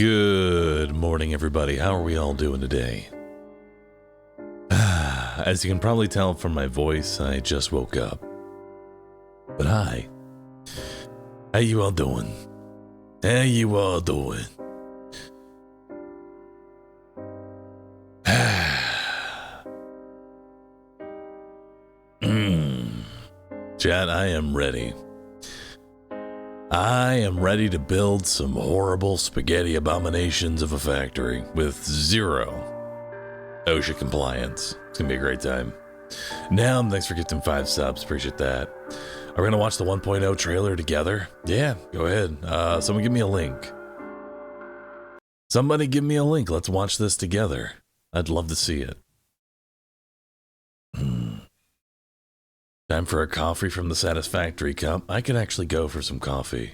Good morning, everybody. How are we all doing today? As you can probably tell from my voice, I just woke up. But hi. How you all doing? How you all doing? Chat, I am ready. I am ready to build some horrible spaghetti abominations of a factory with zero OSHA compliance. It's gonna be a great time. Now, thanks for gifting 5 subs. Appreciate that. Are we gonna watch the 1.0 trailer together? Yeah, go ahead. Someone give me a link. Somebody give me a link. Let's watch this together. I'd love to see it. Time for a coffee from the Satisfactory cup. I could actually go for some coffee.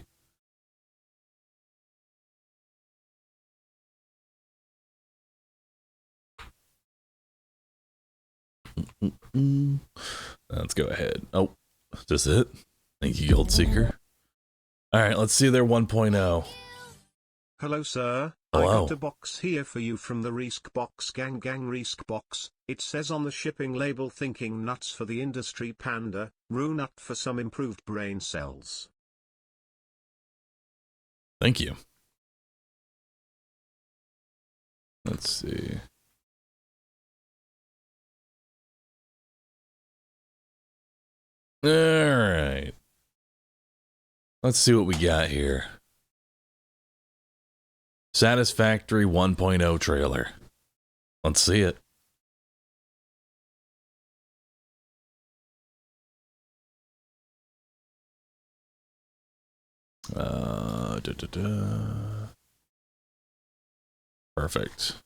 Let's go ahead. Oh, is this it? Thank you, Gold Seeker. Alright, let's see their 1.0. Hello, sir. Hello. I got a box here for you from the Risk Box Gang Risk Box. It says on the shipping label, thinking nuts for the industry, panda, rue nut for some improved brain cells. Thank you. Let's see. Alright. Let's see what we got here. Satisfactory 1.0 trailer. Let's see it. Perfect.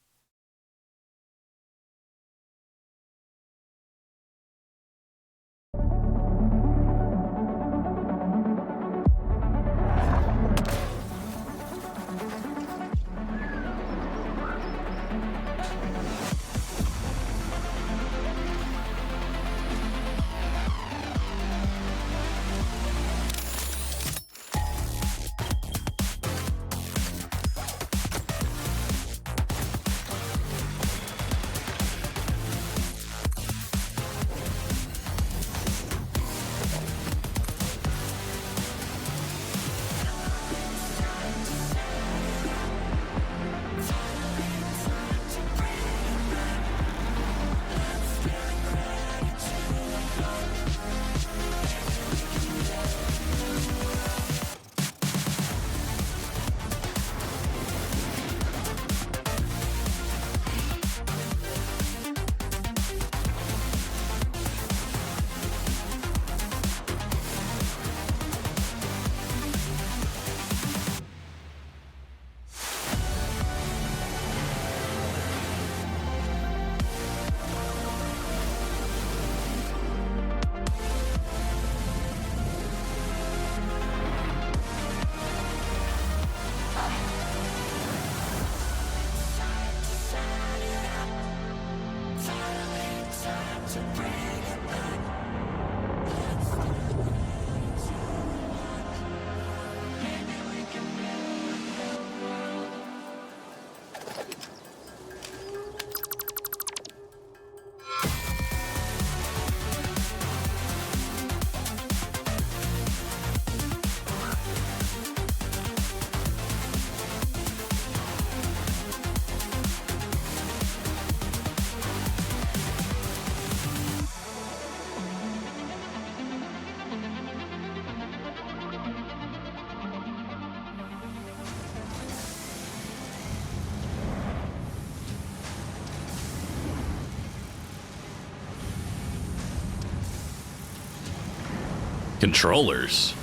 Controllers.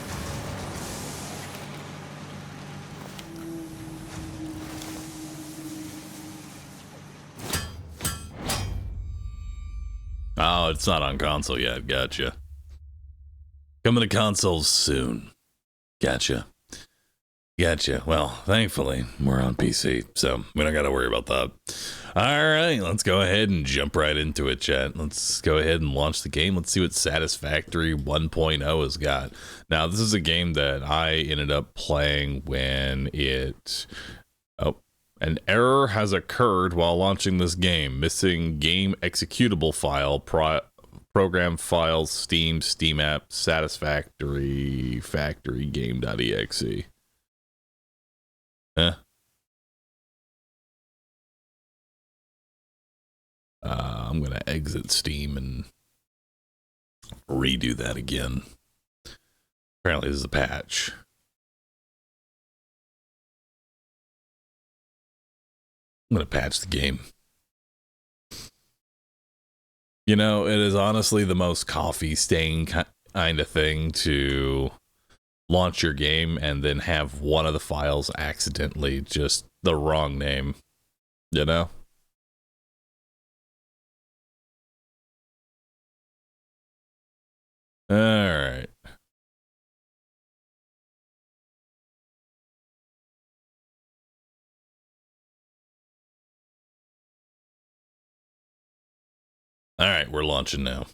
Oh, it's not on console yet. Gotcha. Coming to consoles soon. Gotcha. Gotcha. Well, thankfully, we're on PC, so we don't got to worry about that. All right, let's go ahead and jump right into it, chat. Let's go ahead and launch the game. Let's see what Satisfactory 1.0 has got. Now, this is a game that I ended up playing when it... Oh, An error has occurred while launching this game. Missing game executable file, program files, Steam app, Satisfactory, factory game.exe. I'm going to exit Steam and redo that again. Apparently this is a patch. I'm going to patch the game. You know, it is honestly the most coffee stain kind of thing to launch your game and then have one of the files accidentally just the wrong name, you know? All right. All right, we're launching now.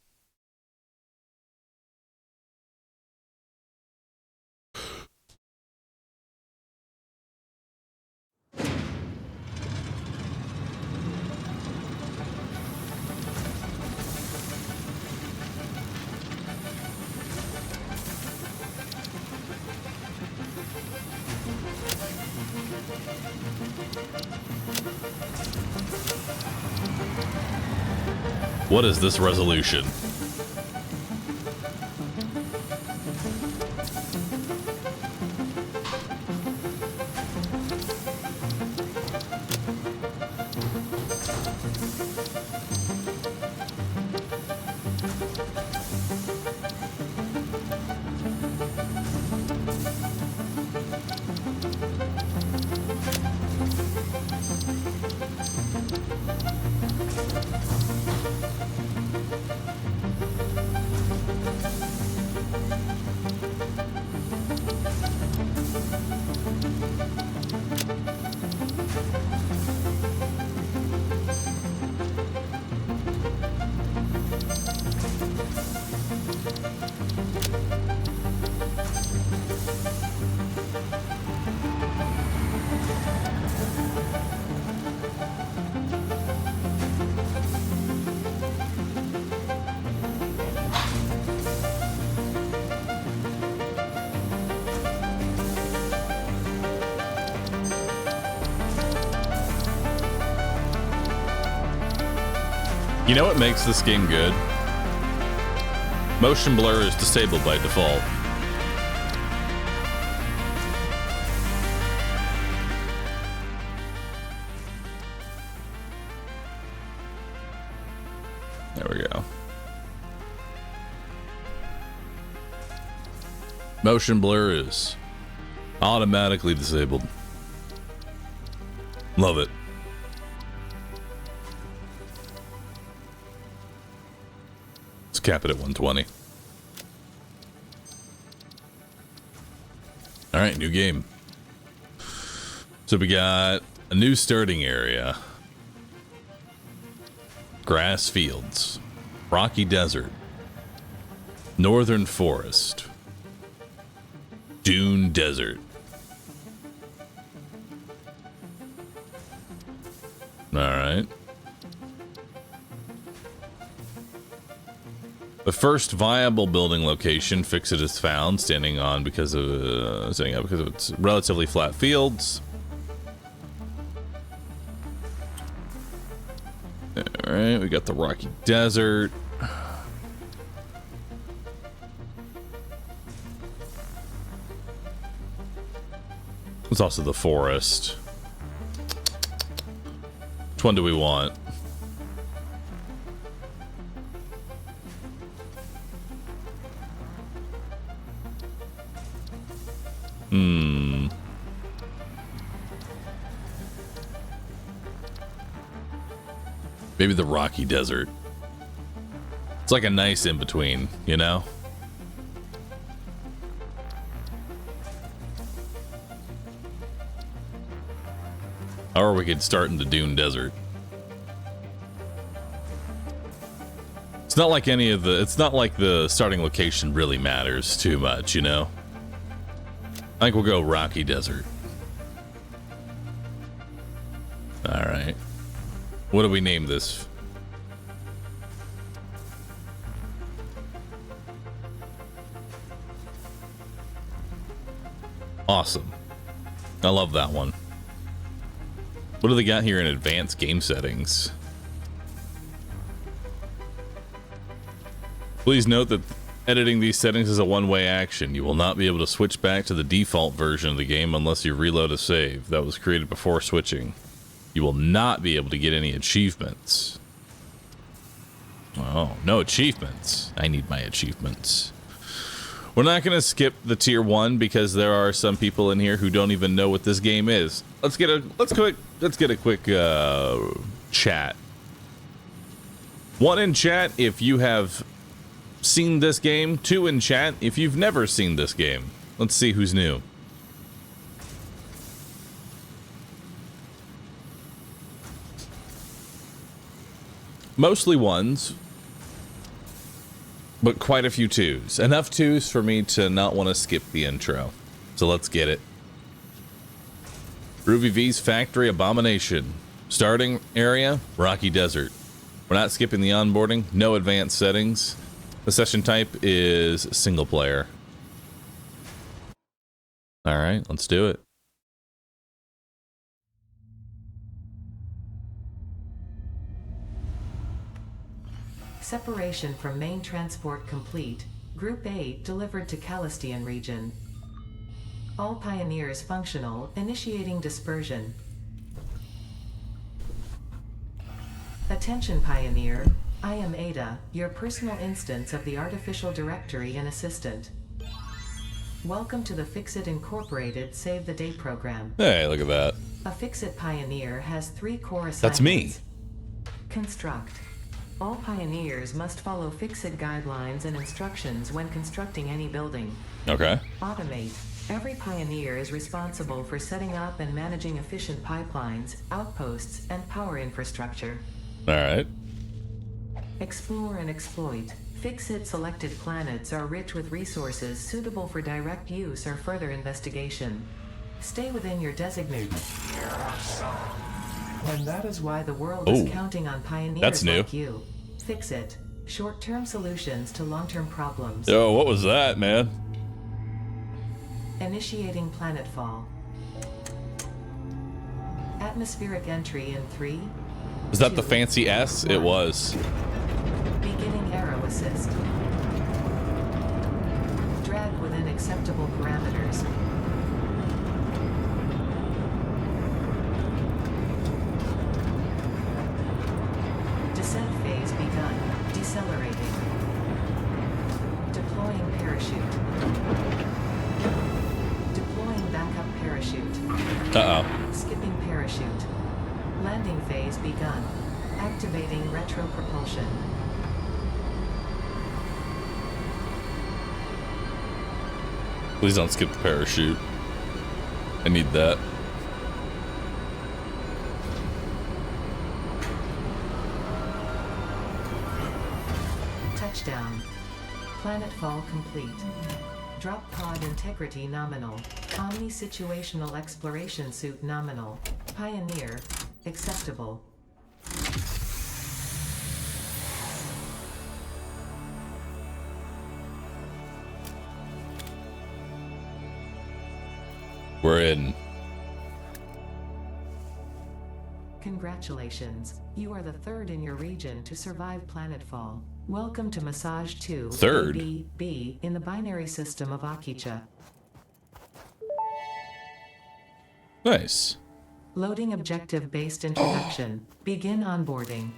What is this resolution? You know what makes this game good? Motion blur is disabled by default. There we go. Motion blur is automatically disabled. Love it. Cap it at 120. All right, new game. So we got a new starting area. Grass fields, rocky desert, northern forest, dune desert. All right. The first viable building location Fixit has found, standing up because of its relatively flat fields. All right, we got the rocky desert. There's also the forest. Which one do we want? Maybe the rocky desert. It's like a nice in-between, you know? Or we could start in the dune desert. It's not like it's not like the starting location really matters too much, you know? I think we'll go rocky desert. Alright. What do we name this? Awesome. I love that one. What do they got here in advanced game settings? Please note that editing these settings is a one-way action. You will not be able to switch back to the default version of the game unless you reload a save that was created before switching. You will not be able to get any achievements. Oh, no achievements. I need my achievements. We're not going to skip the tier 1 because there are some people in here who don't even know what this game is. Let's get a quick chat. 1 in chat if you have seen this game. 2 in chat if you've never seen this game. Let's see who's new. Mostly 1s, but quite a few 2s. Enough 2s for me to not want to skip the intro. So let's get it. Ruby V's Factory Abomination. Starting area, Rocky Desert. We're not skipping the onboarding, no advanced settings. The session type is single player. Alright, let's do it. Separation from main transport complete. Group 8 delivered to Calistian region. All pioneers functional, initiating dispersion. Attention Pioneer, I am Ada, your personal instance of the artificial directory and assistant. Welcome to the Fixit Incorporated Save the Day program. Hey, look at that. A Fixit Pioneer has 3 core assignments. That's me. Construct. All pioneers must follow Fixit guidelines and instructions when constructing any building. Okay. Automate. Every pioneer is responsible for setting up and managing efficient pipelines, outposts, and power infrastructure. Alright. Explore and exploit. Fixit selected planets are rich with resources suitable for direct use or further investigation. Stay within your designated. And that is why the world is counting on pioneers like you. Fixit. Short-term solutions to long-term problems. Yo, what was that, man? Initiating planetfall. Atmospheric entry in 3. Was that the fancy S? 1. It was. Beginning arrow assist. Drag within acceptable parameters. Descent phase begun. Decelerating. Deploying parachute. Deploying backup parachute. Uh-oh. Skipping parachute. Landing phase begun. Activating retro propulsion. Please don't skip the parachute. I need that. Touchdown. Planetfall complete. Drop pod integrity nominal. Omni situational exploration suit nominal. Pioneer. Acceptable. We're in. Congratulations. You are the 3rd in your region to survive planetfall. Welcome to Massage 2 3rd? B in the binary system of Akicha. Nice. Loading objective-based introduction. Begin onboarding.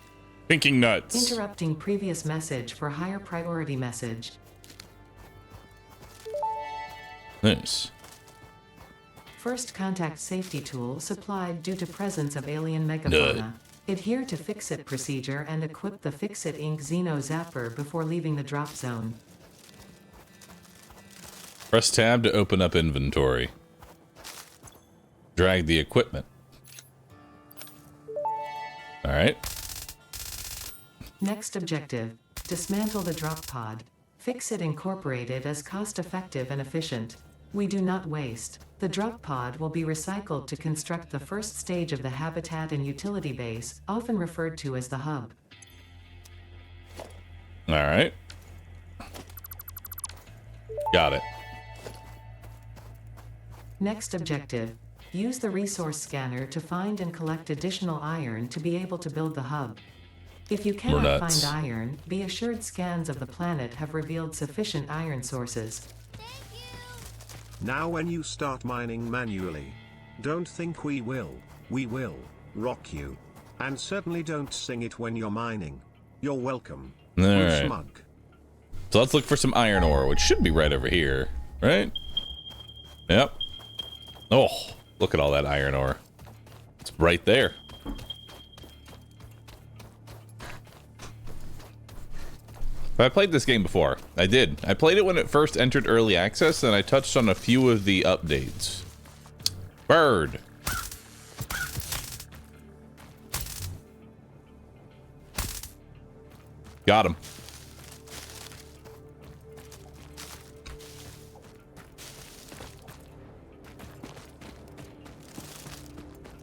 Thinking nuts. Interrupting previous message for higher priority message. Nice. First contact safety tool supplied due to presence of alien megafauna. Adhere to Fixit procedure and equip the Fixit Inc. Xeno Zapper before leaving the drop zone. Press tab to open up inventory. Drag the equipment. Alright. Next objective. Dismantle the drop pod. Fixit Incorporated as cost-effective and efficient. We do not waste. The drop pod will be recycled to construct the first stage of the habitat and utility base, often referred to as the hub. All right. Got it. Next objective. Use the resource scanner to find and collect additional iron to be able to build the hub. If you cannot find iron, be assured scans of the planet have revealed sufficient iron sources. Now when you start mining manually, don't think we will rock you. And certainly don't sing it when you're mining. You're welcome. All right. Smug. So let's look for some iron ore, which should be right over here, right? Yep. Oh, look at all that iron ore. It's right there. I played this game before. I did. I played it when it first entered early access, and I touched on a few of the updates. Bird. Got him.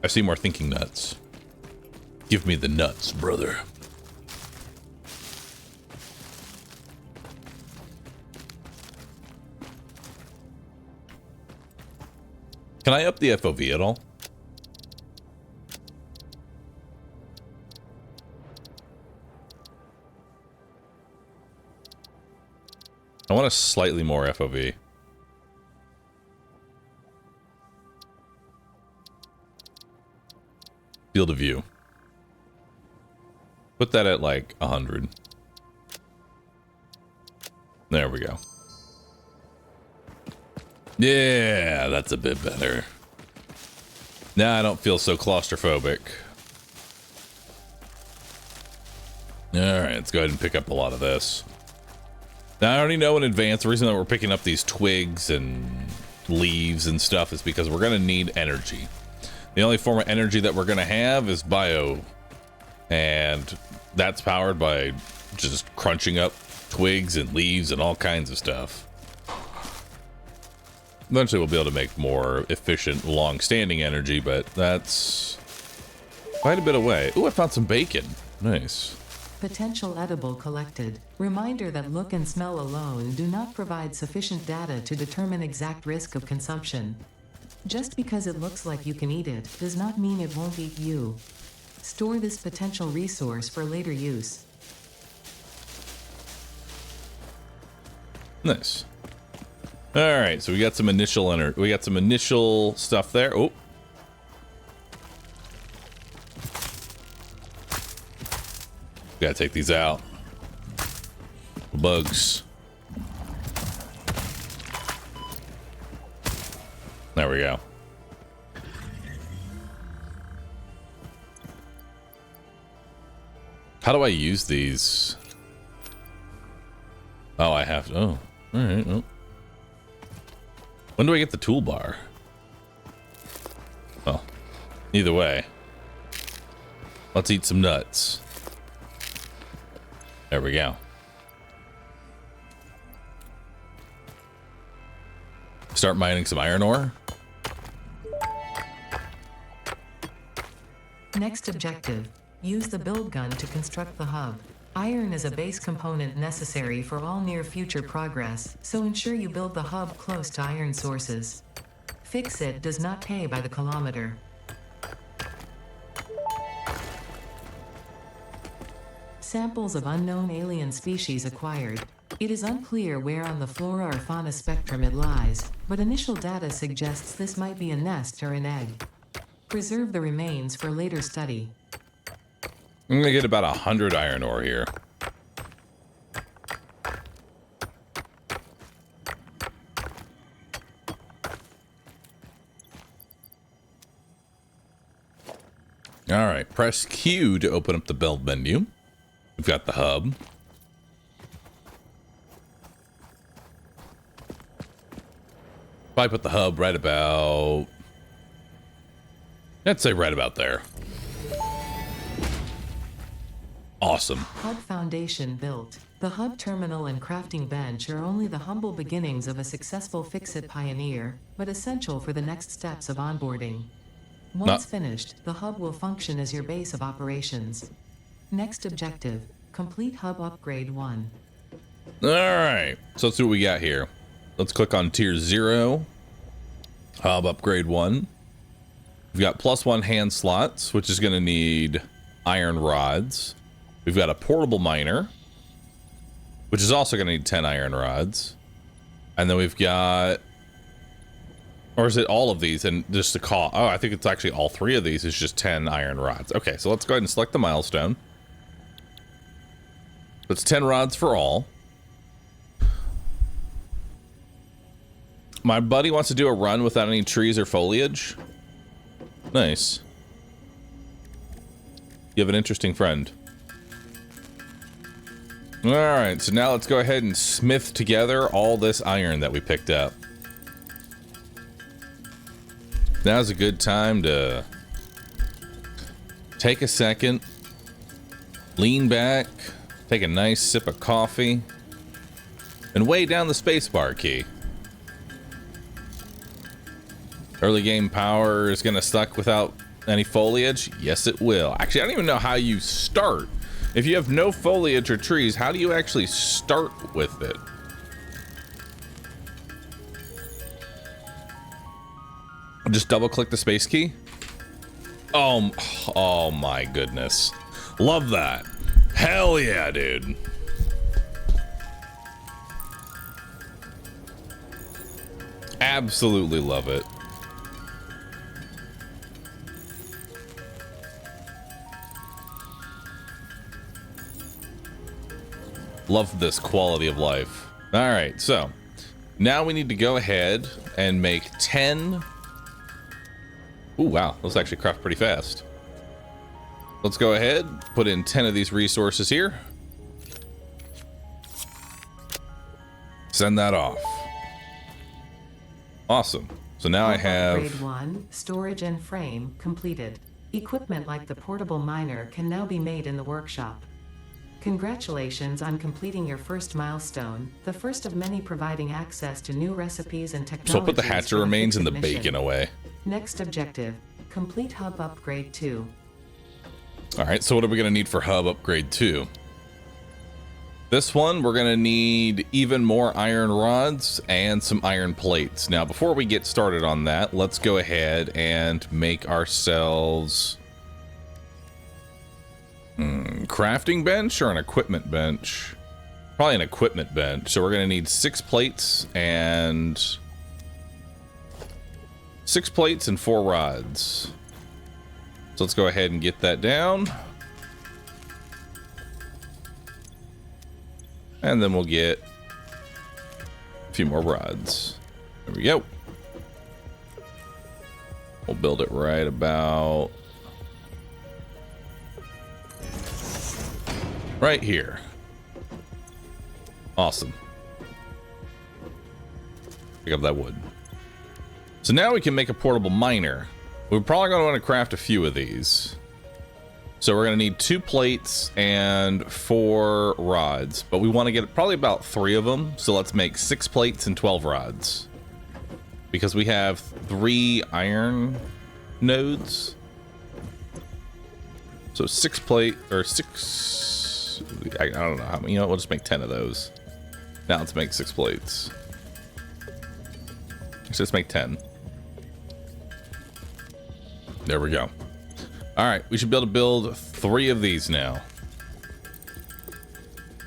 I see more thinking nuts. Give me the nuts, brother. Can I up the FOV at all? I want a slightly more FOV. Field of view. Put that at like 100. There we go. Yeah, that's a bit better. Now I don't feel so claustrophobic. Alright, let's go ahead and pick up a lot of this. Now I already know in advance the reason that we're picking up these twigs and leaves and stuff is because we're going to need energy. The only form of energy that we're going to have is bio. And that's powered by just crunching up twigs and leaves and all kinds of stuff. Eventually we'll be able to make more efficient, long-standing energy, but that's quite a bit away. Ooh, I found some bacon. Nice. Potential edible collected. Reminder that look and smell alone do not provide sufficient data to determine exact risk of consumption. Just because it looks like you can eat it does not mean it won't eat you. Store this potential resource for later use. Nice. All right, so we got some initial stuff there. Oh. Gotta take these out. Bugs. There we go. How do I use these? Oh, I have to. Oh, all right. Oh. When do I get the toolbar? Oh, either way. Let's eat some nuts. There we go. Start mining some iron ore. Next objective. Use the build gun to construct the hub. Iron is a base component necessary for all near future progress, so ensure you build the hub close to iron sources. Fix it does not pay by the kilometer. Samples of unknown alien species acquired. It is unclear where on the flora or fauna spectrum it lies, but initial data suggests this might be a nest or an egg. Preserve the remains for later study. I'm gonna get about 100 iron ore here. All right, press Q to open up the build menu. We've got the hub. Probably put the hub right about... I'd say right about there. Awesome. Hub foundation built. The hub terminal and crafting bench are only the humble beginnings of a successful Fix-It pioneer, but essential for the next steps of onboarding. Once finished, the hub will function as your base of operations. Next objective, complete hub upgrade 1. All right, so let's see what we got here. Let's click on tier 0, hub upgrade 1. We've got +1 hand slots, which is going to need iron rods. We've got a portable miner, which is also going to need 10 iron rods. And then we've got, or is it all of these and just the cost? Oh, I think it's actually all 3 of these is just 10 iron rods. Okay, so let's go ahead and select the milestone. It's 10 rods for all. My buddy wants to do a run without any trees or foliage. Nice. You have an interesting friend. Alright, so now let's go ahead and smith together all this iron that we picked up. Now's a good time to take a second, lean back, take a nice sip of coffee, and weigh down the spacebar key. Early game power is gonna suck without any foliage? Yes, it will. Actually, I don't even know how you start. If you have no foliage or trees, how do you actually start with it? Just double click the space key? Oh my goodness. Love that. Hell yeah, dude. Absolutely love it. Love this quality of life. All right, so now we need to go ahead and make 10. Ooh, wow, those actually craft pretty fast. Let's go ahead, put in 10 of these resources here. Send that off. Awesome. So now I have Grade 1, storage and frame completed. Equipment like the portable miner can now be made in the workshop. Congratulations on completing your first milestone, the first of many providing access to new recipes and technologies. So I'll put the hatcher remains and the mission. bacon away. Next objective, complete hub upgrade 2. All right, so what are we gonna need for hub upgrade 2? This one, we're gonna need even more iron rods and some iron plates. Now, before we get started on that, let's go ahead and make ourselves crafting bench or an equipment bench? Probably an equipment bench. So we're gonna need 6 plates and 4 rods. So let's go ahead and get that down. And then we'll get a few more rods. There we go. We'll build it right about right here. Awesome. Pick up that wood. So now we can make a portable miner. We're probably going to want to craft a few of these. So we're going to need 2 plates and 4 rods, but we want to get probably about 3 of them. So let's make 6 plates and 12 rods, because we have 3 iron nodes. So 6 plate or 6. I don't know how many. You know, we'll just make 10 of those. Now let's make 6 plates. Let's just make 10. There we go. All right, we should be able to build 3 of these now.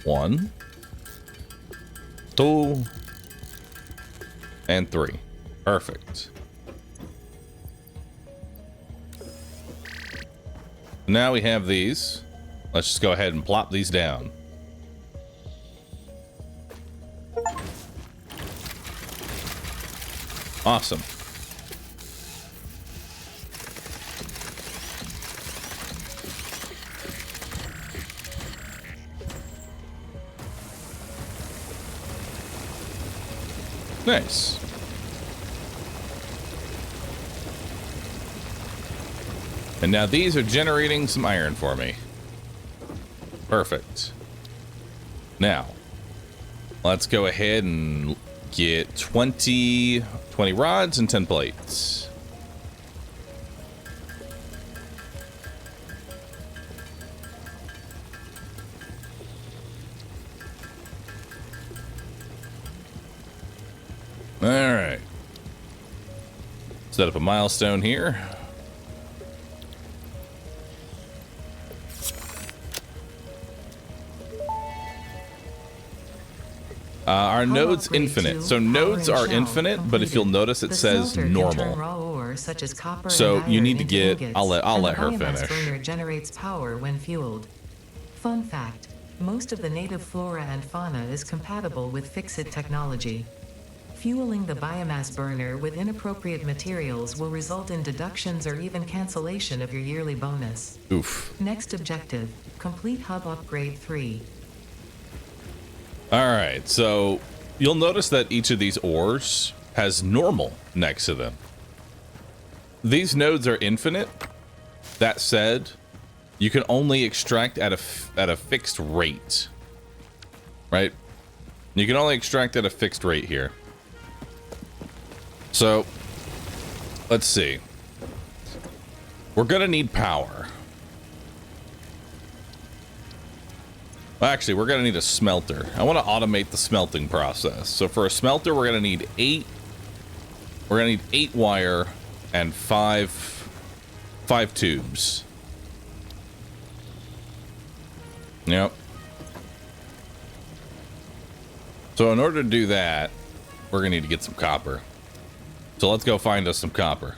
1, 2, and 3. Perfect. Now we have these. Let's just go ahead and plop these down. Awesome. Nice. And now these are generating some iron for me. Perfect. Now, let's go ahead and get 20 rods and 10 plates. All right. Set up a milestone here. Our node's infinite. So nodes are infinite, but if you'll notice, it says normal. So you need to get. I'll let her finish. Burner generates power when fueled. Fun fact: most of the native flora and fauna is compatible with Fixit technology. Fueling the biomass burner with inappropriate materials will result in deductions or even cancellation of your yearly bonus. Oof. Next objective: complete hub upgrade 3. All right, so you'll notice that each of these ores has normal next to them. These nodes are infinite. That said, you can only extract at a fixed rate, right? You can only extract at a fixed rate here. So, let's see. We're gonna need power. Well, actually, we're gonna need a smelter. I want to automate the smelting process. So for a smelter, we're gonna need 8. We're gonna need 8 wire and 5 tubes. Yep. So in order to do that, we're gonna need to get some copper. So let's go find us some copper.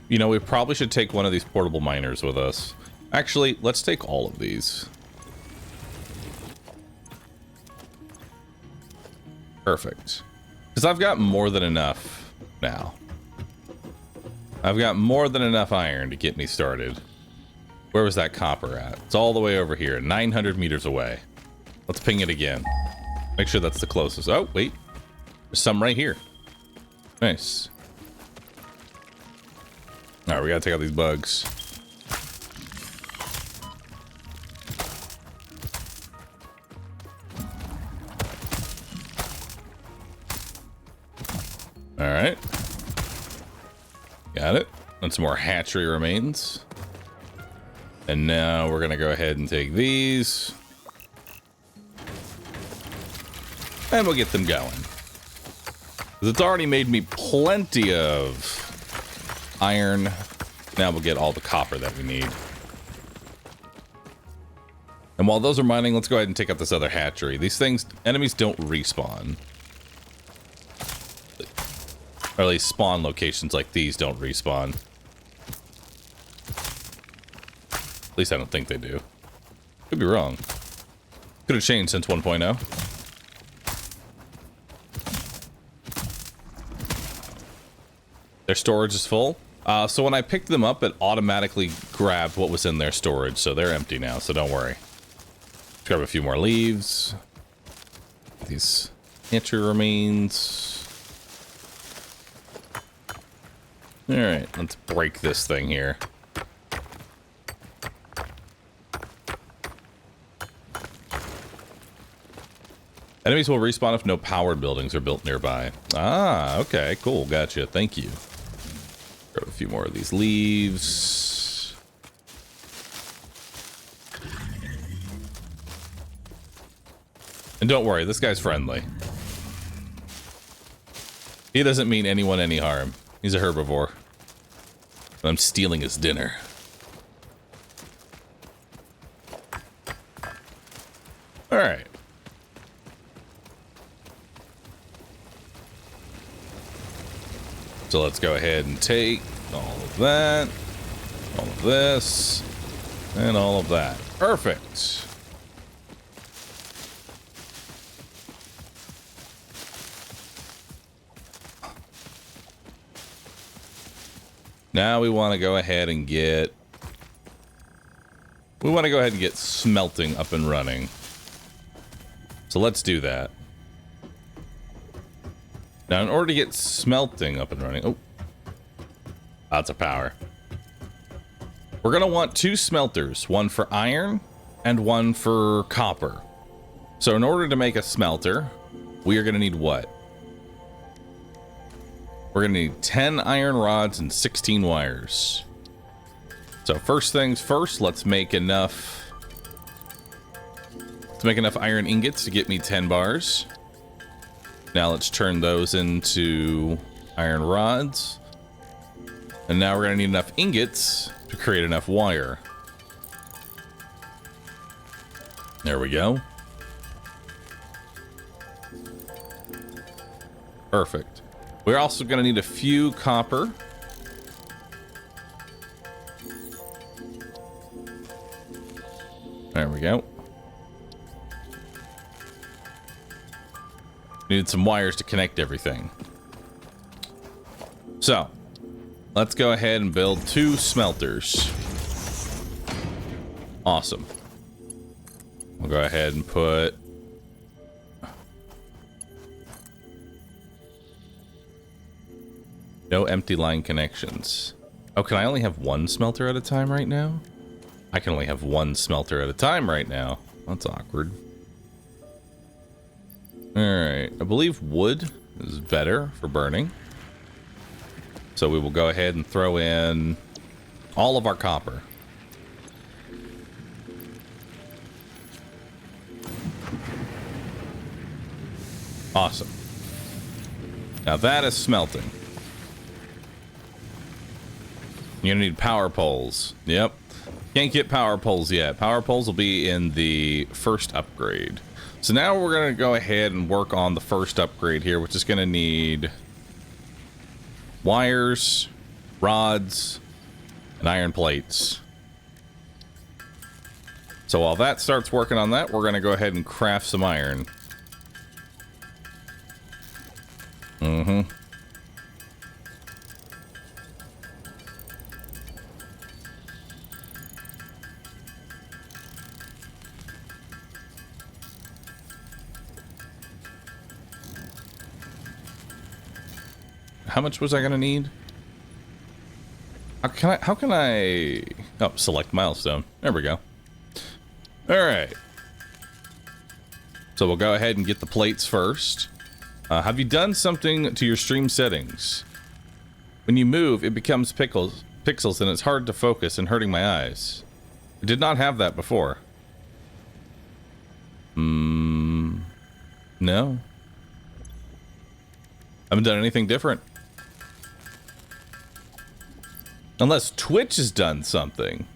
You know, we probably should take one of these portable miners with us. Actually, let's take all of these. Perfect. Because I've got more than enough now. I've got more than enough iron to get me started. Where was that copper at? It's all the way over here, 900 meters away. Let's ping it again. Make sure that's the closest. Oh, wait. There's some right here. Nice. All right, we gotta take out these bugs. All right. Got it. And some more hatchery remains. And now we're gonna go ahead and take these. And we'll get them going. 'Cause it's already made me plenty of iron. Now we'll get all the copper that we need. And while those are mining, let's go ahead and take out this other hatchery. These things, enemies don't respawn. Or at least spawn locations like these don't respawn. At least I don't think they do. Could be wrong. Could have changed since 1.0. Their storage is full. So when I picked them up, it automatically grabbed what was in their storage. So they're empty now, so don't worry. Let's grab a few more leaves. These hatchery remains. All right, let's break this thing here. Enemies will respawn if no powered buildings are built nearby. Ah, okay, cool, gotcha, thank you. Grab a few more of these leaves. And don't worry, this guy's friendly. He doesn't mean anyone any harm. He's a herbivore. But I'm stealing his dinner. All right. So let's go ahead and take all of that, all of this, and all of that. Perfect. Now we want to go ahead and get... we want to go ahead and get smelting up and running. So let's do that. Now, in order to get smelting up and running... Oh. Lots of power. We're going to want 2 smelters. One for iron and one for copper. So in order to make a smelter, we are going to need what? We're going to need 10 iron rods and 16 wires. So first things first, let's make enough iron ingots to get me 10 bars. Now let's turn those into iron rods. And now we're going to need enough ingots to create enough wire. There we go. Perfect. We're also going to need a few copper. There we go. Needed some wires to connect everything. So, let's go ahead and build 2 smelters. Awesome. We'll go ahead and put... No empty line connections. Oh, can I only have 1 smelter at a time right now? I can only have 1 smelter at a time right now. That's awkward. Alright, I believe wood is better for burning. So we will go ahead and throw in all of our copper. Awesome. Now that is smelting. You're gonna need power poles. Yep. Can't get power poles yet. Power poles will be in the first upgrade. So now we're gonna go ahead and work on the first upgrade here, which is gonna need wires, rods, and iron plates. So while that starts working on that, we're gonna go ahead and craft some iron. How much was I gonna need? How can I oh, select milestone. There we go. Alright. So we'll go ahead and get the plates first. Have you done something to your stream settings? When you move, it becomes pixels and it's hard to focus and hurting my eyes. I did not have that before. No. I haven't done anything different. Unless Twitch has done something.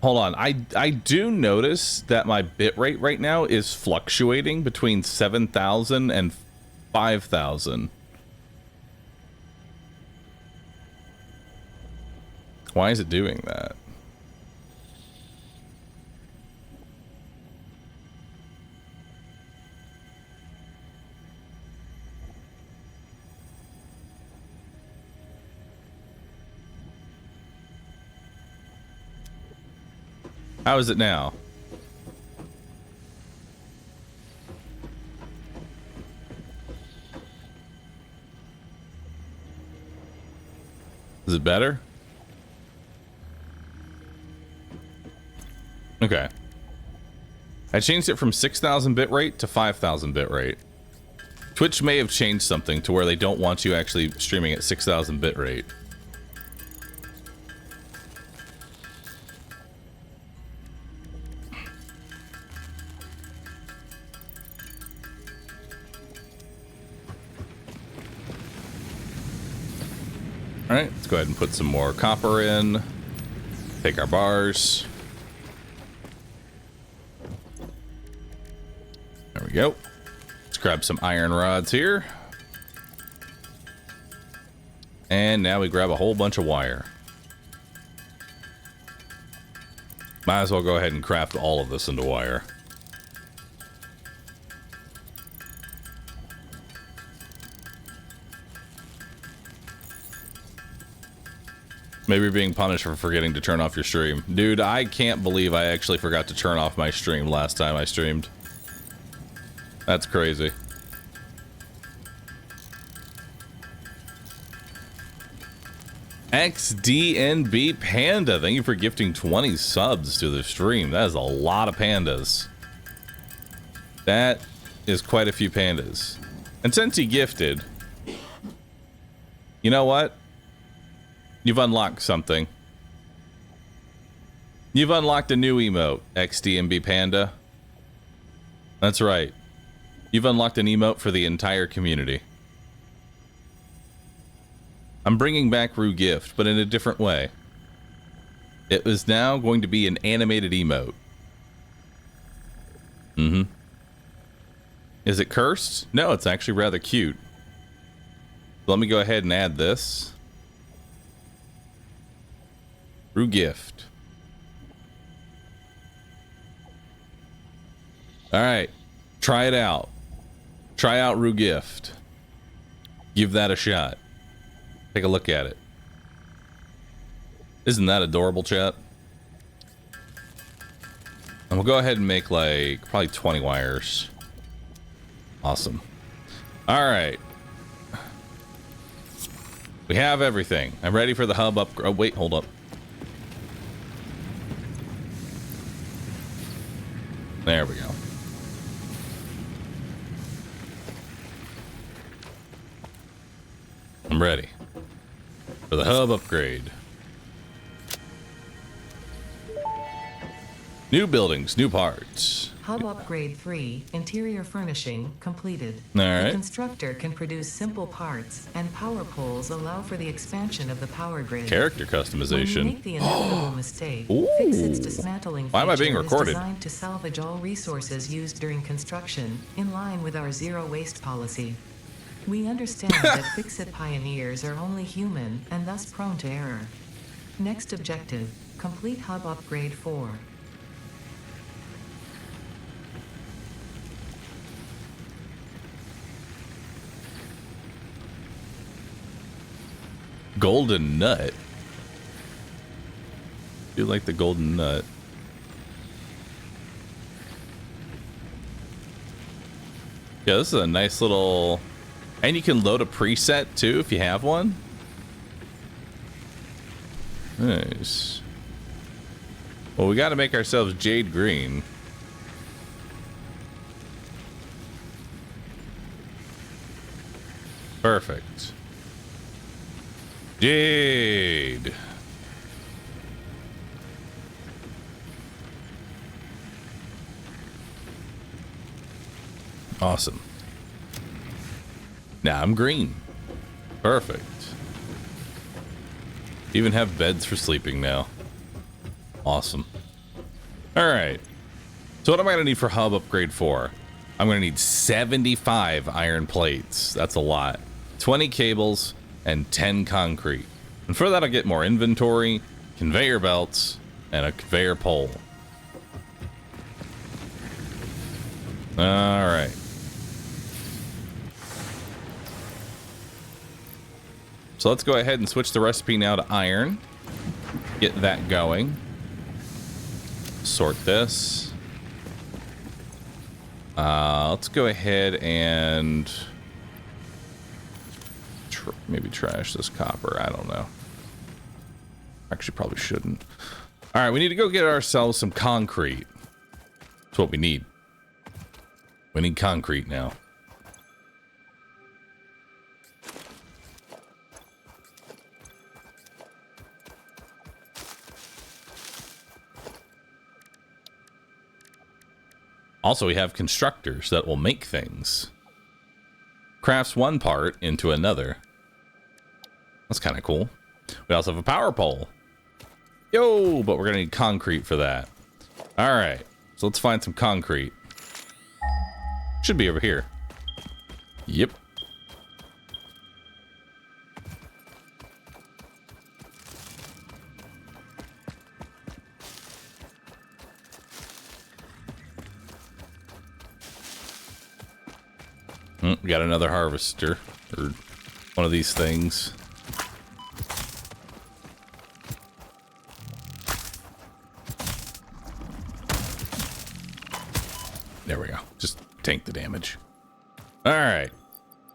Hold on, I do notice that my bitrate right now is fluctuating between 7,000 and 5,000. Why is it doing that? How is it now? Is it better? Okay. I changed it from 6,000 bitrate to 5,000 bitrate. Twitch may have changed something to where they don't want you actually streaming at 6,000 bitrate. Alright, let's go ahead and put some more copper in. Take our bars. There we go. Let's grab some iron rods here. And now we grab a whole bunch of wire. Might as well go ahead and craft all of this into wire. Maybe you're being punished for forgetting to turn off your stream. Dude, I can't believe I actually forgot to turn off my stream last time I streamed. That's crazy. XDNB Panda, thank you for gifting 20 subs to the stream. That is a lot of pandas. That is quite a few pandas. And since he gifted, you know what? You've unlocked something. You've unlocked a new emote, XDNB Panda. That's right. You've unlocked an emote for the entire community. I'm bringing back Rue Gift, but in a different way. It is now going to be an animated emote. Mm-hmm. Is it cursed? No, it's actually rather cute. Let me go ahead and add this. Rue Gift. Alright. Try it out. Try out Rue Gift. Give that a shot. Take a look at it. Isn't that adorable, chat? And we'll go ahead and make like probably 20 wires. Awesome. Alright. We have everything. I'm ready for the hub upgrade. Oh, wait, hold up. There we go. I'm ready for the hub upgrade. New buildings, new parts. Hub Upgrade 3, Interior Furnishing, completed. Alright. The constructor can produce simple parts, and power poles allow for the expansion of the power grid. Character When you customization. make the inevitable mistake, Ooh. Fixit's dismantling Why am I being feature recorded? is designed to salvage all resources used during construction, in line with our zero waste policy. We understand that Fixit pioneers are only human, and thus prone to error. Next objective, complete Hub Upgrade 4. Golden nut. You like the golden nut. Yeah, this is a nice little... And you can load a preset too if you have one. Nice. Well, we got to make ourselves jade green. Perfect. Jade. Awesome. Now I'm green. Perfect. Even have beds for sleeping now. Awesome. All right. So what am I going to need for hub upgrade 4? I'm going to need 75 iron plates. That's a lot. 20 cables and 10 concrete. And for that I'll get more inventory, conveyor belts, and a conveyor pole. All right. So let's go ahead and switch the recipe now to iron. Get that going. Sort this. Let's go ahead and maybe trash this copper. I don't know. Actually, probably shouldn't. All right, we need to go get ourselves some concrete. That's what we need. We need concrete now. Also, we have constructors that will make things. Crafts one part into another. That's kind of cool. We also have a power pole. Yo, but we're going to need concrete for that. All right, so let's find some concrete. Should be over here. Yep. We got another harvester, or one of these things. There we go. Just tank the damage. All right.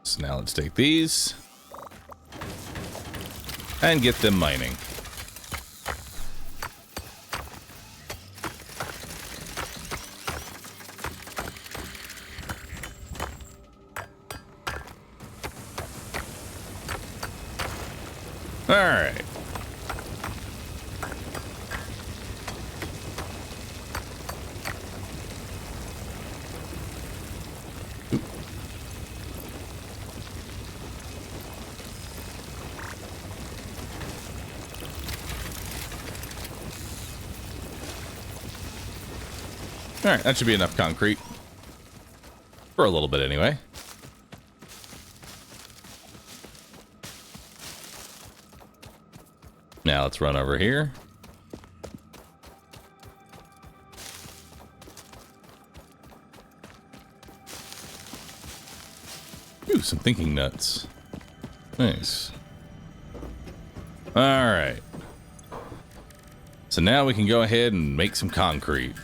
So now let's take these and get them mining. All right. All right, that should be enough concrete. For a little bit anyway. Now let's run over here. Ooh, some thinking nuts. Nice. All right. So now we can go ahead and make some concrete.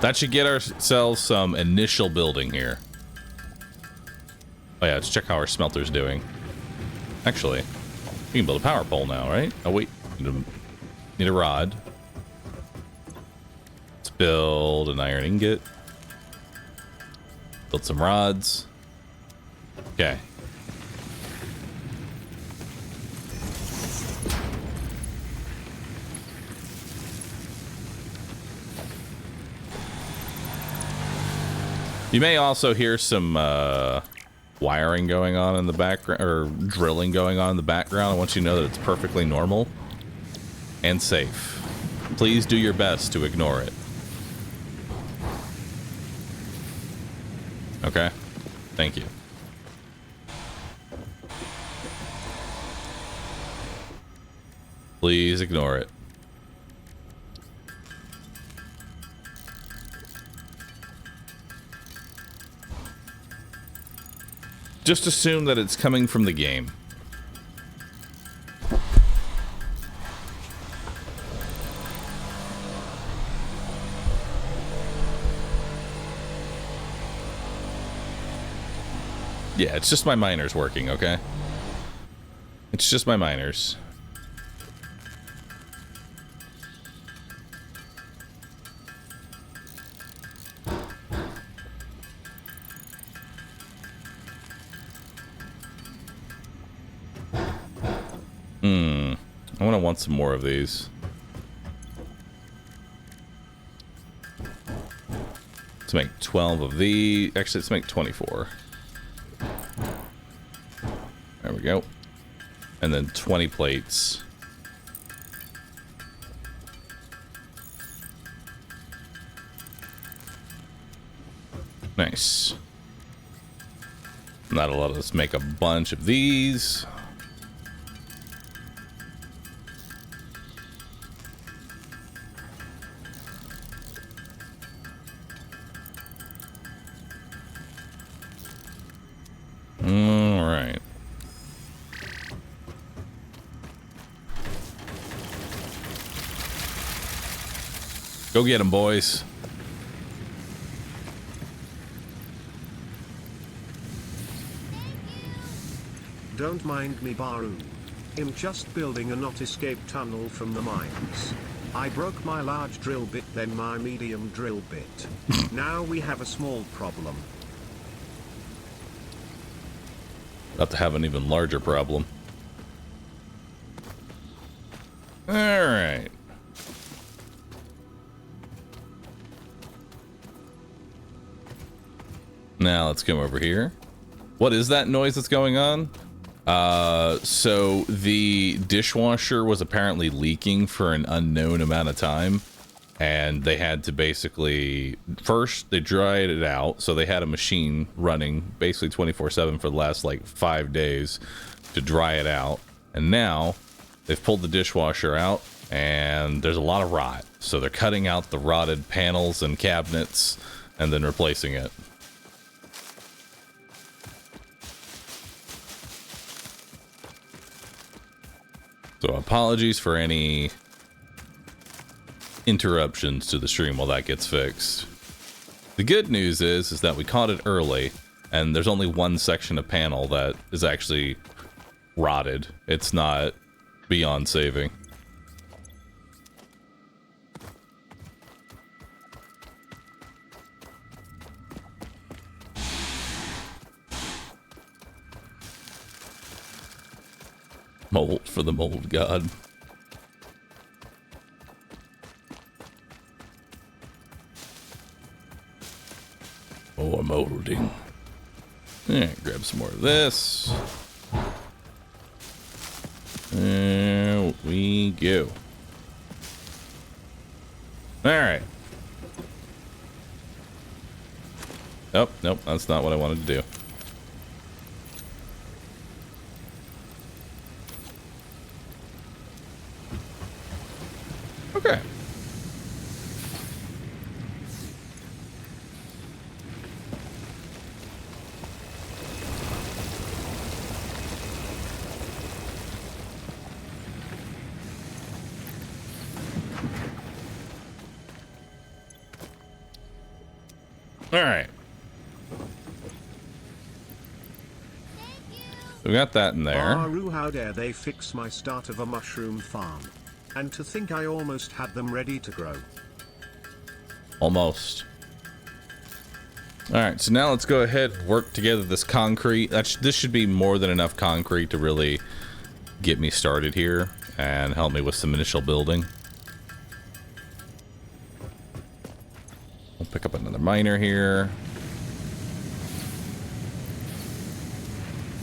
That should get ourselves some initial building here. Oh yeah, let's check how our smelter's doing. Actually, we can build a power pole now, right? Oh wait, need a rod. Let's build an iron ingot. Build some rods. Okay. You may also hear some wiring going on in the background, or drilling going on in the background. I want you to know that it's perfectly normal and safe. Please do your best to ignore it. Okay? Thank you. Please ignore it. Just assume that it's coming from the game. Yeah, it's just my miners working, okay? It's just my miners. I want some more of these. Let's make 12 of these. Actually, let's make 24. There we go. And then 20 plates. Nice. That'll let us make a bunch of these. Go get them, boys. Don't mind me, Bahroo. I'm just building a not escape tunnel from the mines. I broke my large drill bit, then my medium drill bit. Now we have a small problem. About to have an even larger problem. All right. Now let's come over here. What is that noise that's going on? So the dishwasher was apparently leaking for an unknown amount of time, and they had to basically, first they dried it out, so they had a machine running basically 24/7 for the last like 5 days to dry it out, and now they've pulled the dishwasher out and there's a lot of rot, so they're cutting out the rotted panels and cabinets and then replacing it. So apologies for any interruptions to the stream while that gets fixed. The good news is that we caught it early, and there's only one section of panel that is actually rotted. It's not beyond saving. Mold for the mold god. More molding. Alright, grab some more of this. There we go. Alright. Oh, nope, that's not what I wanted to do. Okay. All right. We got that in there. Bahroo, how dare they fix my start of a mushroom farm. And to think I almost had them ready to grow. Almost. All right, so now let's go ahead and work together this concrete. This should be more than enough concrete to really get me started here and help me with some initial building. We'll pick up another miner here.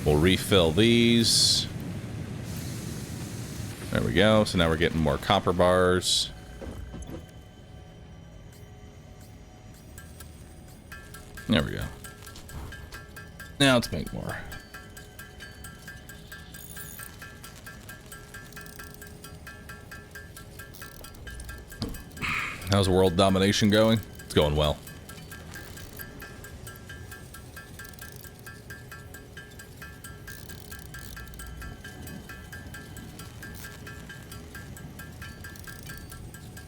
We'll refill these. There we go. So now we're getting more copper bars. There we go. Now let's make more. How's world domination going? It's going well.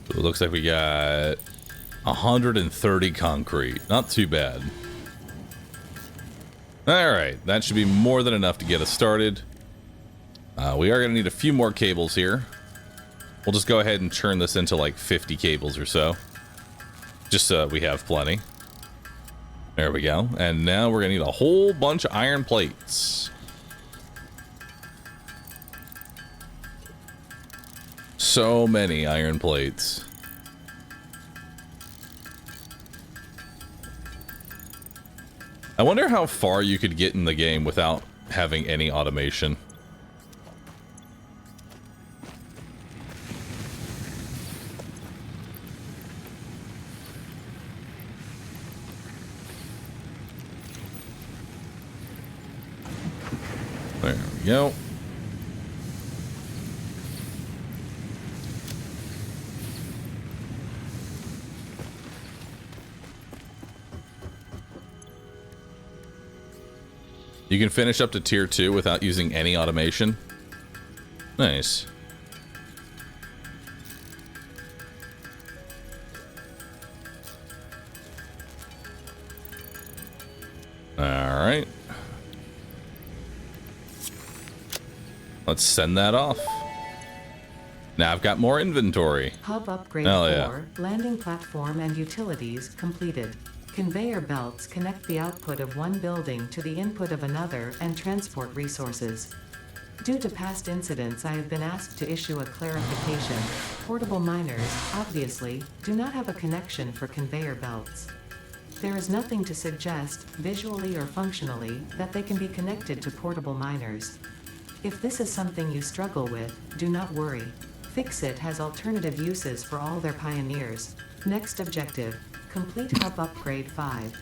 So it looks like we got 130 concrete. Not too bad. Alright, that should be more than enough to get us started. We are going to need a few more cables here. We'll just go ahead and churn this into like 50 cables or so. Just so we have plenty. There we go. And now we're going to need a whole bunch of iron plates. So many iron plates. I wonder how far you could get in the game without having any automation. There we go. You can finish up to tier 2 without using any automation. Nice. All right. Let's send that off. Now I've got more inventory. Hub upgrade Hell 4, yeah. landing platform and utilities completed. Conveyor belts connect the output of one building to the input of another and transport resources. Due to past incidents, I have been asked to issue a clarification. Portable miners, obviously, do not have a connection for conveyor belts. There is nothing to suggest, visually or functionally, that they can be connected to portable miners. If this is something you struggle with, do not worry. Fixit has alternative uses for all their pioneers. Next objective. Complete hub upgrade 5.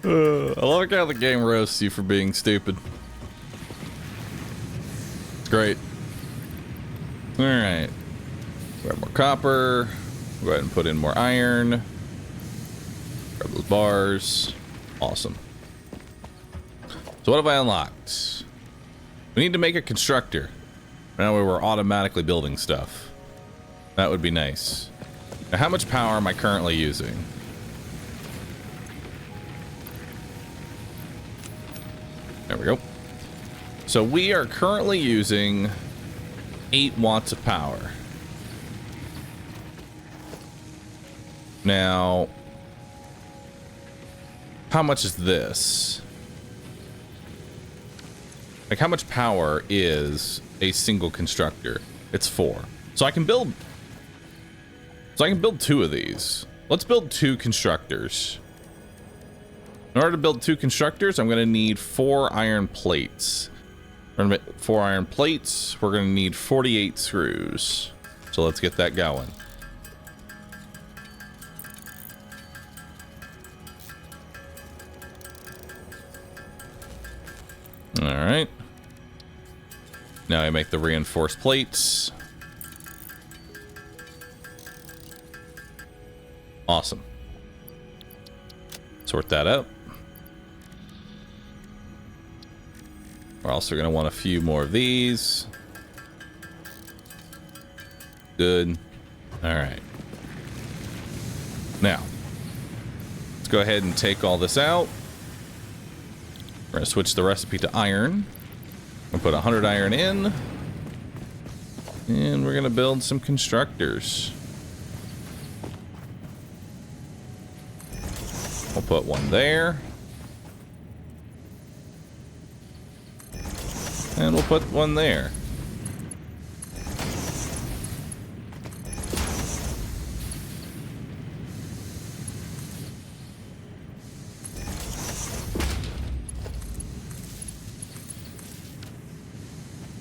I like how the game roasts you for being stupid. It's great. Alright. Grab more copper. Go ahead and put in more iron. Grab those bars. Awesome. So what have I unlocked? We need to make a constructor. Now we're automatically building stuff. That would be nice. Now, how much power am I currently using? There we go. So we are currently using 8 watts of power. Now, how much is this? Like, how much power is a single constructor? It's 4. So I can build 2 of these. Let's build 2 constructors. In order to build 2 constructors, I'm going to need 4 iron plates. We're going to make 4 iron plates. We're going to need 48 screws. So let's get that going. All right. Now I make the reinforced plates. Awesome. Sort that out. We're also going to want a few more of these. Good. All right. Now, let's go ahead and take all this out. We're going to switch the recipe to iron. We'll put 100 iron in. And we're going to build some constructors. We'll put one there. And we'll put one there.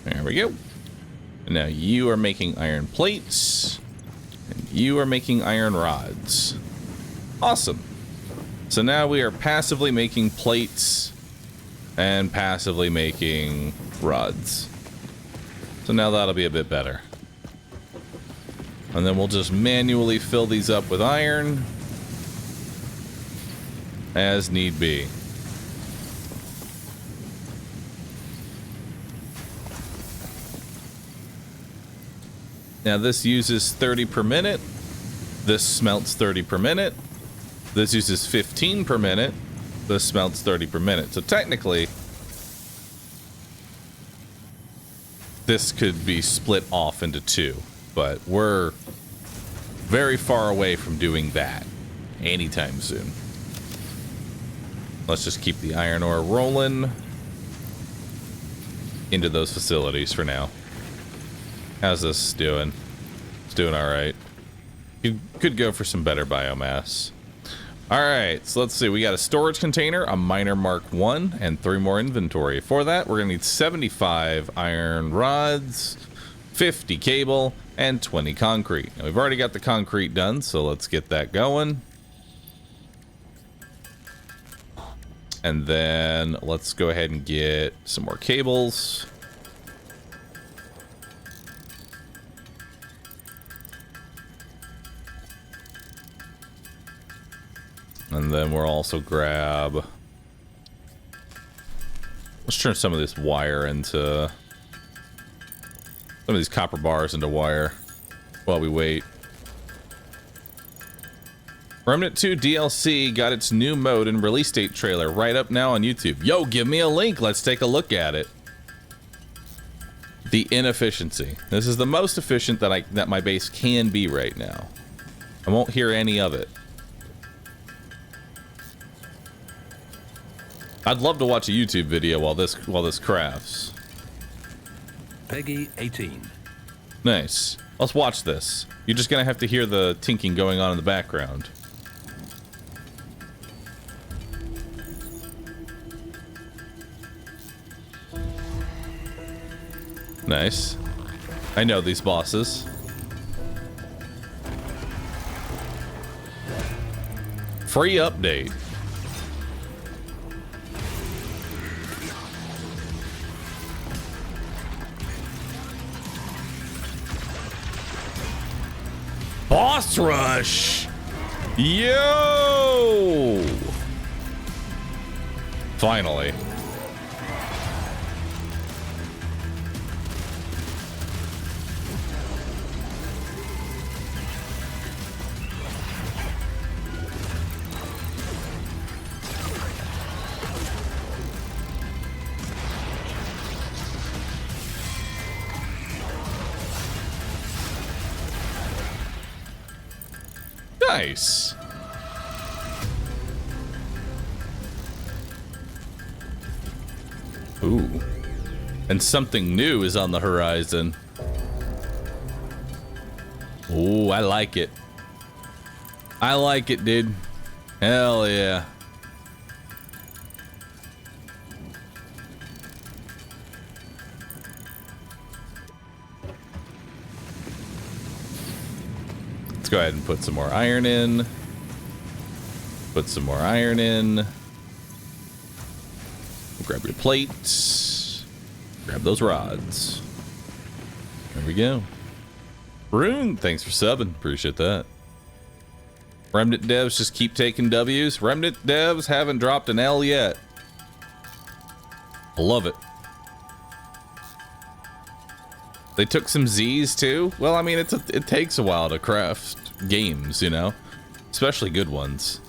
There we go. And now you are making iron plates. And you are making iron rods. Awesome. So now we are passively making plates and passively making rods. So now that'll be a bit better. And then we'll just manually fill these up with iron as need be. Now this uses 30 per minute. This smelts 30 per minute. This uses 15 per minute. This smelts 30 per minute. So technically, this could be split off into 2, but we're very far away from doing that anytime soon. Let's just keep the iron ore rolling into those facilities for now. How's this doing? It's doing all right. You could go for some better biomass. All right, so let's see. We got a storage container, a miner Mark 1, and 3 more inventory. For that, we're going to need 75 iron rods, 50 cable, and 20 concrete. Now, we've already got the concrete done, so let's get that going. And then let's go ahead and get some more cables. And then we'll also grab... Let's turn some of this wire into... Some of these copper bars into wire while we wait. Remnant 2 DLC got its new mode and release date trailer right up now on YouTube. Yo, give me a link. Let's take a look at it. The inefficiency. This is the most efficient that my base can be right now. I won't hear any of it. I'd love to watch a YouTube video while this crafts. Peggy 18. Nice. Let's watch this. You're just gonna have to hear the tinking going on in the background. Nice. I know these bosses. Free update. Boss rush! Yo! Finally. Nice. Ooh. And something new is on the horizon. Ooh, I like it. I like it, dude. Hell yeah. Let's go ahead and put some more iron in. Put some more iron in. Grab your plates. Grab those rods. There we go. Rune, thanks for subbing. Appreciate that. Remnant devs just keep taking W's. Remnant devs haven't dropped an L yet. I love it. They took some Z's too. Well, I mean, it takes a while to craft games, you know, especially good ones.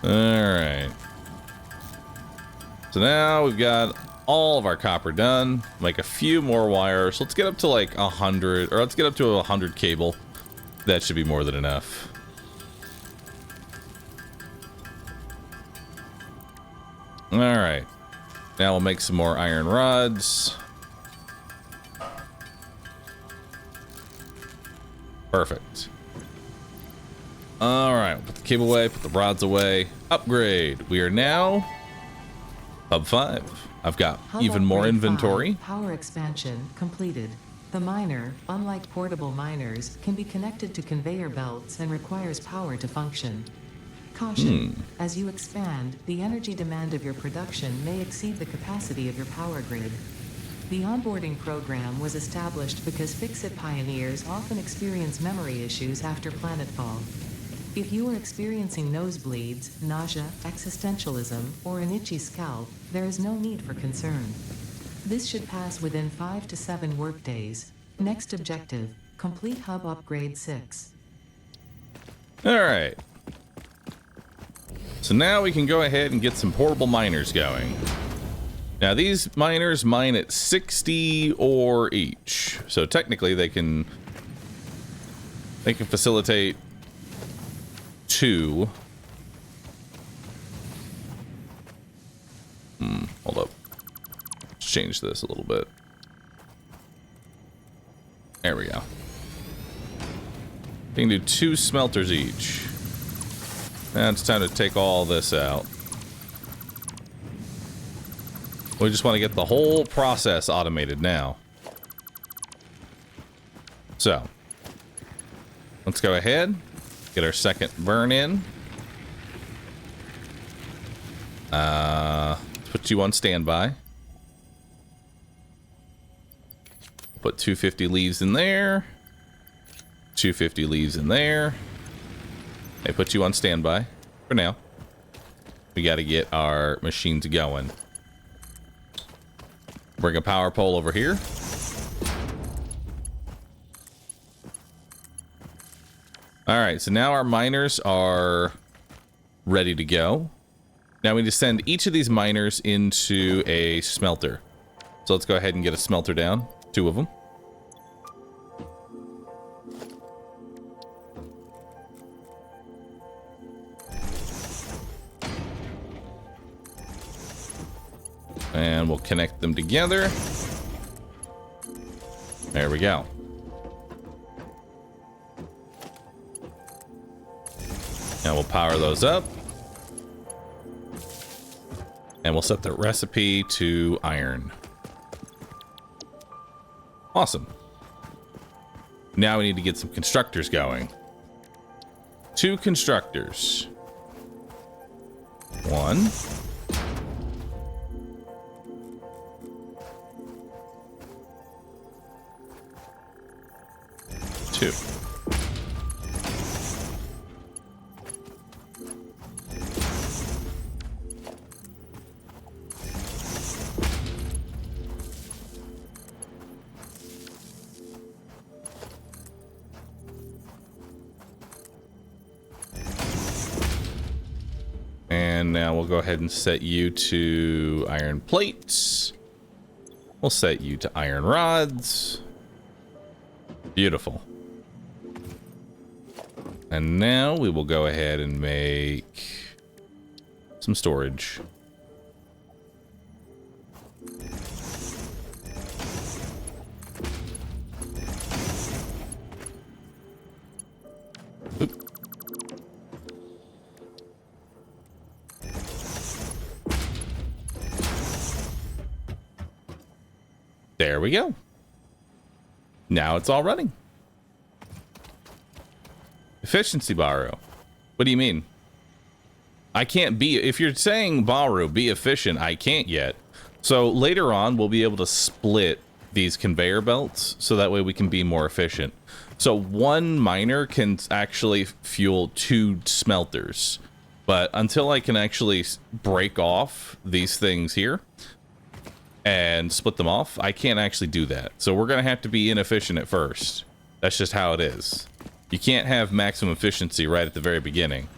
All right. So now we've got all of our copper done. Make a few more wires. Let's get up to like 100, or let's get up to 100 cable. That should be more than enough. All right. Now we'll make some more iron rods. Perfect. All right, put the cable away, put the rods away. Upgrade. We are now Hub 5. I've got Hub even more upgrade inventory. 5, power expansion completed. The miner, unlike portable miners, can be connected to conveyor belts and requires power to function. Caution, as you expand, the energy demand of your production may exceed the capacity of your power grid. The onboarding program was established because Fix-It pioneers often experience memory issues after planetfall. If you are experiencing nosebleeds, nausea, existentialism, or an itchy scalp, there is no need for concern. This should pass within 5 to 7 workdays. Next objective, complete Hub Upgrade 6. All right. So now we can go ahead and get some portable miners going. Now these miners mine at 60 ore each. So technically they can facilitate 2. Hold up. Let's change this a little bit. There we go. We can do 2 smelters each. Now it's time to take all this out. We just want to get the whole process automated now. So, let's go ahead, get our second burn in. Let's put you on standby. Put 250 leaves in there. 250 leaves in there. I put you on standby for now. We got to get our machines going. Bring a power pole over here. All right, so now our miners are ready to go. Now we need to send each of these miners into a smelter. So let's go ahead and get a smelter down. 2 of them. And we'll connect them together. There we go. Now we'll power those up. And we'll set the recipe to iron. Awesome. Now we need to get some constructors going. 2 constructors. 1. 2. And now we'll go ahead and set you to iron plates. We'll set you to iron rods. Beautiful. And now we will go ahead and make some storage. Oop. There we go. Now it's all running. Efficiency, Bahroo. What do you mean? I can't be... If you're saying, Bahroo, be efficient, I can't yet. So later on, we'll be able to split these conveyor belts so that way we can be more efficient. So one miner can actually fuel 2 smelters. But until I can actually break off these things here and split them off, I can't actually do that. So we're going to have to be inefficient at first. That's just how it is. You can't have maximum efficiency right at the very beginning.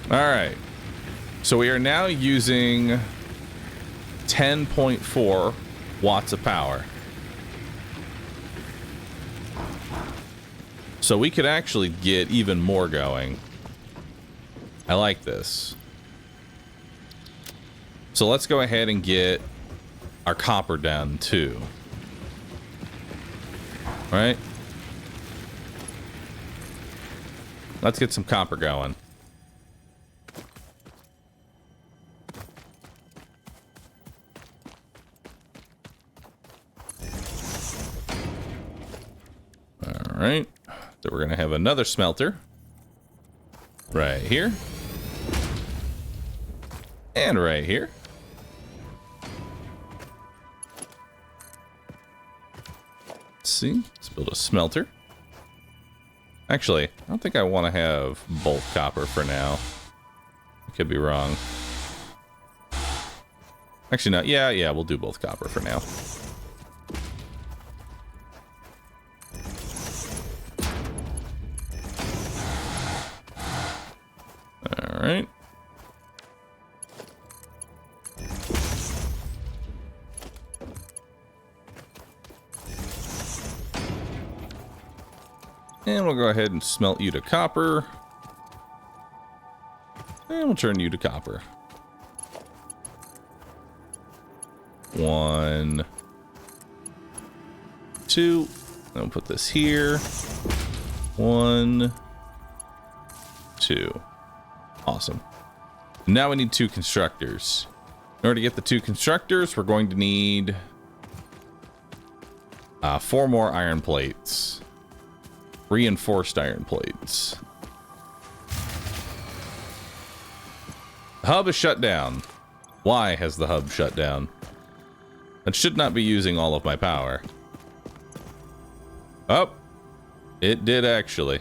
Alright. So we are now using 10.4 watts of power. So we could actually get even more going. I like this. So let's go ahead and get our copper down too. All right. Let's get some copper going. All right. So we're going to have another smelter right here. And right here. Let's see. Let's build a smelter. Actually, I don't think I want to have both copper for now. I could be wrong. Actually, no. Yeah, we'll do both copper for now. All right. And we'll go ahead and smelt you to copper. And we'll turn you to copper. 1, 2. Then we'll put this here. 1, 2. Awesome. Now we need 2 constructors. In order to get the 2 constructors, we're going to need 4 more iron plates. Reinforced iron plates. The hub is shut down. Why has the hub shut down? That should not be using all of my power. Oh, it did actually.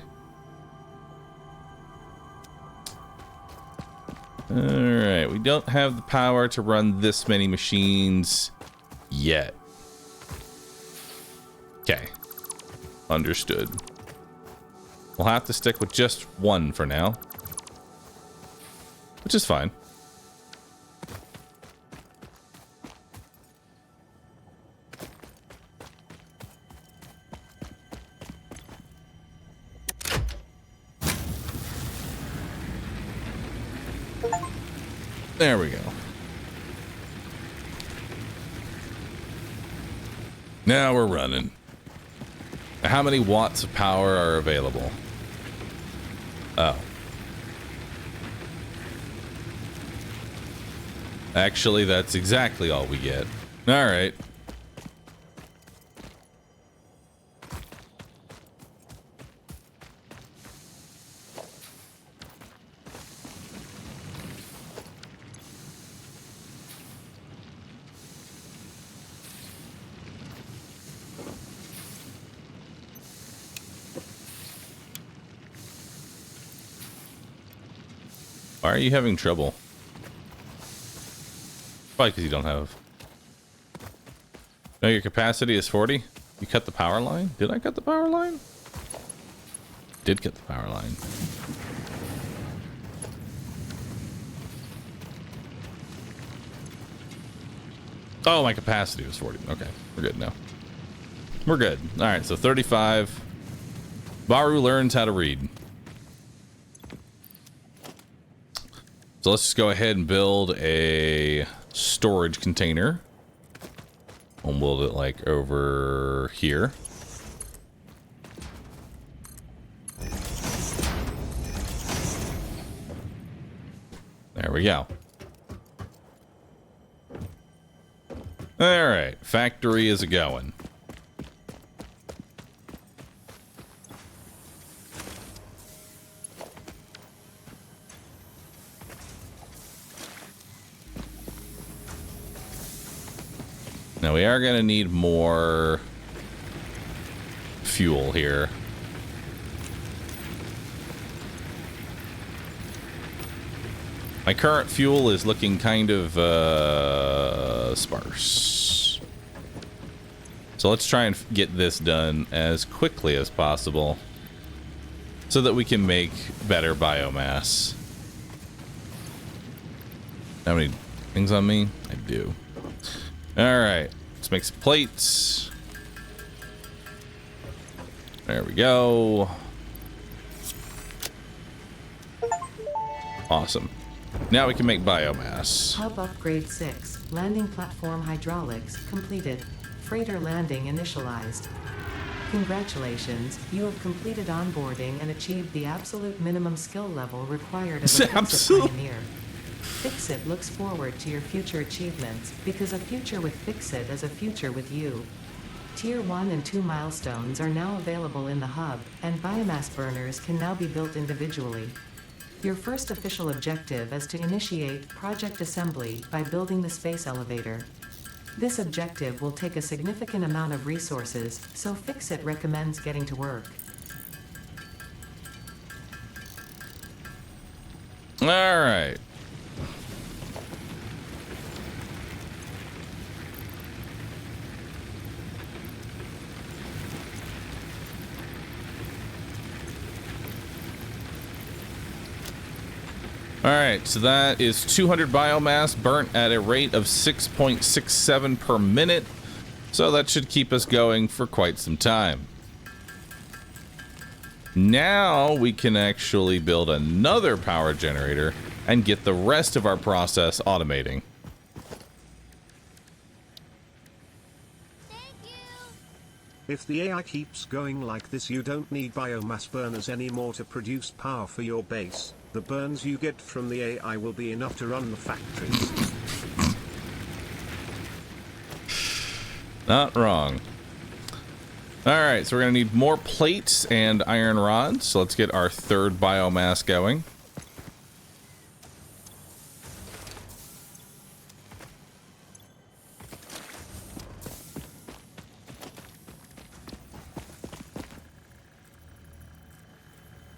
Alright, we don't have the power to run this many machines yet. Okay. Understood. We'll have to stick with just 1 for now. Which is fine. There we go. Now we're running. How many watts of power are available? Oh. Actually, that's exactly all we get. All right. Why are you having trouble? Probably because you don't have... No, your capacity is 40? You cut the power line? Did I cut the power line? Did cut the power line. Oh, my capacity was 40. Okay, we're good now. We're good. All right, so 35. Bahroo learns how to read. So let's just go ahead and build a storage container. We'll build it like over here. There we go. All right, factory is a going. Now we are going to need more fuel here. My current fuel is looking kind of sparse. So let's try and get this done as quickly as possible so that we can make better biomass. How many things on me? I do. All right, let's make some plates. There we go. Awesome. Now we can make biomass. Hub upgrade 6. Landing platform hydraulics completed. Freighter landing initialized. Congratulations, you have completed onboarding and achieved the absolute minimum skill level required of a Fix-It pioneer. Fix-It looks forward to your future achievements, because a future with Fix-It is a future with you. Tier 1 and 2 milestones are now available in the hub, and biomass burners can now be built individually. Your first official objective is to initiate project assembly by building the space elevator. This objective will take a significant amount of resources, so Fix-It recommends getting to work. All right. All right, so that is 200 biomass burnt at a rate of 6.67 per minute. So that should keep us going for quite some time. Now we can actually build another power generator and get the rest of our process automating. If the AI keeps going like this, you don't need biomass burners anymore to produce power for your base. The burns you get from the AI will be enough to run the factories. Not wrong. Alright, so we're going to need more plates and iron rods. So let's get our third biomass going.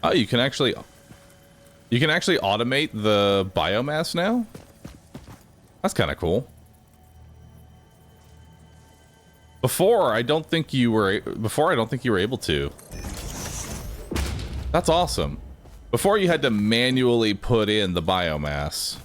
Oh, you can actually automate the biomass now? That's kind of cool. Before, I don't think you were able to. That's awesome. Before, you had to manually put in the biomass.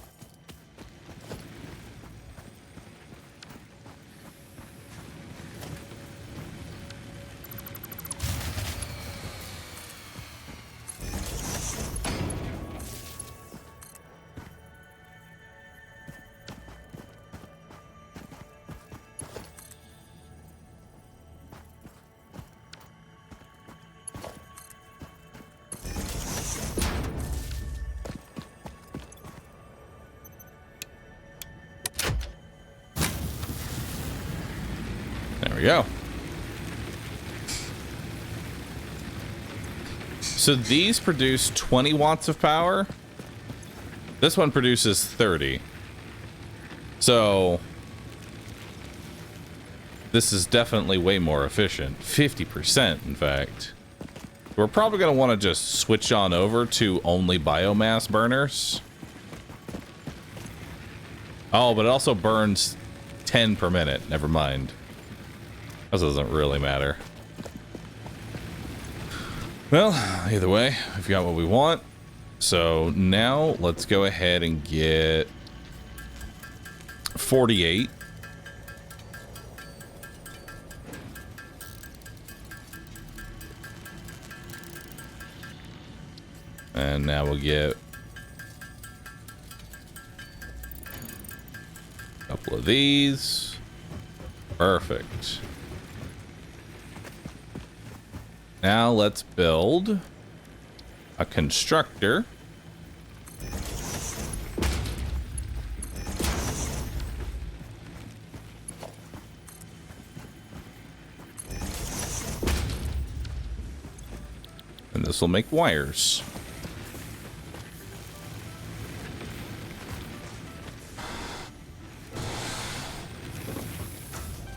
There we go. So these produce 20 watts of power. This one produces 30. So this is definitely way more efficient. 50%, in fact. We're probably going to want to just switch on over to only biomass burners. Oh, but it also burns 10 per minute. Never mind. This doesn't really matter. Well, either way, we've got what we want. So now let's go ahead and get 48. And now we'll get a couple of these. Perfect. Now let's build a constructor. And this will make wires.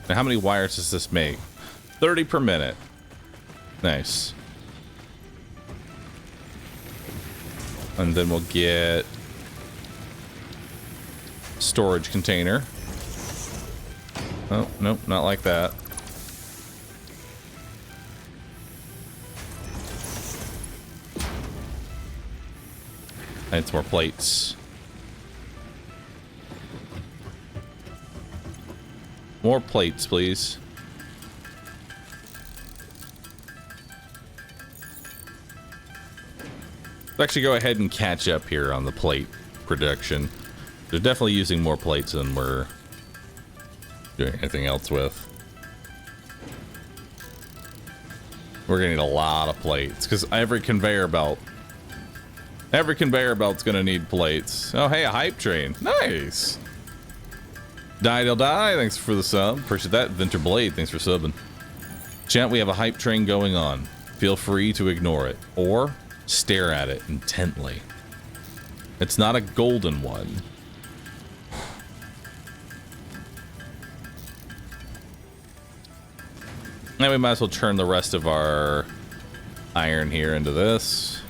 Now, how many wires does this make? 30 per minute. Nice. And then we'll get storage container. Oh, nope, not like that. I need some more plates. More plates, please. Let's actually go ahead and catch up here on the plate production. They're definitely using more plates than we're doing anything else with. We're gonna need a lot of plates because every conveyor belt's gonna need plates. Oh, hey, a hype train. Nice. Die, thanks for the sub. Appreciate that. Vinter Blade, thanks for subbing. Chat, we have a hype train going on. Feel free to ignore it or stare at it intently. It's not a golden one. Now we might as well turn the rest of our iron here into this.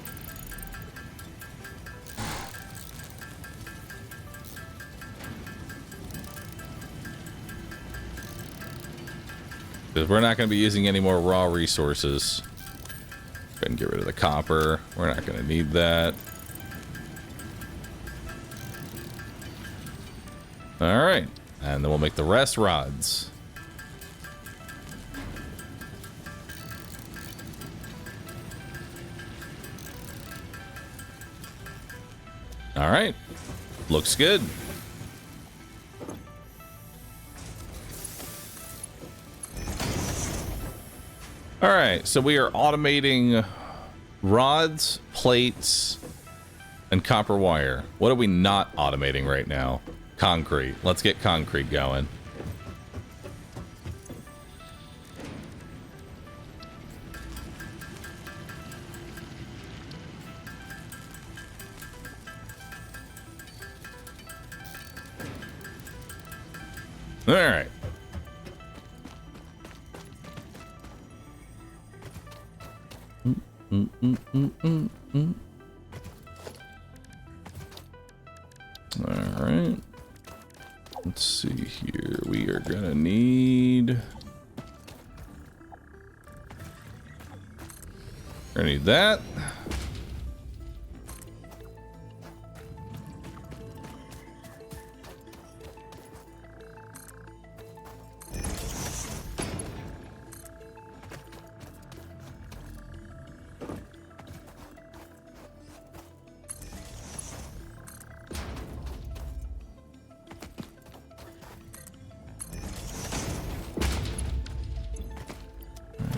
Because we're not going to be using any more raw resources. Go ahead and get rid of the copper. We're not going to need that. Alright. And then we'll make the rest rods. Alright. Looks good. Alright, so we are automating rods, plates, and copper wire. What are we not automating right now? Concrete. Let's get concrete going. Alright. Alright. Let's see here. We are gonna need... We're gonna need that.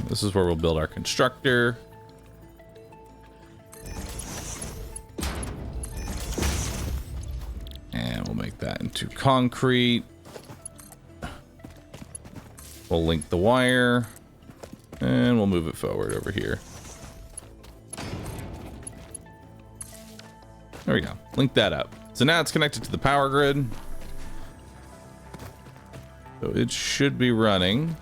This is where we'll build our constructor. And we'll make that into concrete. We'll link the wire. And we'll move it forward over here. There we go. Link that up. So now it's connected to the power grid. So it should be running.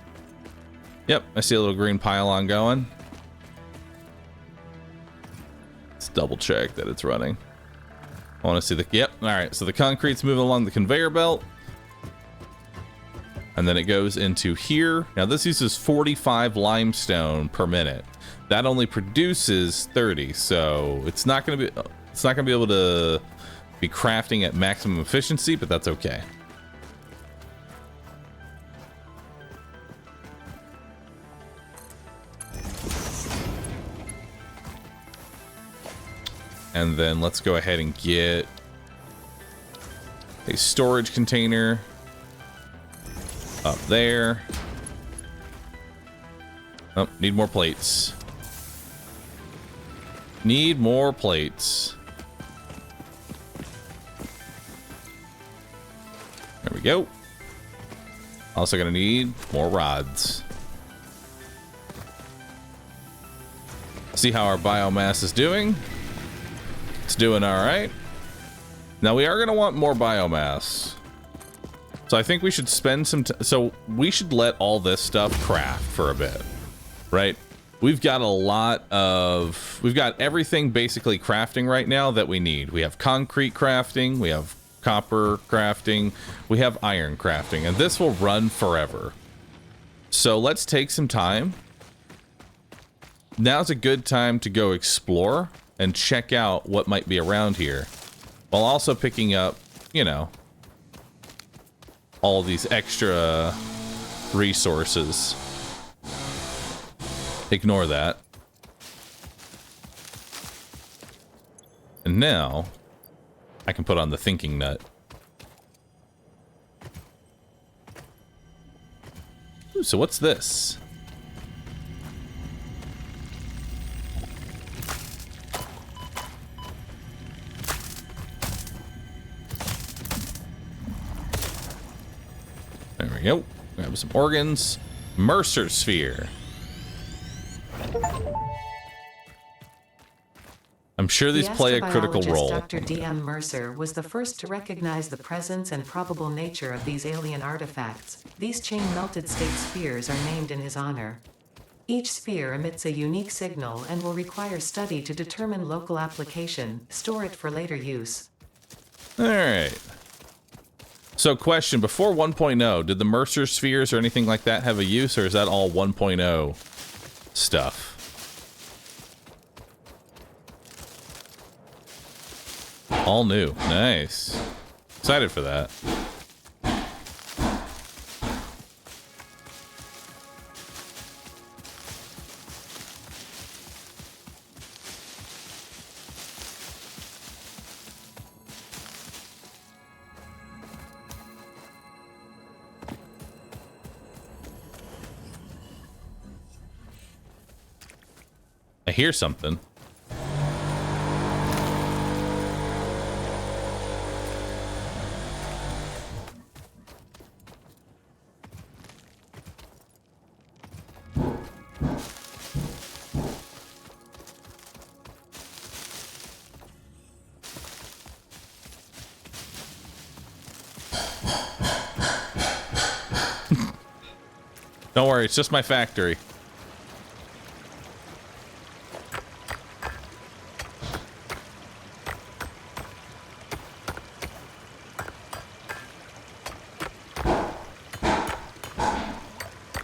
Yep, I see a little green pylon going. Let's double check that it's running. I want to see the... Yep, alright, so the concrete's moving along the conveyor belt. And then it goes into here. Now this uses 45 limestone per minute. That only produces 30, so it's not going to be able to be crafting at maximum efficiency, but that's okay. And then let's go ahead and get a storage container up there. Oh, need more plates. Need more plates. There we go. Also gonna need more rods. See how our biomass is doing. It's doing all right. Now we are gonna want more biomass. So I think we should spend some so we should let all this stuff craft for a bit, right? We've got everything basically crafting right now that we need. We have concrete crafting, we have copper crafting, we have iron crafting, and this will run forever. So let's take some time. Now's a good time to go explore and check out what might be around here, while also picking up, you know, all these extra resources. Ignore that. And now I can put on the thinking nut. Ooh, so what's this? There we go. Grab some organs. Mercer sphere. I'm sure these play a critical role. Dr. D.M. Mercer was the first to recognize the presence and probable nature of these alien artifacts. These chain-melted state spheres are named in his honor. Each sphere emits a unique signal and will require study to determine local application. Store it for later use. All right. So question, before 1.0, did the Mercer spheres or anything like that have a use, or is that all 1.0 stuff? All new. Nice. Excited for that. I hear something. Don't worry, it's just my factory.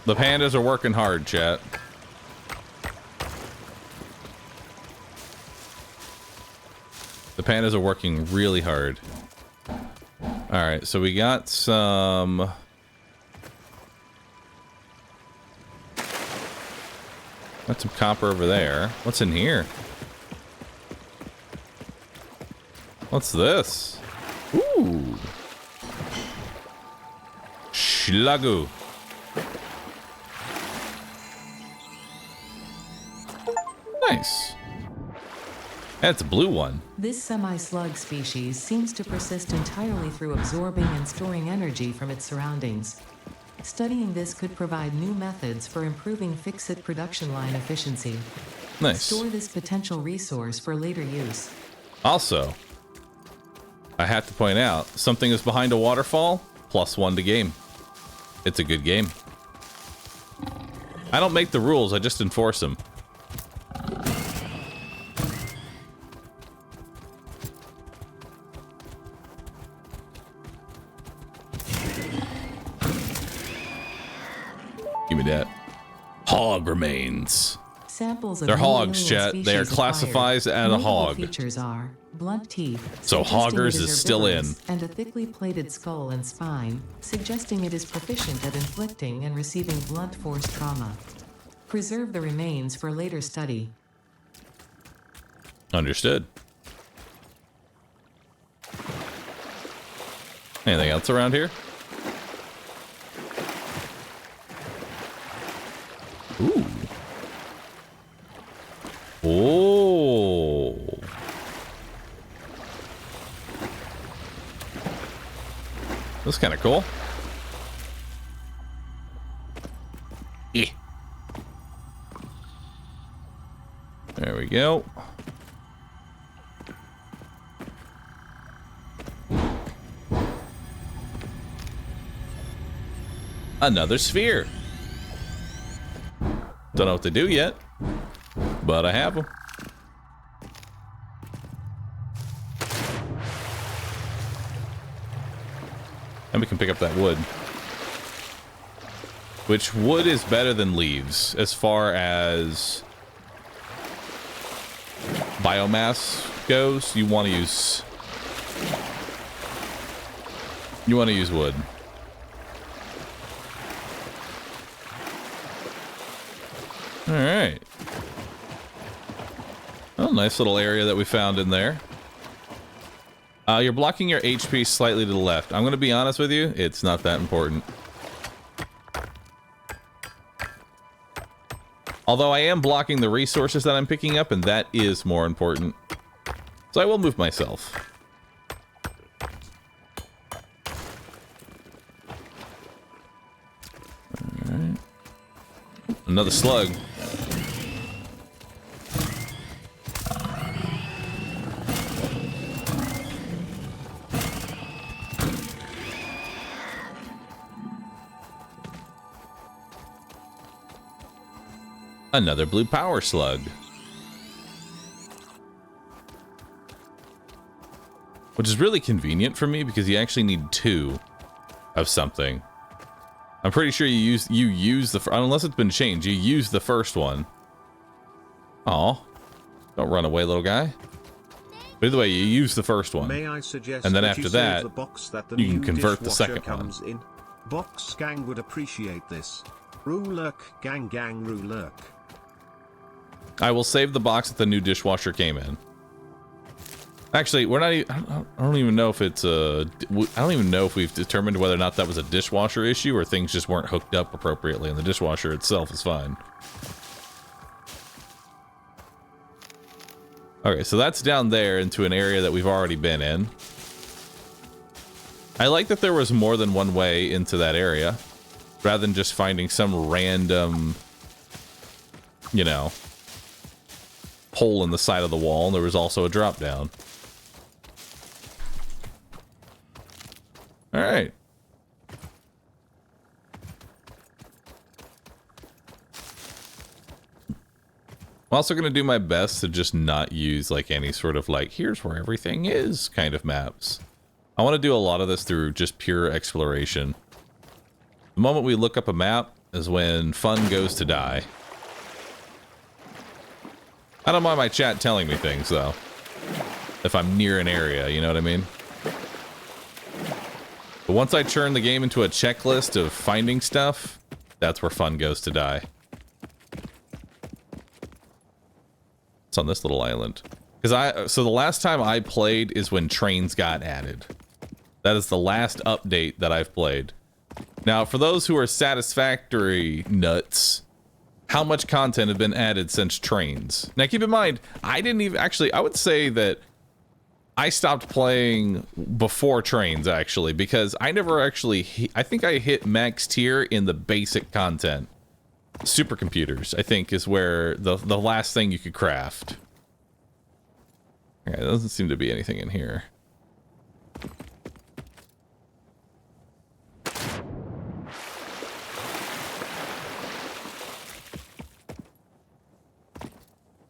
The pandas are working hard, chat. The pandas are working really hard. Alright, so we got some... Got some copper over there. What's in here? What's this? Ooh. Schlagu. Nice. That's a blue one. This semi-slug species seems to persist entirely through absorbing and storing energy from its surroundings. Studying this could provide new methods for improving fix-it production line efficiency. Nice. Store this potential resource for later use. Also, I have to point out, something is behind a waterfall, +1 to game. It's a good game. I don't make the rules, I just enforce them. Give me that. Hog remains. Samples of They're many hogs, alien chat. They are species classified as acquired. a Notable hog. Features are blunt teeth, So suggesting hoggers it is still in. herbivorous, and a thickly plated skull and spine, suggesting it is proficient at inflicting and receiving blunt force trauma. Preserve the remains for later study. Understood. Anything else around here? Ooh. Oh. That's kind of cool. Yeah. There we go. Another sphere. Don't know what they do yet, but I have them. And we can pick up that wood. Which wood is better than leaves as far as biomass goes? You want to use wood. All right. Oh, nice little area that we found in there. You're blocking your HP slightly to the left. I'm going to be honest with you. It's not that important. Although I am blocking the resources that I'm picking up, and that is more important. So I will move myself. All right. Another slug. Another blue power slug. Which is really convenient for me because you actually need 2 of something. I'm pretty sure you use the, unless it's been changed, you use the first one. Aw. Don't run away, little guy. By the way, you use the first one. May I suggest and then that after you save that, the box that the you can new convert the dishwasher second comes one. in. Box gang would appreciate this. Rulurk, gang Rulurk. I will save the box that the new dishwasher came in. Actually, we're not even, I don't even know if it's a, I don't even know if we've determined whether or not that was a dishwasher issue or things just weren't hooked up appropriately and the dishwasher itself is fine. Okay, so that's down there into an area that we've already been in. I like that there was more than one way into that area, rather than just finding some random, you know, hole in the side of the wall. And there was also a drop down. All right. I'm also going to do my best to just not use like any sort of like, here's where everything is kind of maps. I want to do a lot of this through just pure exploration. The moment we look up a map is when fun goes to die. I don't mind my chat telling me things though. If I'm near an area, you know what I mean? But once I turn the game into a checklist of finding stuff, that's where fun goes to die. It's on this little island. So the last time I played is when trains got added. That is the last update that I've played. Now, for those who are Satisfactory nuts, how much content had been added since trains? Now, keep in mind, I didn't even actually, I would say that I stopped playing before trains, actually, because I never actually, I think I hit max tier in the basic content. Supercomputers, I think, is where the last thing you could craft. Okay, there doesn't seem to be anything in here.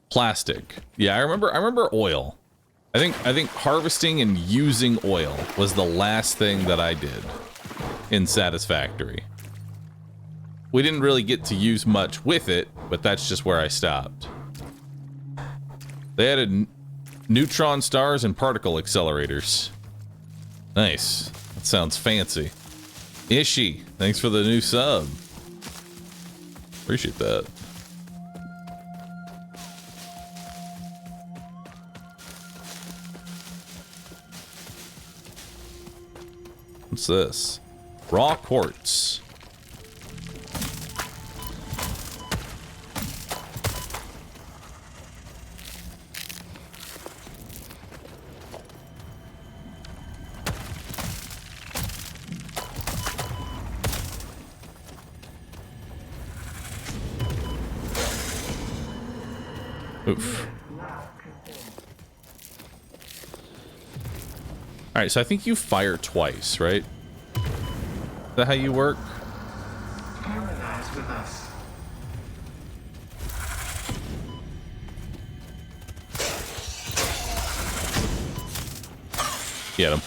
Plastic. Yeah, I remember oil. I think harvesting and using oil was the last thing that I did in Satisfactory. We didn't really get to use much with it, but that's just where I stopped. They added neutron stars and particle accelerators. Nice. That sounds fancy. Ishi, thanks for the new sub. Appreciate that. What's this? Raw quartz. Oof. Alright, so I think you fire twice, right? Is that how you work? Harmonize with us. Get him.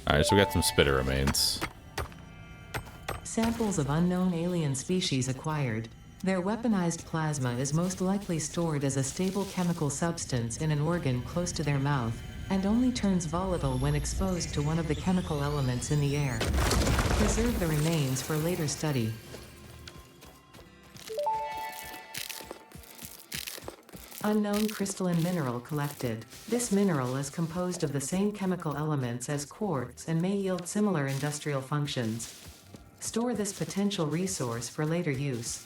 Alright, so we got some spitter remains. Samples of unknown alien species acquired. Their weaponized plasma is most likely stored as a stable chemical substance in an organ close to their mouth, and only turns volatile when exposed to one of the chemical elements in the air. Preserve the remains for later study. Unknown crystalline mineral collected. This mineral is composed of the same chemical elements as quartz and may yield similar industrial functions. Store this potential resource for later use.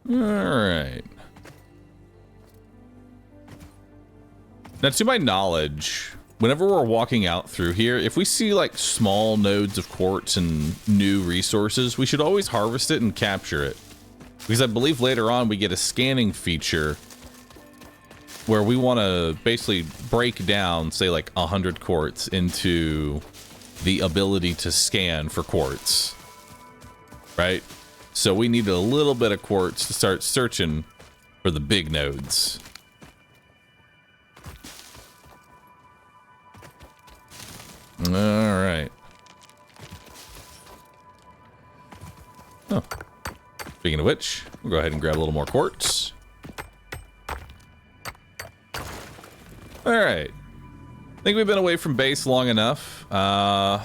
Alright. Now, to my knowledge, whenever we're walking out through here, if we see like small nodes of quartz and new resources, we should always harvest it and capture it. Because I believe later on we get a scanning feature where we want to basically break down, say like 100 quartz into the ability to scan for quartz. Right? So we need a little bit of quartz to start searching for the big nodes. All right. Oh. Speaking of which, we'll go ahead and grab a little more quartz. All right. I think we've been away from base long enough. Where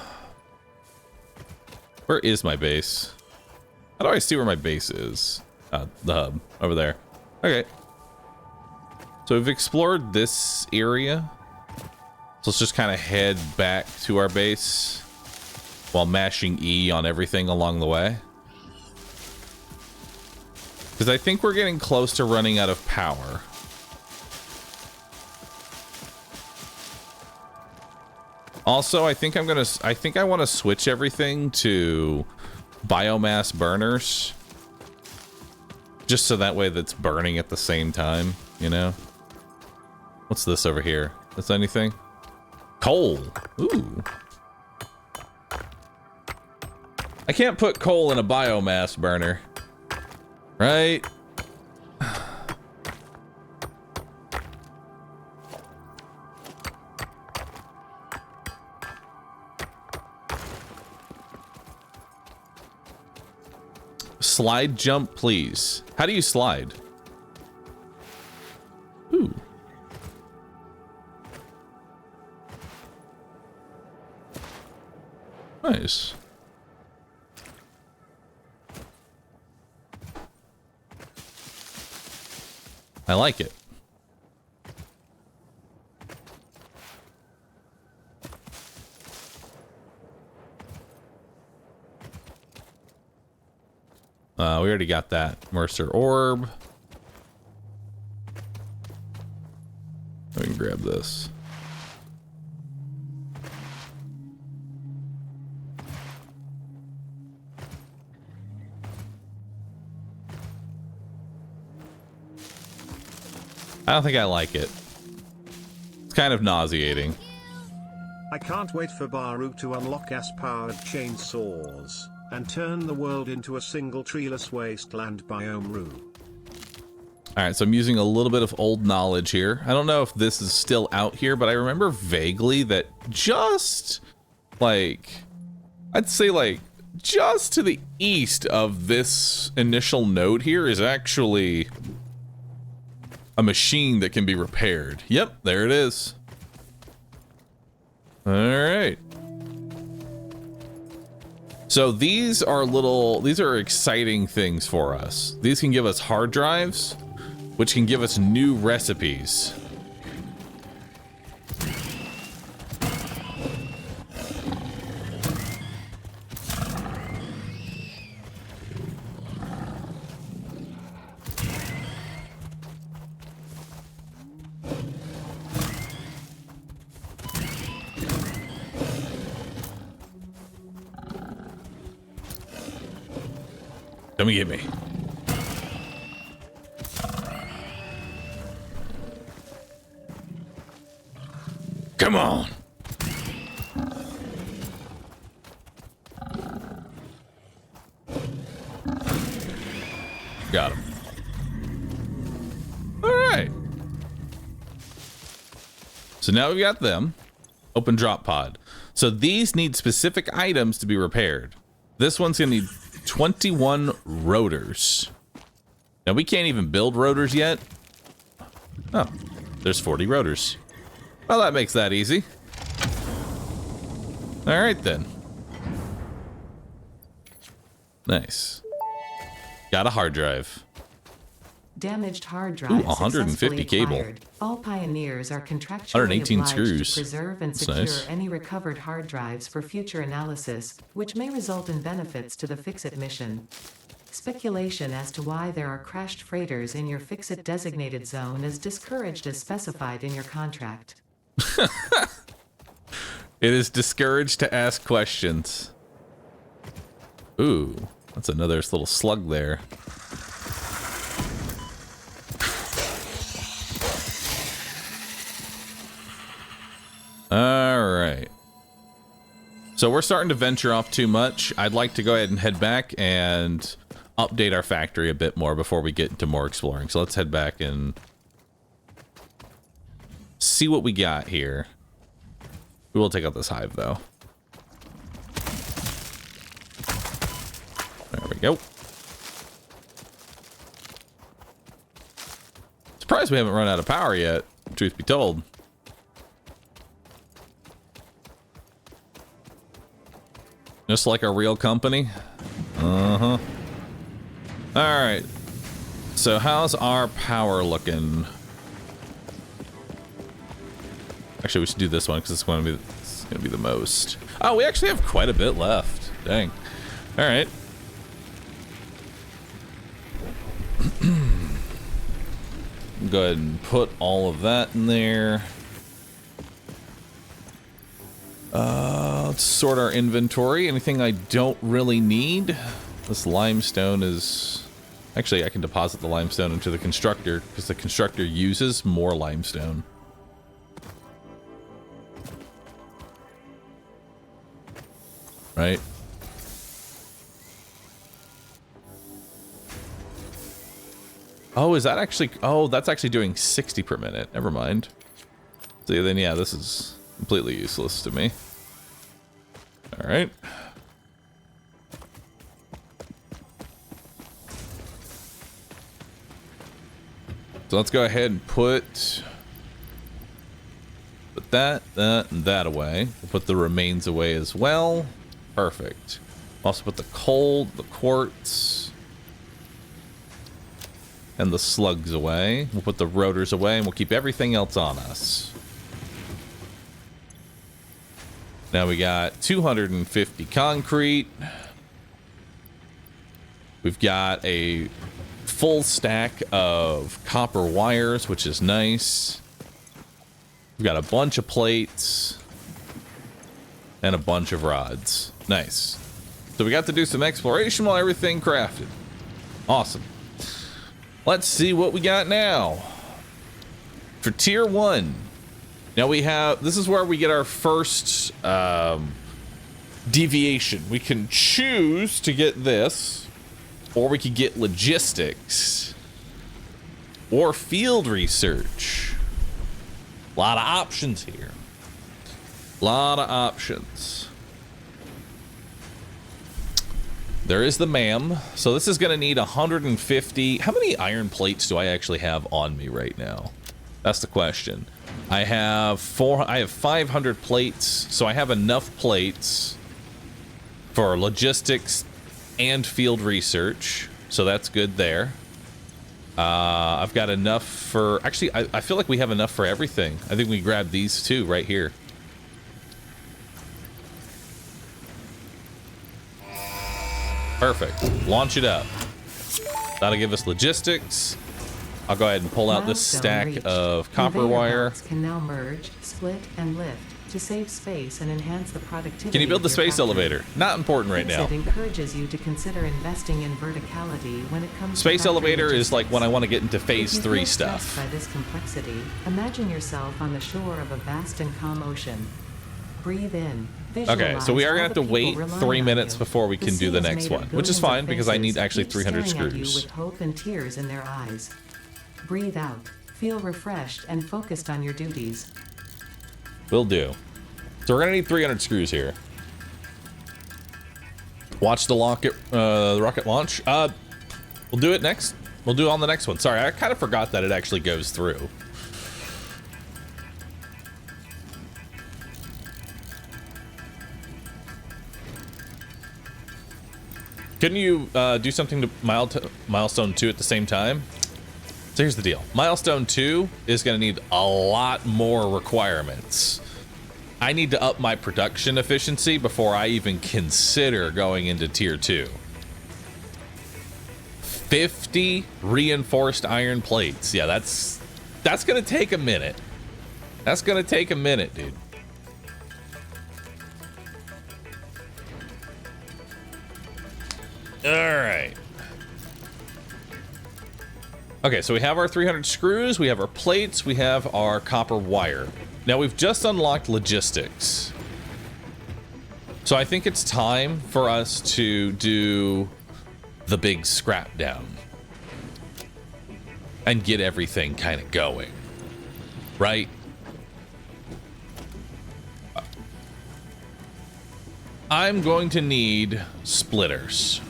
is my base? How do I see where my base is? The hub over there. Okay. So we've explored this area. So let's just kind of head back to our base while mashing E on everything along the way. Because I think we're getting close to running out of power. Also, I think I want to switch everything to biomass burners. Just so that way that's burning at the same time, you know? What's this over here? Is that anything? Coal. Ooh. I can't put coal in a biomass burner. Right? Slide jump, please. How do you slide? Ooh. Nice. I like it. We already got that Mercer orb. We can grab this. I don't think I like it. It's kind of nauseating. I can't wait for Bahroo to unlock gas-powered chainsaws and turn the world into a single treeless wasteland biome. Alright, so I'm using a little bit of old knowledge here. I don't know if this is still out here, but I remember vaguely that just, like, I'd say, like, just to the east of this initial node here is actually a machine that can be repaired. Yep, there it is. Alright. So these are exciting things for us. These can give us hard drives, which can give us new recipes. Come and get me. Come on. Got him. All right. So now we've got them. Open drop pod. So these need specific items to be repaired. This one's gonna need 21 rotors. Now we can't even build rotors yet. Oh, there's 40 rotors. Well, that makes that easy. All right then. Nice. Got a hard drive. Damaged hard drive. Ooh, 150 cable. Acquired. All pioneers are contractually 118 obliged screws. to preserve and That's secure nice. any recovered hard drives for future analysis, which may result in benefits to the Fix-It mission. Speculation as to why there are crashed freighters in your Fix-It designated zone is discouraged as specified in your contract. It is discouraged to ask questions. Ooh, that's another little slug there. All right. So we're starting to venture off too much. I'd like to go ahead and head back and update our factory a bit more before we get into more exploring. So let's head back and see what we got here. We will take out this hive, though. There we go. Surprised we haven't run out of power yet, truth be told. Just like a real company. Uh-huh. All right. So how's our power looking? Actually, we should do this one because it's going to be the most. Oh, we actually have quite a bit left. Dang. All right. Go ahead and put all of that in there. Let's sort our inventory. Anything I don't really need. This limestone is... Actually, I can deposit the limestone into the constructor because the constructor uses more limestone. Right? Oh, is that actually... Oh, that's actually doing 60 per minute. Never mind. So then, yeah, this is completely useless to me. All right. So let's go ahead and put that, and that away. We'll put the remains away as well. Perfect. Also put the coal, the quartz, and the slugs away. We'll put the rotors away, and we'll keep everything else on us. Now we got 250 concrete. We've got a full stack of copper wires, which is nice. We've got a bunch of plates and a bunch of rods. Nice. So we got to do some exploration while everything crafted. Awesome. Let's see what we got now. For tier 1. Now we have, this is where we get our first deviation. We can choose to get this, or we could get logistics, or field research. A lot of options here. A lot of options. There is the MAM. So this is going to need 150. How many iron plates do I actually have on me right now? That's the question. I have 500 plates, so I have enough plates for logistics and field research, so that's good there. I've got enough for... Actually, I feel like we have enough for everything. I think we grab these two right here. Perfect. Launch it up. That'll give us logistics. I'll go ahead and pull out this stack of copper wire. Can now merge, split, and lift. To save space and enhance the productivity. Can you build the of your space factory. elevator? Not important right now. It encourages you to consider investing in verticality when it comes Space to factory elevator is like when I logistics. want to get into If phase you 3 feel stressed stuff. by this complexity, imagine yourself on the shore of a vast and calm ocean. Breathe in. Okay, so we are going to have to wait 3 minutes before we can do the next one, which is fine because I need actually 300 screws. With hope and tears in their eyes. Breathe out. Feel refreshed and focused on your duties. Will do. So we're going to need 300 screws here. Watch the rocket launch. We'll do it next. We'll do it on the next one. Sorry, I kind of forgot that it actually goes through. Couldn't you do something to Milestone 2 at the same time? So here's the deal. Milestone 2 is going to need a lot more requirements. I need to up my production efficiency before I even consider going into tier 2. 50 reinforced iron plates. Yeah, that's going to take a minute. That's going to take a minute, dude. All right. Okay, so we have our 300 screws, we have our plates, we have our copper wire. Now we've just unlocked logistics. So I think it's time for us to do the big scrap down and get everything kind of going, right? I'm going to need splitters.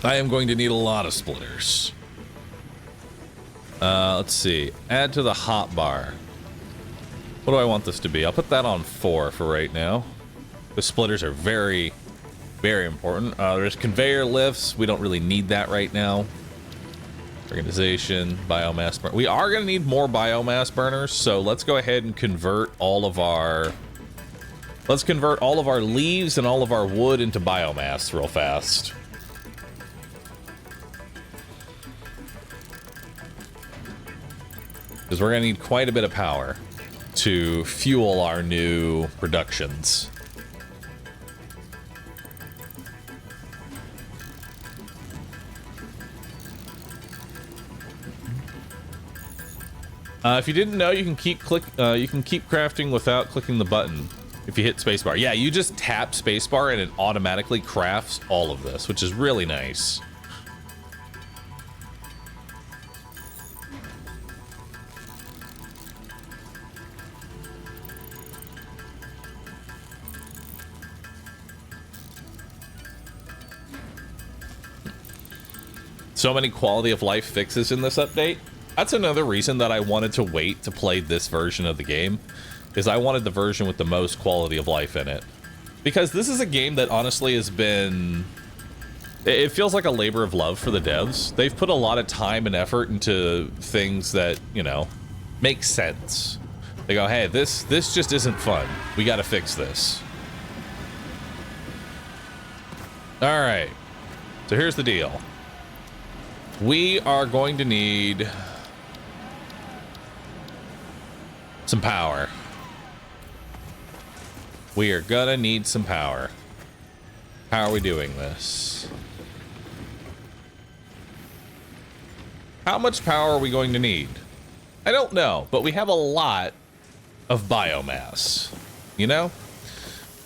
I am going to need a lot of splitters. Let's see. Add to the hotbar. What do I want this to be? I'll put that on 4 for right now. The splitters are very, very important. There's conveyor lifts. We don't really need that right now. Organization, biomass burn. We are going to need more biomass burners, so let's go ahead and convert all of our... Let's convert all of our leaves and all of our wood into biomass real fast. Because we're going to need quite a bit of power to fuel our new productions. If you didn't know, you can keep crafting without clicking the button if you hit spacebar. Yeah, you just tap spacebar and it automatically crafts all of this, which is really nice. So many quality of life fixes in this update. That's another reason that I wanted to wait to play this version of the game, is I wanted the version with the most quality of life in it. Because this is a game that honestly has been... It feels like a labor of love for the devs. They've put a lot of time and effort into things that, you know, make sense. They go, hey, this just isn't fun. We gotta fix this. Alright. So here's the deal. We are going to need some power. We are gonna need some power. How are we doing this? How much power are we going to need? I don't know, but we have a lot of biomass. You know?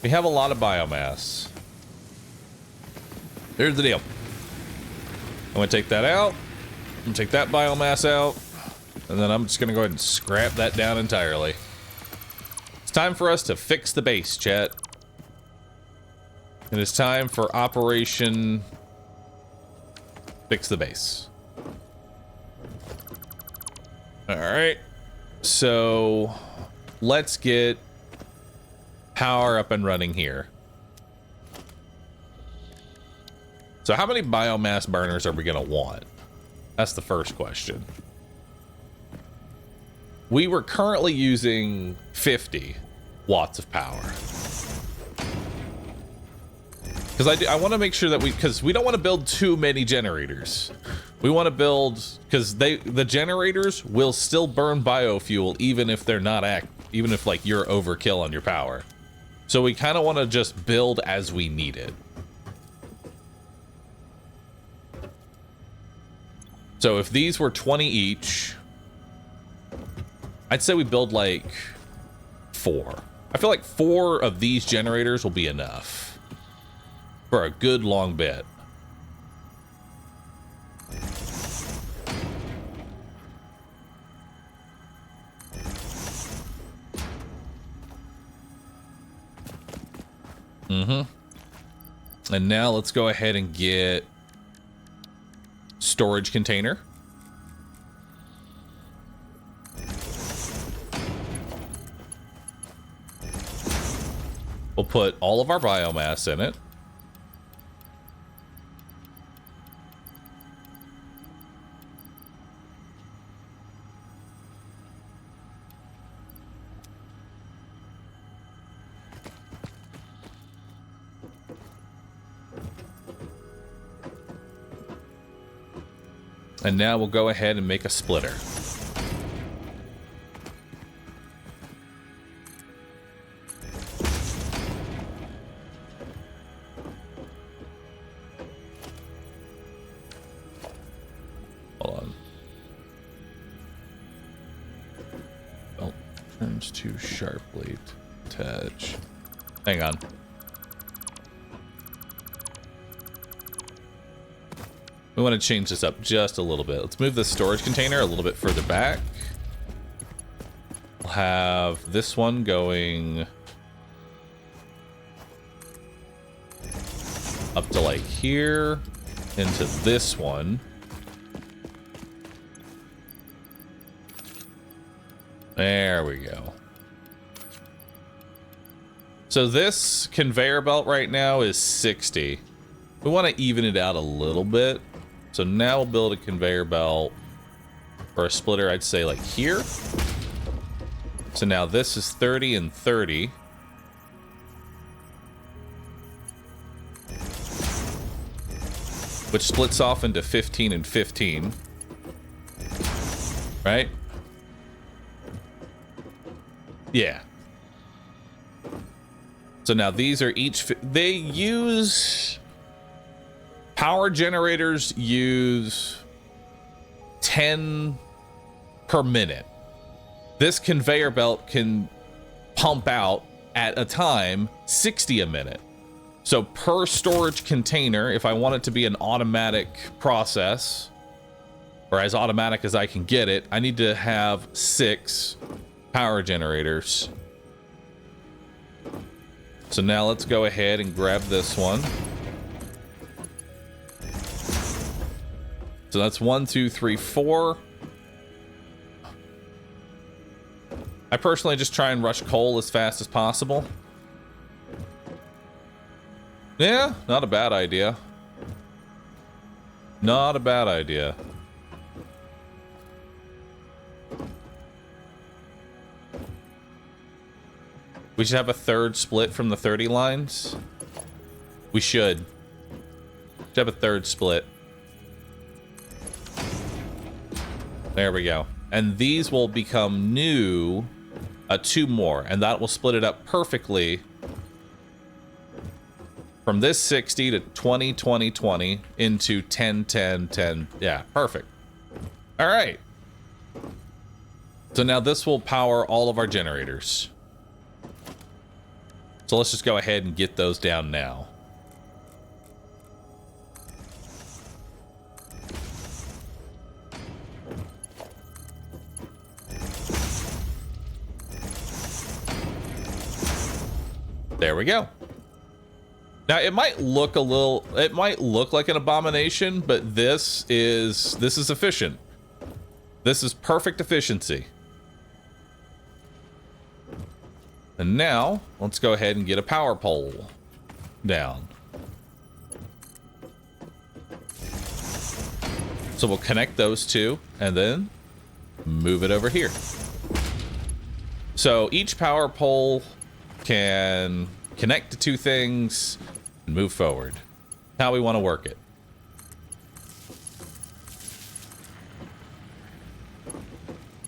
We have a lot of biomass. Here's the deal. I'm gonna take that out. I'm gonna take that biomass out. And then I'm just gonna go ahead and scrap that down entirely. It's time for us to fix the base, chat. It is time for Operation Fix the Base. Alright. So let's get power up and running here. So how many biomass burners are we going to want? That's the first question. We were currently using 50 watts of power. Because I want to make sure that because we don't want to build too many generators. We want to build, because the generators will still burn biofuel even if they're not even if like you're overkill on your power. So we kind of want to just build as we need it. So if these were 20 each, I'd say we build like 4. I feel like 4 of these generators will be enough for a good long bit. And now let's go ahead and get storage container. We'll put all of our biomass in it. And now we'll go ahead and make a splitter. Hold on. Belt turns too sharply to attach. Hang on. We want to change this up just a little bit. Let's move the storage container a little bit further back. We'll have this one going up to like here, into this one. There we go. So this conveyor belt right now is 60. We want to even it out a little bit. So now we'll build a conveyor belt or a splitter, I'd say like here. So now this is 30 and 30. Which splits off into 15 and 15. Right? Yeah. So now these are each, they use... Power generators use 10 per minute. This conveyor belt can pump out at a time 60 a minute. So per storage container, if I want it to be an automatic process, or as automatic as I can get it, I need to have 6 power generators. So now let's go ahead and grab this one. So that's 1, 2, 3, 4. I personally just try and rush coal as fast as possible. Yeah, not a bad idea. Not a bad idea. We should have a third split from the 30 lines. We should. Should have a third split. There we go. And these will become new, 2 more, and that will split it up perfectly from this 60 to 20, 20, 20 into 10, 10, 10. Yeah, perfect. All right. So now this will power all of our generators. So let's just go ahead and get those down now. There we go. Now it might look like an abomination, but this is efficient. This is perfect efficiency. And now let's go ahead and get a power pole down. So we'll connect those two and then move it over here. So each power pole can connect to 2 things and move forward. How we want to work it.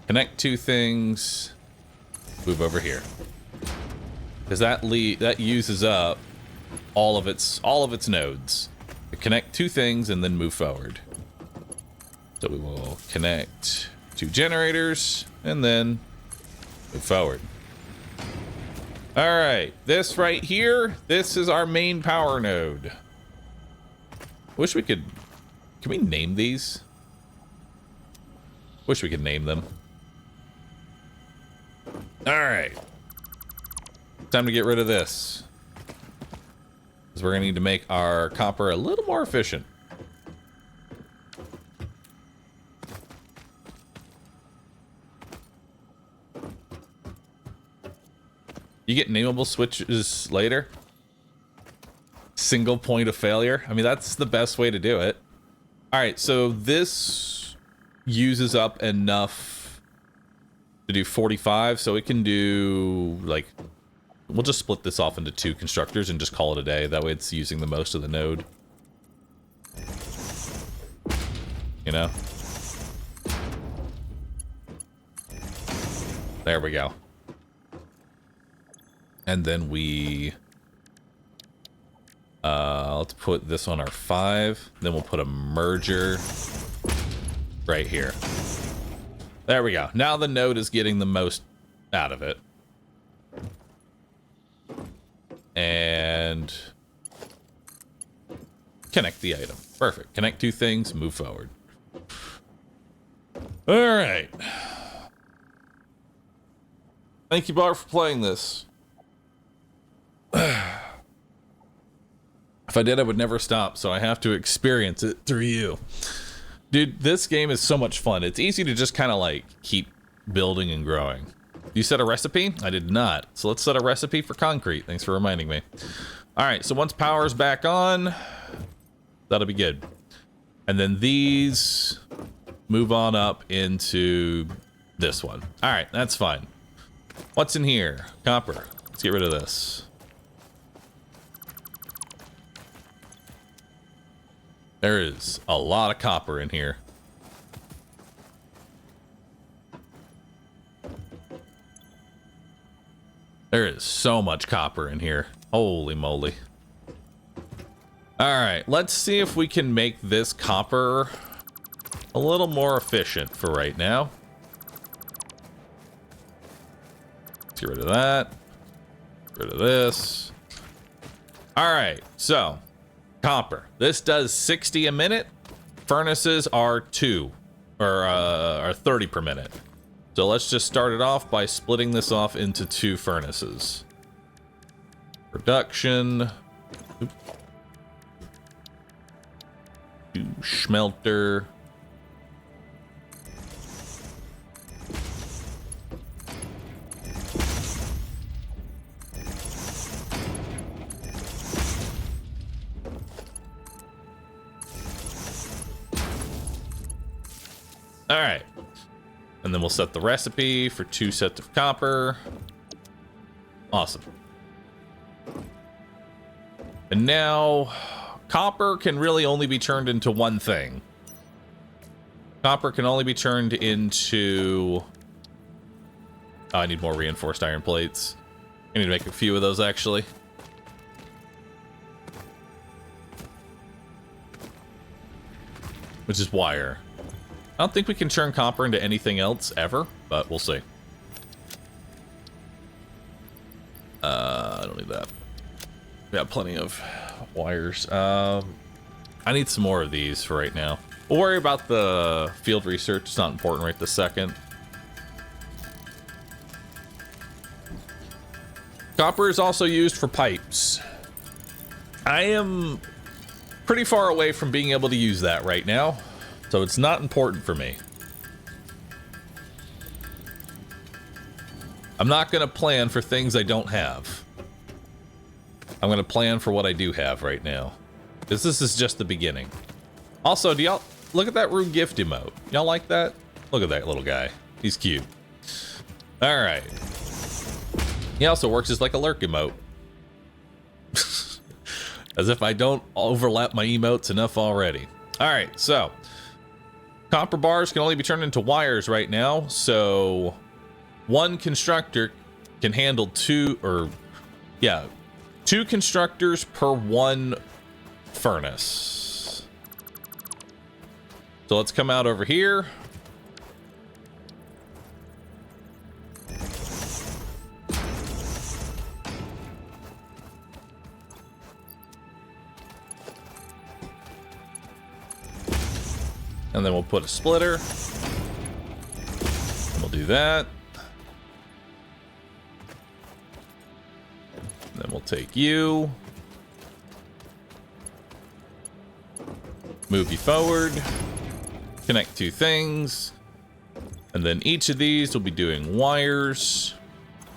Connect 2 things. Move over here. Because that uses up all of its nodes. Connect 2 things and then move forward. So we will connect 2 generators and then move forward. All right, this right here, this is our main power node. Wish we could, can we name these? Wish we could name them. All right, time to get rid of this. Because we're gonna need to make our copper a little more efficient. You get nameable switches later. Single point of failure. I mean, that's the best way to do it. All right, so this uses up enough to do 45, so it can do, like, we'll just split this off into 2 constructors and just call it a day. That way it's using the most of the node. You know? There we go. And then we, let's put this on our 5. Then we'll put a merger right here. There we go. Now the node is getting the most out of it. And connect the item. Perfect. Connect 2 things, move forward. All right. Thank you, Bar, for playing this. If I did, I would never stop, so I have to experience it through you. Dude, this game is so much fun. It's easy to just kind of like keep building and growing. You set a recipe? I did not. So let's set a recipe for concrete. Thanks for reminding me. All right, so once power's back on, that'll be good. And then these move on up into this one. All right, that's fine. What's in here? Copper. Let's get rid of this. There is a lot of copper in here. There is so much copper in here. Holy moly. All right, let's see if we can make this copper a little more efficient for right now. Let's get rid of that. Get rid of this. All right, so copper. This does 60 a minute. Furnaces are 2 or are 30 per minute. So let's just start it off by splitting this off into 2 furnaces. Production. Smelter. All right. And then we'll set the recipe for 2 sets of copper. Awesome. And now copper can really only be turned into one thing. Copper can only be turned into... Oh, I need more reinforced iron plates. I need to make a few of those, actually. Which is wire. I don't think we can turn copper into anything else ever, but we'll see. I don't need that. We got plenty of wires. I need some more of these for right now. We'll worry about the field research. It's not important right this second. Copper is also used for pipes. I am pretty far away from being able to use that right now, so it's not important for me. I'm not going to plan for things I don't have. I'm going to plan for what I do have right now, because this is just the beginning. Also, do y'all look at that Rue gift emote? Y'all like that? Look at that little guy. He's cute. All right. He also works as like a lurk emote. As if I don't overlap my emotes enough already. All right, so Copper bars can only be turned into wires right now, so one constructor can handle two constructors per one furnace. So let's come out over here. And then we'll put a splitter. And we'll do that. And then we'll take you. Move you forward. Connect two things. And then each of these will be doing wires,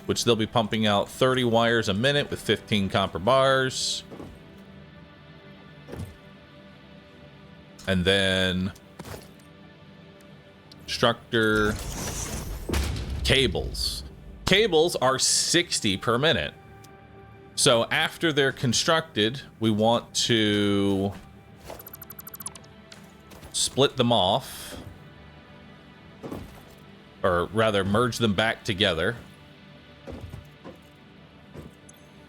which they'll be pumping out 30 wires a minute with 15 copper bars. And then constructor cables. Cables are 60 per minute. So after they're constructed, we want to split them off, or rather merge them back together.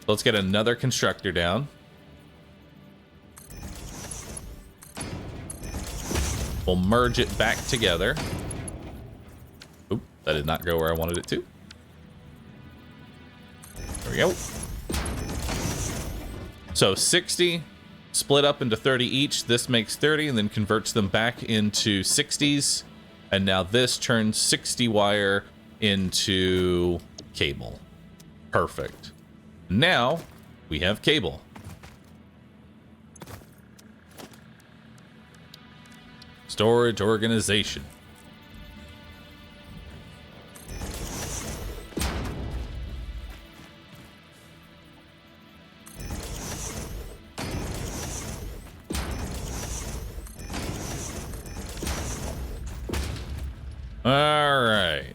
Let's get another constructor down. We'll merge it back together. Oop, that did not go where I wanted it to. There we go. So 60 split up into 30 each. This makes 30 and then converts them back into 60s. And now this turns 60 wire into cable. Perfect. Now we have cable. Storage organization. All right.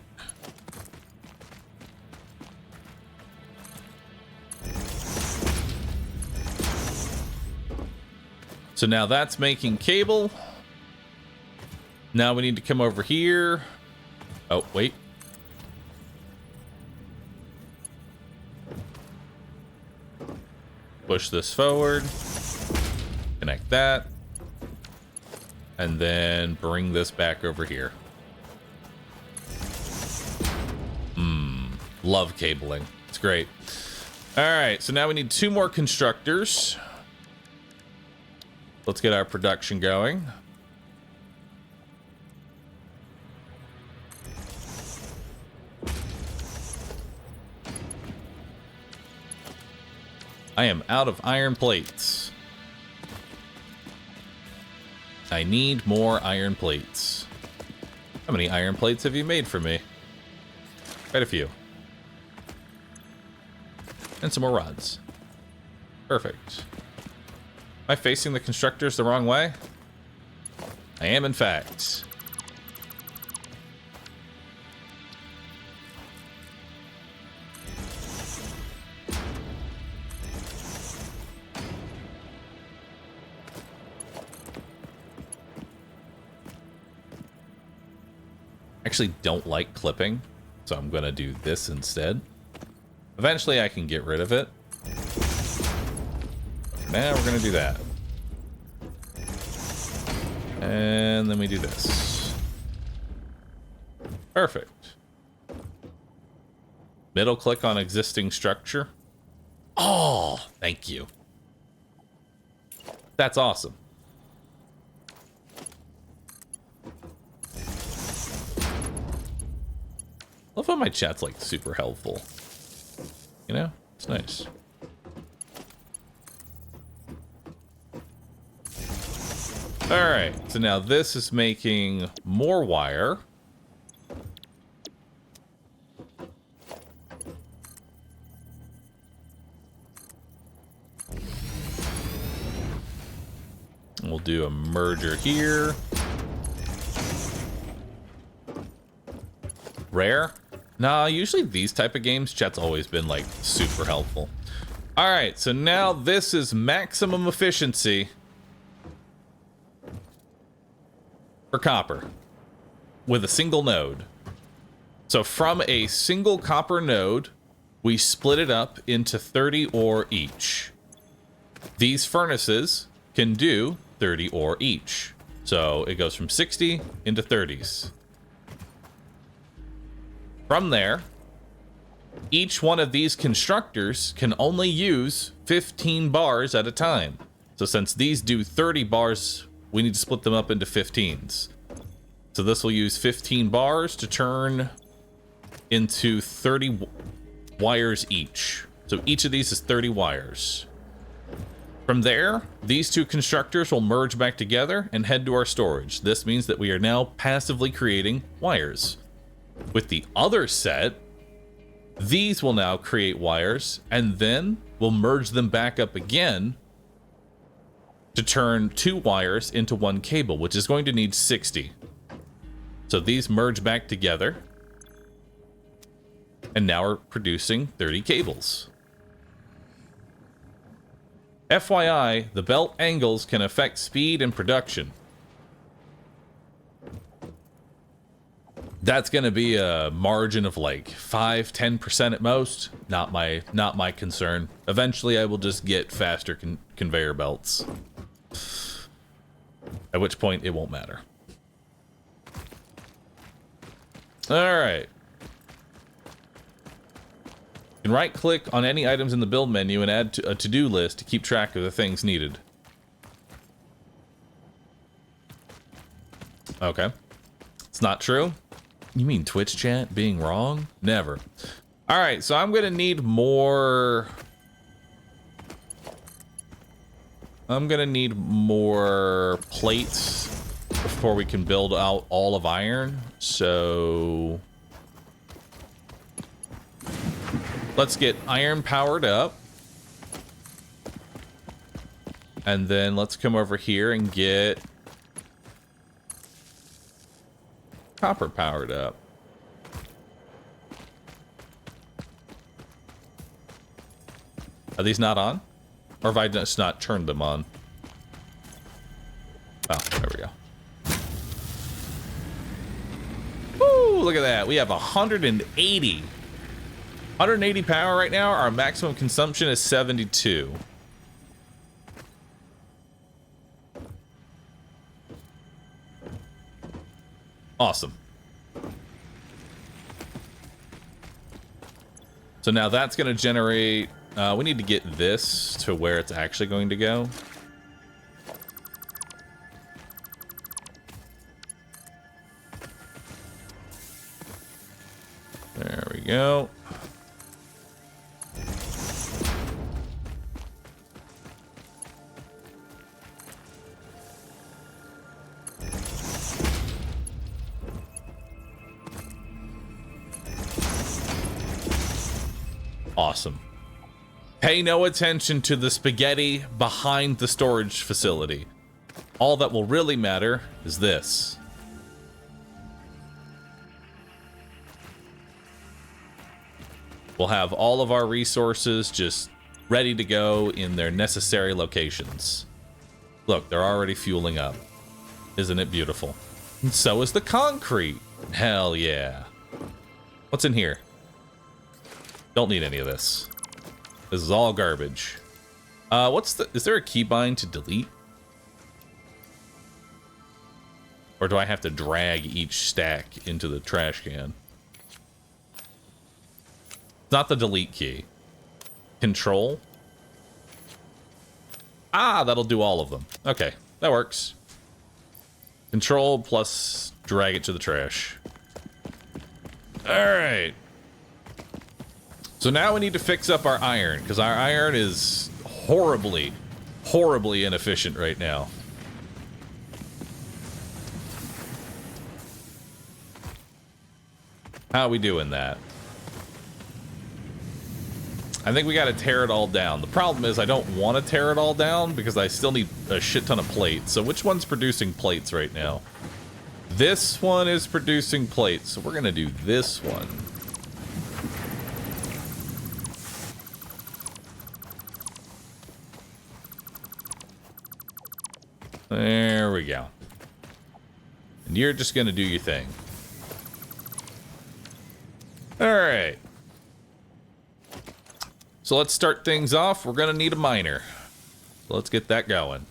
So now that's making cable. Now we need to come over here. Oh, wait. Push this forward. Connect that. And then bring this back over here. Love cabling. It's great. All right, so now we need 2 more constructors. Let's get our production going. I am out of iron plates. I need more iron plates. How many iron plates have you made for me? Quite a few. And some more rods. Perfect. Am I facing the constructors the wrong way? I am, in fact. Actually don't like clipping, so I'm gonna do this instead. Eventually I can get rid of it. Now we're gonna do that. And then we do this. Perfect. Middle click on existing structure. Oh, thank you. That's awesome. Love how my chat's like super helpful. You know, it's nice. All right, so now this is making more wire. And we'll do a merger here. Rare? Nah, usually these type of games, chat's always been like super helpful. All right, so now this is maximum efficiency for copper. with a single node. So from a single copper node, we split it up into 30 ore each. These furnaces can do 30 ore each. So it goes from 60 into 30s. From there, each one of these constructors can only use 15 bars at a time. So since these do 30 bars, we need to split them up into 15s. So this will use 15 bars to turn into 30 wires each. So each of these is 30 wires. From there, these two constructors will merge back together and head to our storage. This means that we are now passively creating wires. With the other set, these will now create wires, and then we'll merge them back up again to turn 2 wires into 1 cable, which is going to need 60. So these merge back together, and now we're producing 30 cables. FYI, the belt angles can affect speed and production. That's going to be a margin of like 5-10% at most. Not my concern. Eventually I will just get faster conveyor belts. At which point it won't matter. All right. You can right click on any items in the build menu and add to a to-do list to keep track of the things needed. Okay. It's not true? You mean Twitch chat being wrong? Never. All right, so I'm gonna need more. I'm gonna need more plates before we can build out all of iron. So let's get iron powered up. And then let's come over here and get copper powered up. Are these not on? Or have I just not turned them on? Oh, there we go. Woo, look at that. We have 180. 180 power right now. Our maximum consumption is 72. Awesome. So now that's going to generate... we need to get this to where it's actually going to go. There we go. Awesome. Pay no attention to the spaghetti behind the storage facility. All that will really matter is this. We'll have all of our resources just ready to go in their necessary locations. Look, they're already fueling up. Isn't it beautiful? And so is the concrete. Hell yeah. What's in here? Don't need any of this. This is all garbage. Is there a keybind to delete? Or do I have to drag each stack into the trash can? Not the delete key. Control? Ah, that'll do all of them. Okay, that works. Control plus drag it to the trash. Alright. So now we need to fix up our iron, because our iron is horribly, horribly inefficient right now. How are we doing that? I think we got to tear it all down. The problem is I don't want to tear it all down because I still need a shit ton of plates. So which one's producing plates right now? This one is producing plates, so we're going to do this one. There we go. And you're just going to do your thing. Alright. So let's start things off. We're gonna need a miner. So let's get that going.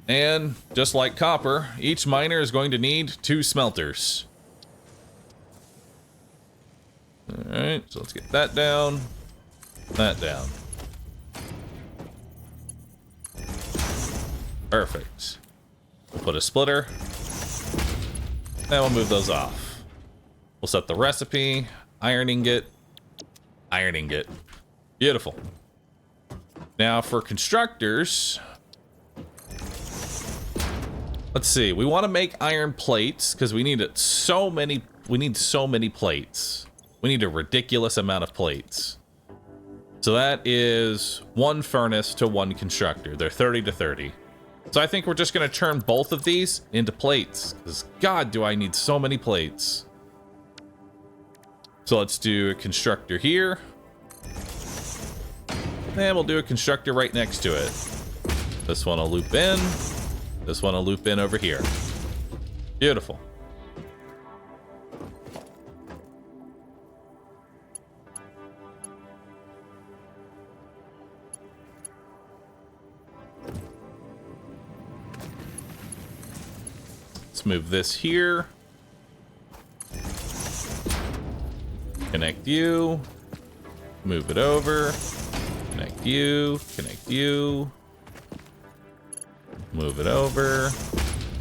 And just like copper, each miner is going to need 2 smelters. Alright, so let's get that down. That down. Perfect. We'll put a splitter. And we'll move those off. We'll set the recipe. Iron ingot. Iron ingot. Beautiful. Now for constructors. Let's see. We want to make iron plates because we need so many plates. We need a ridiculous amount of plates. So that is 1 furnace to 1 constructor. They're 30 to 30. So I think we're just going to turn both of these into plates. Because God, do I need so many plates. So let's do a constructor here. And we'll do a constructor right next to it. This one will loop in. This one will loop in over here. Beautiful. Let's move this here. Connect you. Move it over. Connect you. Connect you. Move it over.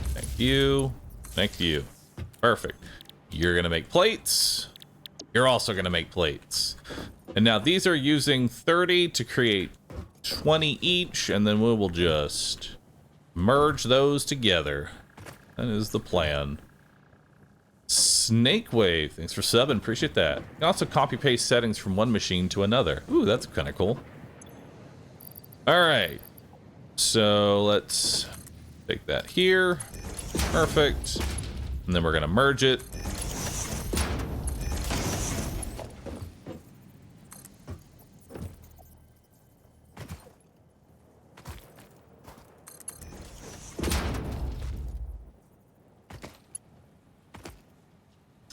Connect you. Connect you. Perfect. You're going to make plates. You're also going to make plates. And now these are using 30 to create 20 each, and then we will just merge those together. That is the plan. Snake Wave, thanks for subbing, appreciate that. You can also copy paste settings from one machine to another. Ooh, that's kind of cool. Alright, so let's take that here. Perfect. And then we're gonna merge it.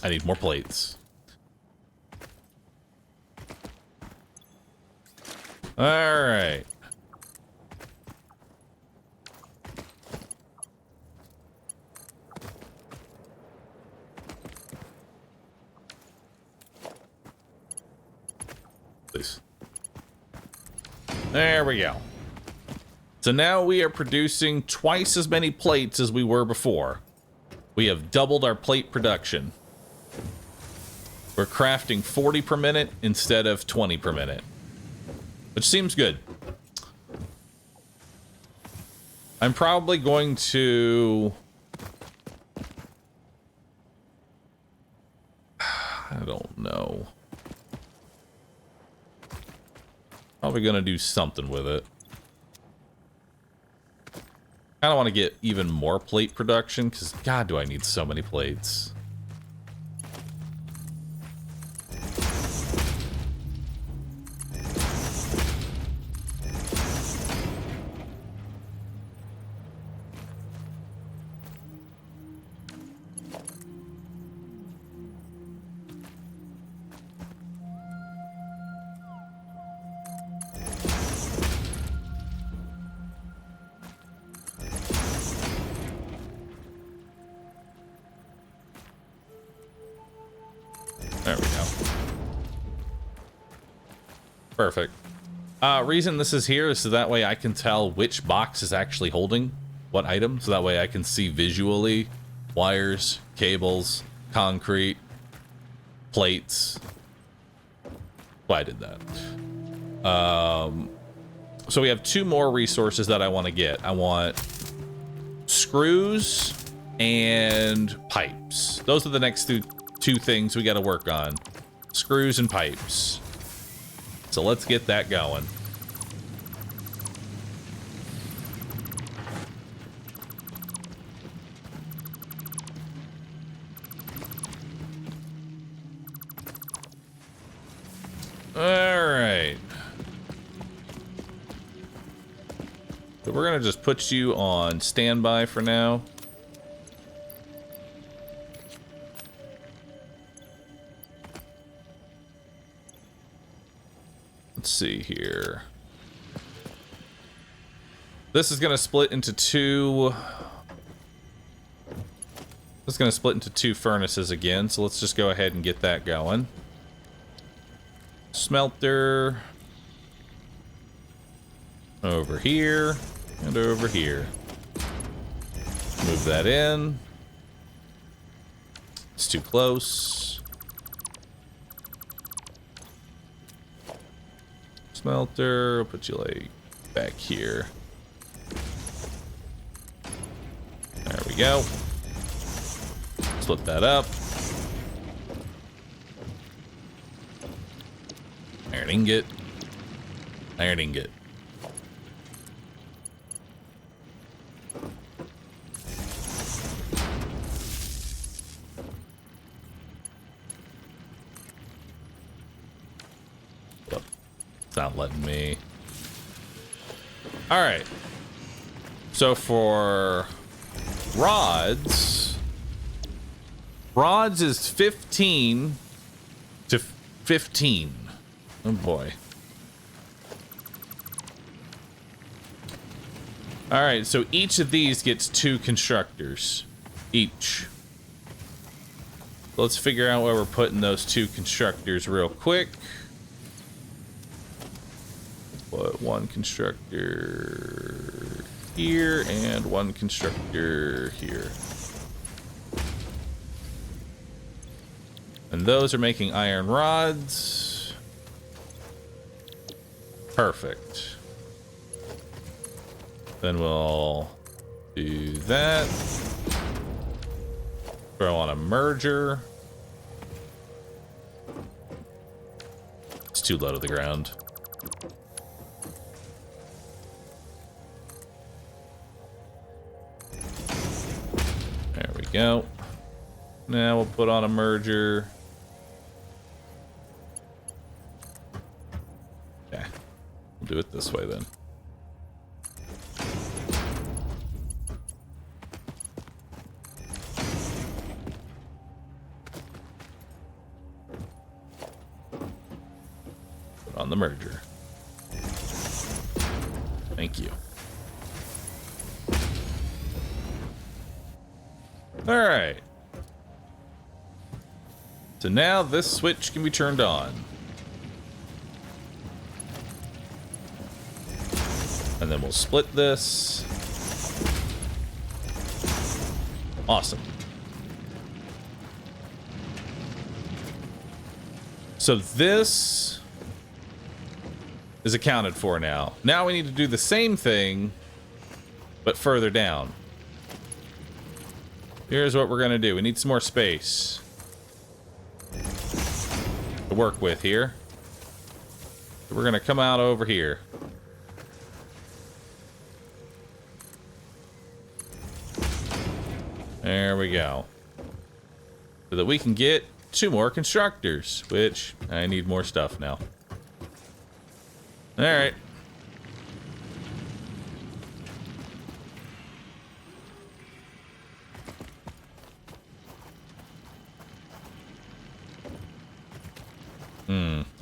I need more plates. All right. Please. There we go. So now we are producing twice as many plates as we were before. We have doubled our plate production. We're crafting 40 per minute instead of 20 per minute, which seems good. I'm probably going to... I don't know. Probably going to do something with it. I kind of want to get even more plate production, because God, do I need so many plates. There we go. Perfect. Reason this is here is so that way I can tell which box is actually holding what item. So that way I can see visually wires, cables, concrete, plates. Why I did that. So we have 2 more resources that I want to get. I want screws and pipes. Those are the next 2 things we got to work on. Screws and pipes. So let's get that going. All right. So we're gonna just put you on standby for now. Let's see here. This is going to split into two. This is going to split into two furnaces again, so let's just go ahead and get that going. Smelter. Over here and over here. Move that in. It's too close. Smelter, I'll put you like back here. There we go. Split that up. Iron ingot. Iron ingot. Yep. It's not letting me. All right. So for rods is 15 to 15. Oh boy. All right, so each of these gets 2 constructors each. Let's figure out where we're putting those 2 constructors real quick. Put 1 constructor here and 1 constructor here. And those are making iron rods. Perfect. Then we'll do that. Throw on a merger. It's too low to the ground. There we go. Now we'll put on a merger. Yeah, we'll do it this way then. Put on the merger. Thank you. All right. So now this switch can be turned on. And then we'll split this. Awesome. So this is accounted for now. Now we need to do the same thing, but further down. Here's what we're gonna do. We need some more space to work with here. So we're gonna come out over here. There we go. So that we can get 2 more constructors, which I need more stuff now. All right.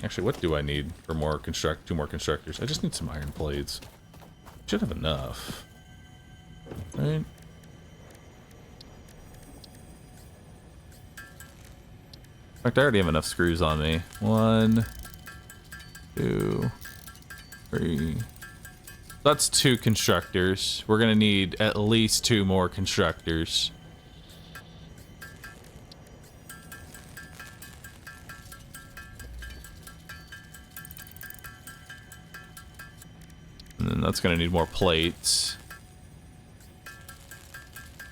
Actually, what do I need for more 2 more constructors? I just need some iron plates. Should have enough. Right? In fact, I already have enough screws on me. 1, 2, 3. That's 2 constructors. We're gonna need at least 2 more constructors. And then that's gonna need more plates.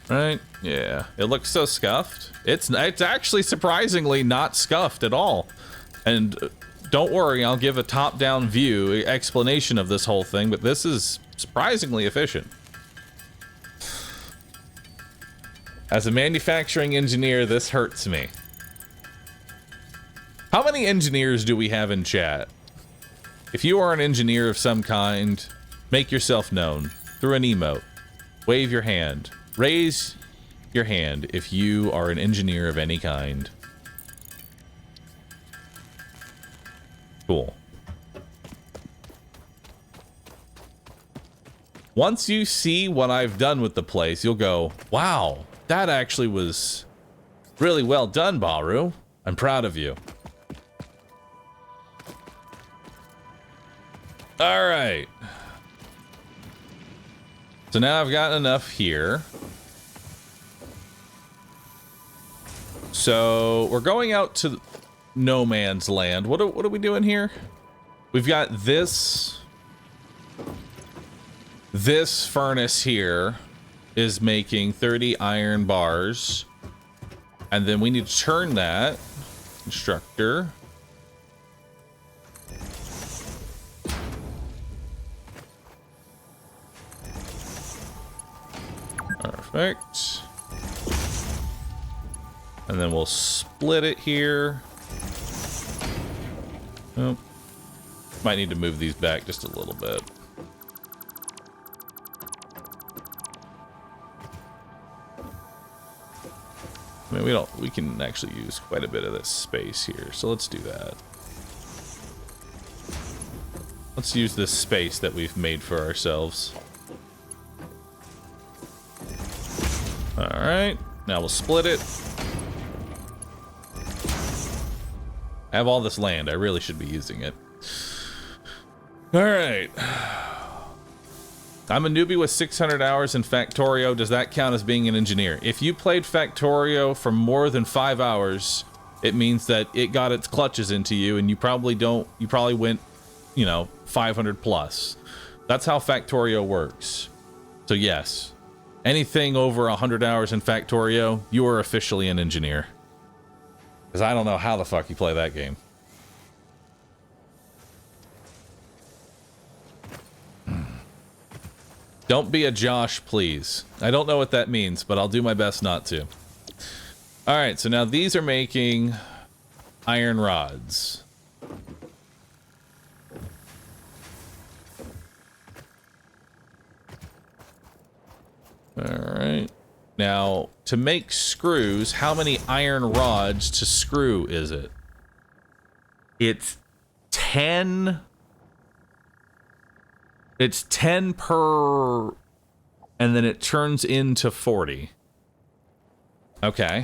Right? Yeah. It looks so scuffed. It's actually surprisingly not scuffed at all. And don't worry, I'll give a top-down view explanation of this whole thing, but this is surprisingly efficient. As a manufacturing engineer, this hurts me. How many engineers do we have in chat? If you are an engineer of some kind, make yourself known through an emote. Wave your hand. Raise your hand if you are an engineer of any kind. Cool. Once you see what I've done with the place, you'll go, wow, that actually was really well done, Bahroo. I'm proud of you. All right. So now I've got enough here. So we're going out to no man's land. What are we doing here? We've got this furnace here is making 30 iron bars. And then we need to turn that constructor. Perfect. And then we'll split it here. Oh, might need to move these back just a little bit. I mean, we can actually use quite a bit of this space here, so let's do that. Let's use this space that we've made for ourselves. All right, now we'll split it. I have all this land. I really should be using it. All right. I'm a newbie with 600 hours in Factorio. Does that count as being an engineer? If you played Factorio for more than 5 hours, it means that it got its clutches into you, and you probably went, 500 plus. That's how Factorio works. So yes, anything over 100 hours in Factorio, you are officially an engineer. Because I don't know how the fuck you play that game. Don't be a Josh, please. I don't know what that means, but I'll do my best not to. All right, so now these are making iron rods. All right. Now, to make screws, how many iron rods to screw is it? It's 10. It's 10 per, and then it turns into 40. Okay.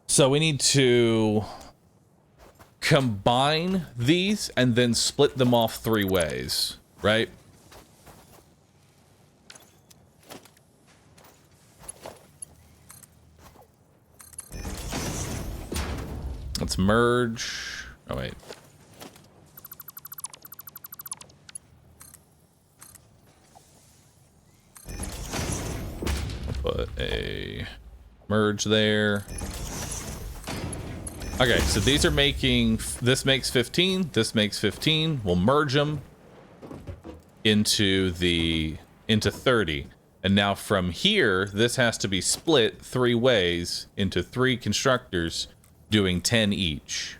So we need to combine these and then split them off 3 ways, right? Let's merge. Oh, wait. I'll put a merge there. Okay, so these are making, this makes 15, this makes 15. We'll merge them into 30. And now from here, this has to be split 3 ways into 3 constructors, doing 10 each.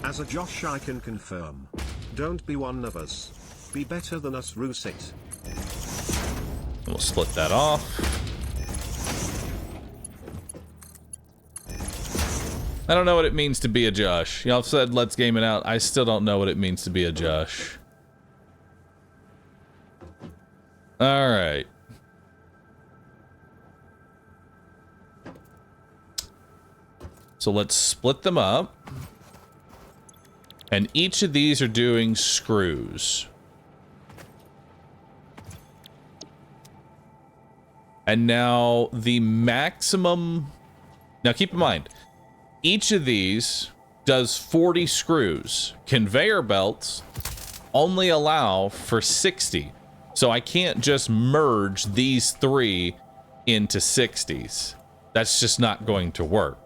As a Josh, I can confirm. Don't be one of us. Be better than us, Roosit. We'll split that off. I don't know what it means to be a Josh. Y'all said let's game it out. I still don't know what it means to be a Josh. All right. So let's split them up. And each of these are doing screws. And now the maximum... Now keep in mind, each of these does 40 screws. Conveyor belts only allow for 60. So I can't just merge these 3 into 60s. That's just not going to work.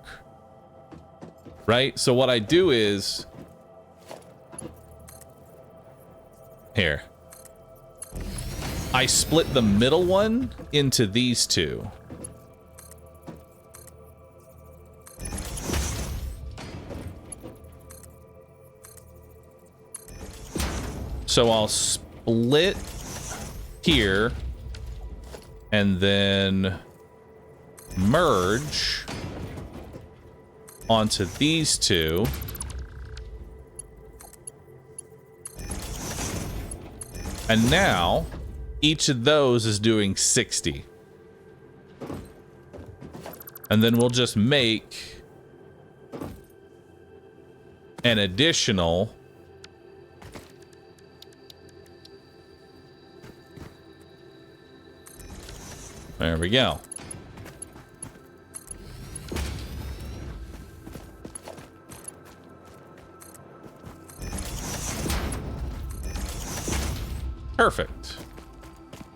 Right? So what I do is... Here. I split the middle one into these 2. So I'll split here and then merge onto these two. And now each of those is doing 60. And then we'll just make an additional there we go. Perfect.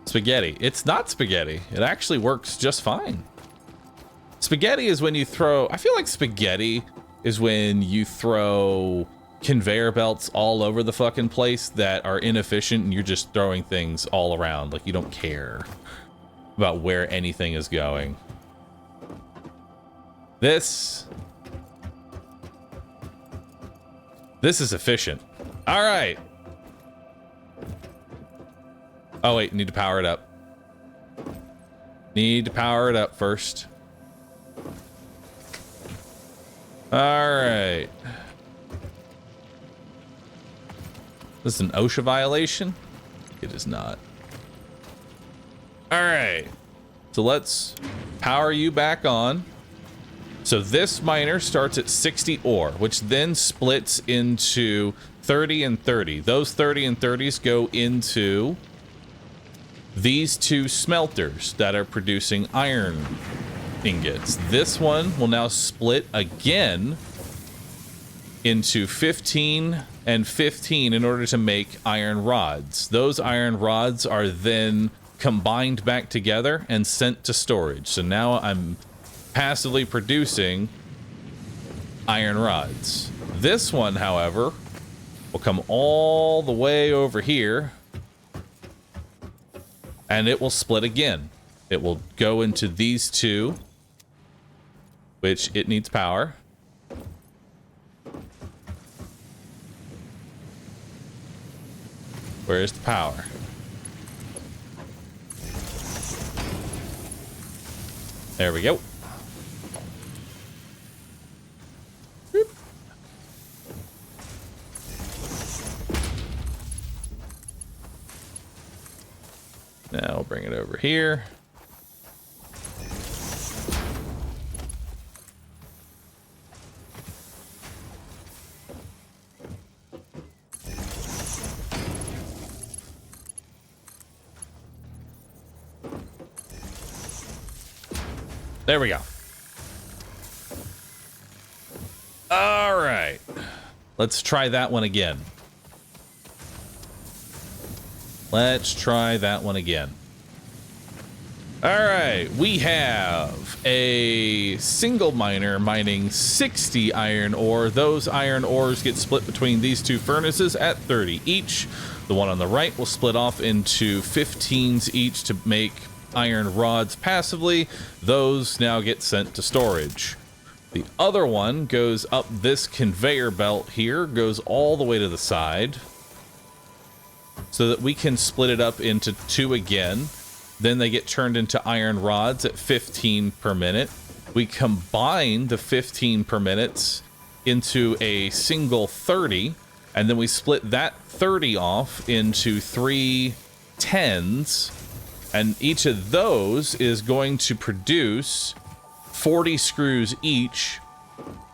Spaghetti. It's not spaghetti. It actually works just fine. Spaghetti is when you throw... I feel like spaghetti is when you throw conveyor belts all over the fucking place that are inefficient and you're just throwing things all around. Like, you don't care about where anything is going. This is efficient. All right. Oh, wait. Need to power it up. Need to power it up first. All right. This is an OSHA violation? It is not. All right. So let's power you back on. So this miner starts at 60 ore, which then splits into 30 and 30. Those 30 and 30s go into these two smelters that are producing iron ingots. This one will now split again into 15 and 15 in order to make iron rods. Those iron rods are then combined back together and sent to storage. So now I'm passively producing iron rods. This one, however, will come all the way over here and it will split again. It will go into these two, which it needs power. Where's the power? There we go. Boop. Now we'll bring it over here. There we go. All right. Let's try that one again. Let's try that one again. All right. We have a single miner mining 60 iron ore. Those iron ores get split between these two furnaces at 30 each. The one on the right will split off into 15s each to make iron rods passively. Those now get sent to storage. The other one goes up this conveyor belt here, goes all the way to the side so that we can split it up into two again. Then they get turned into iron rods at 15 per minute. We combine the 15 per minutes into a single 30, and then we split that 30 off into 3 10s. And each of those is going to produce 40 screws each,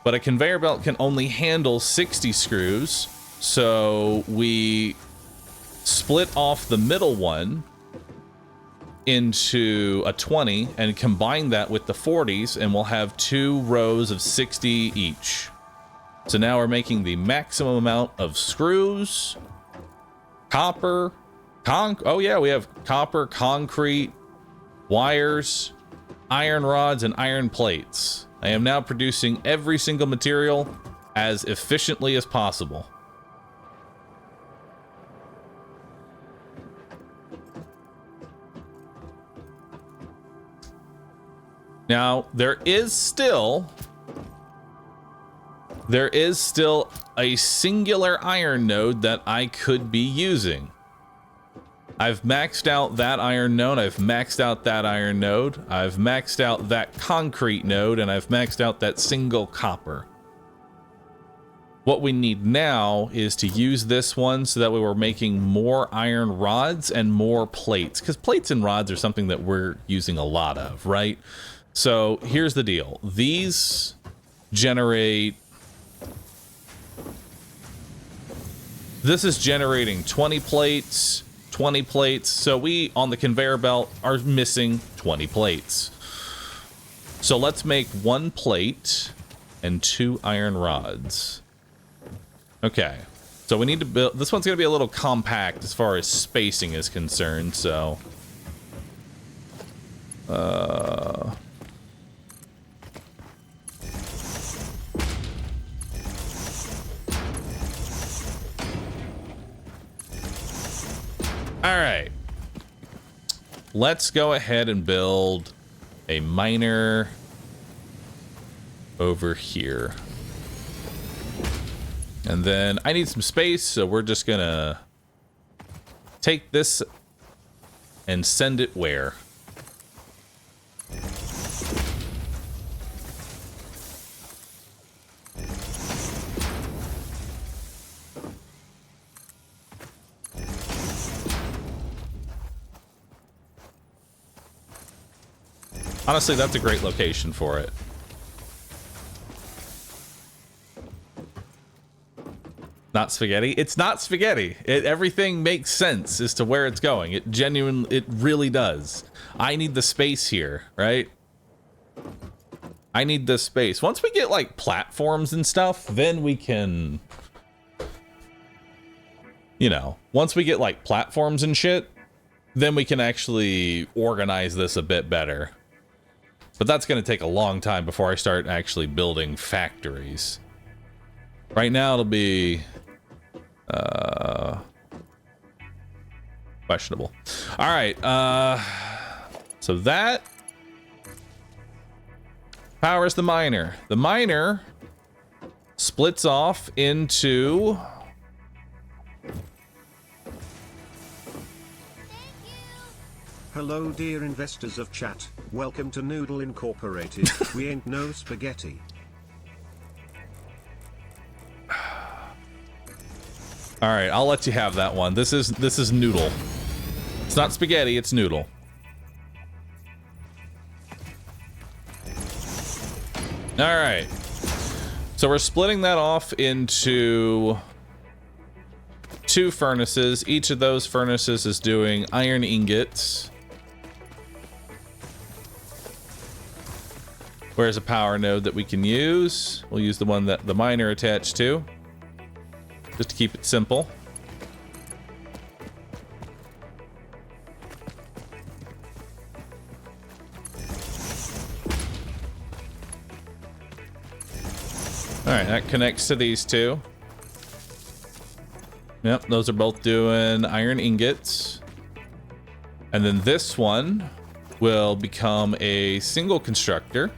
but a conveyor belt can only handle 60 screws. So we split off the middle one into a 20 and combine that with the 40s, and we'll have 2 rows of 60 each. So now we're making the maximum amount of screws, copper, oh yeah, we have copper, concrete, wires, iron rods, and iron plates. I am now producing every single material as efficiently as possible. Now, there is still a singular iron node that I could be using. I've maxed out that iron node, I've maxed out that iron node, I've maxed out that concrete node, and I've maxed out that single copper. What we need now is to use this one so that we were making more iron rods and more plates, because plates and rods are something that we're using a lot of, right? So here's the deal. These generate... This is generating 20 plates, 20 plates. So we, on the conveyor belt, are missing 20 plates. So let's make 1 plate and 2 iron rods. Okay, so we need to build... This one's going to be a little compact as far as spacing is concerned, so... Alright. Let's go ahead and build a miner over here. And then I need some space, so we're just gonna take this and send it where? Honestly, that's a great location for it. Not spaghetti? It's not spaghetti. Everything makes sense as to where it's going. It really does. I need the space here, right? I need this space. Once we get like platforms and stuff, then we can, you know, once we get like platforms and shit, then we can actually organize this a bit better. But that's going to take a long time before I start actually building factories. Right now it'll be questionable. All right, so that powers the miner. The miner splits off into Hello dear investors of chat, welcome to Noodle Incorporated. We ain't no spaghetti. All right, I'll let you have that one. This is noodle. It's not spaghetti, it's noodle. All right. So we're splitting that off into 2 furnaces. Each of those furnaces is doing iron ingots. Where's a power node that we can use? We'll use the one that the miner attached to, just to keep it simple. All right, that connects to these 2. Yep, those are both doing iron ingots. And then this one will become a single constructor.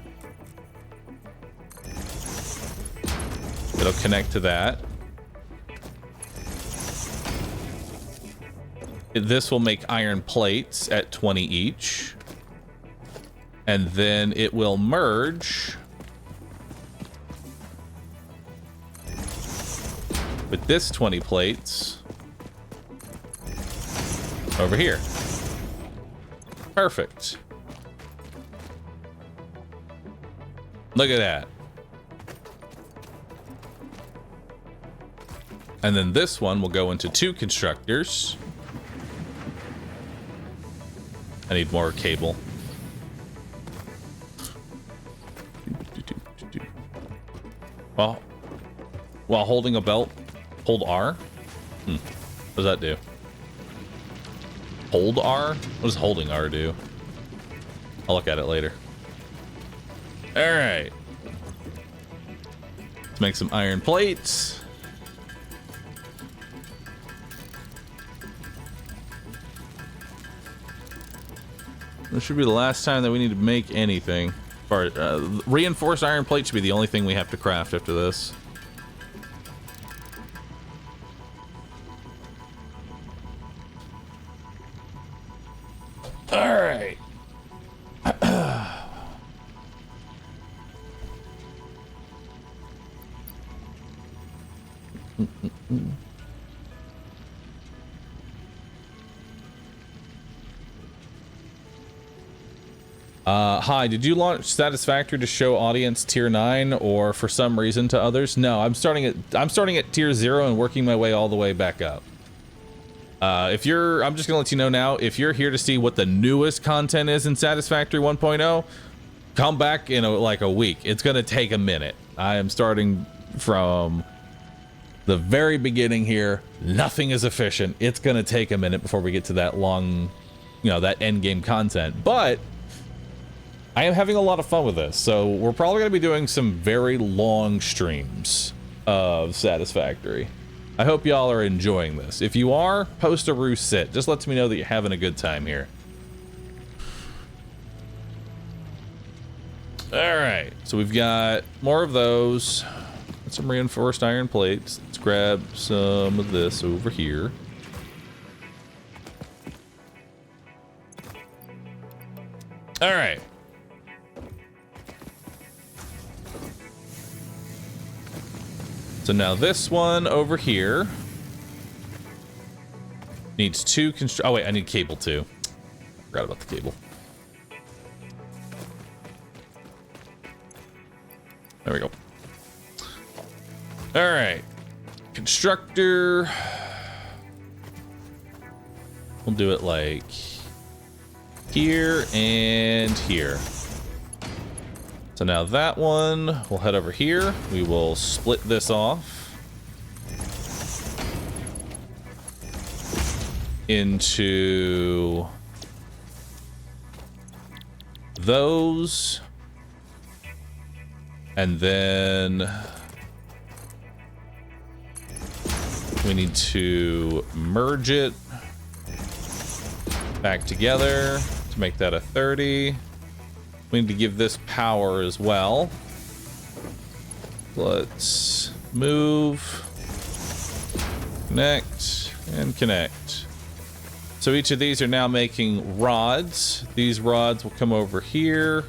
It'll connect to that. This will make iron plates at 20 each. And then it will merge with this 20 plates over here. Perfect. Look at that. And then this one will go into 2 constructors. I need more cable. While holding a belt, hold R? What does that do? Hold R? What does holding R do? I'll look at it later. All right. Let's make some iron plates. This should be the last time that we need to make anything. Reinforced iron plate should be the only thing we have to craft after this. All right. Hi, did you launch Satisfactory to show audience tier 9 or for some reason to others? No, I'm starting at tier 0 and working my way all the way back up. I'm just gonna let you know now, if you're here to see what the newest content is in Satisfactory 1.0, come back in like a week. It's gonna take a minute. I am starting from the very beginning here. Nothing is efficient. It's gonna take a minute before we get to that long, that end game content. But I am having a lot of fun with this, so we're probably gonna be doing some very long streams of Satisfactory. I hope y'all are enjoying this. If you are, post a roost sit. Just lets me know that you're having a good time here. All right, so we've got more of those. Got some reinforced iron plates. Let's grab some of this over here. All right. So now this one over here needs 2 oh wait, I need cable too. Forgot about the cable. There we go. All right, constructor. We'll do it like here and here. So now that one, we'll head over here. We will split this off into those. And then we need to merge it back together to make that a 30. We need to give this power as well. Let's move, connect, and connect. So each of these are now making rods. These rods will come over here.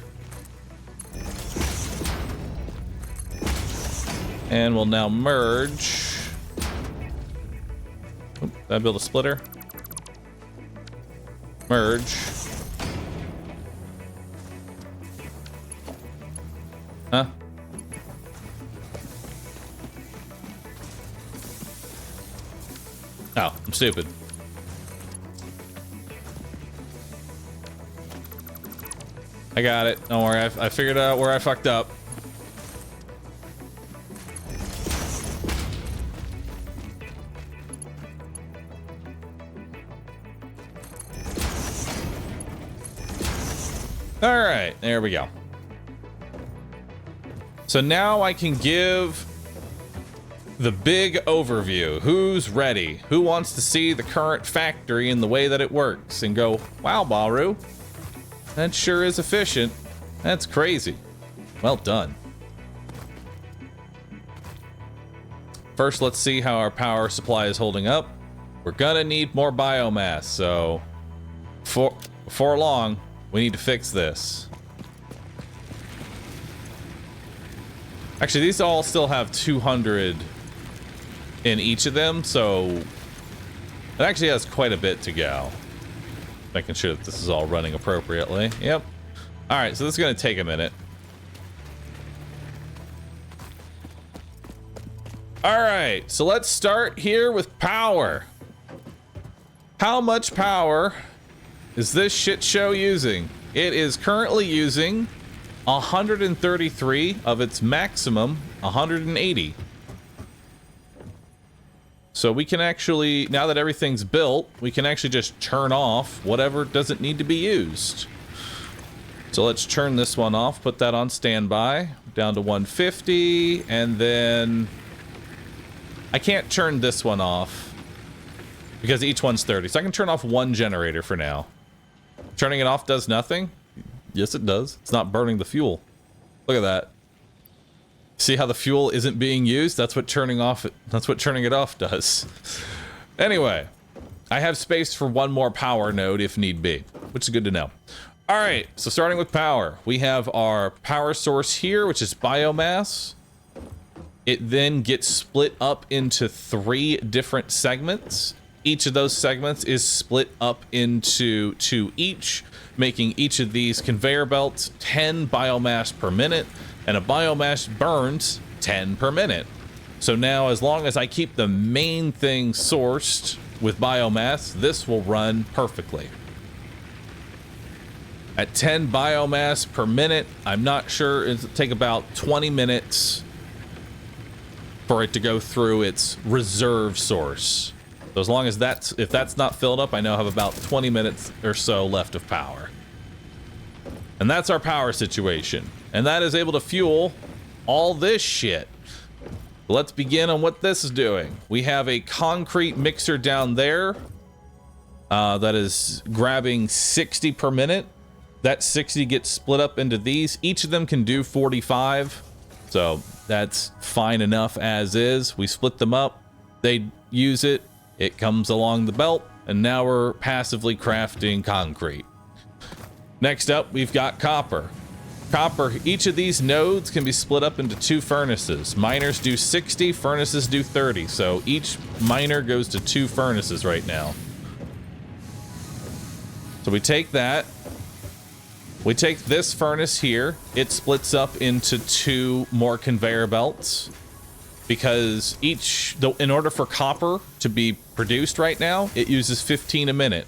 And we'll now merge. Oop, did I build a splitter? Merge. Huh? Oh, I'm stupid. I got it. Don't worry. I figured out where I fucked up. All right, there we go. So now I can give the big overview. Who's ready? Who wants to see the current factory and the way that it works and go, wow, Bahroo, that sure is efficient. That's crazy. Well done. First, let's see how our power supply is holding up. We're gonna need more biomass, so before long, we need to fix this. Actually, these all still have 200 in each of them, so it actually has quite a bit to go. Making sure that this is all running appropriately. Yep. All right, so this is going to take a minute. All right, so let's start here with power. How much power is this shit show using? It is currently using 133 of its maximum 180. So we can actually, now that everything's built, we can actually just turn off whatever doesn't need to be used. So let's turn this one off, put that on standby, down to 150, and then I can't turn this one off because each one's 30. So I can turn off one generator for now. Turning it off does nothing? Yes, it does. It's not burning the fuel. Look at that. See how the fuel isn't being used? That's what turning it off does. Anyway, I have space for one more power node if need be. which is good to know. All right, so starting with power, we have our power source here, which is biomass. It then gets split up into 3 different segments. Each of those segments is split up into 2 each, making each of these conveyor belts 10 biomass per minute, and a biomass burns 10 per minute. So now, as long as I keep the main thing sourced with biomass, this will run perfectly. At 10 biomass per minute, I'm not sure, it'll take about 20 minutes for it to go through its reserve source. So as long as if that's not filled up, I now have about 20 minutes or so left of power. And that's our power situation. And that is able to fuel all this shit. Let's begin on what this is doing. We have a concrete mixer down there that is grabbing 60 per minute. That 60 gets split up into these. Each of them can do 45. So that's fine enough as is. We split them up. They use it. It comes along the belt. And now we're passively crafting concrete. Next up, we've got copper. Copper, each of these nodes can be split up into 2 furnaces. Miners do 60, furnaces do 30. So each miner goes to 2 furnaces right now. So we take that. We take this furnace here. It splits up into 2 more conveyor belts. Because in order for copper to be produced right now, it uses 15 a minute.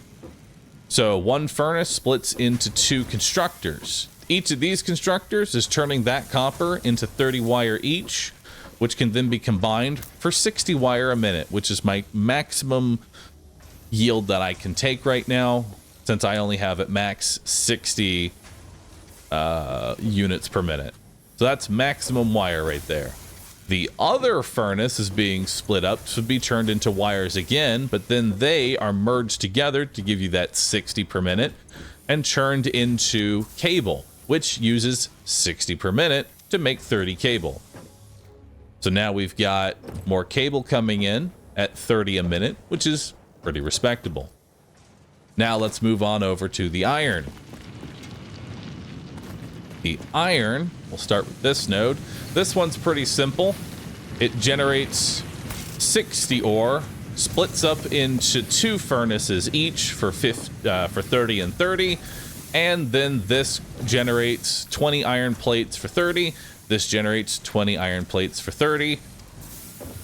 So 1 furnace splits into 2 constructors. Each of these constructors is turning that copper into 30 wire each, which can then be combined for 60 wire a minute, which is my maximum yield that I can take right now, since I only have at max 60 units per minute. So that's maximum wire right there. The other furnace is being split up to be turned into wires again, but then they are merged together to give you that 60 per minute and churned into cable, which uses 60 per minute to make 30 cable. So now we've got more cable coming in at 30 a minute, which is pretty respectable. Now let's move on over to the iron. The iron, we'll start with this node. This one's pretty simple. It generates 60 ore, splits up into 2 furnaces each for 30 and 30, and then this generates 20 iron plates for 30. This generates 20 iron plates for 30.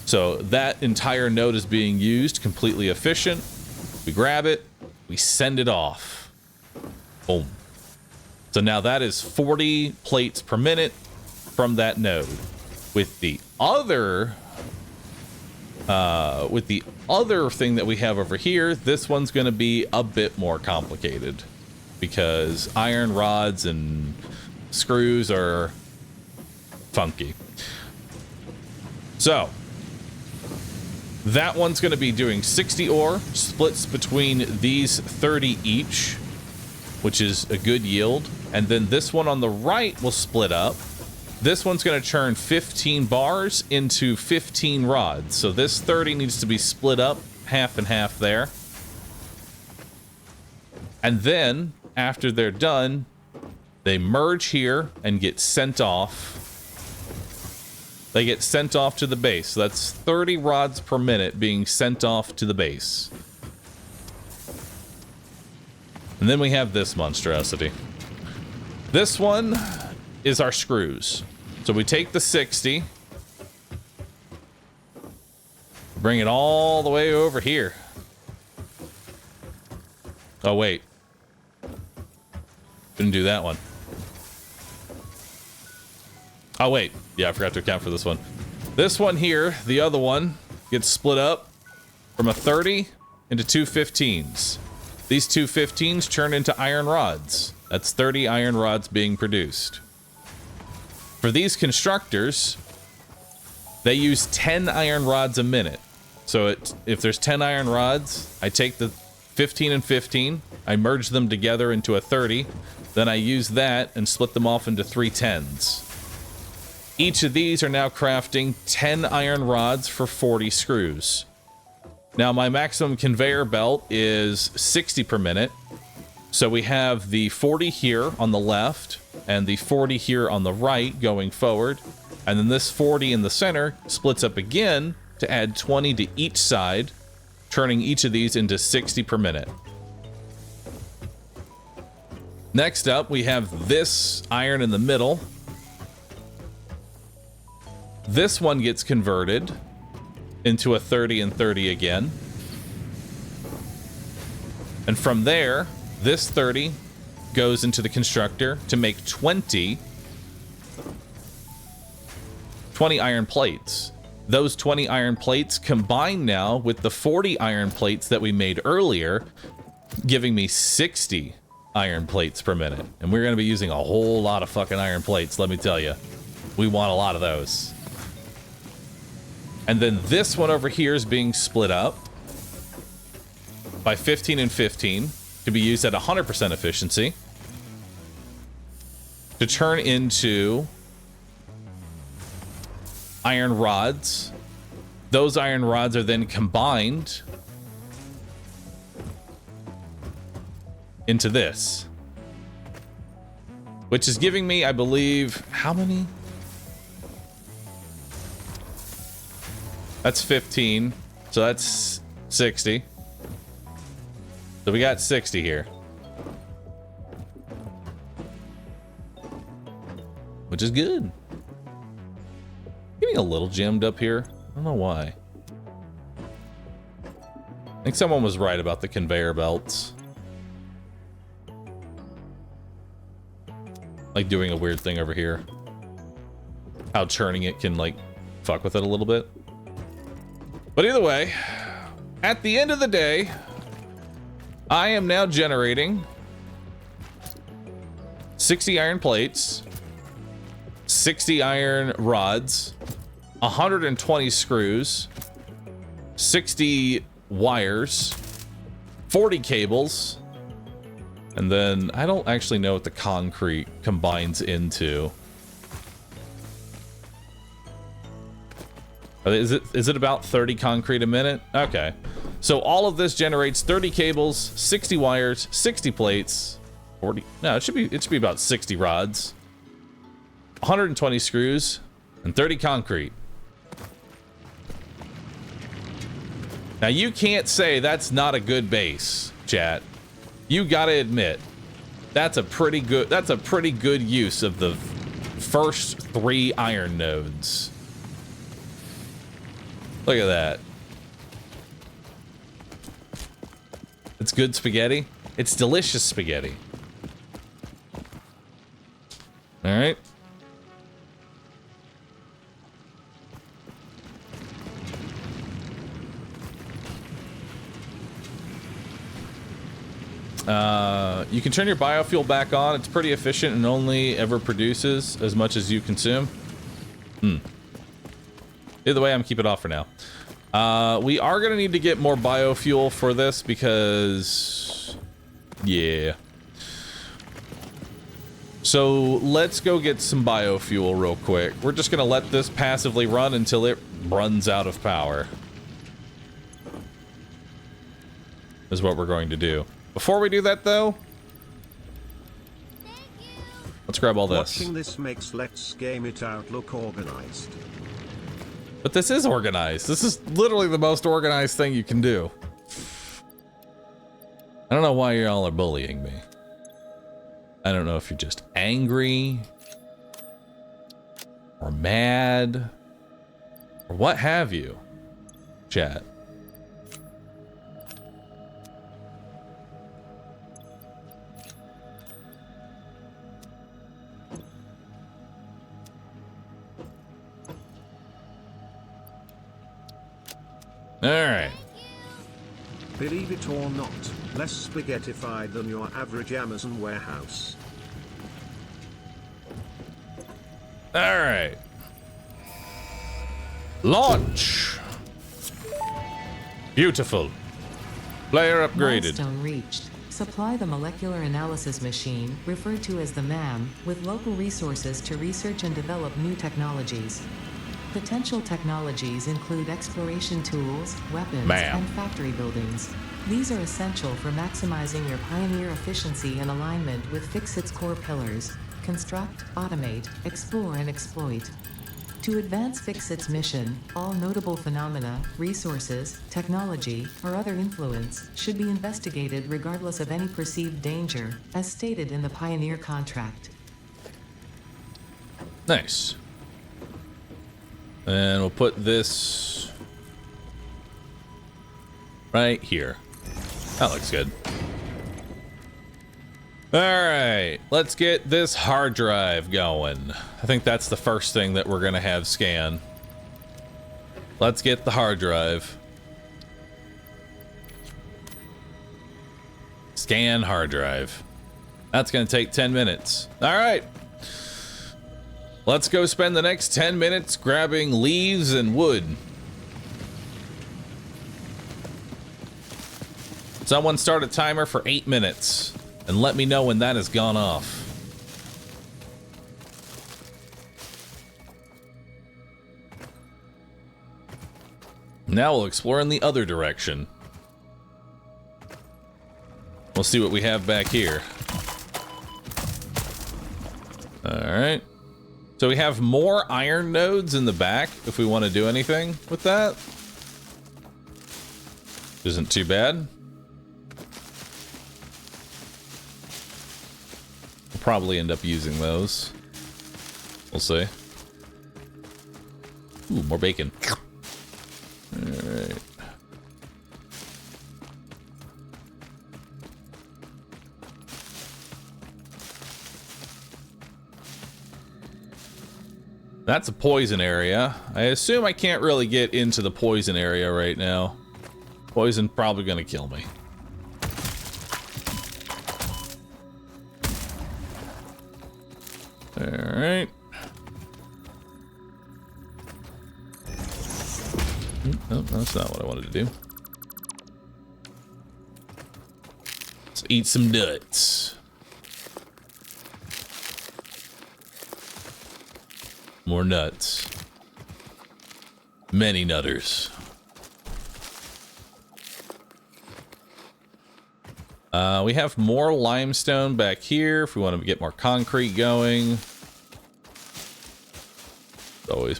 So that entire node is being used, completely efficient. We grab it, we send it off. Boom. So now that is 40 plates per minute from that node. With the other thing that we have over here, this one's going to be a bit more complicated because iron rods and screws are funky. So that one's going to be doing 60 ore, splits between these 30 each, which is a good yield. And then this one on the right will split up. This one's going to turn 15 bars into 15 rods. So this 30 needs to be split up half and half there. And then after they're done, they merge here and get sent off. They get sent off to the base. So that's 30 rods per minute being sent off to the base. And then we have this monstrosity. This one is our screws. So we take the 60, bring it all the way over here. Oh, wait. Didn't do that one. Oh, wait. Yeah, I forgot to account for this one. This one here, the other one, gets split up from a 30 into 2 15s. These 2 15s turn into iron rods. That's 30 iron rods being produced. For these constructors, they use 10 iron rods a minute. So if there's 10 iron rods, I take the 15 and 15, I merge them together into a 30, then I use that and split them off into 3 10s. Each of these are now crafting 10 iron rods for 40 screws. Now my maximum conveyor belt is 60 per minute. So we have the 40 here on the left and the 40 here on the right going forward. And then this 40 in the center splits up again to add 20 to each side, turning each of these into 60 per minute. Next up, we have this iron in the middle. This one gets converted into a 30 and 30 again. And from there, this 30 goes into the constructor to make 20 iron plates. Those 20 iron plates combine now with the 40 iron plates that we made earlier, giving me 60 iron plates per minute. And we're going to be using a whole lot of fucking iron plates, let me tell you. We want a lot of those. And then this one over here is being split up by 15 and 15 to be used at 100% efficiency to turn into iron rods. Those iron rods are then combined into this, which is giving me, I believe, how many? That's 15, so that's 60. So we got 60 here, which is good. Getting a little jammed up here. I don't know why. I think someone was right about the conveyor belts. Like doing a weird thing over here. How churning it can like fuck with it a little bit. But either way, at the end of the day, I am now generating 60 iron plates, 60 iron rods, 120 screws, 60 wires, 40 cables, and then I don't actually know what the concrete combines into. Is it about 30 concrete a minute? Okay. So all of this generates 30 cables, 60 wires, 60 plates, 40. No, it should be about 60 rods, 120 screws, and 30 concrete. Now you can't say that's not a good base, chat. You gotta admit that's a pretty good use of the first 3 iron nodes. Look at that. It's good spaghetti. It's delicious spaghetti. All right. You can turn your biofuel back on. It's pretty efficient and only ever produces as much as you consume. Either way, I'm keeping it off for now. We are going to need to get more biofuel for this because... yeah. So let's go get some biofuel real quick. We're just going to let this passively run until it runs out of power. Is what we're going to do. Before we do that, though, let's grab all this. Watching this makes Let's Game It Out look organized. But this is organized. This is literally the most organized thing you can do. I don't know why y'all are bullying me. I don't know if you're just angry or mad or what have you, chat. All right. Believe it or not, less spaghettified than your average Amazon warehouse. All right. Launch. Beautiful. Player upgraded. Milestone reached. Supply the molecular analysis machine, referred to as the MAM, with local resources to research and develop new technologies. Potential technologies include exploration tools, weapons, Bam. and factory buildings. These are essential for maximizing your Pioneer efficiency and alignment with Fixit's core pillars: construct, automate, explore, and exploit. To advance Fixit's mission, all notable phenomena, resources, technology, or other influence should be investigated regardless of any perceived danger, as stated in the Pioneer contract. Nice. And we'll put this right here. That looks good. All right, let's get this hard drive going. I think that's the first thing that we're gonna have scan. Let's get the hard drive. Scan hard drive. That's gonna take 10 minutes. All right. Let's go spend the next 10 minutes grabbing leaves and wood. Someone start a timer for 8 minutes and let me know when that has gone off. Now we'll explore in the other direction. We'll see what we have back here. All right. So we have more iron nodes in the back if we want to do anything with that. Isn't too bad. We'll probably end up using those. We'll see. Ooh, more bacon. All right. That's a poison area. I assume I can't really get into the poison area right now. Poison probably gonna kill me. All right. No, that's not what I wanted to do. Let's eat some nuts. More nuts. Many nutters. We have more limestone back here if we want to get more concrete going. Always.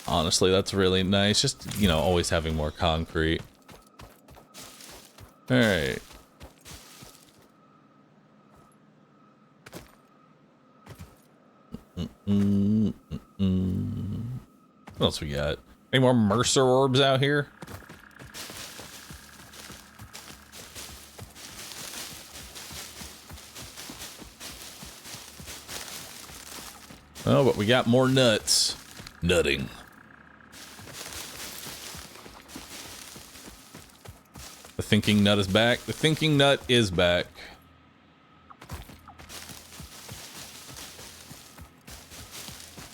Honestly, that's really nice. Just, you know, always having more concrete. All right. What else we got? Any more Mercer orbs out here? Oh, but we got more nuts. Nutting. The thinking nut is back. The thinking nut is back.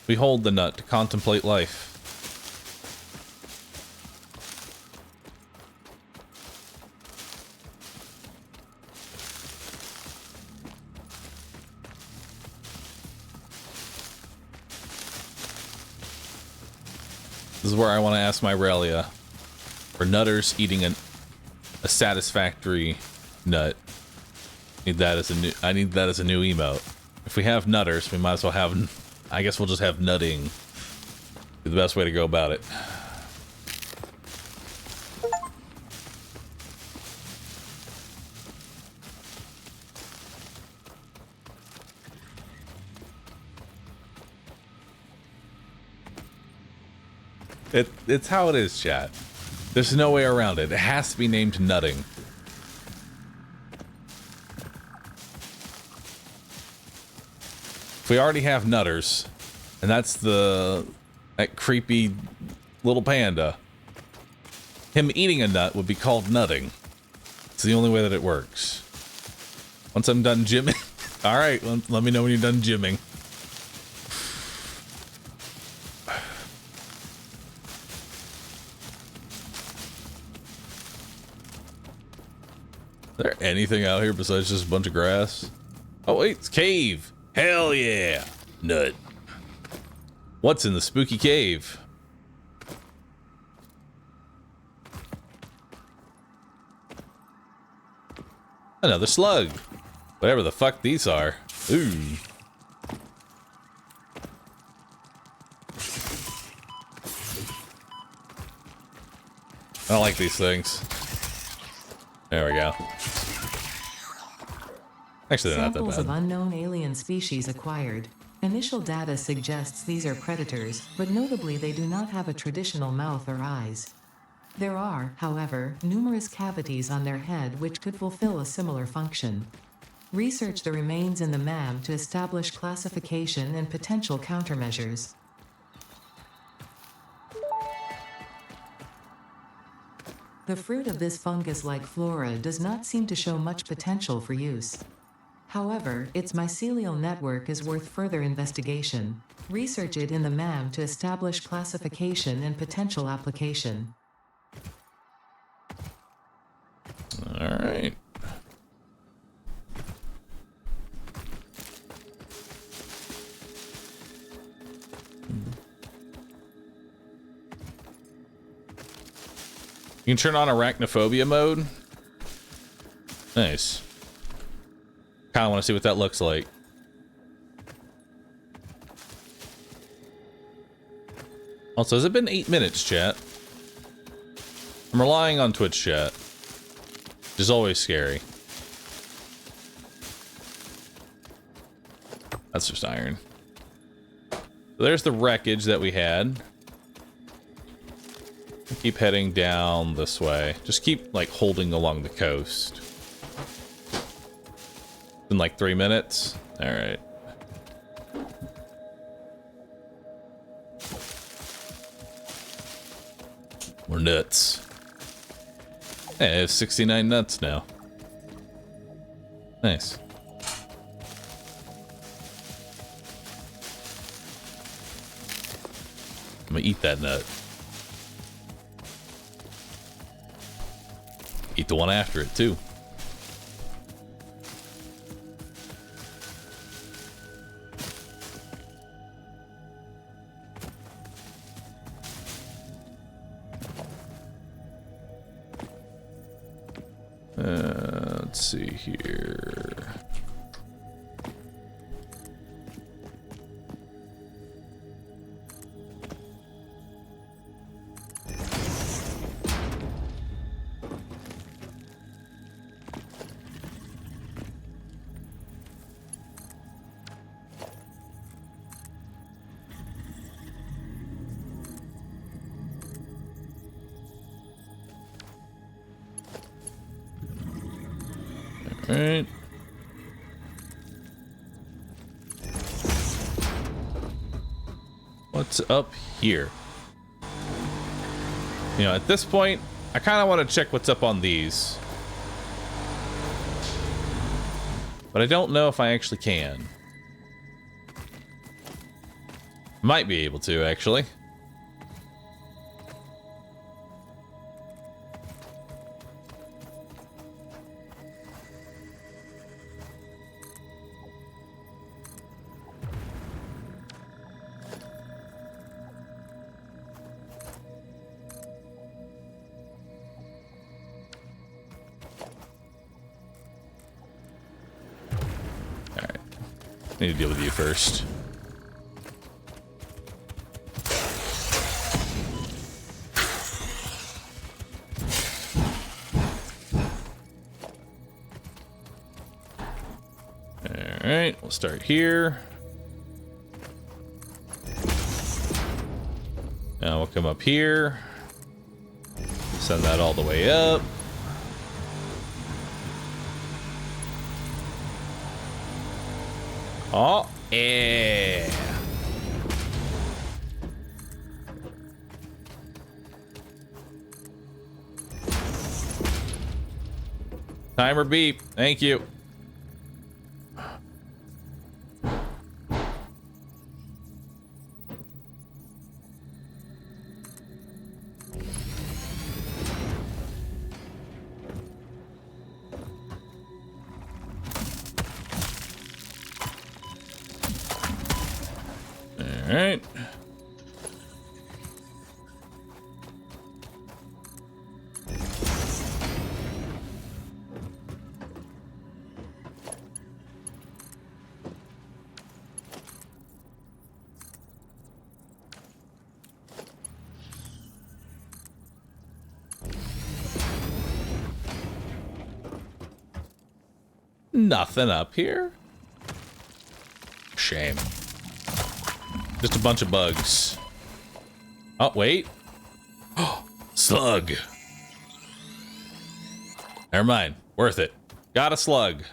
We hold the nut to contemplate life. This is where I want to ask my Relia for nutters eating a satisfactory nut. I need that as a new emote. If we have nutters, we might as well have. I guess we'll just have nutting. Be the best way to go about it. It's how it is, chat. There's no way around it. It has to be named nutting. If we already have nutters, and that's that creepy little panda, him eating a nut would be called nutting. It's the only way that it works. Once I'm done gymming, all right, let me know when you're done gymming. Is there anything out here besides just a bunch of grass? Oh wait, it's cave. Hell yeah. Nut. What's in the spooky cave? Another slug. Whatever the fuck these are. Ooh. I don't like these things. There we go. Actually, they're not that Samples bad. of unknown alien species acquired. Initial data suggests these are predators, but notably they do not have a traditional mouth or eyes. There are, however, numerous cavities on their head which could fulfill a similar function. Research the remains in the MAM to establish classification and potential countermeasures. The fruit of this fungus-like flora does not seem to show much potential for use. However, its mycelial network is worth further investigation. Research it in the MAM to establish classification and potential application. All right. You can turn on arachnophobia mode. Nice. Kind of want to see what that looks like. Also, has it been 8 minutes, chat? I'm relying on Twitch chat, which is always scary. That's just iron. So there's the wreckage that we had. Keep heading down this way. Just keep, like, holding along the coast. In like 3 minutes? Alright. We're nuts. Hey, I have 69 nuts now. Nice. I'm gonna eat that nut. Eat the one after it, too. Let's see here. Alright. What's up here? You know, at this point, I kind of want to check what's up on these. But I don't know if I actually can. Might be able to, actually. Need to deal with you first. Alright, we'll start here. Now we'll come up here. Send that all the way up. Oh, yeah. Timer beep. Thank you. All right. Nothing up here. Shame. Just a bunch of bugs. Oh, wait. Slug. Never mind. Worth it. Got a slug.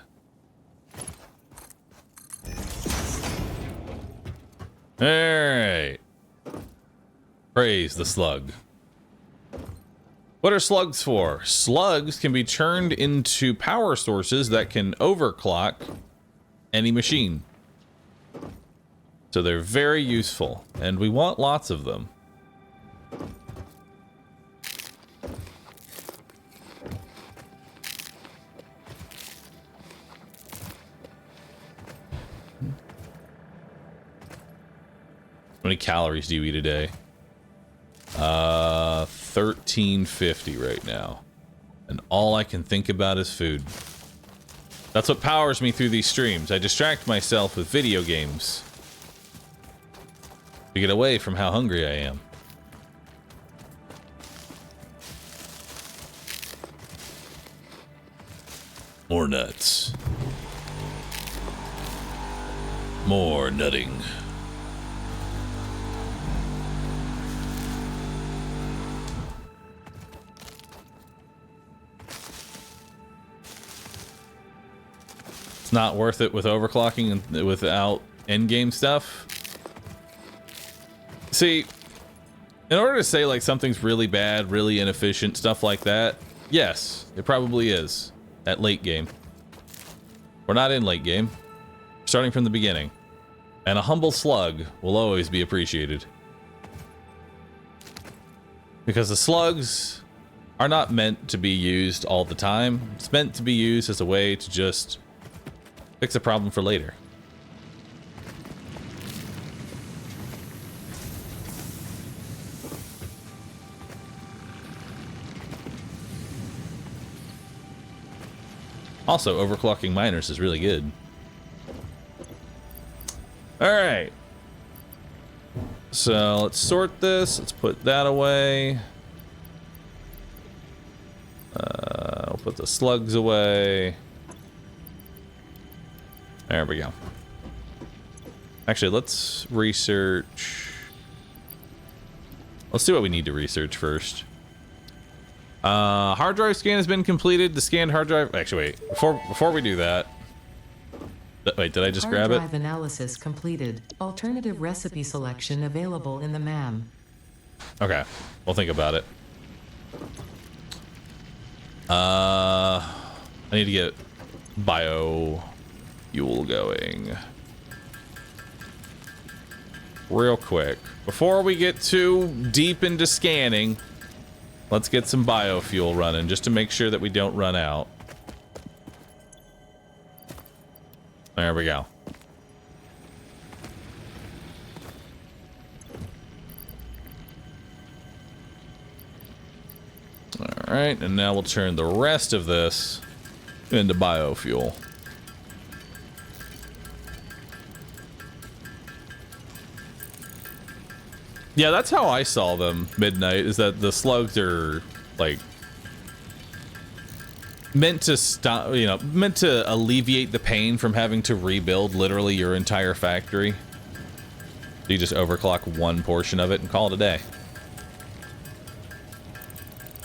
Alright. Praise the slug. What are slugs for? Slugs can be turned into power sources that can overclock any machine. So they're very useful, and we want lots of them. How many calories do you eat a day? 1350 right now. And all I can think about is food. That's what powers me through these streams. I distract myself with video games to get away from how hungry I am. More nuts. More nutting. It's not worth it with overclocking and without endgame stuff. See, in order to say like something's really bad, really inefficient, stuff like that, yes, it probably is at late game. We're not in late game. We're starting from the beginning. And a humble slug will always be appreciated. Because the slugs are not meant to be used all the time. It's meant to be used as a way to just fix a problem for later. Also, overclocking miners is really good. Alright. So, let's sort this. Let's put that away. We'll put the slugs away. There we go. Actually, let's research. Let's see what we need to research first. Hard drive scan has been completed. The scanned hard drive. Actually, wait. Before we do that. Wait, did I just grab it? Hard drive analysis completed. Alternative recipe selection available in the MAM. Okay, we'll think about it. I need to get biofuel going real quick before we get too deep into scanning. Let's get some biofuel running just to make sure that we don't run out. There we go. All right, and now we'll turn the rest of this into biofuel. Yeah, that's how I saw them, Midnight, is that the slugs are, like, meant to stop, you know, meant to alleviate the pain from having to rebuild literally your entire factory. You just overclock one portion of it and call it a day.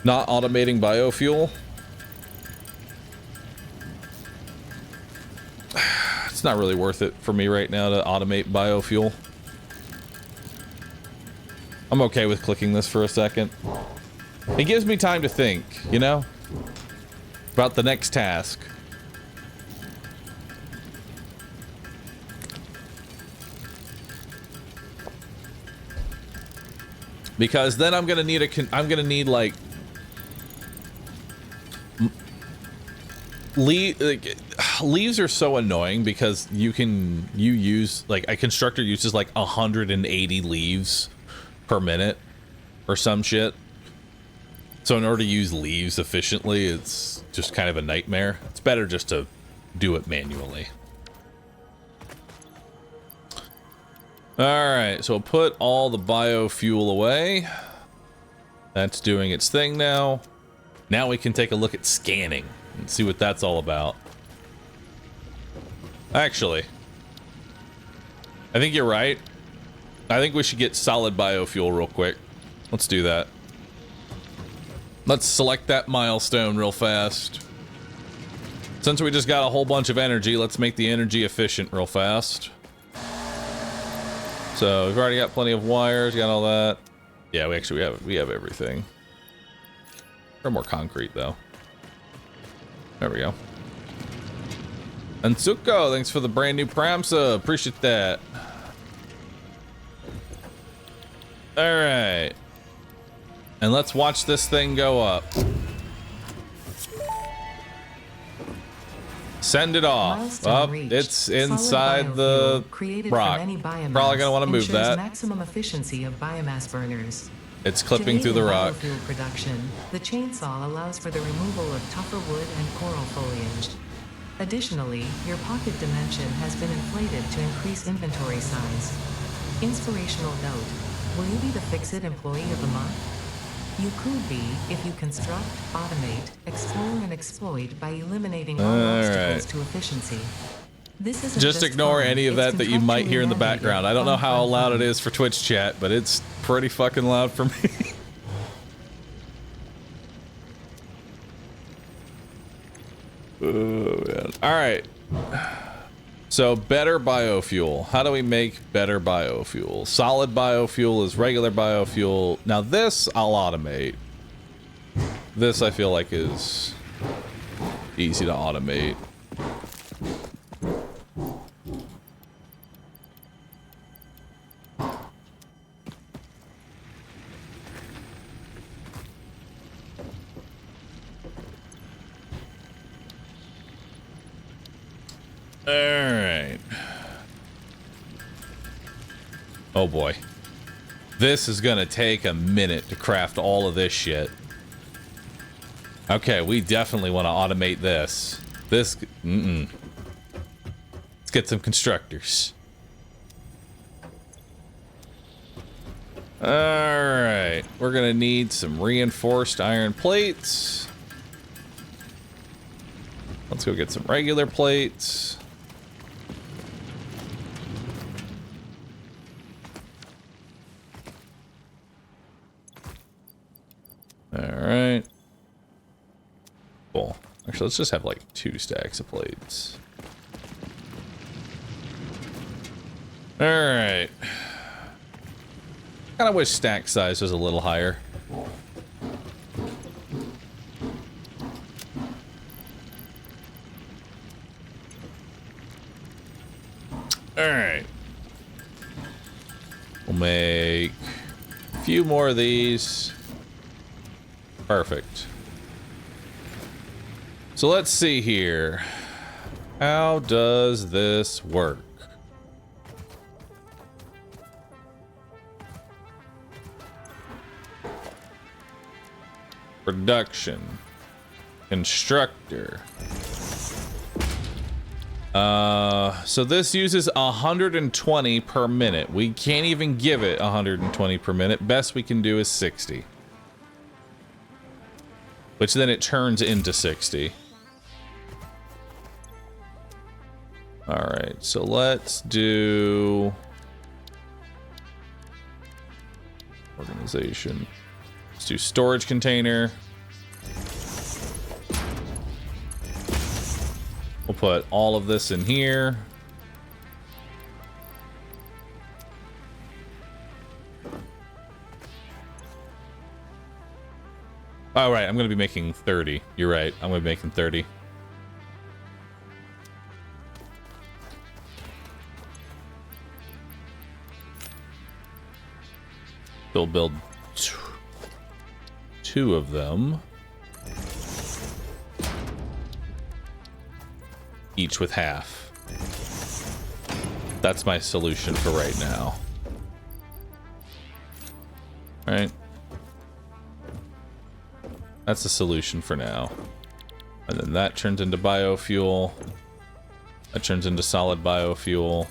Not automating biofuel. It's not really worth it for me right now to automate biofuel. I'm okay with clicking this for a second. It gives me time to think, you know, about the next task. Because then I'm gonna need like leaves are so annoying because you use like a constructor uses like 180 leaves per minute or some shit. So in order to use leaves efficiently, it's just kind of a nightmare. It's better just to do it manually. Alright, so we'll put all the biofuel away. That's doing its thing now. Now we can take a look at scanning and see what that's all about. Actually, I think you're right. I think we should get solid biofuel real quick. Let's do that. Let's select that milestone real fast. Since we just got a whole bunch of energy, let's make the energy efficient real fast. So we've already got plenty of wires, got all that. Yeah, we have everything. Or more concrete though. There we go. And Tsuko, thanks for the brand new Prime sub. Appreciate that. All right. And let's watch this thing go up. Send it off. Up, it's inside the rock. Probably gonna want to move that. Maximum efficiency of biomass burners. It's clipping through the rock. Biofuel production. The chainsaw allows for the removal of tougher wood and coral foliage. Additionally, your pocket dimension has been inflated to increase inventory size. Inspirational note: will you be the Fix-It Employee of the Month? You could be if you construct, automate, explore, and exploit by eliminating all obstacles to efficiency. This isn't Just ignore fun, any of it's that you might hear in the contractually background. I don't know how loud it is for Twitch chat, but it's pretty fucking loud for me. Oh, man. All right. So better biofuel. How do we make better biofuel? Solid biofuel is regular biofuel. Now this I'll automate. This I feel like is easy to automate. Alright. Oh boy. This is gonna take a minute to craft all of this shit. Okay, we definitely want to automate this. Let's get some constructors. Alright. We're gonna need some reinforced iron plates. Let's go get some regular plates. Alright. Cool. Actually, let's just have like 2 stacks of plates. Alright. Kind of wish stack size was a little higher. Alright. We'll make a few more of these. Perfect. So let's see here. How does this work? Production. Constructor. So this uses 120 per minute. We can't even give it 120 per minute. Best we can do is 60. Which then it turns into 60. Alright, so let's do... Organization. Let's do storage container. We'll put all of this in here. Oh, right, I'm going to be making 30. You're right, I'm going to be making 30. We'll build 2 of them. Each with half. That's my solution for right now. All right. That's the solution for now. And then that turns into biofuel. That turns into solid biofuel.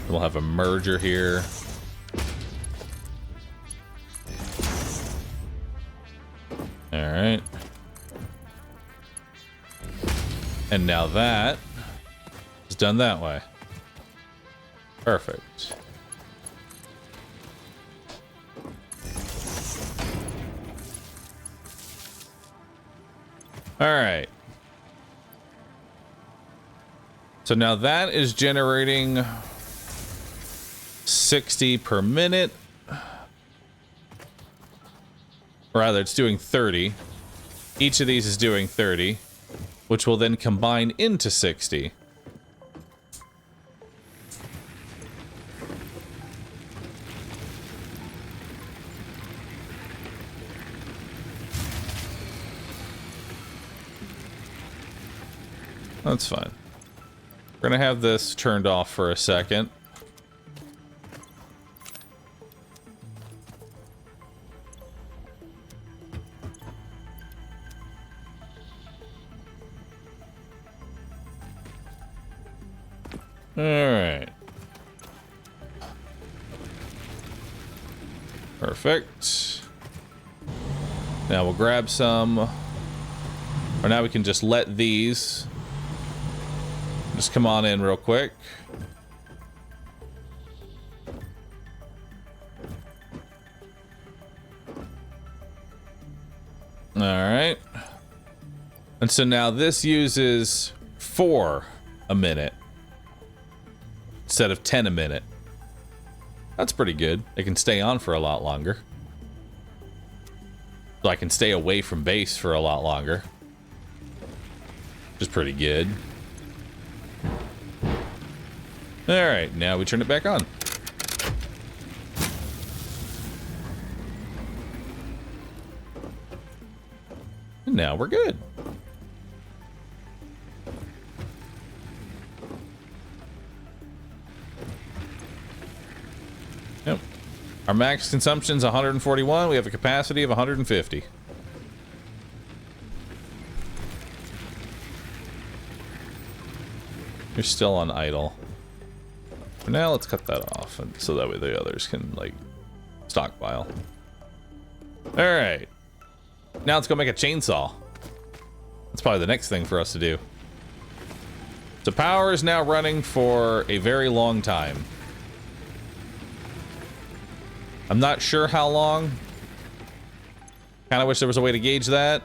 We'll have a merger here. All right. And now that is done that way. Perfect. All right. So now that is generating 60 per minute. Rather, it's doing 30. Each of these is doing 30, which will then combine into 60. That's fine. We're gonna have this turned off for a second. All right. Perfect. Now we'll grab some, or now we can just let these just come on in real quick. All right. And so now this uses 4 a minute instead of 10 a minute. That's pretty good. It can stay on for a lot longer. So I can stay away from base for a lot longer, which is pretty good. All right, now we turn it back on. And now we're good. Yep. Our max consumption is 141. We have a capacity of 150. You're still on idle. For now, let's cut that off, and so that way the others can, like, stockpile. All right. Now let's go make a chainsaw. That's probably the next thing for us to do. So power is now running for a very long time. I'm not sure how long. Kind of wish there was a way to gauge that.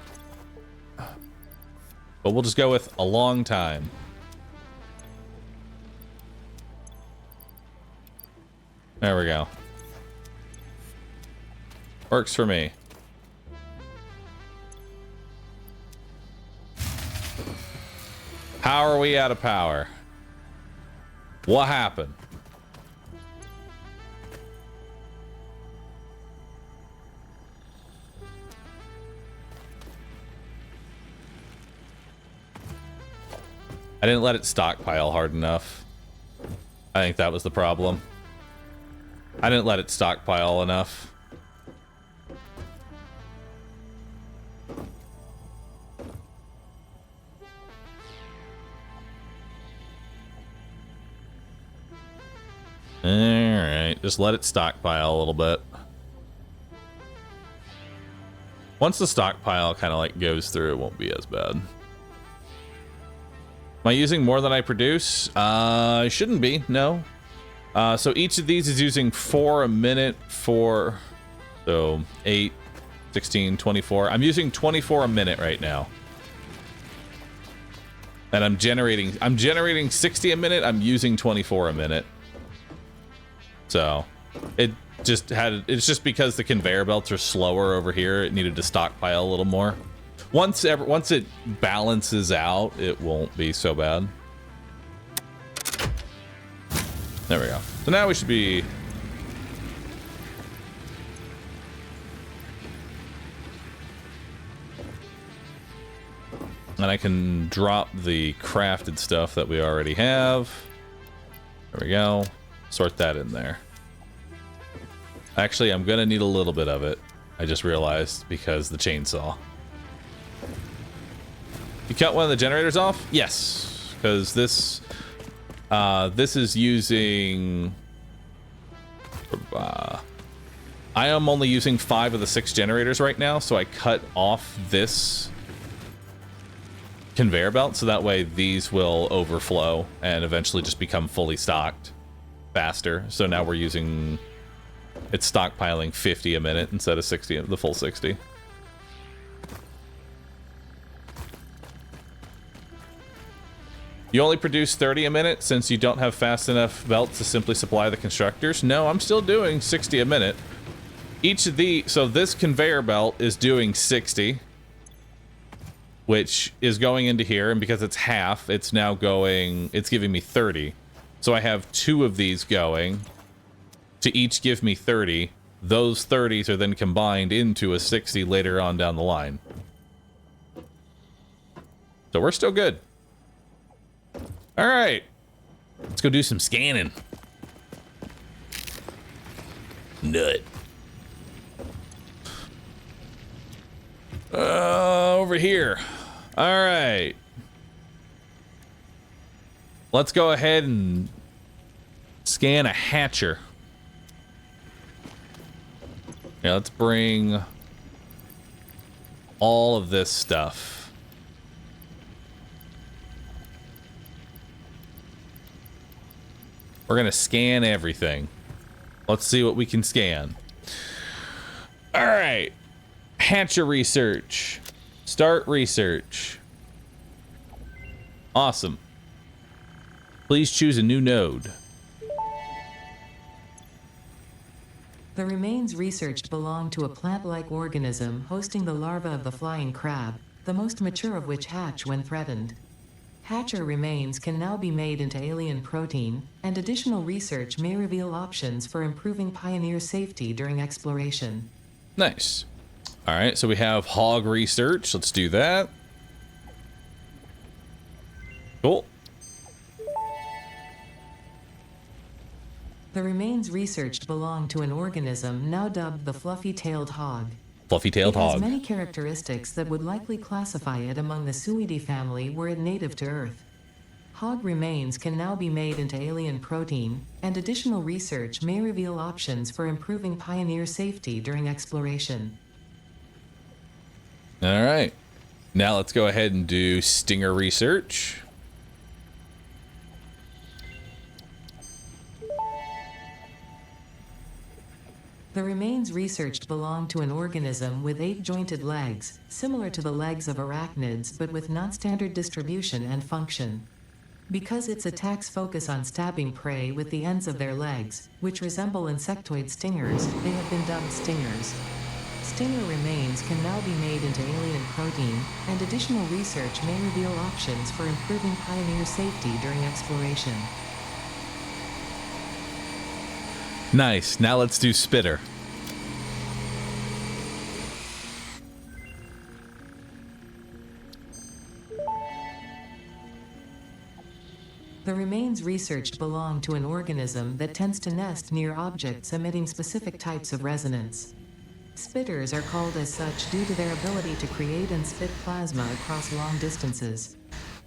But we'll just go with a long time. There we go. Works for me. How are we out of power? What happened? I didn't let it stockpile hard enough. I think that was the problem. I didn't let it stockpile enough. Alright, just let it stockpile a little bit. Once the stockpile kind of like goes through, it won't be as bad. Am I using more than I produce? I shouldn't be, no. So each of these is using 4 a minute for, so 8, 16, 24. I'm using 24 a minute right now. And I'm generating 60 a minute. I'm using 24 a minute. So it's just because the conveyor belts are slower over here. It needed to stockpile a little more. Once it balances out, it won't be so bad. There we go. So now we should be... And I can drop the crafted stuff that we already have. There we go. Sort that in there. Actually, I'm gonna need a little bit of it. I just realized because the chainsaw. You cut one of the generators off? Yes, because this is using... I am only using 5 of the 6 generators right now, so I cut off this conveyor belt, so that way these will overflow and eventually just become fully stocked faster. So now we're using, it's stockpiling 50 a minute instead of 60, the full 60. You only produce 30 a minute since you don't have fast enough belts to simply supply the constructors? No, I'm still doing 60 a minute. Each of the, so this conveyor belt is doing 60, which is going into here, and because it's half, it's now going, it's giving me 30. So I have 2 of these going to each give me 30. Those 30s are then combined into a 60 later on down the line. So we're still good. All right, let's go do some scanning. Nut. Over here. All right. Let's go ahead and scan a hatcher. Yeah, let's bring all of this stuff. We're gonna scan everything. Let's see what we can scan. All right. Hatcher research. Start research. Awesome. Please choose a new node. The remains researched belong to a plant-like organism hosting the larva of the flying crab, the most mature of which hatch when threatened. Hatcher remains can now be made into alien protein, and additional research may reveal options for improving Pioneer safety during exploration. Nice. All right, so we have hog research. Let's do that. Cool. The remains researched belong to an organism now dubbed the fluffy-tailed hog. Fluffy-tailed hog. It has many characteristics that would likely classify it among the Suidae family were it native to Earth. Hog remains can now be made into alien protein, and additional research may reveal options for improving Pioneer safety during exploration. All right. Now let's go ahead and do stinger research. The remains researched belong to an organism with 8 jointed legs, similar to the legs of arachnids but with non-standard distribution and function. Because its attacks focus on stabbing prey with the ends of their legs, which resemble insectoid stingers, they have been dubbed stingers. Stinger remains can now be made into alien protein, and additional research may reveal options for improving Pioneer safety during exploration. Nice. Now let's do spitter. The remains researched belong to an organism that tends to nest near objects emitting specific types of resonance. Spitters are called as such due to their ability to create and spit plasma across long distances.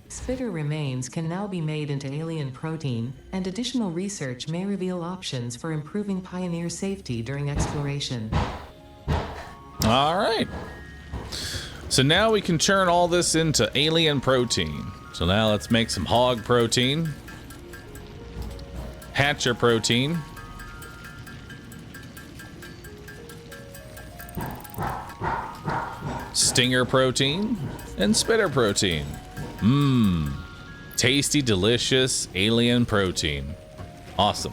Spitter remains can now be made into alien protein, and additional research may reveal options for improving Pioneer safety during exploration. All right. So now we can turn all this into alien protein. So now let's make some hog protein, hatcher protein, stinger protein, and spitter protein. Mmm. Tasty, delicious alien protein. Awesome.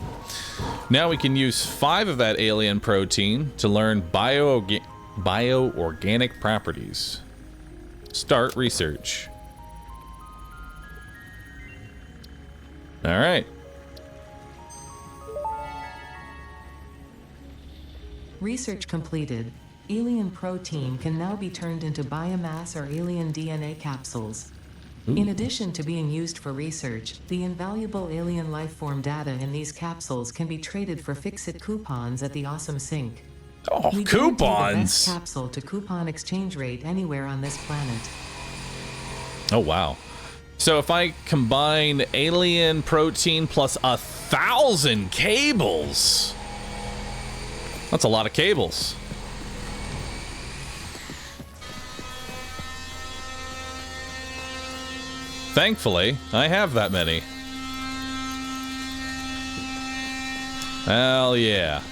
Now we can use 5 of that alien protein to learn bioorganic properties. Start research. All right. Research completed. Alien protein can now be turned into biomass or alien DNA capsules. In addition to being used for research, the invaluable alien lifeform data in these capsules can be traded for Fix-It coupons at the Awesome Sink. Oh, We guarantee the coupons! best capsule to coupon exchange rate anywhere on this planet. Oh, wow. So if I combine alien protein plus 1,000 cables, that's a lot of cables. Thankfully, I have that many. Hell yeah.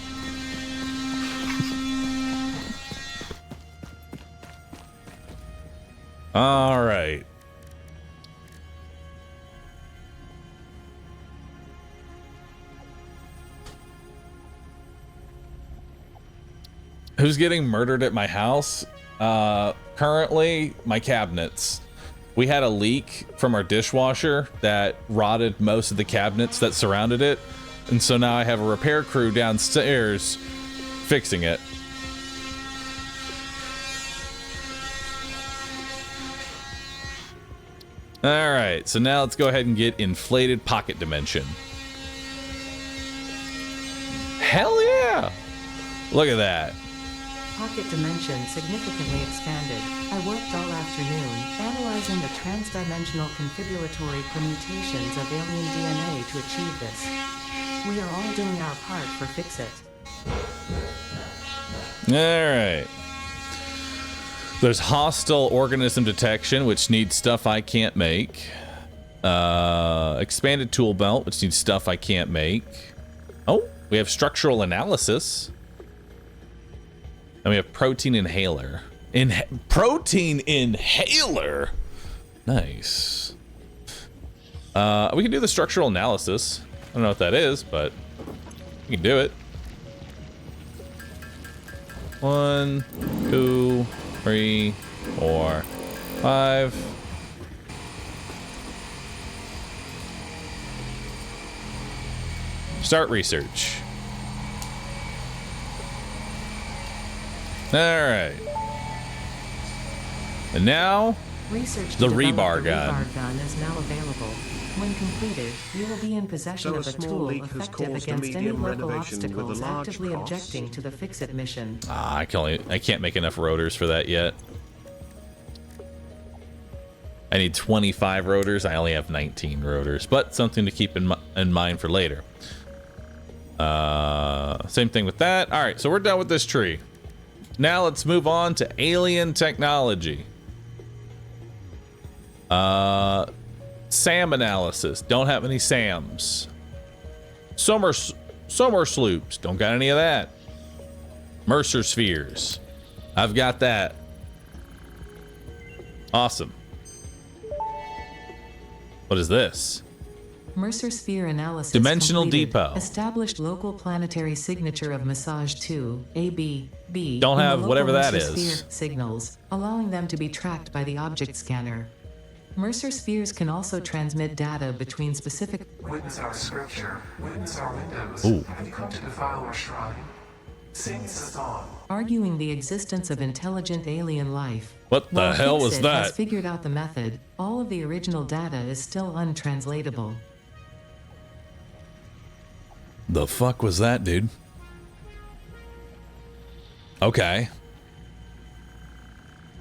All right. Who's getting murdered at my house? Currently, my cabinets. We had a leak from our dishwasher that rotted most of the cabinets that surrounded it. And so now I have a repair crew downstairs fixing it. All right, so now let's go ahead and get inflated pocket dimension. Hell yeah! Look at that. Pocket dimension significantly expanded. I worked all afternoon, analyzing the transdimensional configuratory permutations of alien DNA to achieve this. We are all doing our part for Fix-It. Alright. There's hostile organism detection, which needs stuff I can't make. Expanded tool belt, which needs stuff I can't make. Oh, we have structural analysis. And we have protein inhaler. Protein inhaler? Nice. We can do the structural analysis. I don't know what that is, but we can do it. 1, 2, 3, 4, 5. Start research. All right. And now, Research to the develop rebar the gun. rebar gun is now available. When completed, you will be in possession So a of a small tool leak has effective caused a against any medium local renovation with a obstacles large actively cost. objecting to the Fix-It mission. I can't make enough rotors for that yet. I need 25 rotors. I only have 19 rotors, but something to keep in mind for later. Same thing with that. All right, so we're done with this tree. Now let's move on to alien technology. SAM analysis. Don't have any SAMs. Solar sloops. Don't got any of that. Mercer spheres. I've got that. Awesome. What is this? Mercer sphere analysis Dimensional completed. depot. Established local planetary signature of massage 2, AB, B. Don't in the have local whatever that Mercer is. sphere signals, allowing them to be tracked by the object scanner. Mercer spheres can also transmit data between specific. Witness our scripture, witness our windows. Ooh. Have you come to defile our shrine? Sing Sazon. Arguing the existence of intelligent alien life. What the While hell was Fix-It has that? figured out the method, all of the original data is still untranslatable. The fuck was that, dude? Okay.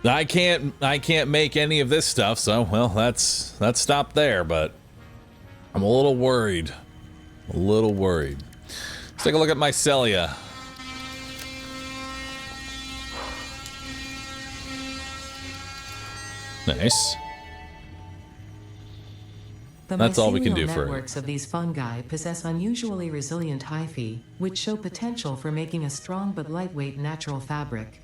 I can't make any of this stuff, so well, that's stopped there, but I'm a little worried. A little worried. Let's take a look at mycelia. Nice. The That's all we can mycelial do for it. networks of these fungi possess unusually resilient hyphae, which show potential for making a strong but lightweight natural fabric.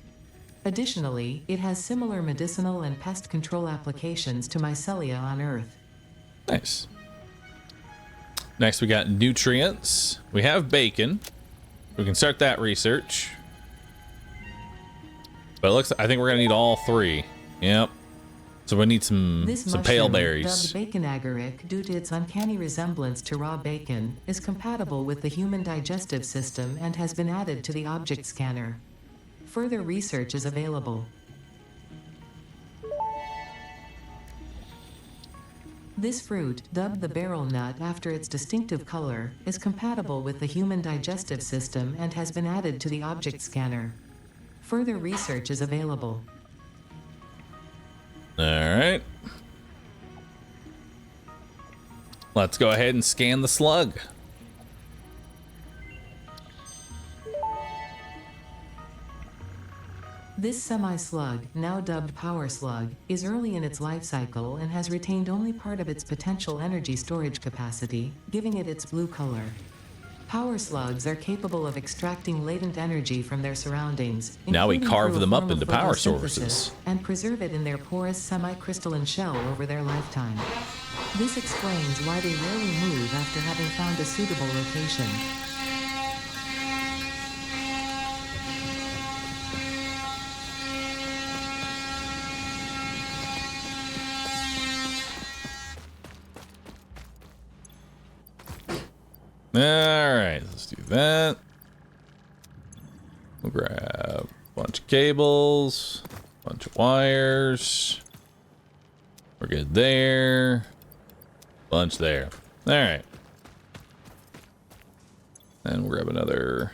Additionally, it has similar medicinal and pest control applications to mycelia on Earth. Nice. Next, we got nutrients. We have bacon. We can start that research. But it looks, I think we're gonna need all three. Yep. So we need some pale berries. Dubbed bacon agaric due to its uncanny resemblance to raw bacon, is compatible with the human digestive system and has been added to the object scanner. Further research is available. This fruit, dubbed the barrel nut after its distinctive color, is compatible with the human digestive system and has been added to the object scanner. Further research is available. All right. Let's go ahead and scan the slug. This semi-slug, now dubbed Power Slug, is early in its life cycle and has retained only part of its potential energy storage capacity, giving it its blue color. Power slugs are capable of extracting latent energy from their surroundings, Now we including carve through a them up form of into power photosynthesis, sources. and preserve it in their porous semi-crystalline shell over their lifetime. This explains why they rarely move after having found a suitable location. Alright, let's do that. We'll grab a bunch of cables, a bunch of wires. We're good there. Bunch there. Alright. And we'll grab another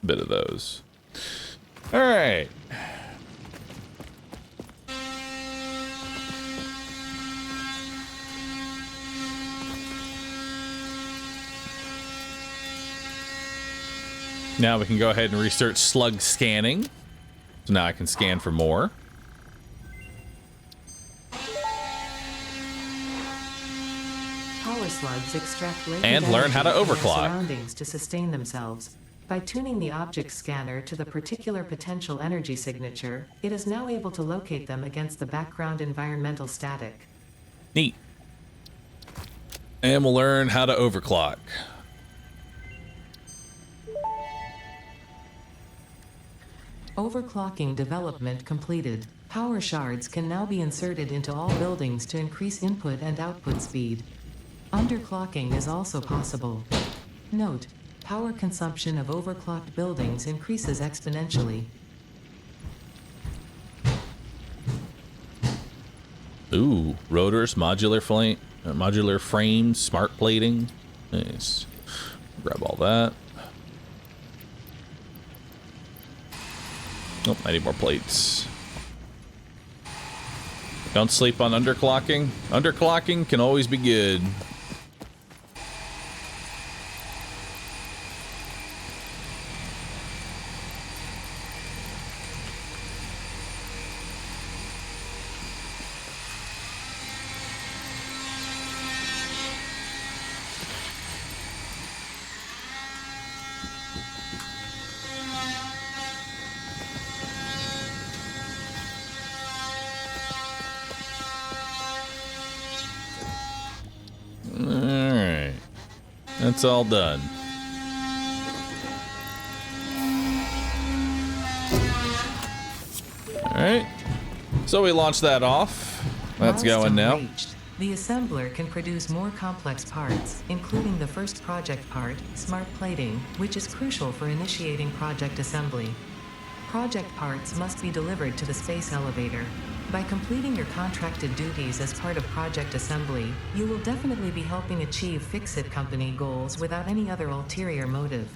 bit of those. Alright. Now we can go ahead and research slug scanning. So now I can scan for more. Power slugs extract latent And learn how to energy from their overclock. surroundings to sustain themselves. By tuning the object scanner to the particular potential energy signature, it is now able to locate them against the background environmental static. Neat. And we'll learn how to overclock. Overclocking development completed. Power shards can now be inserted into all buildings to increase input and output speed. Underclocking is also possible. Note: power consumption of overclocked buildings increases exponentially. Ooh, rotors, modular frame, smart plating. Nice. Grab all that. Oh, I need more plates. Don't sleep on underclocking. Underclocking can always be good. Alright. That's all done. Alright. So we launched that off. That's going Milestone now. reached. The assembler can produce more complex parts, including the first project part, smart plating, which is crucial for initiating project assembly. Project parts must be delivered to the space elevator. By completing your contracted duties as part of project assembly, you will definitely be helping achieve Fix-It Company goals without any other ulterior motive.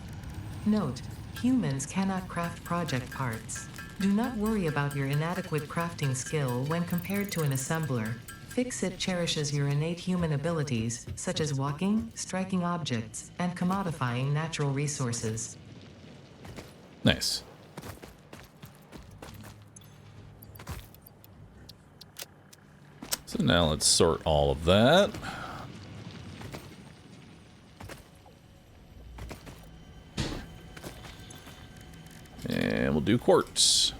Note: humans cannot craft project parts. Do not worry about your inadequate crafting skill when compared to an assembler. Fix-It cherishes your innate human abilities, such as walking, striking objects, and commodifying natural resources. Nice. So now let's sort all of that. And we'll do quartz.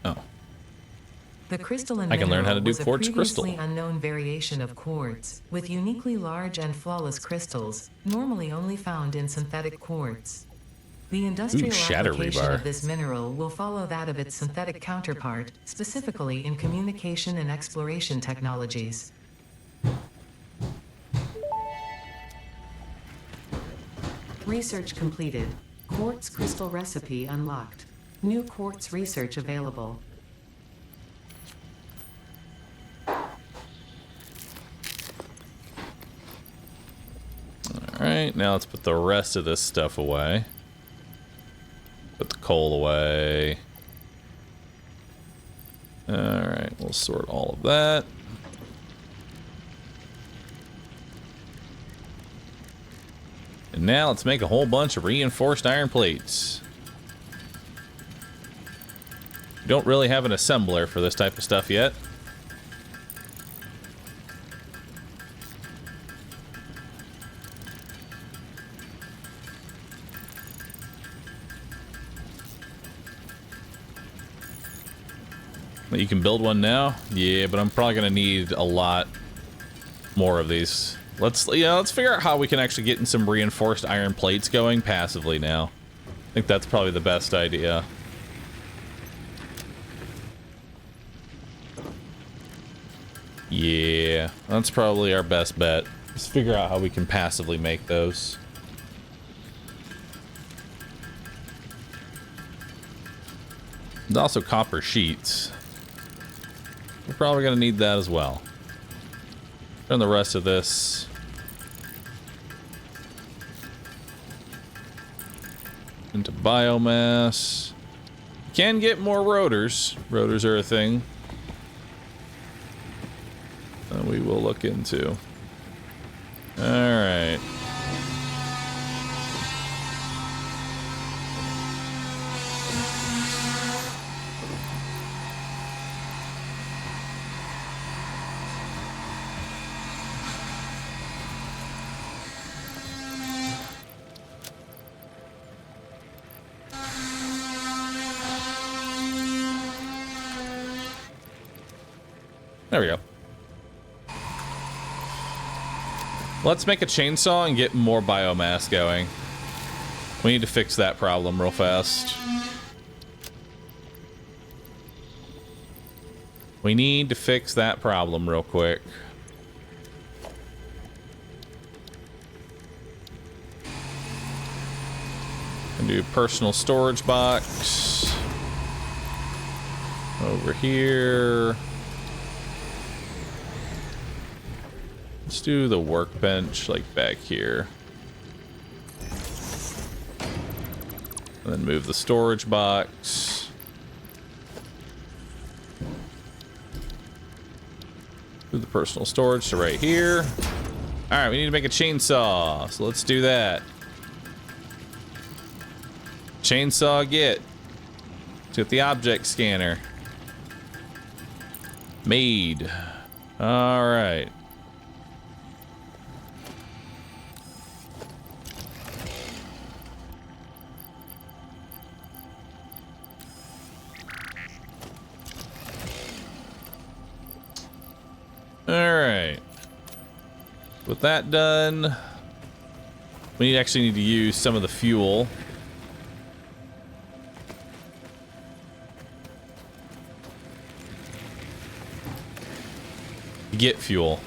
Oh, The crystalline I can learn how to mineral do was a quartz crystal. previously unknown variation of quartz, with uniquely large and flawless crystals, normally only found in synthetic quartz. The industrial shatter application rebar. of this mineral will follow that of its synthetic counterpart, specifically in communication and exploration technologies. Research completed. Quartz crystal recipe unlocked. New quartz research available. Alright, now let's put the rest of this stuff away. Put the coal away. Alright, we'll sort all of that. And now let's make a whole bunch of reinforced iron plates. We don't really have an assembler for this type of stuff yet. You can build one now? Yeah, but I'm probably gonna need a lot more of these. Let's figure out how we can actually get in some reinforced iron plates going passively now. I think that's probably the best idea. Yeah, that's probably our best bet. Let's figure out how we can passively make those. There's also copper sheets. We're probably going to need that as well. Turn the rest of this into biomass. You can get more rotors. Rotors are a thing that we will look into. All right. There we go. Let's make a chainsaw and get more biomass going. We need to fix that problem real fast. We need to fix that problem real quick. And do personal storage box. Over here. Let's do the workbench like back here. And then move the storage box. Move the personal storage to right here. All right, we need to make a chainsaw, so let's do that. Chainsaw get. Let's get the object scanner. Made. All right. Alright. With that done, we actually need to use some of the fuel. Get fuel.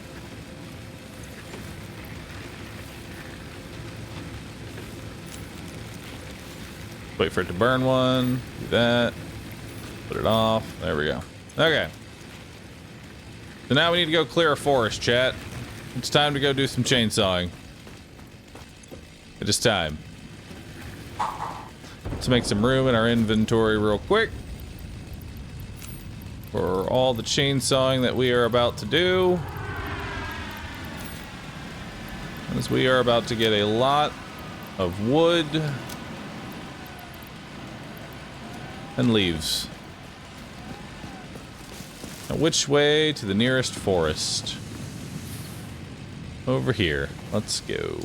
Wait for it to burn one. Do that. Put it off. There we go. Okay. So now we need to go clear a forest, chat. It's time to go do some chainsawing. It is time. Let's make some room in our inventory real quick for all the chainsawing that we are about to do. As we are about to get a lot of wood and leaves. Now, which way to the nearest forest? Over here. Let's go.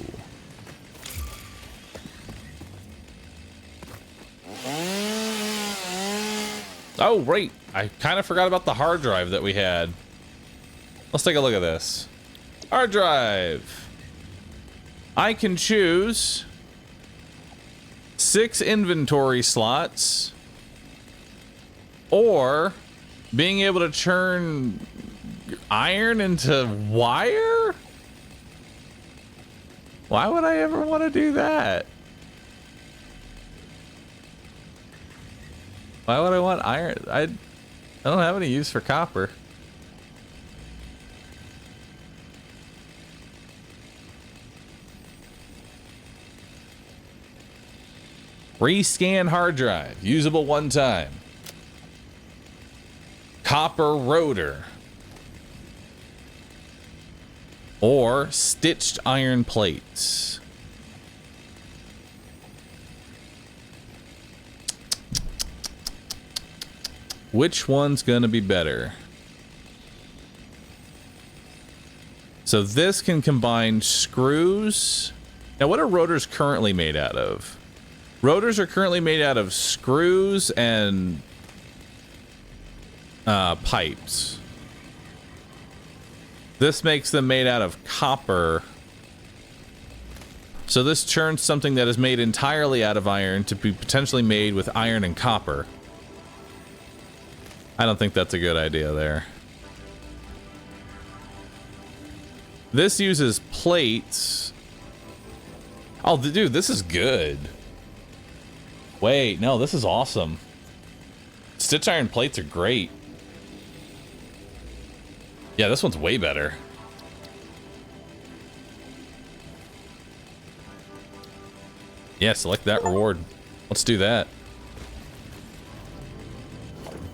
Oh, right. I kind of forgot about the hard drive that we had. Let's take a look at this. Hard drive. I can choose 6 inventory slots or being able to turn iron into wire? Why would I ever want to do that? Why would I want iron? I don't have any use for copper. Rescan hard drive. Usable one time. Copper rotor. Or stitched iron plates. Which one's gonna be better? So this can combine screws. Now, what are rotors currently made out of? Rotors are currently made out of screws and pipes. This makes them made out of copper. So this turns something that is made entirely out of iron to be potentially made with iron and copper. I don't think that's a good idea there. This uses plates. Oh, dude, this is good. Wait, no, this is awesome. Stitch iron plates are great. Yeah, this one's way better. Yeah, select that reward. Let's do that.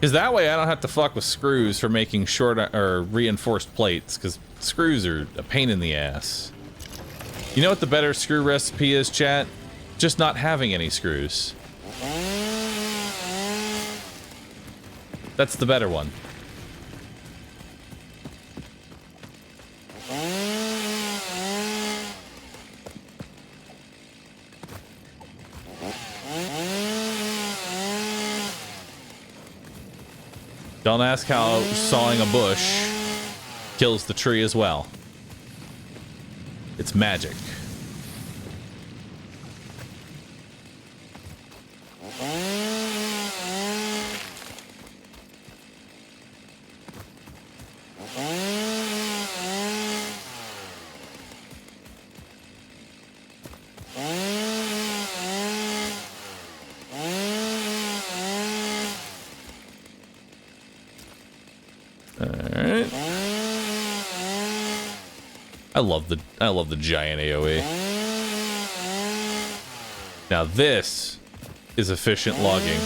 Because that way I don't have to fuck with screws for making short or reinforced plates, because screws are a pain in the ass. You know what the better screw recipe is, chat? Just not having any screws. That's the better one. Don't ask how sawing a bush kills the tree as well. It's magic. I love the giant AoE. Now this is efficient logging.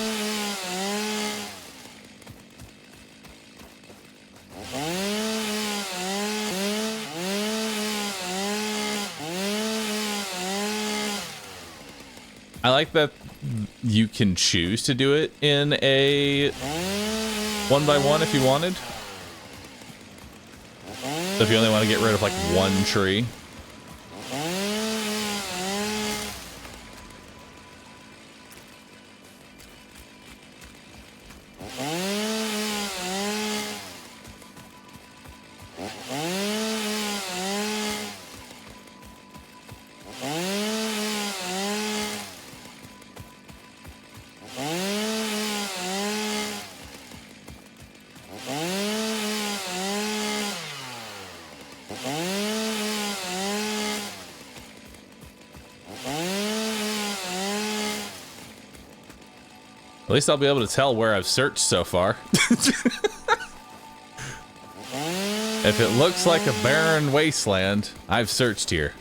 I like that you can choose to do it in a 1x1 if you wanted. So if you only want to get rid of like one tree. At least I'll be able to tell where I've searched so far. If it looks like a barren wasteland, I've searched here.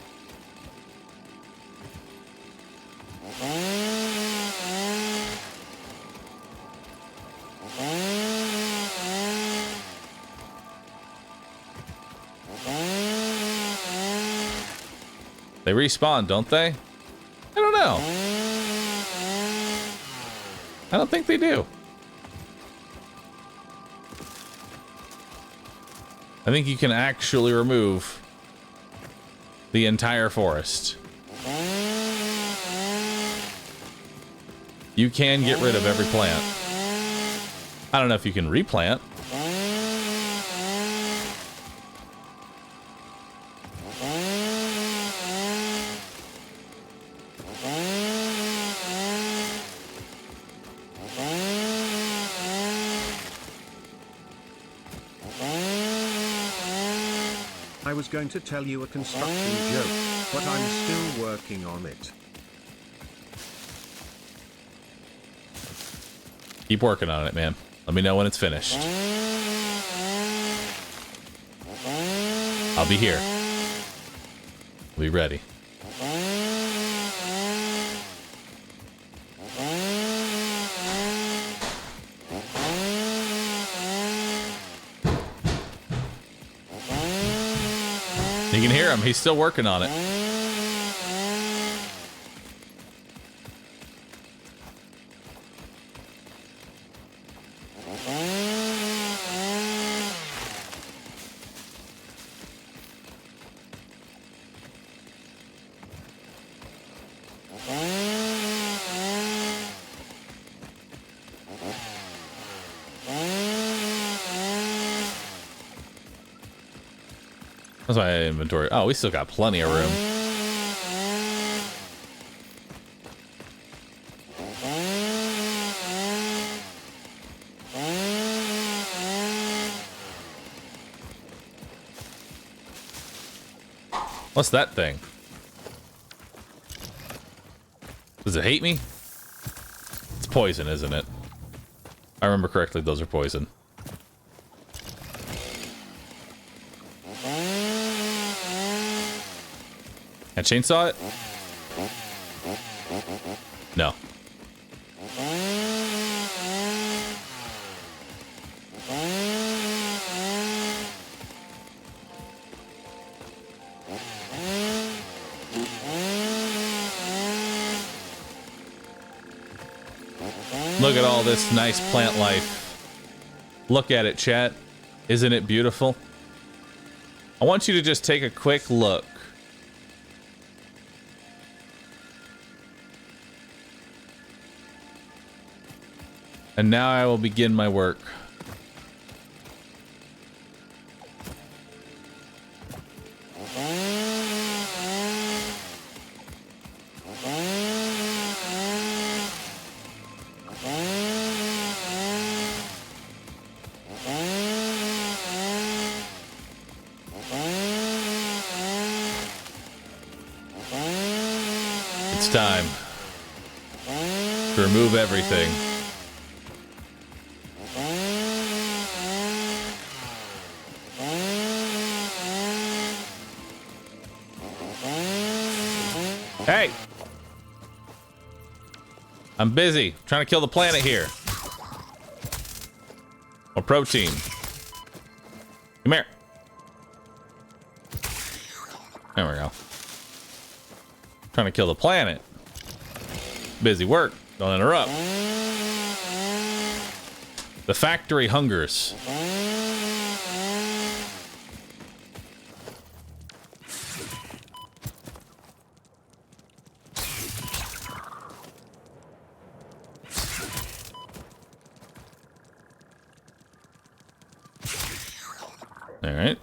They respawn, don't they? I don't know. I don't think they do. I think you can actually remove the entire forest. You can get rid of every plant. I don't know if you can replant. I was going to tell you a construction joke, but I'm still working on it. Keep working on it, man. Let me know when it's finished. I'll be here. I'll be ready. You can hear him. He's still working on it. That's my inventory. Oh, we still got plenty of room. What's that thing? Does it hate me? It's poison, isn't it? I remember correctly, those are poison. Can I chainsaw it? No. Look at all this nice plant life. Look at it, chat. Isn't it beautiful? I want you to just take a quick look. And now I will begin my work. It's time to remove everything. Hey! I'm busy trying to kill the planet here. Or protein. Come here. There we go. Trying to kill the planet. Busy work. Don't interrupt. The factory hungers. All right.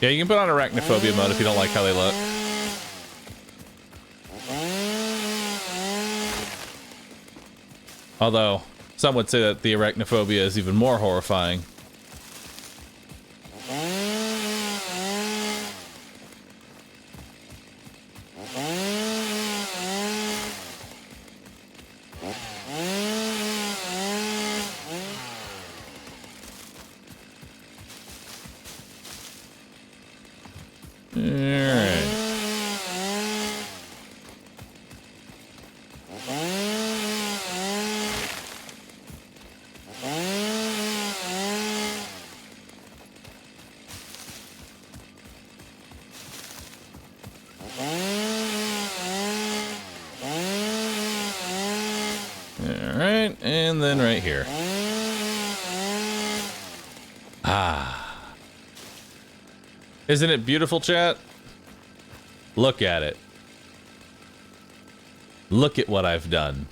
Yeah, you can put on arachnophobia mode if you don't like how they look. Although, some would say that the arachnophobia is even more horrifying. Alright, and then right here. Ah. Isn't it beautiful, chat? Look at it. Look at what I've done.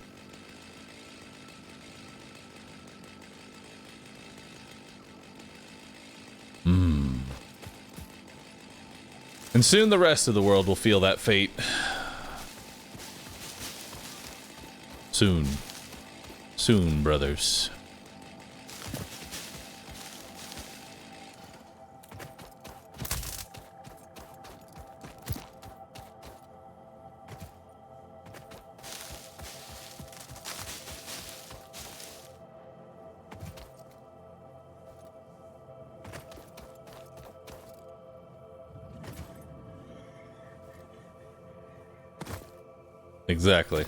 And soon the rest of the world will feel that fate. Soon. Soon, brothers. Exactly.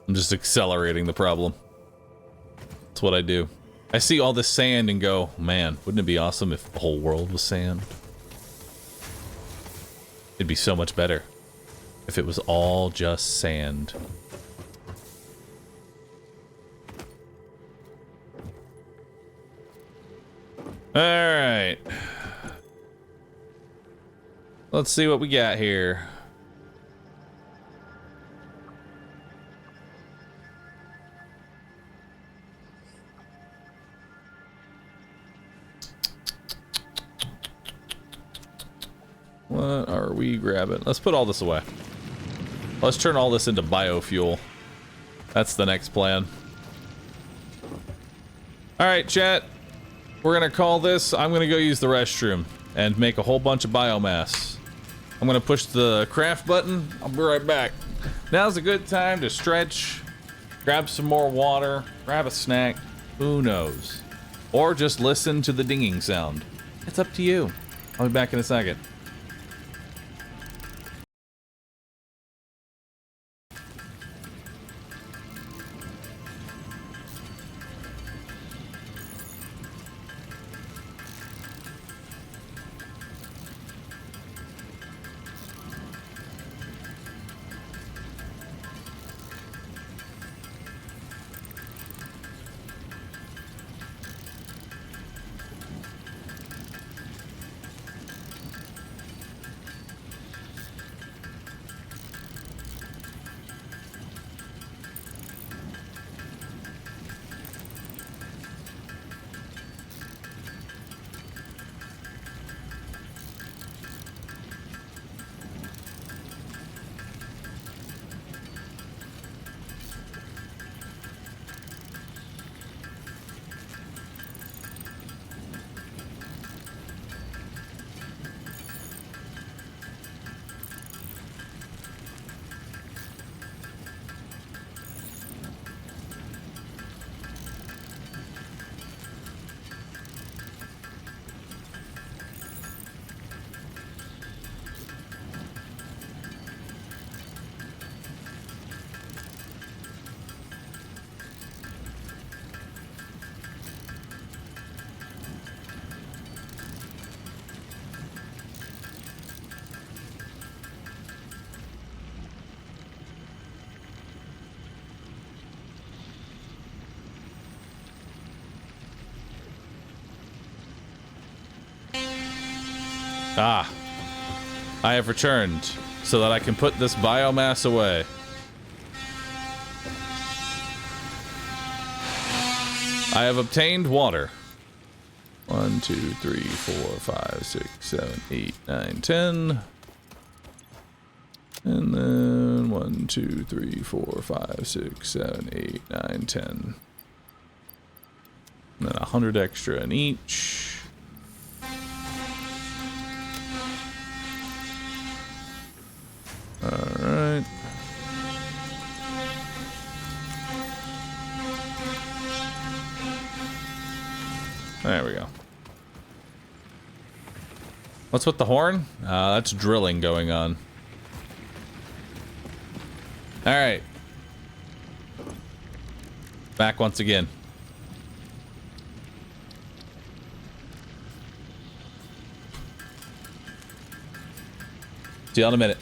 I'm just accelerating the problem. That's what I do. I see all this sand and go, man, wouldn't it be awesome if the whole world was sand? It'd be so much better if it was all just sand. All right. Let's see what we got here. What are we grabbing? Let's put all this away. Let's turn all this into biofuel. That's the next plan. All right, chat. We're gonna call this. I'm gonna go use the restroom and make a whole bunch of biomass. I'm gonna push the craft button. I'll be right back. Now's a good time to stretch, grab some more water, grab a snack. Who knows? Or just listen to the dinging sound. It's up to you. I'll be back in a second. Ah, I have returned so that I can put this biomass away. I have obtained water. 1, 2, 3, 4, 5, 6, 7, 8, 9, 10. And then 1, 2, 3, 4, 5, 6, 7, 8, 9, 10. And then 100 extra in each. Alright. There we go. What's with the horn? That's drilling going on. Alright. Back once again. See you in a minute.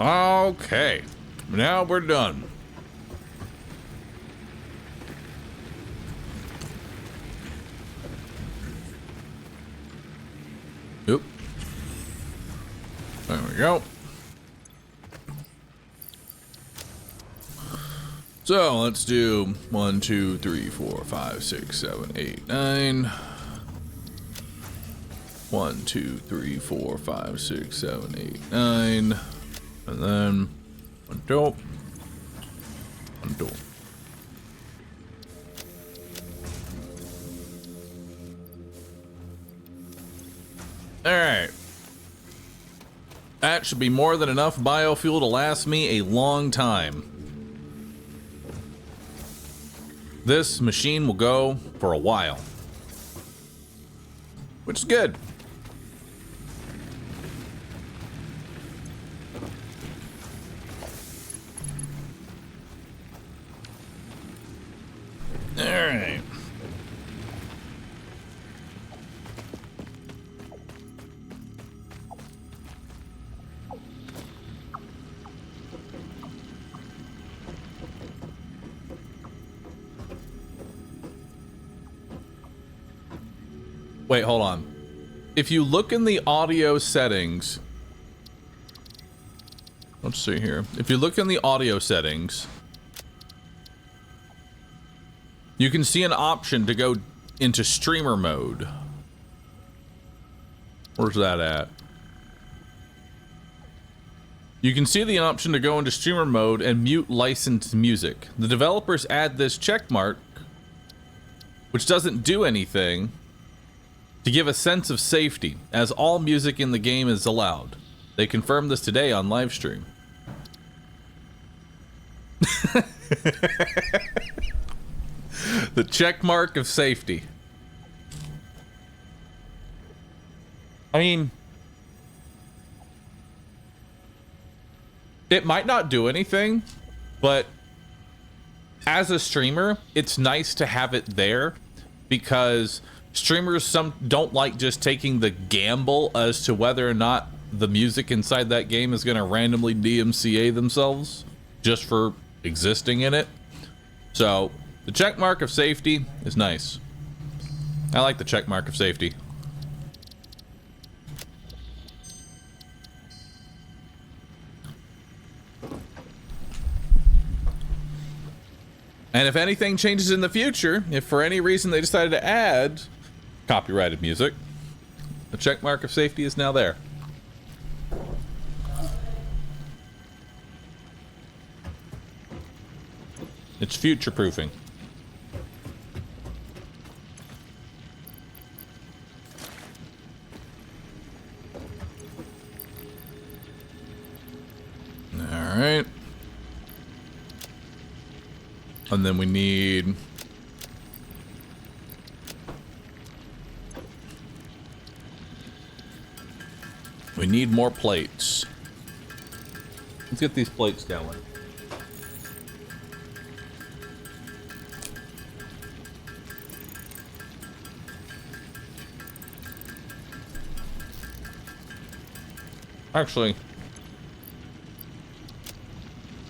Okay. Now we're done. Oop. There we go. So let's do 1, 2, 3, 4, 5, 6, 7, 8, 9. 1, 2, 3, 4, 5, 6, 7, 8, 9. And then 1, 2. 1, 2. Alright. That should be more than enough biofuel to last me a long time. This machine will go for a while. Which is good. Alright. Wait, hold on. If you look in the audio settings, let's see here. If you look in the audio settings, you can see an option to go into streamer mode. Where's that at? You can see the option to go into streamer mode and mute licensed music. The developers add this check mark, which doesn't do anything, to give a sense of safety, as all music in the game is allowed. They confirmed this today on livestream. The check mark of safety. I mean, it might not do anything, but as a streamer, it's nice to have it there, because streamers don't like just taking the gamble as to whether or not the music inside that game is going to randomly DMCA themselves just for existing in it. So the check mark of safety is nice. I like the check mark of safety. And if anything changes in the future, if for any reason they decided to add copyrighted music, the check mark of safety is now there. It's future proofing. All right. And then we need more plates. Let's get these plates going. Actually,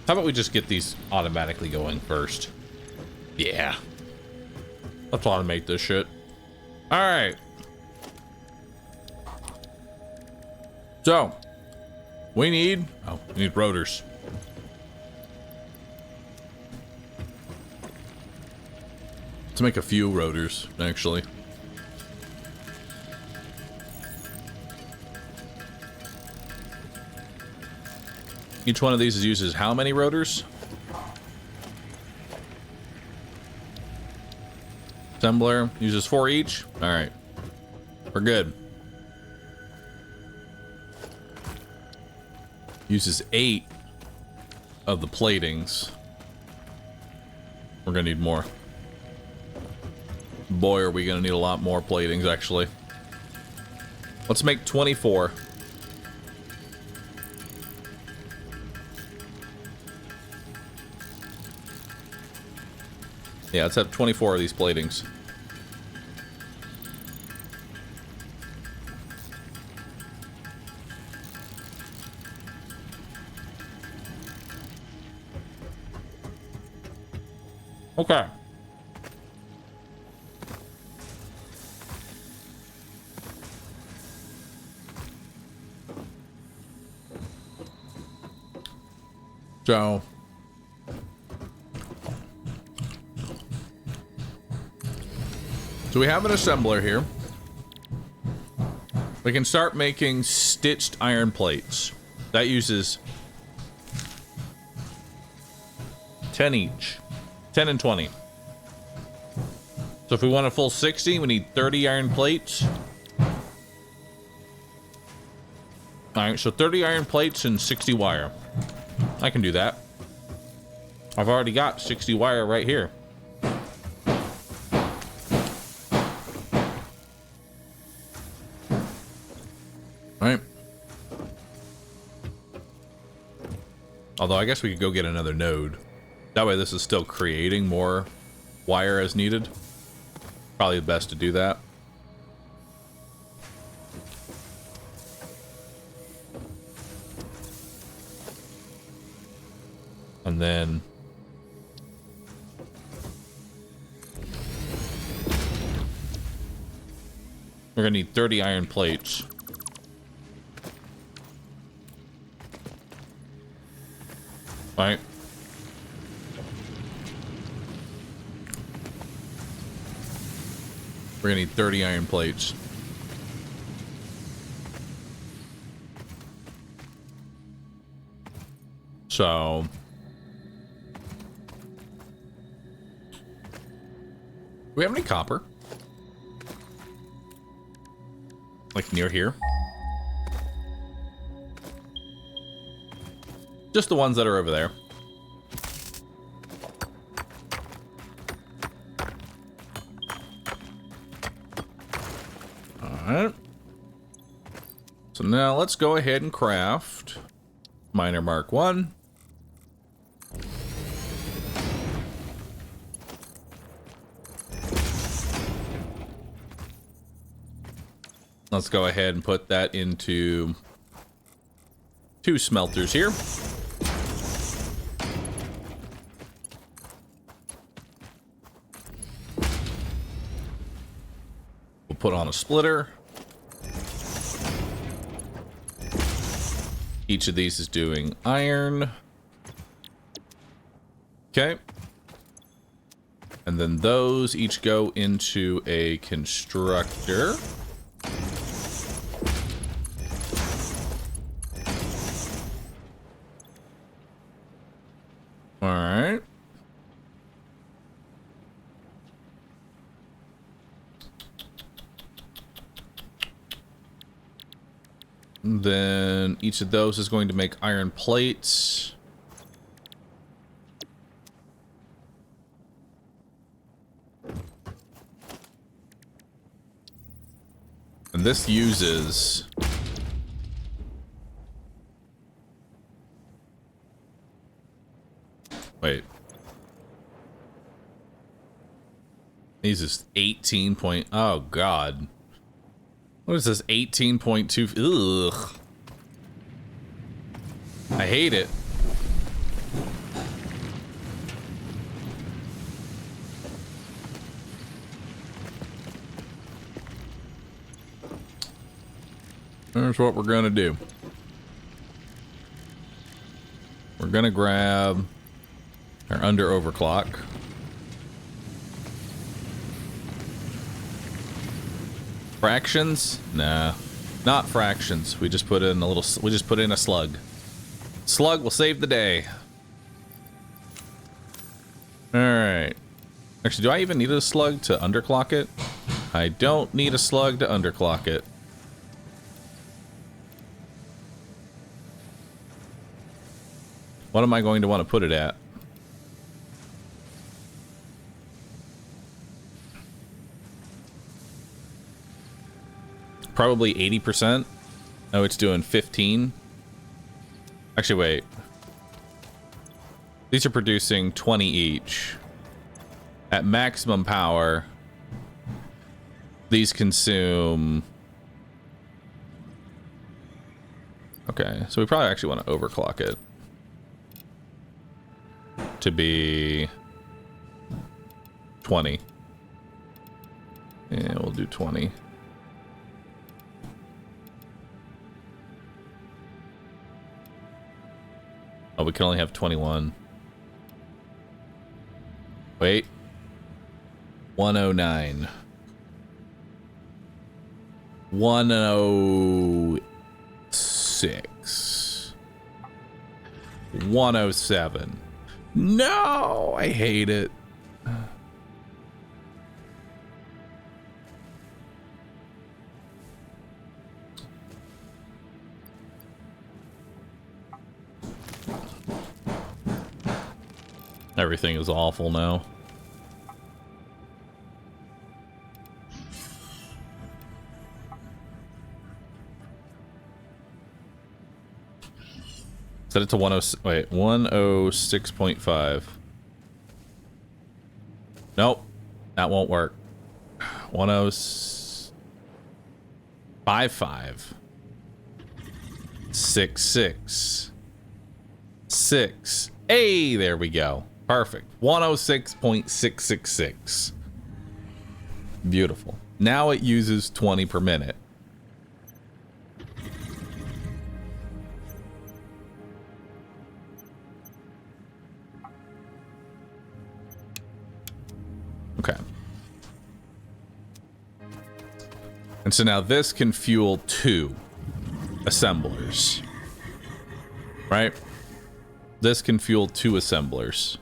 how about we just get these automatically going first? Yeah. Let's automate this shit. All right. So, we need rotors. Let's make a few rotors, actually. Each one of these uses how many rotors? Assembler uses 4 each. All right, we're good. Uses 8 of the platings. We're gonna need more. Boy, are we gonna need a lot more platings, actually. Let's make 24. Yeah, let's have 24 of these platings. Okay. So we have an assembler here. We can start making stitched iron plates. That uses 10 each. 10 and 20. So if we want a full 60, we need 30 iron plates. Alright, so 30 iron plates and 60 wire. I can do that. I've already got 60 wire right here. Alright. Although I guess we could go get another node. That way this is still creating more wire as needed. Probably the best to do that. And then we're gonna need 30 iron plates. All right. We're gonna need 30 iron plates. So do we have any copper? Like near here? Just the ones that are over there. Alright. So now let's go ahead and craft Miner Mark 1. Let's go ahead and put that into 2 smelters here. We'll put on a splitter. Each of these is doing iron. Okay. And then those each go into a constructor. All right. Then each of those is going to make iron plates. And this uses wait. These is 18 point. Oh God. What is this? 18.2. Ugh. I hate it. Here's what we're gonna do. We're gonna grab our under overclock. Fractions? Nah, not fractions. We just put in a little. We just put in a slug. Slug will save the day. All right. Actually, do I even need a slug to underclock it? I don't need a slug to underclock it. What am I going to want to put it at? Probably 80%. Oh, it's doing 15. Actually, wait. These are producing 20 each. At maximum power, these consume... Okay, so we probably actually want to overclock it. To be 20. Yeah, we'll do 20. Oh, we can only have 21. Wait. 109. 106. 107. No, I hate it. Everything is awful now. Set it to 106.5. Nope, that won't work. 105.5. 66. 6. Hey, there we go. Perfect. 106.666. Beautiful. Now it uses 20 per minute. Okay. And so now this can fuel 2 assemblers. Right? This can fuel 2 assemblers.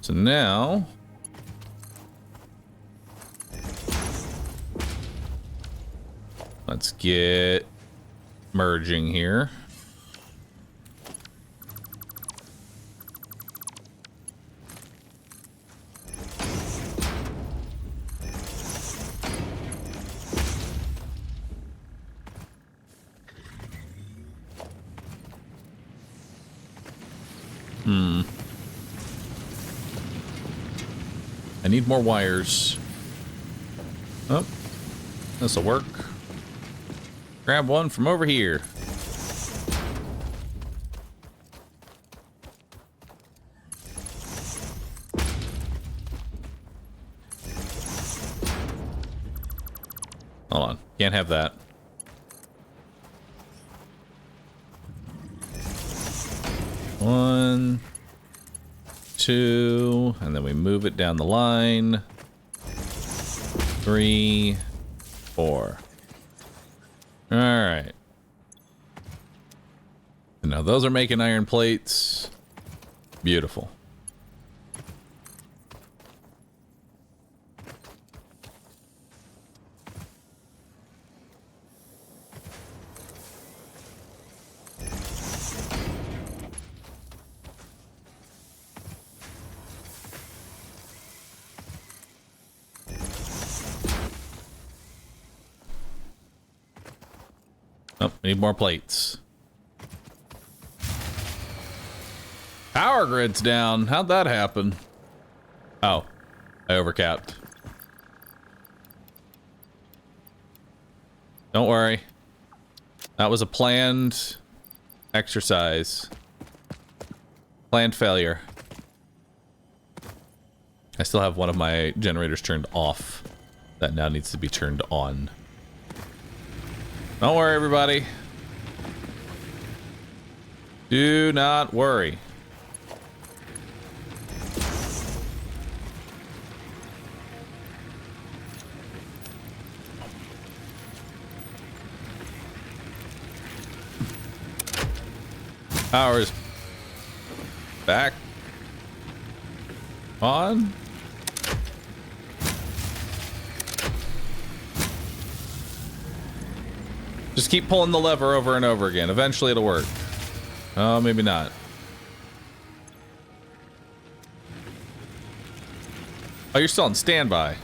So now let's get merging here. I need more wires. Oh, this'll work. Grab one from over here. Hold on, can't have that. One, 2, and then we move it down the line. 3, 4. All right. And now those are making iron plates. Beautiful. Oh, we need more plates. Power grid's down. How'd that happen? Oh, I overcapped. Don't worry. That was a planned exercise. Planned failure. I still have one of my generators turned off. That now needs to be turned on. Don't worry, everybody. Do not worry. Power's back on. Just keep pulling the lever over and over again. Eventually it'll work. Oh, maybe not. Oh, you're still on standby.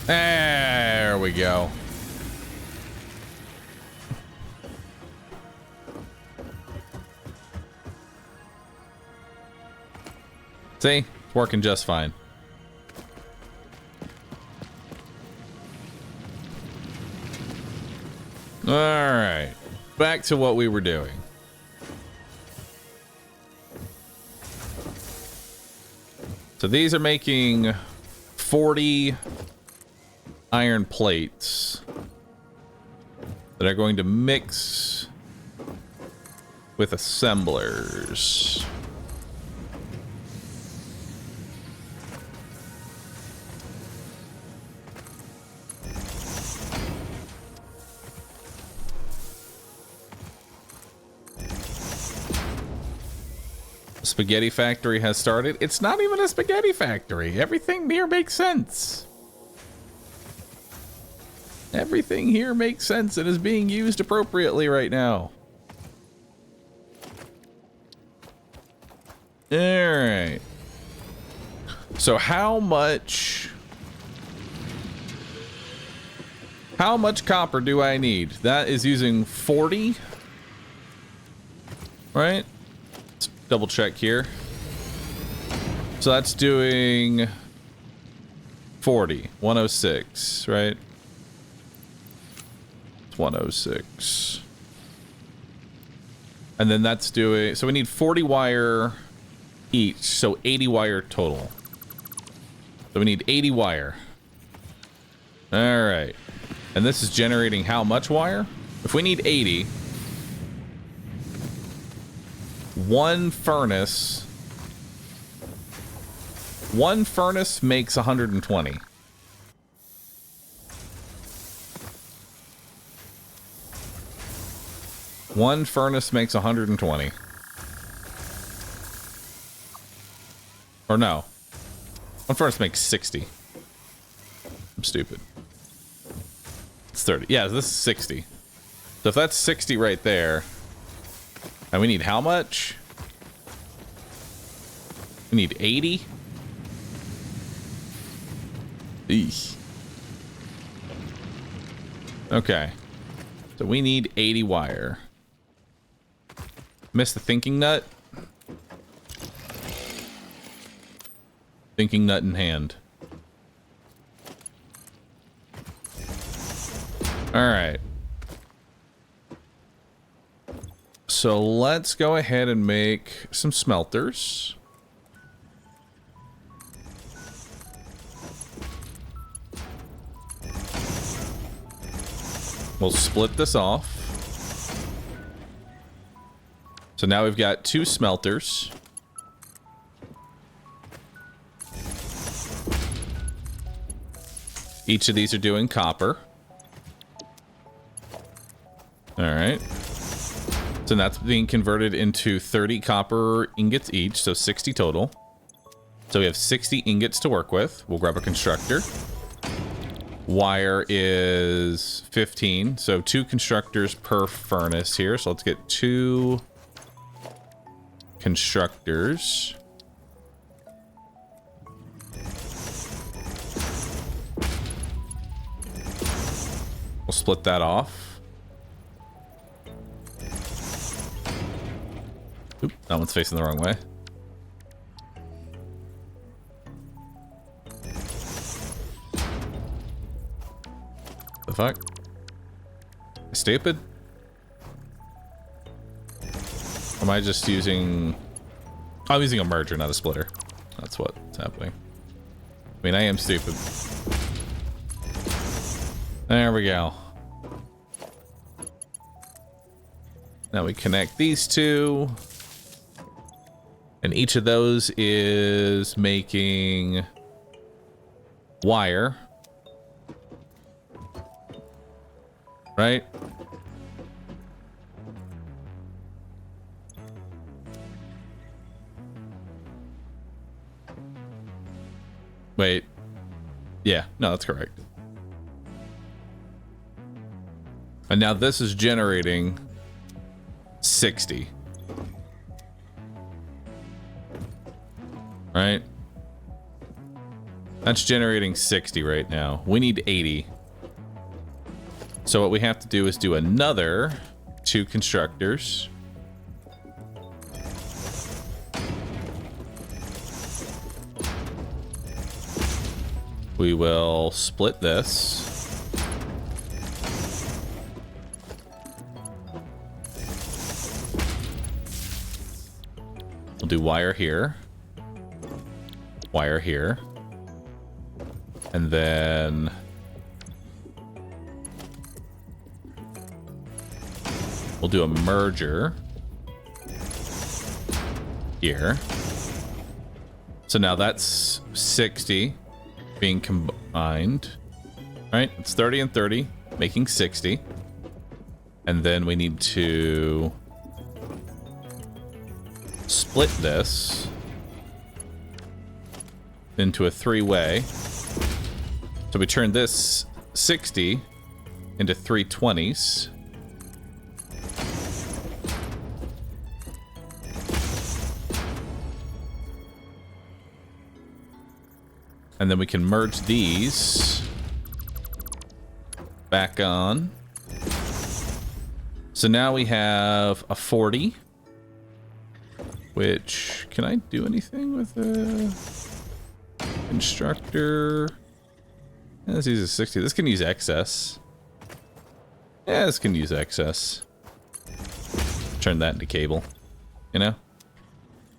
There we go. See? It's working just fine. All right, back to what we were doing. So these are making 40 iron plates that are going to mix with assemblers. Spaghetti factory has started. It's not even a spaghetti factory. Everything here makes sense. Everything here makes sense and is being used appropriately right now. All right. So how much copper do I need? That is using 40, right? Let's double check here. So that's doing 40, 106, right? It's 106. And then that's doing, so we need 40 wire each, so 80 wire total. So we need 80 wire. All right. And this is generating how much wire? If we need 80, one furnace makes 120. One furnace makes 120. Or no. One furnace makes 60. I'm stupid. It's 30. Yeah, this is 60. So if that's 60 right there, and we need how much? We need 80? Eesh. Okay. So we need 80 wire. Miss the thinking nut? Thinking nut in hand. All right. So let's go ahead and make some smelters. We'll split this off. So now we've got 2 smelters. Each of these are doing copper. All right. So that's being converted into 30 copper ingots each, so 60 total. So we have 60 ingots to work with. We'll grab a constructor. Wire is 15, so 2 constructors per furnace here. So let's get 2 constructors. We'll split that off. Oop, that one's facing the wrong way. The fuck? Stupid? Or am I just using... I'm using a merger, not a splitter. That's what's happening. I mean, I am stupid. There we go. Now we connect these 2. And each of those is making wire. Right? Wait. Yeah, no, that's correct. And now this is generating 60. Right? That's generating 60 right now. We need 80. So what we have to do is do another 2 constructors. We will split this. We'll do wire here. Wire here. And then... we'll do a merger here. So now that's 60 being combined. All right, it's 30 and 30, making 60. And then we need to split this into a three-way. So we turn this 60 into 320s. And then we can merge these back on. So now we have a 40, which, can I do anything with a constructor? Yeah, let's use a 60. This can use excess. Yeah, this can use excess. Turn that into cable, you know?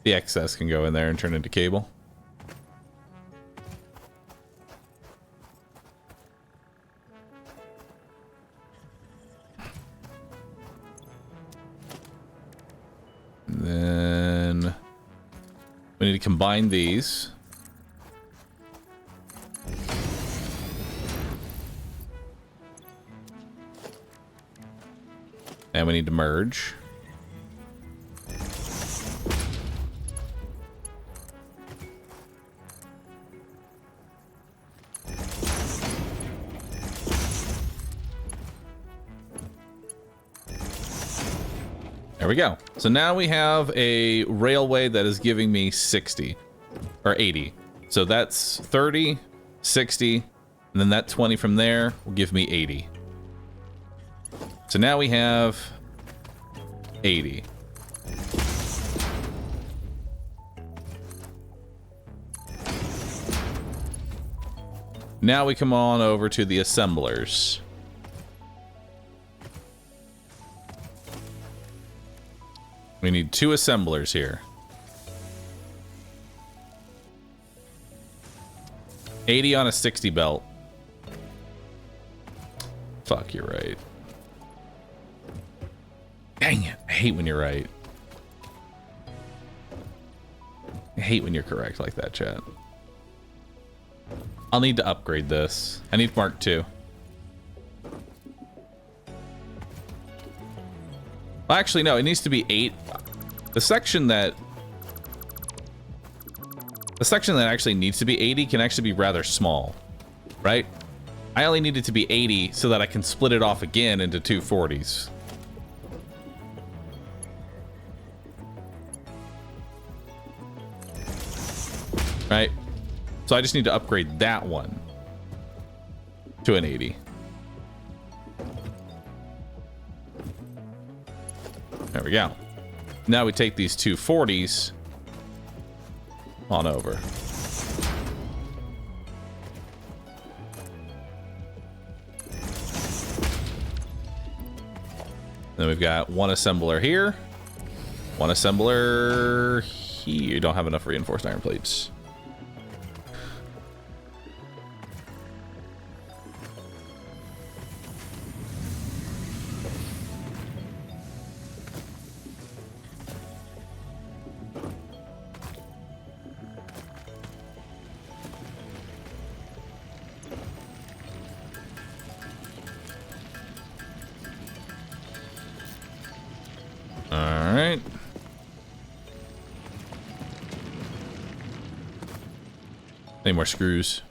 The excess can go in there and turn into cable. Then we need to combine these. And we need to merge. There we go. So now we have a railway that is giving me 60 or 80. So that's 30, 60, and then that 20 from there will give me 80. So now we have 80. Now we come on over to the assemblers. We need 2 assemblers here. 80 on a 60 belt. Fuck, you're right. Dang it. I hate when you're right. I hate when you're correct like that, chat. I'll need to upgrade this. I need Mark II. Well, actually, no, it needs to be 8. The section that actually needs to be 80 can actually be rather small, right? I only need it to be 80 so that I can split it off again into 240s. Right? So I just need to upgrade that one to an 80. There we go. Now we take these 240s on over. Then we've got one assembler here. One assembler here. You don't have enough reinforced iron plates. Alright. Any more screws?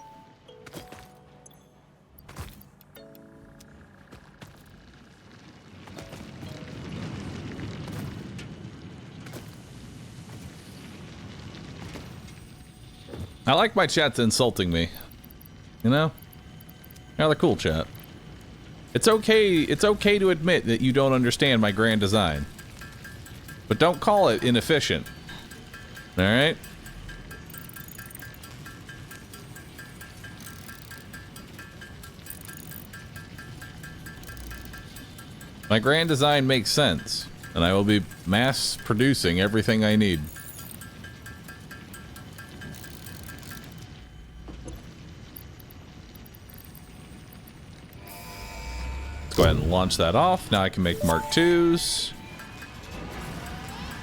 I like my chat's insulting me. You know? Kind of cool, chat. It's okay to admit that you don't understand my grand design. But don't call it inefficient. Alright? My grand design makes sense, and I will be mass producing everything I need. Go ahead and launch that off. Now I can make Mark IIs.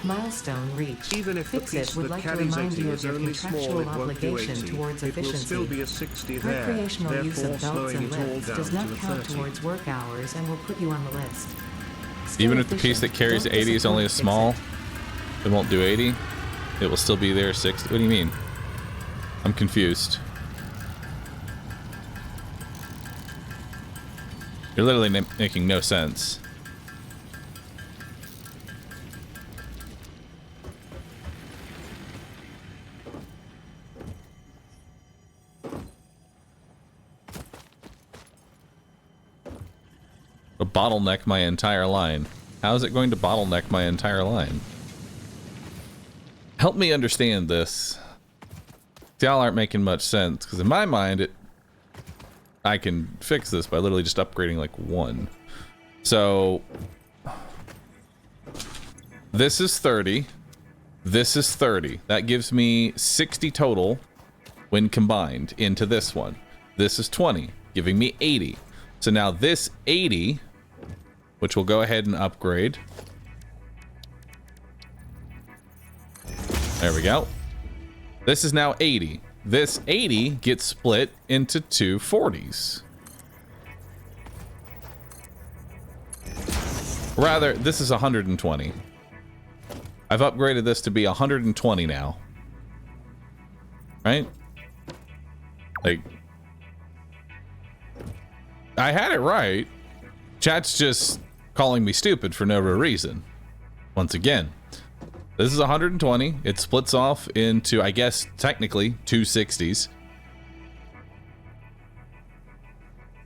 Milestone reached. Even if the Fix piece It would that like to carries remind 80 you of is your only small, contractual it won't do obligation 80. towards It will still be efficiency. a 60 there, Recreational use therefore of belts slowing and it all lifts down does to not the count 30. towards work hours and will put you on the list. Stay Even if the piece that efficient. carries Don't 80 is only a disappoint small, Fix it won't do 80. It will still be there 60. What do you mean? I'm confused. You're literally making no sense. To bottleneck my entire line. How is it going to bottleneck my entire line? Help me understand this. Y'all aren't making much sense, because in my mind, I can fix this by literally just upgrading like one. So this is 30. This is 30. That gives me 60 total when combined into this one. This is 20, giving me 80. So now this 80, which we'll go ahead and upgrade. There we go. This is now 80. This 80 gets split into two 40s. Rather, this is 120. I've upgraded this to be 120 now. Right? Like, I had it right. Chat's just calling me stupid for no real reason. Once again, this is 120. It splits off into, I guess, technically, two 60s.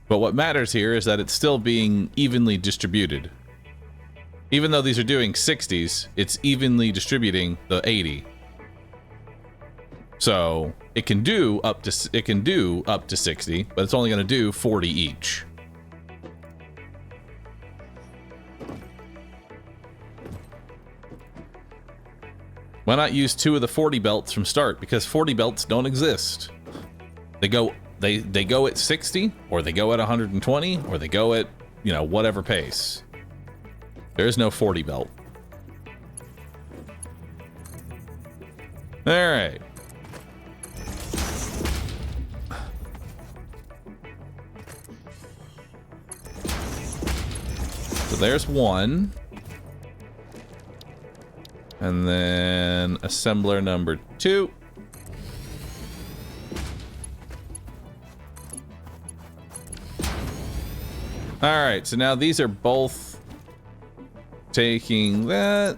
But what matters here is that it's still being evenly distributed. Even though these are doing 60s, it's evenly distributing the 80. So it can do up to 60, but it's only going to do 40 each. Why not use two of the 40 belts from start? Because 40 belts don't exist. They go at 60, or they go at 120, or they go at, you know, whatever pace. There is no 40 belt. All right. So there's one. And then assembler number 2. All right, so now these are both taking that.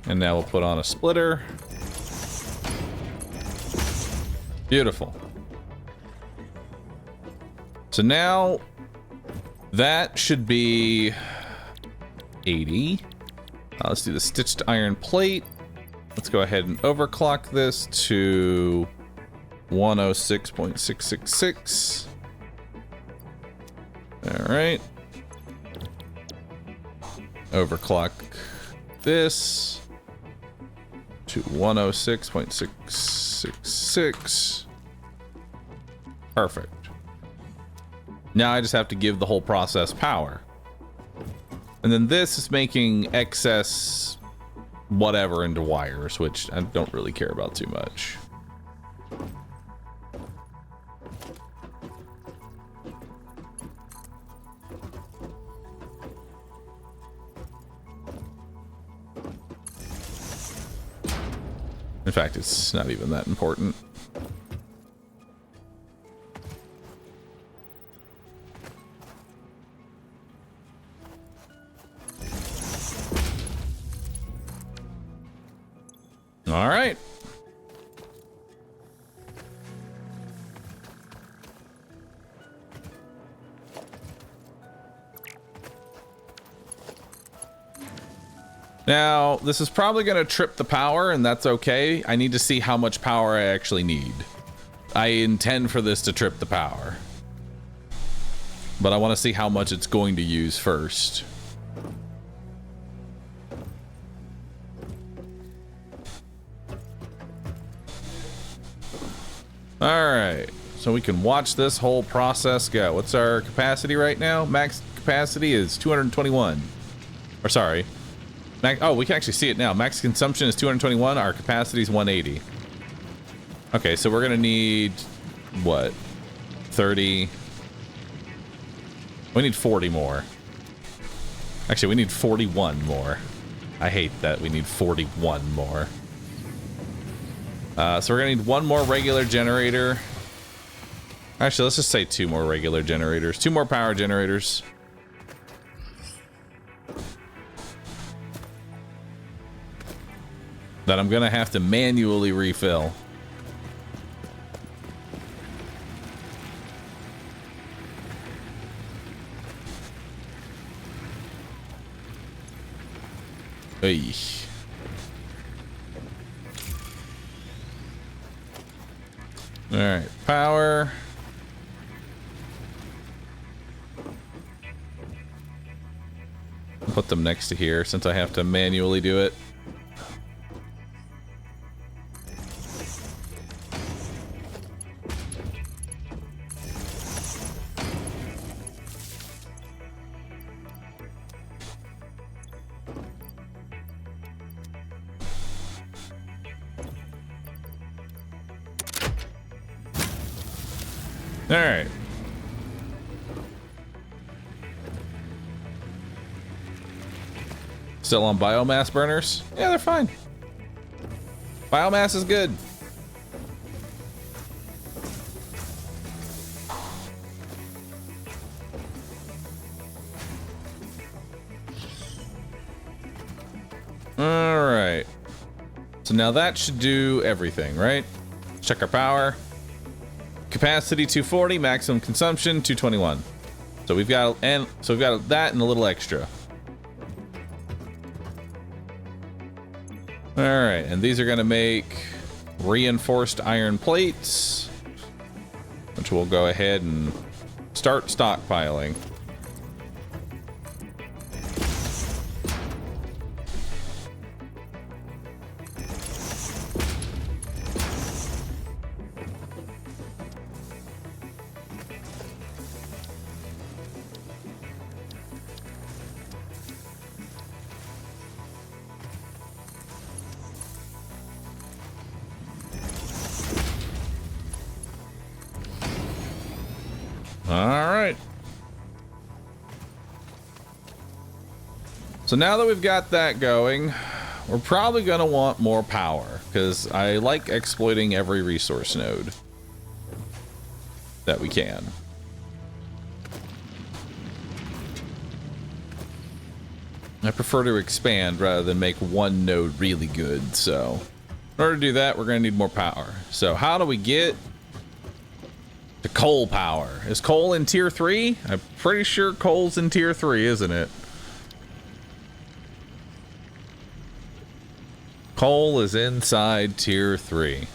And now we'll put on a splitter. Beautiful. So now that should be 80. Let's do the stitched iron plate. Let's go ahead and overclock this to 106.666. All right. Overclock this to 106.666. Perfect. Now I just have to give the whole process power. And then this is making excess whatever into wires, which I don't really care about too much. In fact, it's not even that important. All right. Now, this is probably going to trip the power, and that's okay. I need to see how much power I actually need. I intend for this to trip the power, but I want to see how much it's going to use first. Alright, so we can watch this whole process go. What's our capacity right now? Max capacity is 221. Or sorry. Oh, we can actually see it now. Max consumption is 221. Our capacity is 180. Okay, so we're gonna need what? 30. We need 40 more. Actually, we need 41 more. I hate that we need 41 more. So we're gonna need one more regular generator. Actually, let's just say 2 more regular generators. 2 more power generators. That I'm gonna have to manually refill. Hey. All right, power. Put them next to here since I have to manually do it. All right. Still on biomass burners? Yeah, they're fine. Biomass is good. All right. So now that should do everything, right? Check our power. Capacity 240, maximum consumption 221. So we've got that and a little extra. All right, and these are going to make reinforced iron plates, which we'll go ahead and start stockpiling. So now that we've got that going, we're probably going to want more power because I like exploiting every resource node that we can. I prefer to expand rather than make one node really good. So in order to do that, we're going to need more power. So how do we get to coal power? Is coal in tier 3? I'm pretty sure coal's in tier 3, isn't it? Coal is inside tier 3.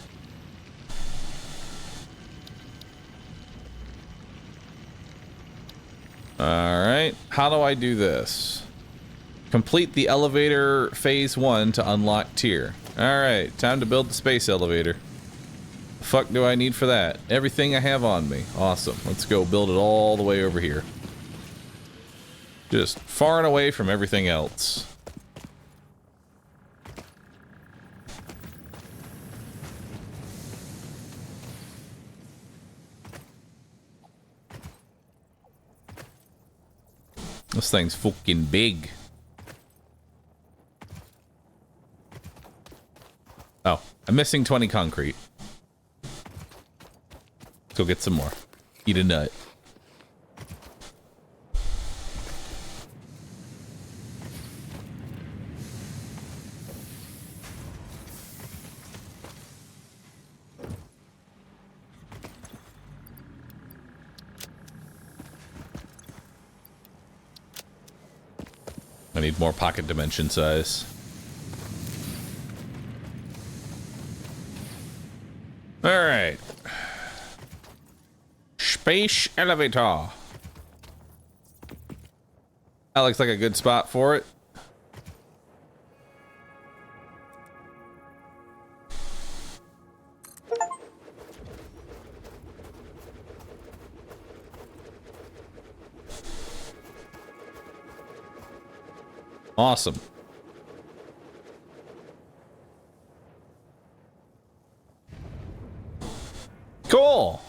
All right, how do I do this? Complete the elevator phase 1 to unlock tier. All right, time to build the space elevator. The fuck do I need for that? Everything I have on me. Awesome, let's go build it all the way over here. Just far and away from everything else. This thing's fucking big. Oh, I'm missing 20 concrete. Let's go get some more. Eat a nut. I need more pocket dimension size. All right. Space elevator. That looks like a good spot for it. Awesome. Cool.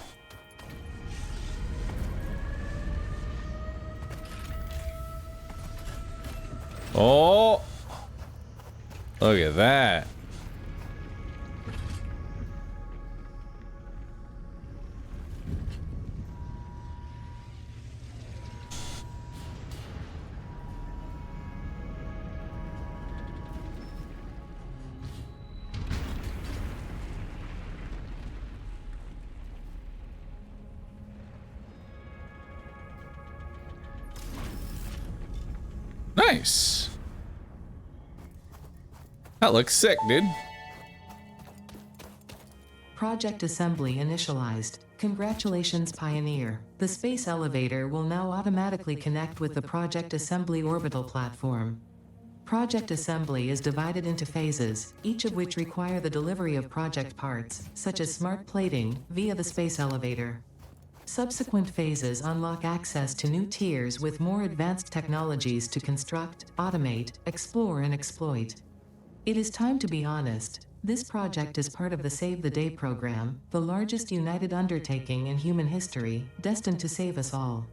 Oh, look at that. Nice. That looks sick, dude. Project assembly initialized. Congratulations, Pioneer. The space elevator will now automatically connect with the Project Assembly orbital platform. Project assembly is divided into phases, each of which require the delivery of project parts, such as smart plating, via the space elevator. Subsequent phases unlock access to new tiers with more advanced technologies to construct, automate, explore, and exploit. It is time to be honest. This project is part of the Save the Day program, the largest united undertaking in human history, destined to save us all.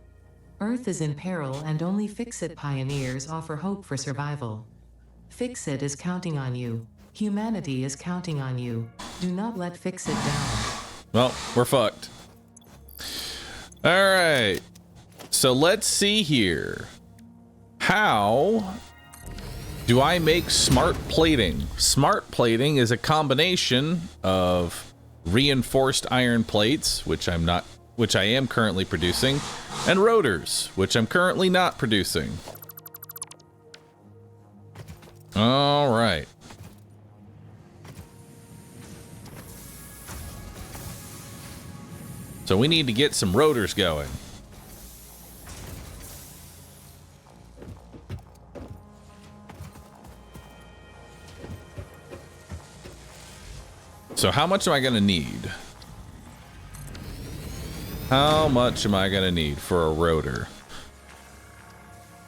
Earth is in peril and only Fix-It pioneers offer hope for survival. Fix-It is counting on you. Humanity is counting on you. Do not let Fix-It down. Well, we're fucked. All right. So let's see here. How do I make smart plating? Smart plating is a combination of reinforced iron plates, which I am currently producing, and rotors, which I'm currently not producing. All right. So we need to get some rotors going. So how much am I gonna need? How much am I gonna need for a rotor?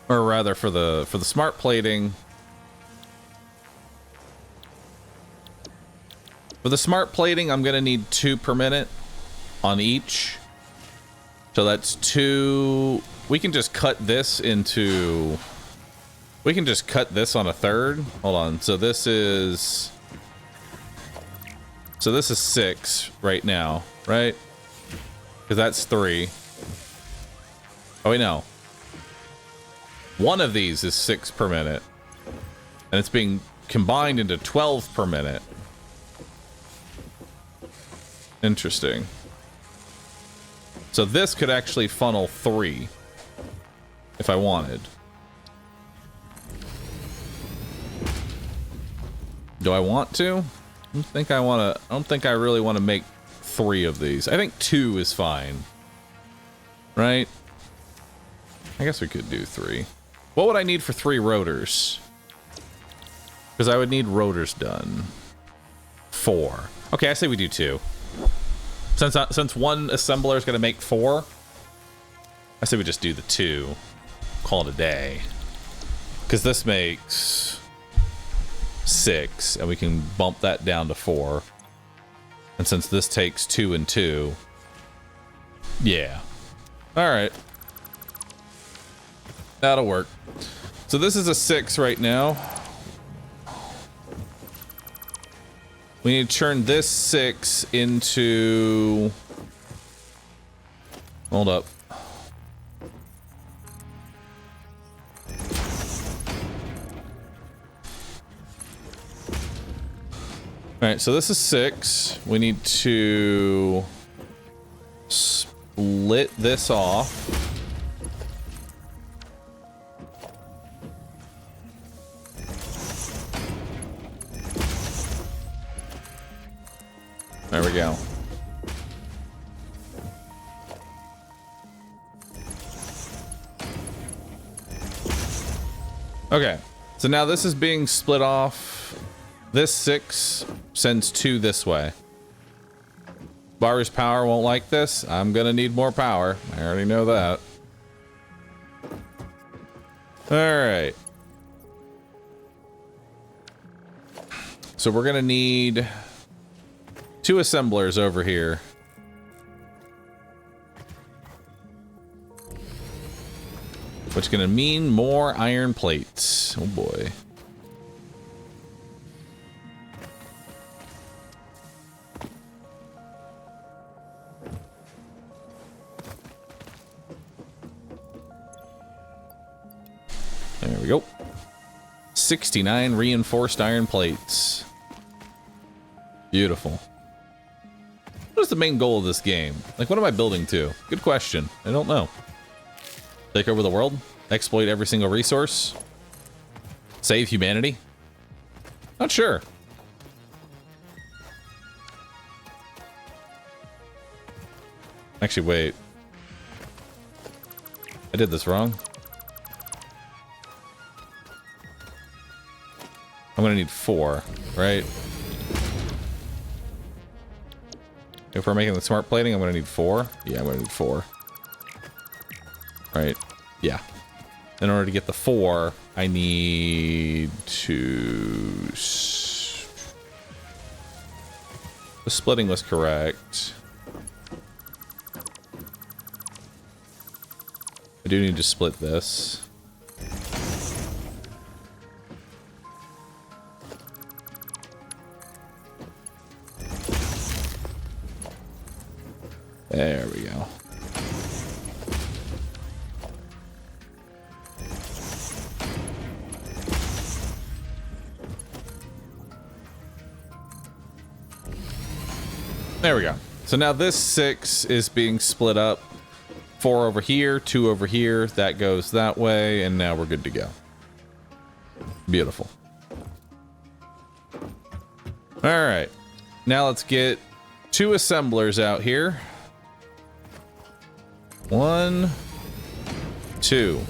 Or rather for the smart plating. For the smart plating, I'm gonna need 2 per minute on each. So that's 2. We can just cut this into, we can just cut this on a third. Hold on. So this is 6 right now, right? Because that's 3. Oh wait, no. One of these is 6 per minute. And it's being combined into 12 per minute. Interesting. So this could actually funnel 3 if I wanted. Do I want to? I don't think I really want to make 3 of these. I think 2 is fine. Right? I guess we could do 3. What would I need for 3 rotors? Because I would need rotors done. 4. Okay, I say we do 2. Since one assembler is going to make 4, I say we just do the 2. Call it a day. Because this makes 6, and we can bump that down to 4. And since this takes 2 and 2, yeah. All right. That'll work. So this is a 6 right now. We need to turn this 6 into... Hold up. Alright, so this is 6. We need to split this off. There we go. Okay, so now this is being split off. This 6 sends 2 this way. Bahroo's power won't like this. I'm gonna need more power. I already know that. All right. So we're gonna need 2 assemblers over here. Which is gonna mean more iron plates. Oh boy. There we go. 69 reinforced iron plates. Beautiful. What is the main goal of this game? Like, what am I building to? Good question. I don't know. Take over the world? Exploit every single resource? Save humanity? Not sure. Actually, wait. I did this wrong. I'm gonna need 4, right? If we're making the smart plating, I'm gonna need 4. Yeah, I'm gonna need 4. Right. Yeah. In order to get the 4, I need to... The splitting was correct. I do need to split this. There we go. There we go. So now this 6 is being split up. 4 over here, 2 over here. That goes that way, and now we're good to go. Beautiful. All right. Now let's get 2 assemblers out here. 1, 2.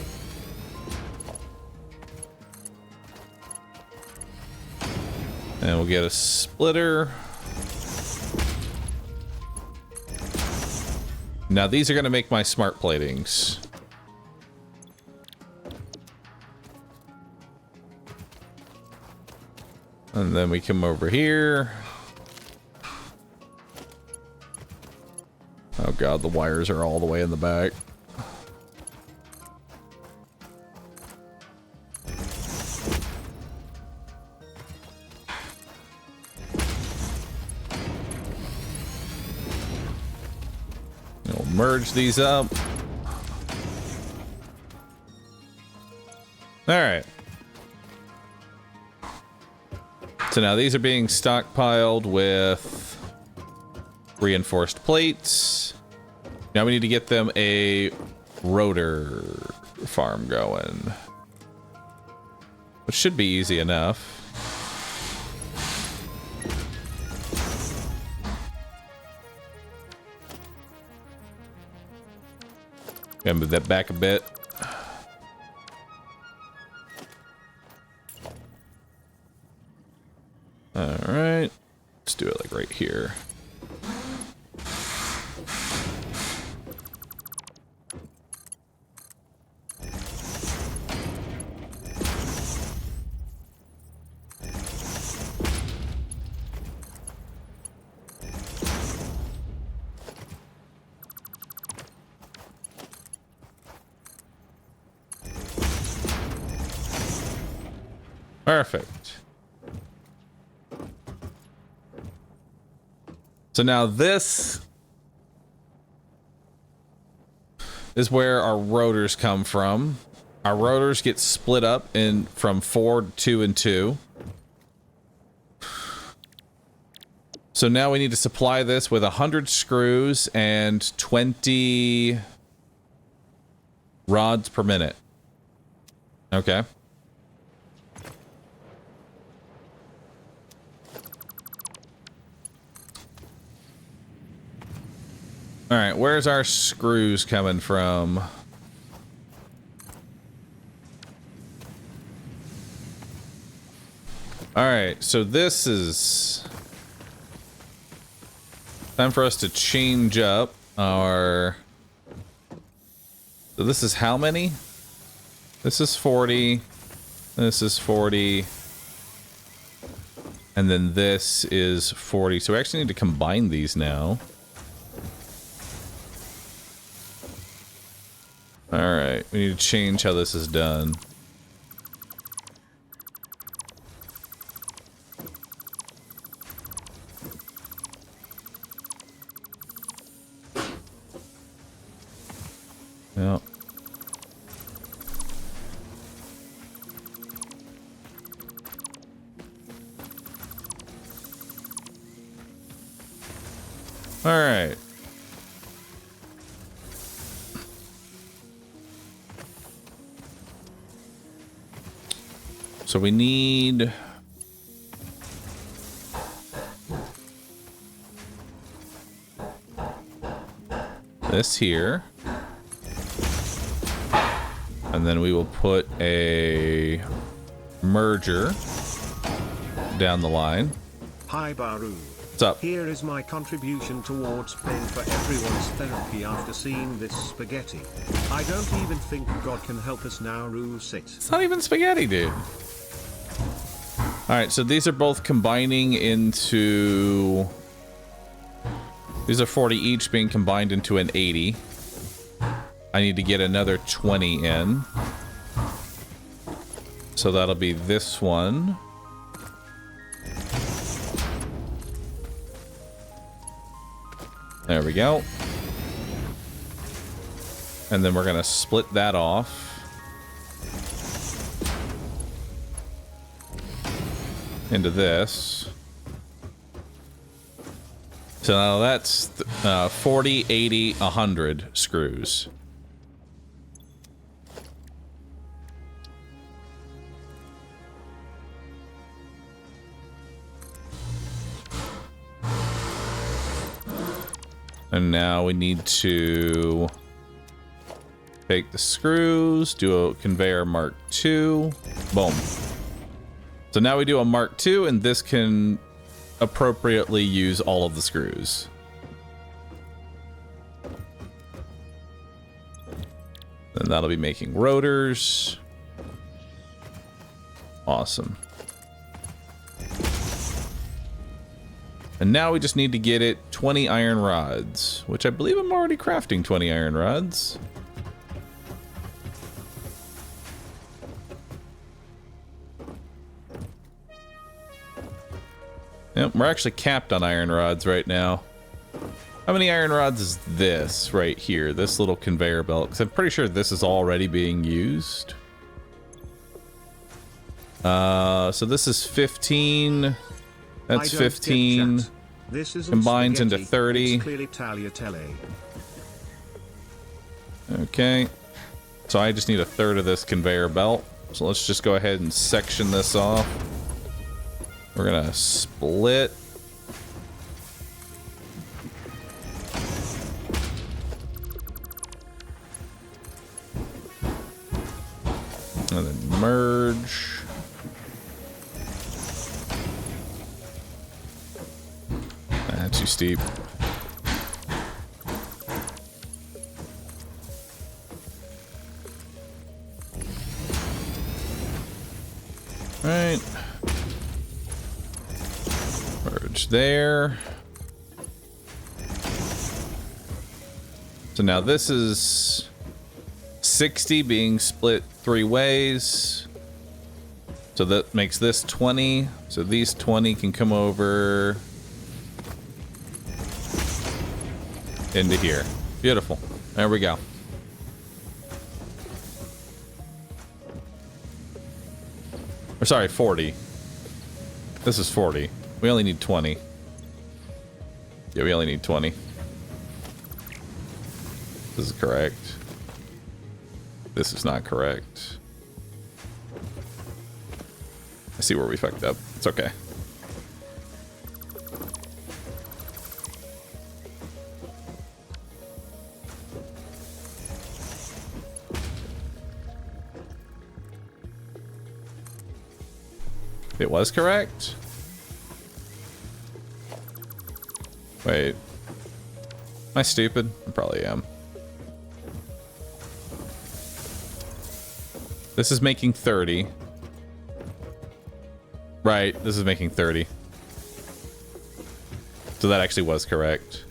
And we'll get a splitter. Now these are going to make my smart platings. And then we come over here. Oh god, the wires are all the way in the back. We'll merge these up. Alright. So now these are being stockpiled with reinforced plates. Now we need to get them a rotor farm going, which should be easy enough. Gonna move that back a bit. All right, let's do it like right here. Perfect. So now this is where our rotors come from. Our rotors get split up in from 4 to 2 and 2. So now we need to supply this with 100 screws and 20 rods per minute. Okay. All right, where's our screws coming from? All right, so this is time for us to change up our... So this is how many? This is 40. This is 40. And then this is 40. So we actually need to combine these now. Alright, we need to change how this is done. Yeah. All right. So we need this here. And then we will put a merger down the line. Hi Bahroo. What's up? Here is my contribution towards paying for everyone's therapy after seeing this spaghetti. I don't even think God can help us now, Roo sit. It's not even spaghetti, dude. Alright, so these are both combining into... These are 40 each being combined into an 80. I need to get another 20 in. So that'll be this one. There we go. And then we're gonna split that off. Into this. So now that's 40, 80, 100 screws. And now we need to take the screws, do a conveyor Mark II. Boom. So now we do a Mark II, and this can appropriately use all of the screws. And that'll be making rotors. Awesome. And now we just need to get it 20 iron rods, which I believe I'm already crafting 20 iron rods. Yep, we're actually capped on iron rods right now. How many iron rods is this right here? This little conveyor belt? Because I'm pretty sure this is already being used. So this is 15. That's 15. This isn't combines into spaghetti, 30. it's clearly tagliatelle. Okay. So I just need a third of this conveyor belt. So let's just go ahead and section this off. We're gonna split. And then merge. Too steep. Right. Merge there. So now this is 60 being split 3 ways. So that makes this 20. So these 20 can come over into here. Beautiful. There we go. Or sorry, 40. This is 40. We only need 20. Yeah, we only need 20. This is correct. This is not correct. I see where we fucked up. It's okay. It was correct? Wait. Am I stupid? I probably am. This is making 30. Right, this is making 30. So that actually was correct.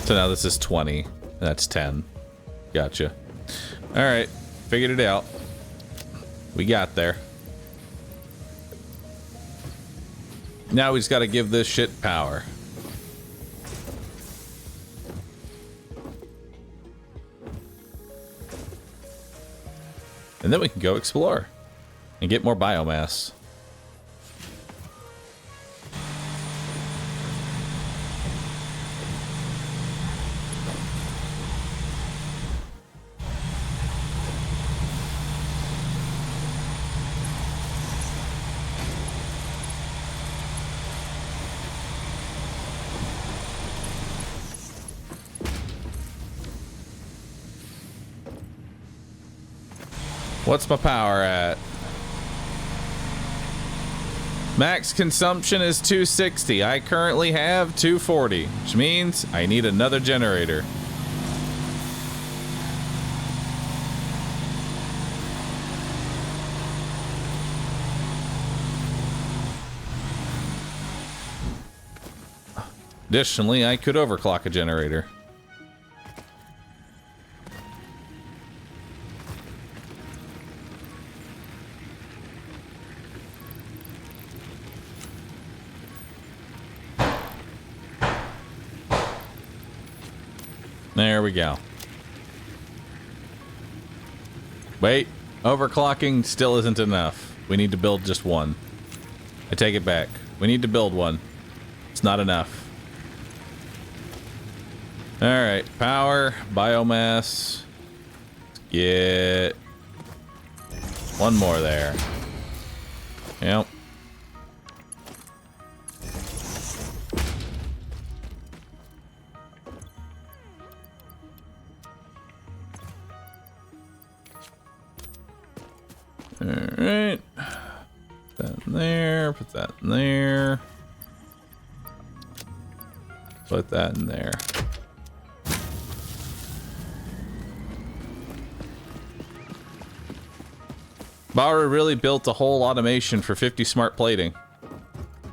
So now this is 20. That's 10. Gotcha. All right. Figured it out. We got there. Now we just got to give this shit power. And then we can go explore and get more biomass. What's my power at? Max consumption is 260. I currently have 240, which means I need another generator. Additionally, I could overclock a generator. There we go. Wait, overclocking still isn't enough. We need to build just one. I take it back. We need to build one. It's not enough. All right, power, biomass. Let's get one more there. Yep. Alright. Put that in there. Put that in there. Put that in there. Bahroo really built a whole automation for 50 smart plating.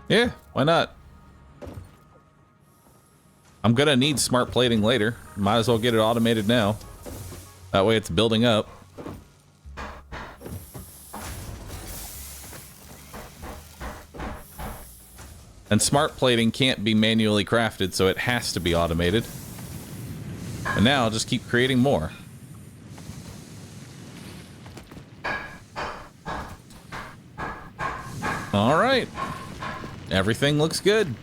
Yeah, why not? I'm gonna need smart plating later. Might as well get it automated now. That way it's building up. And smart plating can't be manually crafted, so it has to be automated. And now I'll just keep creating more. All right. Everything looks good.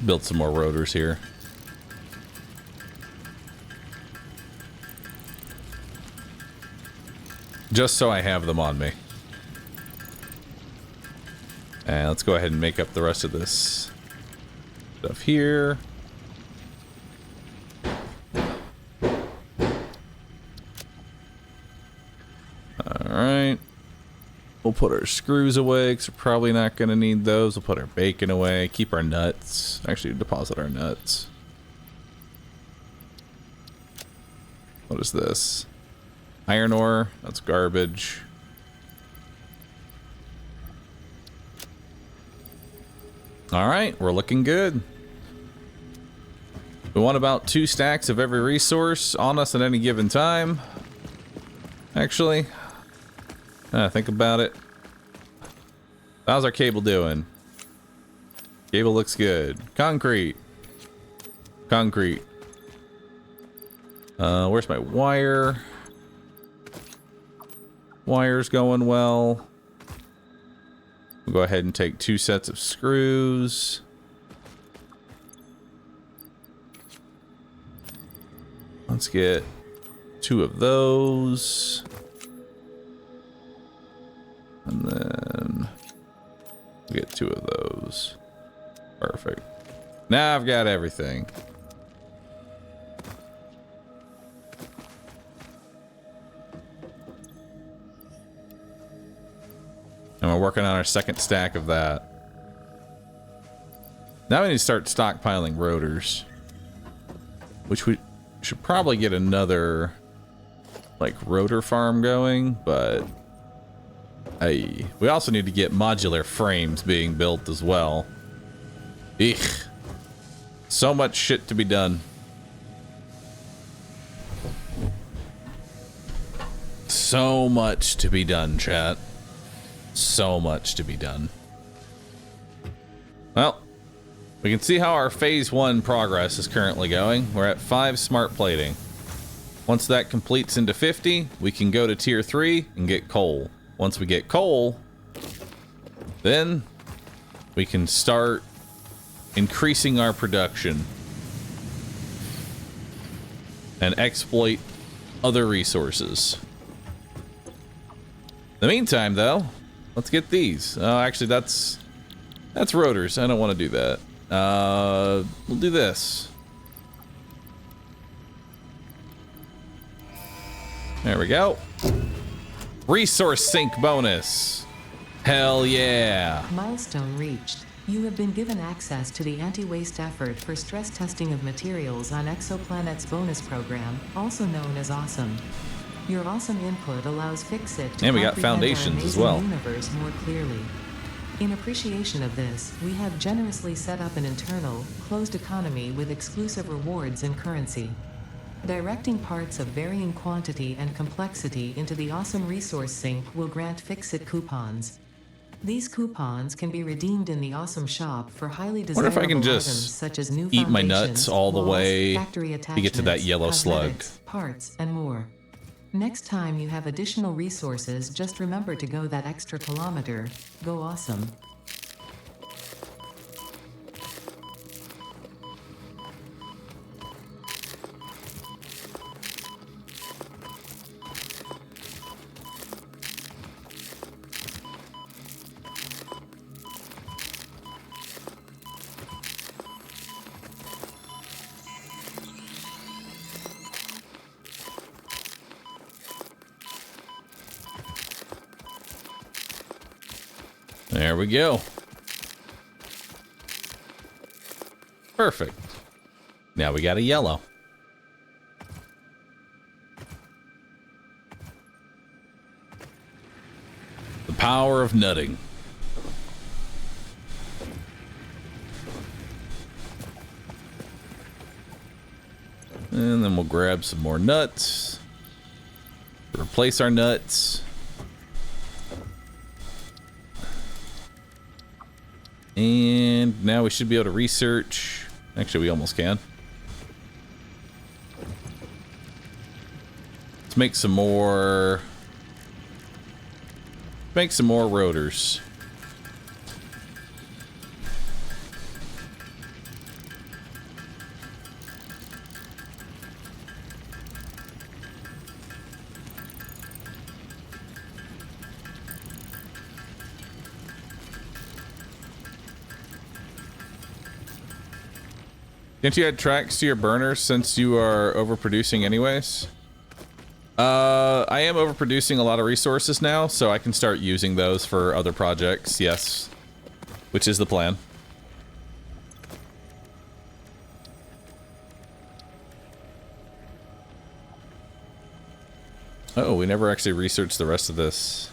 Build some more rotors here. Just so I have them on me. And let's go ahead and make up the rest of this stuff here. Alright. We'll put our screws away because we're probably not going to need those. We'll put our bacon away. Keep our nuts. Actually, deposit our nuts. What is this? Iron ore. That's garbage. Alright, we're looking good. We want about 2 stacks of every resource on us at any given time. Actually, think about it. How's our cable doing? Cable looks good. Concrete. Concrete. Where's my wire? Wire's going well. We'll go ahead and take 2 sets of screws. Let's get 2 of those. And then we'll get 2 of those. Perfect. Now I've got everything. And we're working on our second stack of that. Now we need to start stockpiling rotors. Which we should probably get another, like, rotor farm going, but... Hey, we also need to get modular frames being built as well. Eek. So much shit to be done. So much to be done, chat. So much to be done. Well, we can see how our phase 1 progress is currently going. We're at 5 smart plating. Once that completes into 50, we can go to tier 3 and get coal. Once we get coal, then we can start increasing our production and exploit other resources. In the meantime, though, let's get these. Oh, actually, that's rotors. I don't want to do that. We'll do this. There we go. Resource sink bonus. Hell yeah. Milestone reached. You have been given access to the anti-waste effort for stress testing of materials on Exoplanet's bonus program, also known as Awesome. Your awesome input allows Fixit to And we got comprehend our foundations as amazing well. universe more clearly. In appreciation of this, we have generously set up an internal, closed economy with exclusive rewards and currency. Directing parts of varying quantity and complexity into the awesome resource sink will grant Fixit coupons. These coupons can be redeemed in the awesome shop for highly Wonder desirable if I can items just such as new eat my foundations, nuts all the walls, way factory to get to that attachments, yellow slug. cosmetics, parts, and more. Next time you have additional resources, just remember to go that extra kilometer. Go awesome. There we go. Perfect. Now we got a yellow. The power of nutting. And then we'll grab some more nuts. Replace our nuts. And now we should be able to research. Actually, we almost can. Let's make some more. Make some more rotors. Can't you add tracks to your burner since you are overproducing anyways? I am overproducing a lot of resources now, so I can start using those for other projects, yes. Which is the plan. Oh, we never actually researched the rest of this.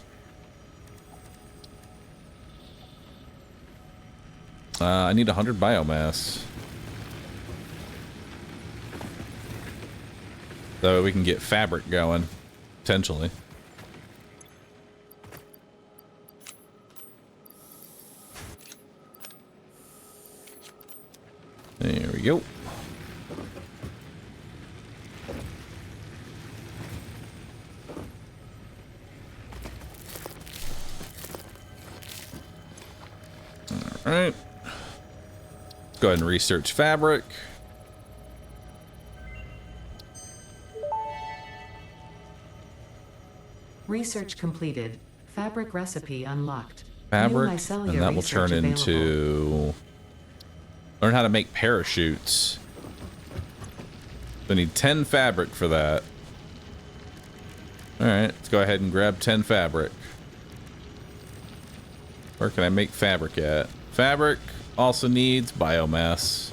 I need 100 biomass. So we can get fabric going, potentially. There we go. All right. Let's go ahead and research fabric. Research completed. Fabric recipe unlocked. Fabric, New micellar and that will research turn available. into... Learn how to make parachutes. We need 10 fabric for that. Alright, let's go ahead and grab 10 fabric. Where can I make fabric at? Fabric also needs biomass.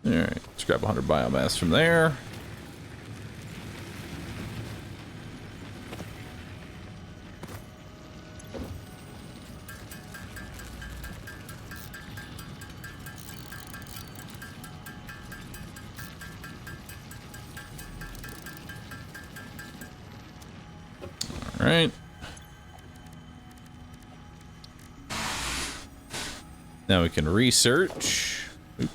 Alright, let's grab 100 biomass from there. Alright. Now we can research. Oop.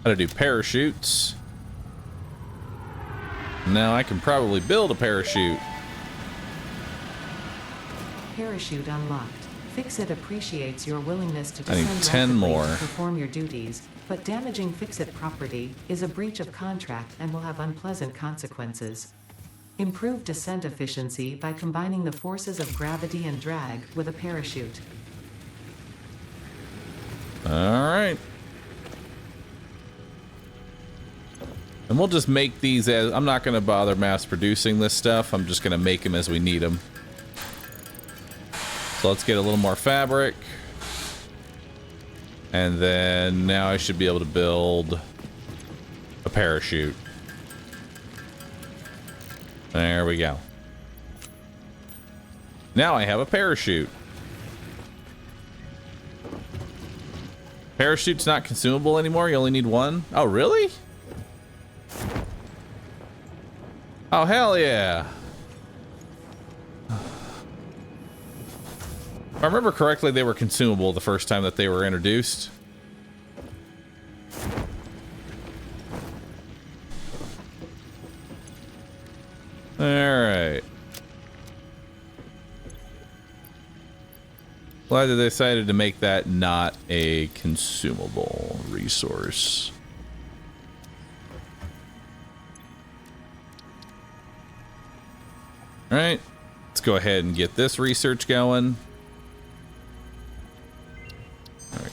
How to do parachutes. Now I can probably build a parachute. Parachute unlocked. Fixit appreciates your willingness to I need descend 10 rapidly more. to perform your duties, but damaging Fixit property is a breach of contract and will have unpleasant consequences. Improve descent efficiency by combining the forces of gravity and drag with a parachute. Alright. And we'll just make these as... I'm not going to bother mass producing this stuff. I'm just going to make them as we need them. So let's get a little more fabric. And then now I should be able to build a parachute. There we go. Now I have a parachute. Parachute's not consumable anymore. You only need one. Oh, really? Oh, hell yeah. If I remember correctly, they were consumable the first time that they were introduced. Alright. Glad that they decided to make that not a consumable resource. Alright. Let's go ahead and get this research going. Alright.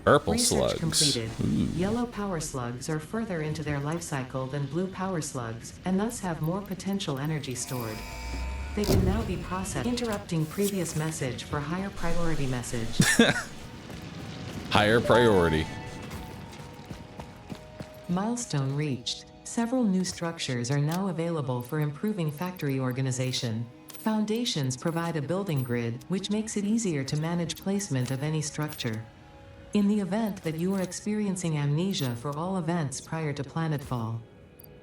Purple Research slugs. completed. Ooh. Yellow power slugs are further into their life cycle than blue power slugs, and thus have more potential energy stored. They can now be processed, interrupting previous message for higher priority message. Higher priority. Milestone reached. Several new structures are now available for improving factory organization. Foundations provide a building grid, which makes it easier to manage placement of any structure. In the event that you are experiencing amnesia for all events prior to planetfall,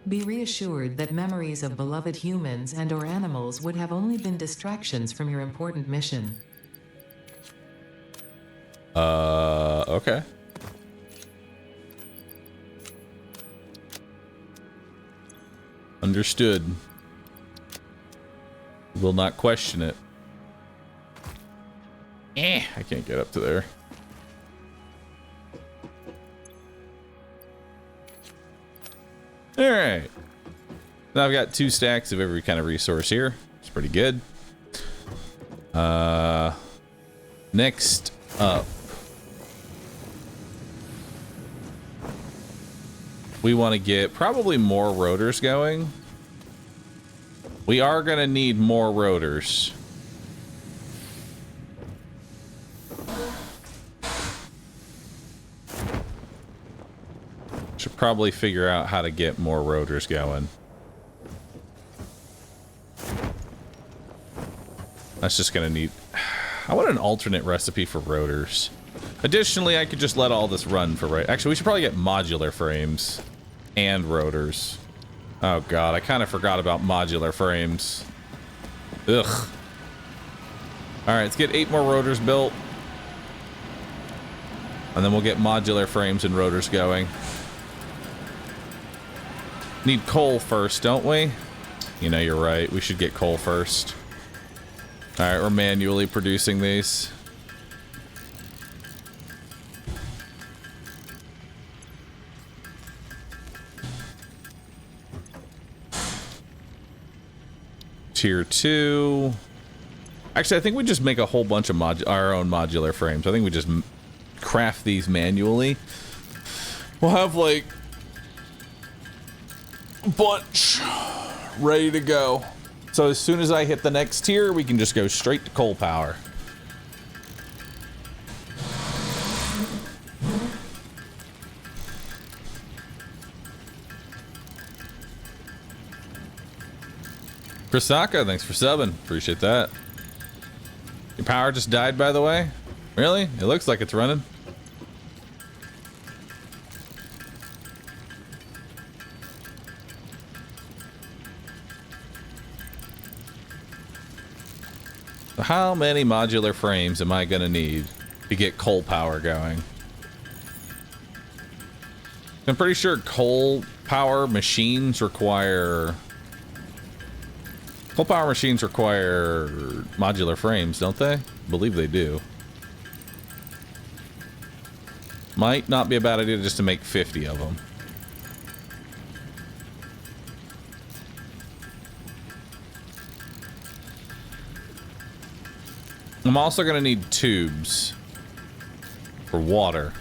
be reassured that memories of beloved humans and/or animals would have only been distractions from your important mission. Okay. Understood. Will not question it. I can't get up to there. Alright. Now I've got 2 stacks of every kind of resource here. It's pretty good. Next up. We want to get probably more rotors going. We are going to need more rotors. Should probably figure out how to get more rotors going. That's just going to need... I want an alternate recipe for rotors. Additionally, I could just let all this run for right... Actually, we should probably get modular frames and rotors. Oh god, I kind of forgot about modular frames. Ugh. Alright, let's get 8 more rotors built. And then we'll get modular frames and rotors going. Need coal first, don't we? You know, you're right. We should get coal first. Alright, we're manually producing these. Tier 2. Actually, I think we just make a whole bunch of our own modular frames. I think we just craft these manually. We'll have like a bunch ready to go. So as soon as I hit the next tier, we can just go straight to coal power. Prisaka, thanks for subbing. Appreciate that. Your power just died, by the way? Really? It looks like it's running. So how many modular frames am I gonna need to get coal power going? I'm pretty sure coal power machines require... Coal power machines require modular frames, don't they? I believe they do. Might not be a bad idea just to make 50 of them. I'm also gonna need tubes for water.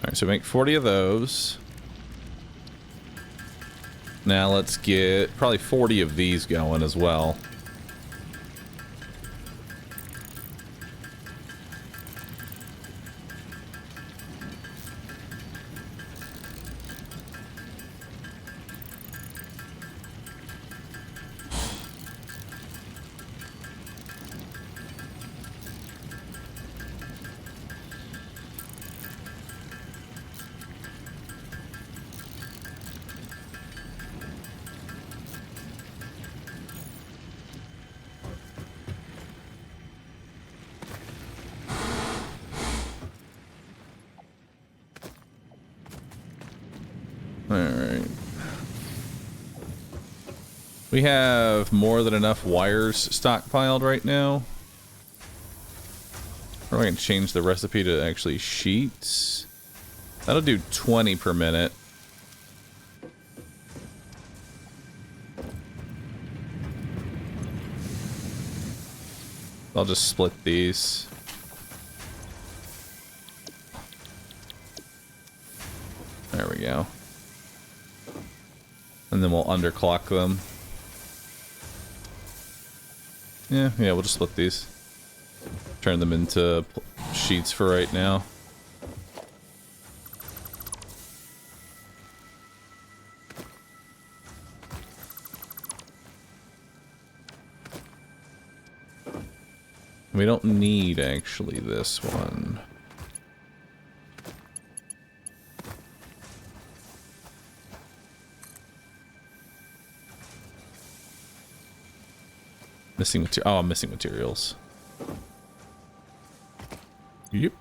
Alright, so make 40 of those. Now let's get probably 40 of these going as well. Alright. We have more than enough wires stockpiled right now. Or I can change the recipe to actually sheets. That'll do 20 per minute. I'll just split these. There we go. And then we'll underclock them. Yeah, we'll just split these. Turn them into sheets for right now. We don't need actually this one. Missing material. Oh, I'm missing materials. Yep.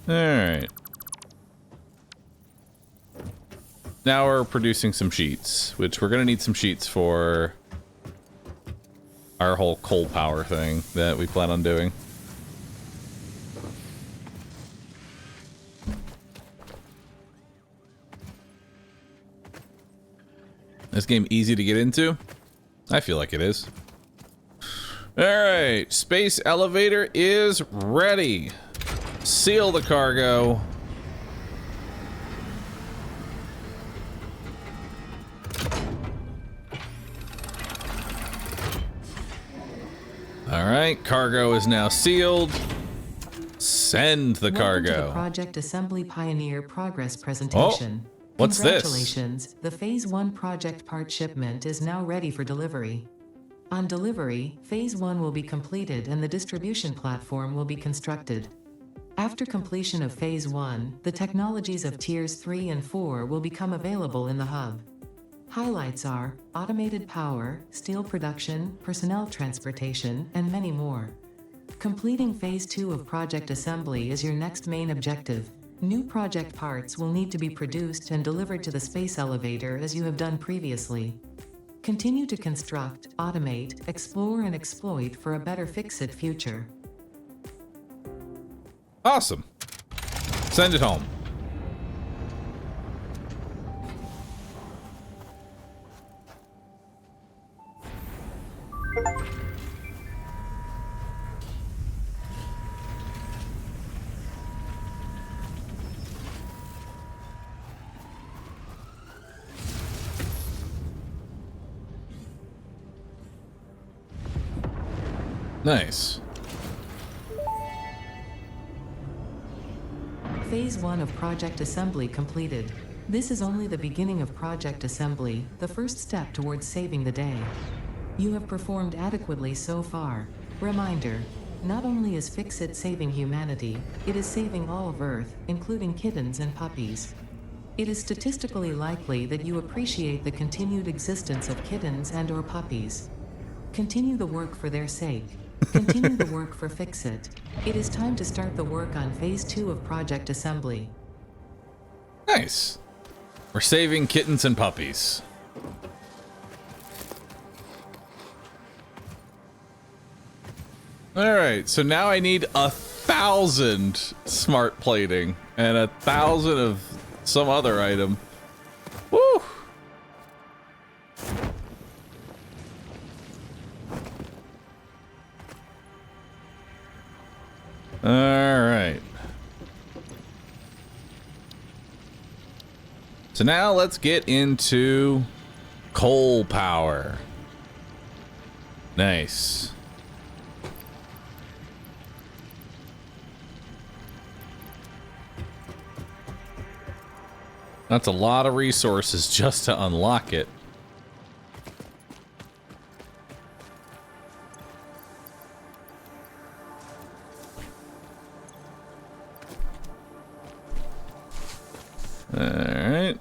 All right. Now we're producing some sheets, which we're gonna need some sheets for our whole coal power thing that we plan on doing. This game easy to get into? I feel like it is. All right, space elevator is ready. Seal the cargo. Alright, cargo is now sealed. Send the cargo. Welcome to the Project Assembly Pioneer Progress presentation. Oh, what's this? Congratulations, the Phase 1 project part shipment is now ready for delivery. On delivery, Phase 1 will be completed and the distribution platform will be constructed. After completion of Phase 1, the technologies of Tiers 3 and 4 will become available in the hub. Highlights are automated power, steel production, personnel transportation, and many more. Completing Phase 2 of Project Assembly is your next main objective. New project parts will need to be produced and delivered to the space elevator as you have done previously. Continue to construct, automate, explore, and exploit for a better Fix-It future. Awesome. Send it home. Nice. Phase 1 of Project Assembly completed. This is only the beginning of Project Assembly, the first step towards saving the day. You have performed adequately so far. Reminder, not only is Fix-It saving humanity, it is saving all of Earth, including kittens and puppies. It is statistically likely that you appreciate the continued existence of kittens and/or puppies. Continue the work for their sake. Continue the work for Fix-It. It is time to start the work on Phase 2 of Project Assembly. Nice. We're saving kittens and puppies. Alright, so now I need 1,000 smart plating and 1,000 of some other item. Woo! Alright. So now let's get into coal power. Nice. That's a lot of resources just to unlock it. All right.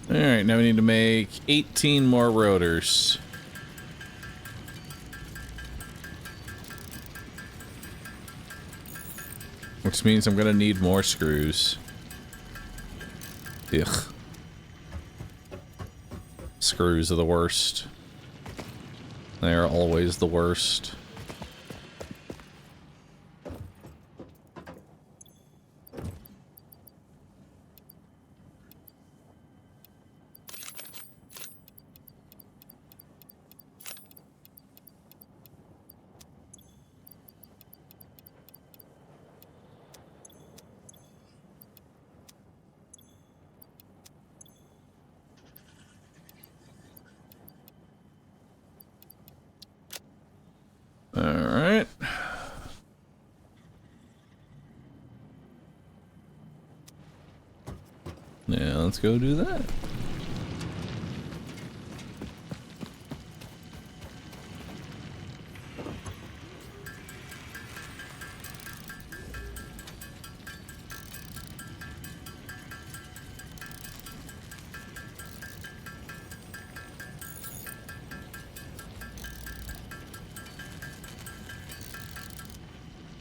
All right, now we need to make 18 more rotors. Which means I'm gonna need more screws. Ugh. Screws are the worst. They're always the worst. All right. Yeah, let's go do that.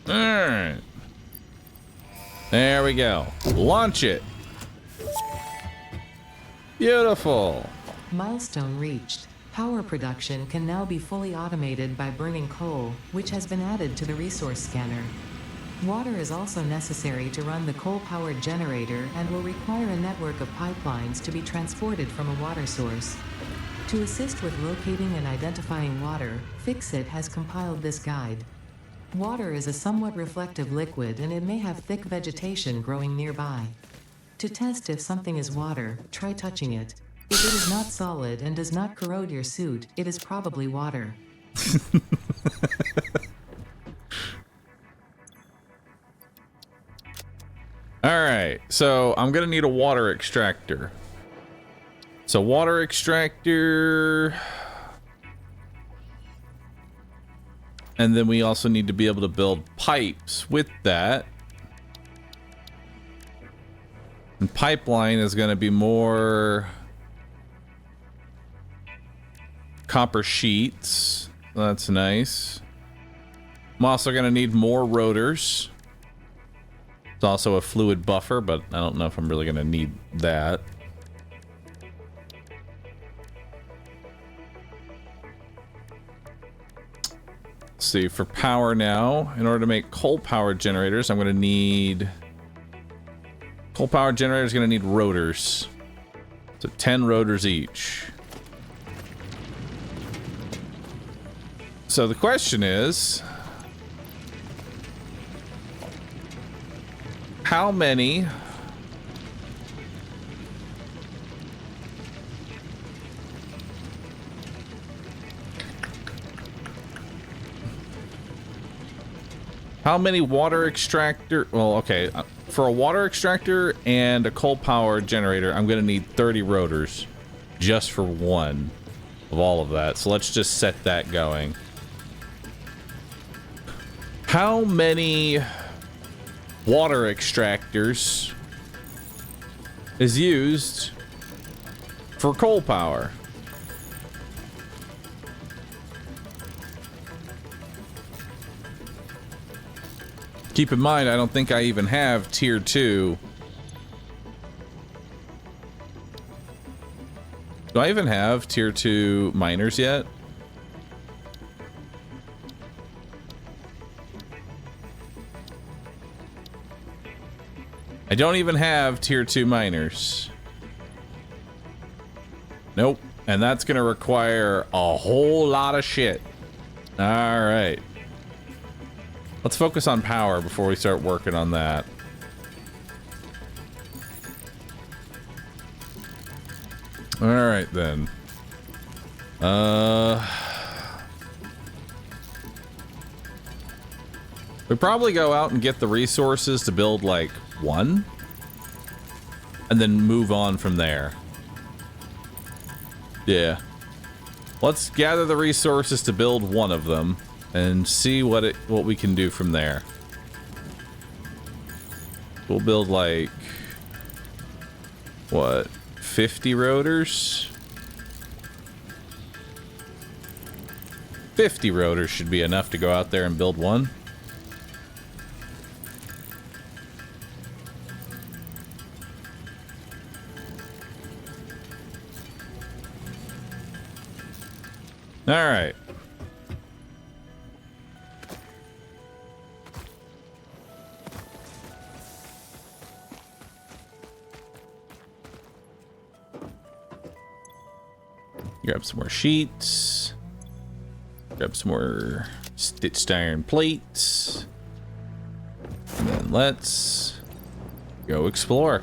All right. There we go. Launch it. Beautiful. Milestone reached. Power production can now be fully automated by burning coal, which has been added to the resource scanner. Water is also necessary to run the coal-powered generator and will require a network of pipelines to be transported from a water source. To assist with locating and identifying water, Fix-It has compiled this guide. Water is a somewhat reflective liquid and it may have thick vegetation growing nearby. To test if something is water, try touching it. If it is not solid and does not corrode your suit, it is probably water. All right, so I'm gonna need a water extractor. So water extractor. And then we also need to be able to build pipes with that. And pipeline is going to be more copper sheets. That's nice. I'm also going to need more rotors. It's also a fluid buffer, but I don't know if I'm really going to need that. Let's see, for power now, in order to make coal power generators, I'm going to need... Coal power generator is going to need rotors. So 10 rotors each. So the question is, how many water extractor, well, okay, for a water extractor and a coal power generator, I'm gonna need 30 rotors just for one of all of that. So let's just set that going. How many water extractors is used for coal power? Keep in mind, I don't think I even have tier 2. Do I even have tier 2 miners yet? I don't even have tier 2 miners. Nope. And that's gonna require a whole lot of shit. All right. Let's focus on power before we start working on that. All right, then. We probably go out and get the resources to build like one, and then move on from there. Yeah. Let's gather the resources to build one of them and see what we can do from there. We'll build like what, 50 rotors? 50 rotors should be enough to go out there and build one. All right. Grab some more sheets. Grab some more stitched iron plates. And then let's go explore.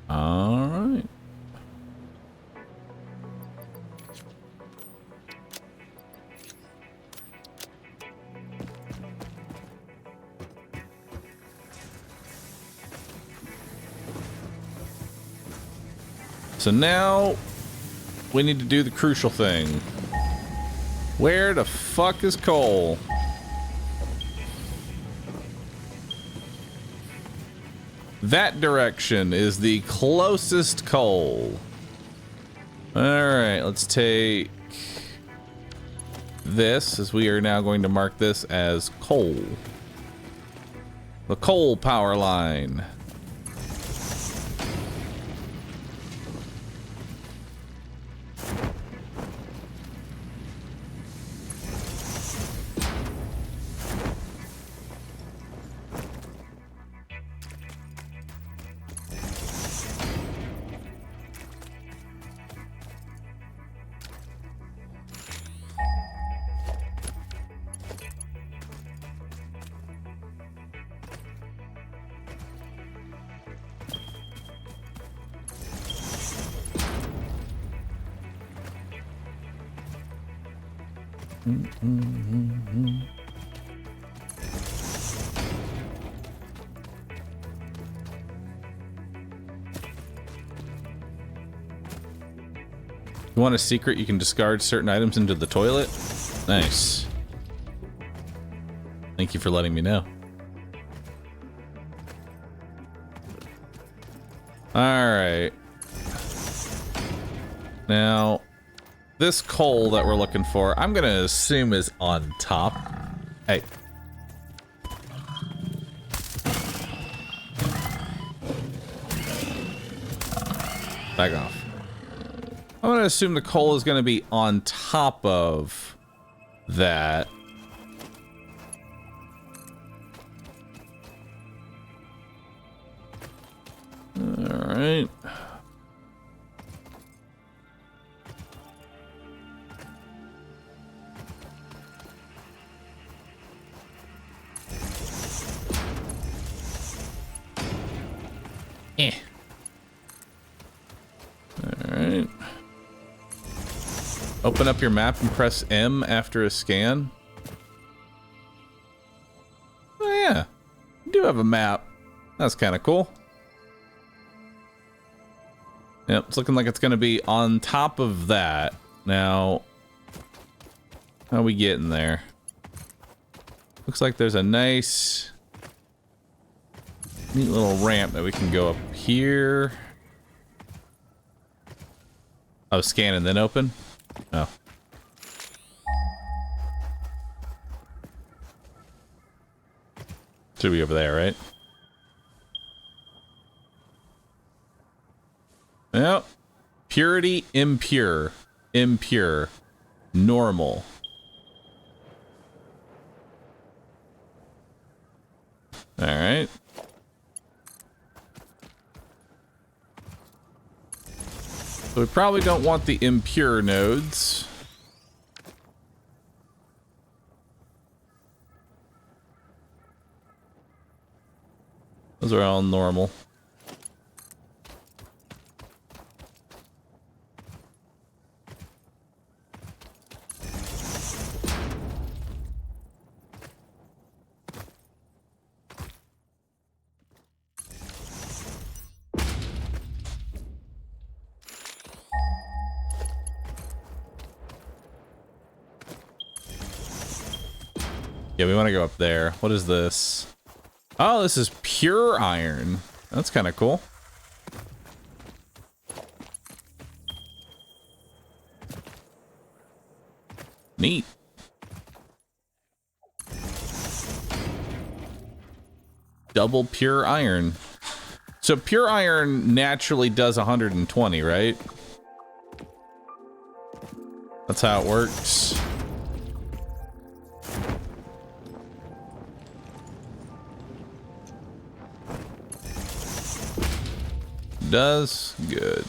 All right. So now we need to do the crucial thing. Where the fuck is coal? That direction is the closest coal. All right, let's take this, as we are now going to mark this as coal. The coal power line. You want a secret? You can discard certain items into the toilet? Nice. Thank you for letting me know. Alright. Now, this coal that we're looking for, I'm gonna assume is on top. Hey. Back off. I'm gonna assume the coal is gonna be on top of that. Alright. Alright. Open up your map and press M after a scan. Oh yeah, you do have a map. That's kind of cool. Yep, it's looking like it's going to be on top of that. Now, how are we getting there? Looks like there's a nice, neat little ramp that we can go up here. Oh, scan and then open? Oh. Should be over there, right? Yep. Purity, impure. Impure. Normal. Alright. So we probably don't want the impure nodes. Those are all normal. Yeah, we want to go up there. What is this? Oh, this is pure iron. That's kind of cool. Neat. Double pure iron. So pure iron naturally does 120, right? That's how it works. Does good.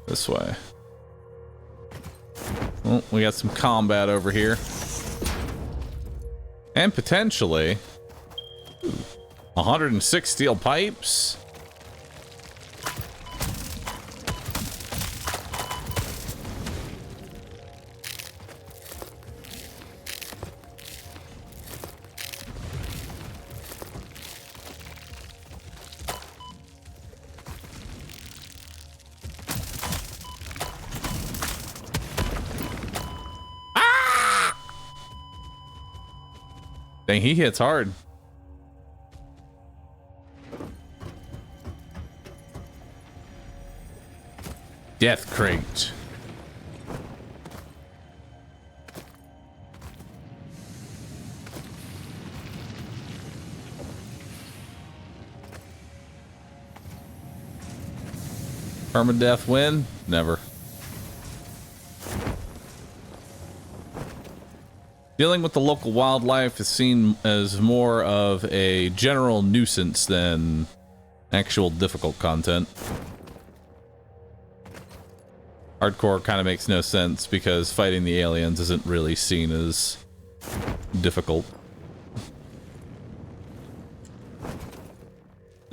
This way. Well, we got some combat over here. And potentially 106 steel pipes. Dang, he hits hard. Death crate. Permadeath win? Never. Dealing with the local wildlife is seen as more of a general nuisance than actual difficult content. Hardcore kind of makes no sense because fighting the aliens isn't really seen as difficult.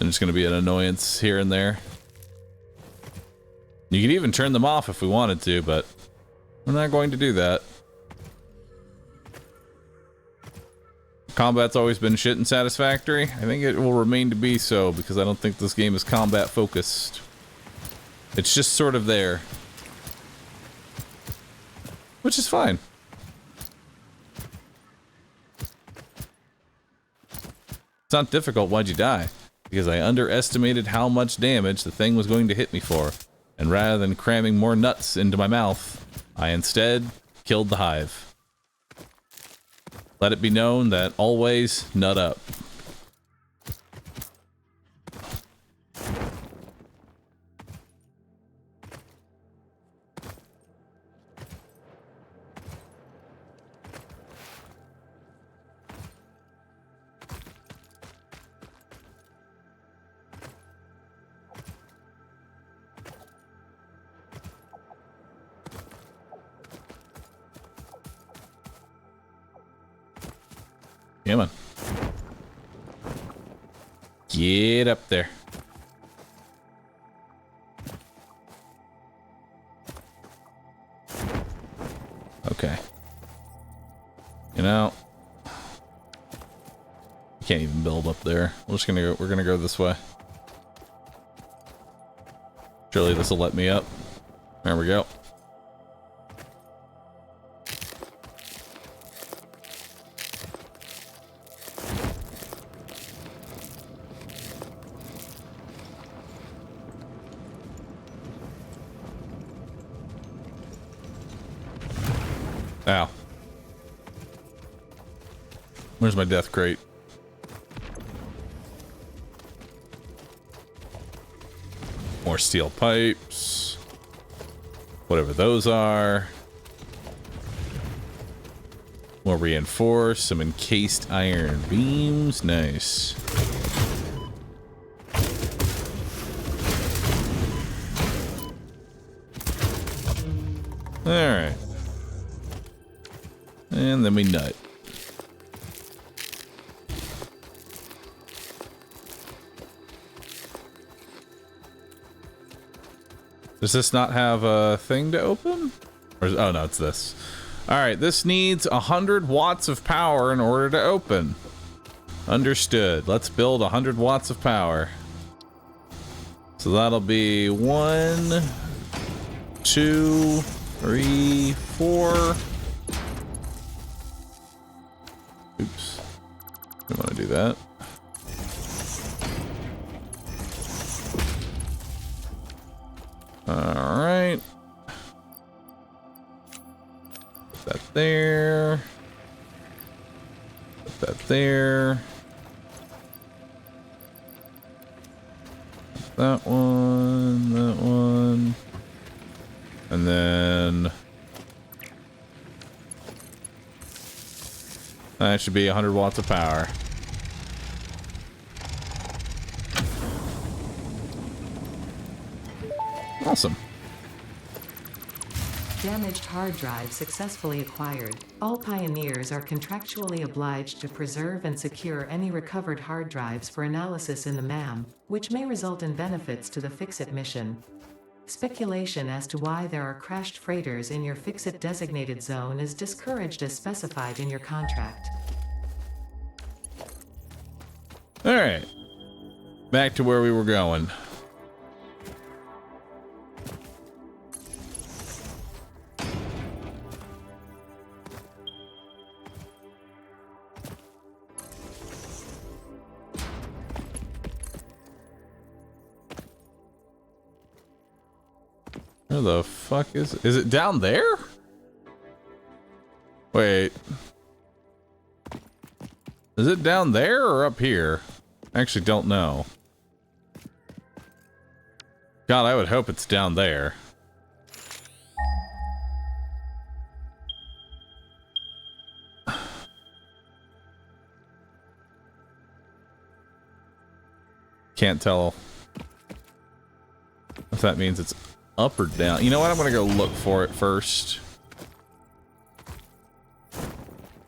And it's going to be an annoyance here and there. You could even turn them off if we wanted to, but we're not going to do that. Combat's always been shit in Satisfactory. I think it will remain to be so because I don't think this game is combat focused. It's just sort of there. Which is fine. It's not difficult. Why'd you die? Because I underestimated how much damage the thing was going to hit me for. And rather than cramming more nuts into my mouth, I instead killed the hive. Let it be known that always nut up. Come on. Get up there. Okay. You know, you can't even build up there. We're gonna go this way. Surely this will let me up. There we go. Ow. Where's my death crate? More steel pipes. Whatever those are. More reinforced. Some encased iron beams. Nice. Alright. And then we nut. Does this not have a thing to open? Or is, oh no, it's this. Alright, this needs 100 watts of power in order to open. Understood. Let's build 100 watts of power. So that'll be 1, 2, 3, 4. Oops. Don't want to do that. Alright. Put that there. Put that there. That one. That one. And then that should be 100 watts of power. Awesome. Damaged hard drive successfully acquired. All pioneers are contractually obliged to preserve and secure any recovered hard drives for analysis in the MAM, which may result in benefits to the Fix-It mission. Speculation as to why there are crashed freighters in your Fix-It designated zone is discouraged as specified in your contract. Alright. Back to where we were going. Where the fuck is it? Is it down there? Wait. Is it down there or up here? I actually don't know. God, I would hope it's down there. Can't tell if that means it's up or down. You know what? I'm gonna go look for it first.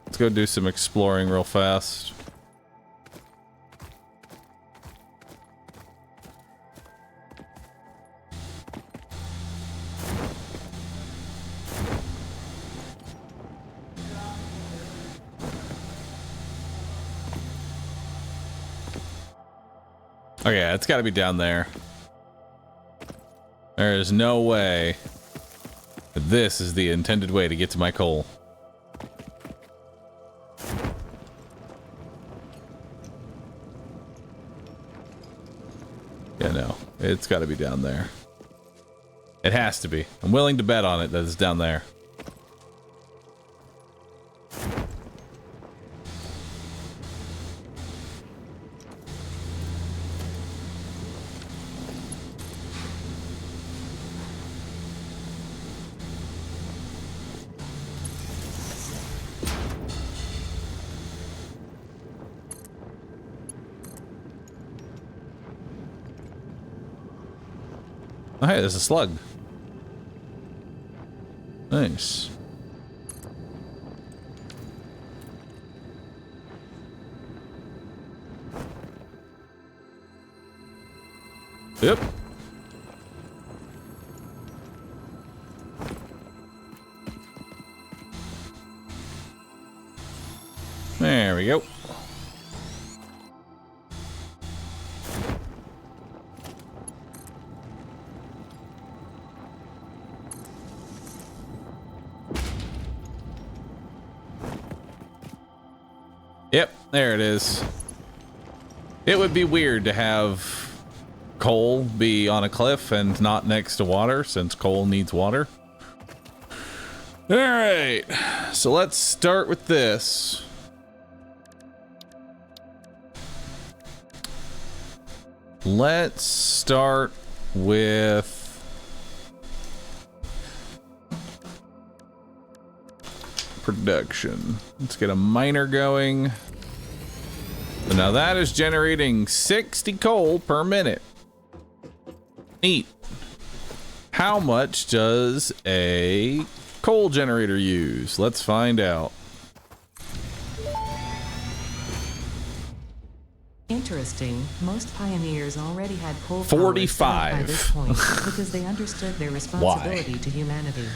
Let's go do some exploring real fast. Okay, it's got to be down there. There is no way that this is the intended way to get to my coal. Yeah, no. It's got to be down there. It has to be. I'm willing to bet on it that it's down there. Oh, hey, there's a slug. Nice. Yep. There we go. Yep, there it is. It would be weird to have coal be on a cliff and not next to water, since coal needs water. All right, so let's start with this. Let's start with production. Let's get a miner going. So now that is generating 60 coal per minute. Neat. How much does a coal generator use? Let's find out. Interesting. Most pioneers already had coal 45. by this point because they understood their responsibility to humanity.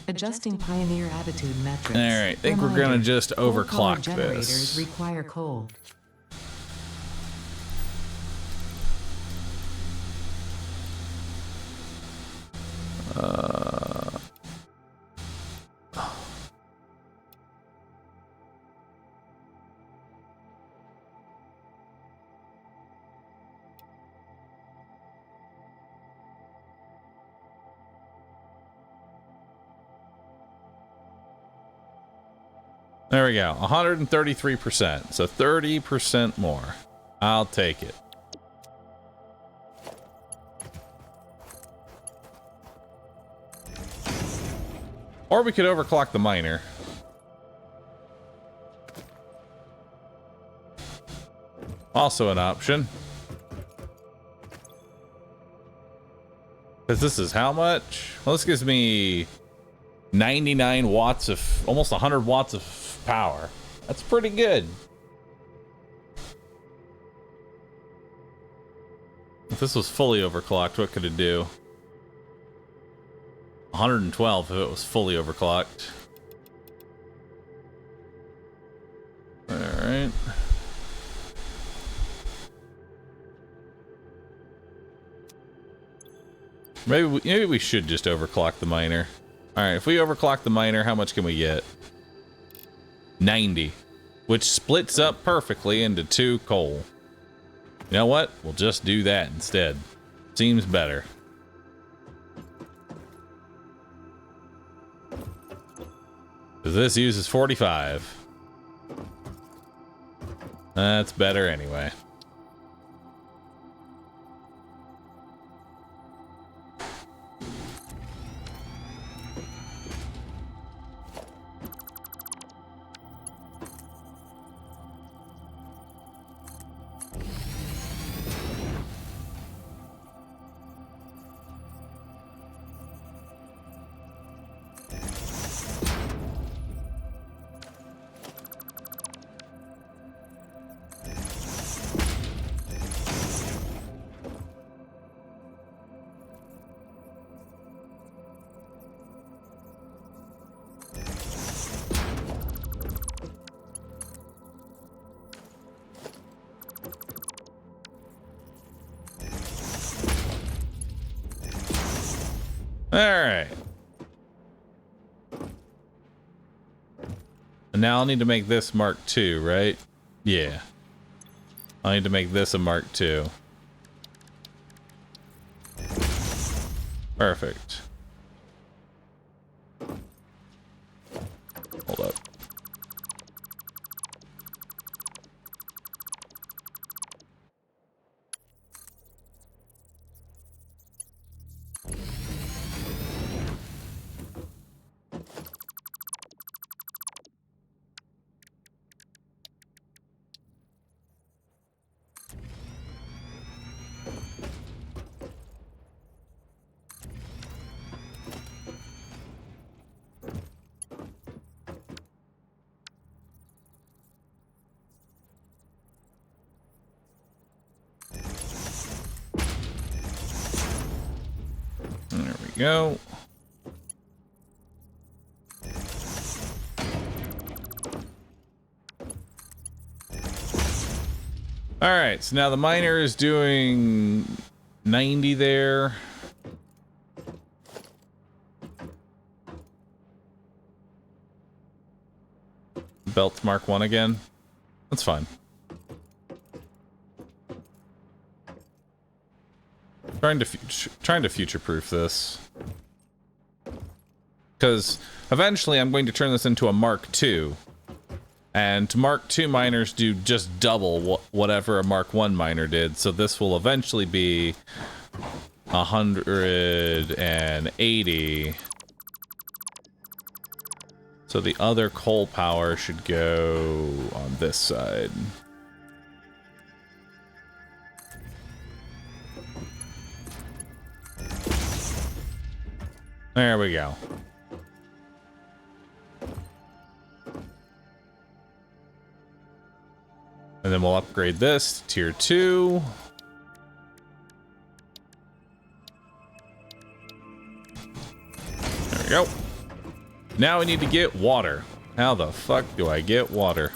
Adjusting pioneer attitude metrics. All right, I think we're gonna just overclock generators this. Require coal. There we go, 133%, so 30% more. I'll take it. Or we could overclock the miner. Also an option. Because this is how much? Well, this gives me 99 watts of, almost 100 watts of power. That's pretty good. If this was fully overclocked, what could it do? 112 if it was fully overclocked. All right. Maybe we should just overclock the miner. All right, if we overclock the miner, how much can we get? 90, which splits up perfectly into 2 coal. You know what? We'll just do that instead. Seems better. Because this uses 45. That's better anyway. right. And now I'll need to make this Mark II, right? Yeah. I need to make this a Mark II. Perfect. Hold up. There we go. All right, so now the miner is doing 90 there. Belt's Mark 1 again. That's fine. Trying to future-proof this. Because eventually I'm going to turn this into a Mark II. And Mark II miners do just double whatever a Mark I miner did. So this will eventually be 180. So the other coal power should go on this side. There we go. And then we'll upgrade this to tier 2. There we go. Now we need to get water. How the fuck do I get water?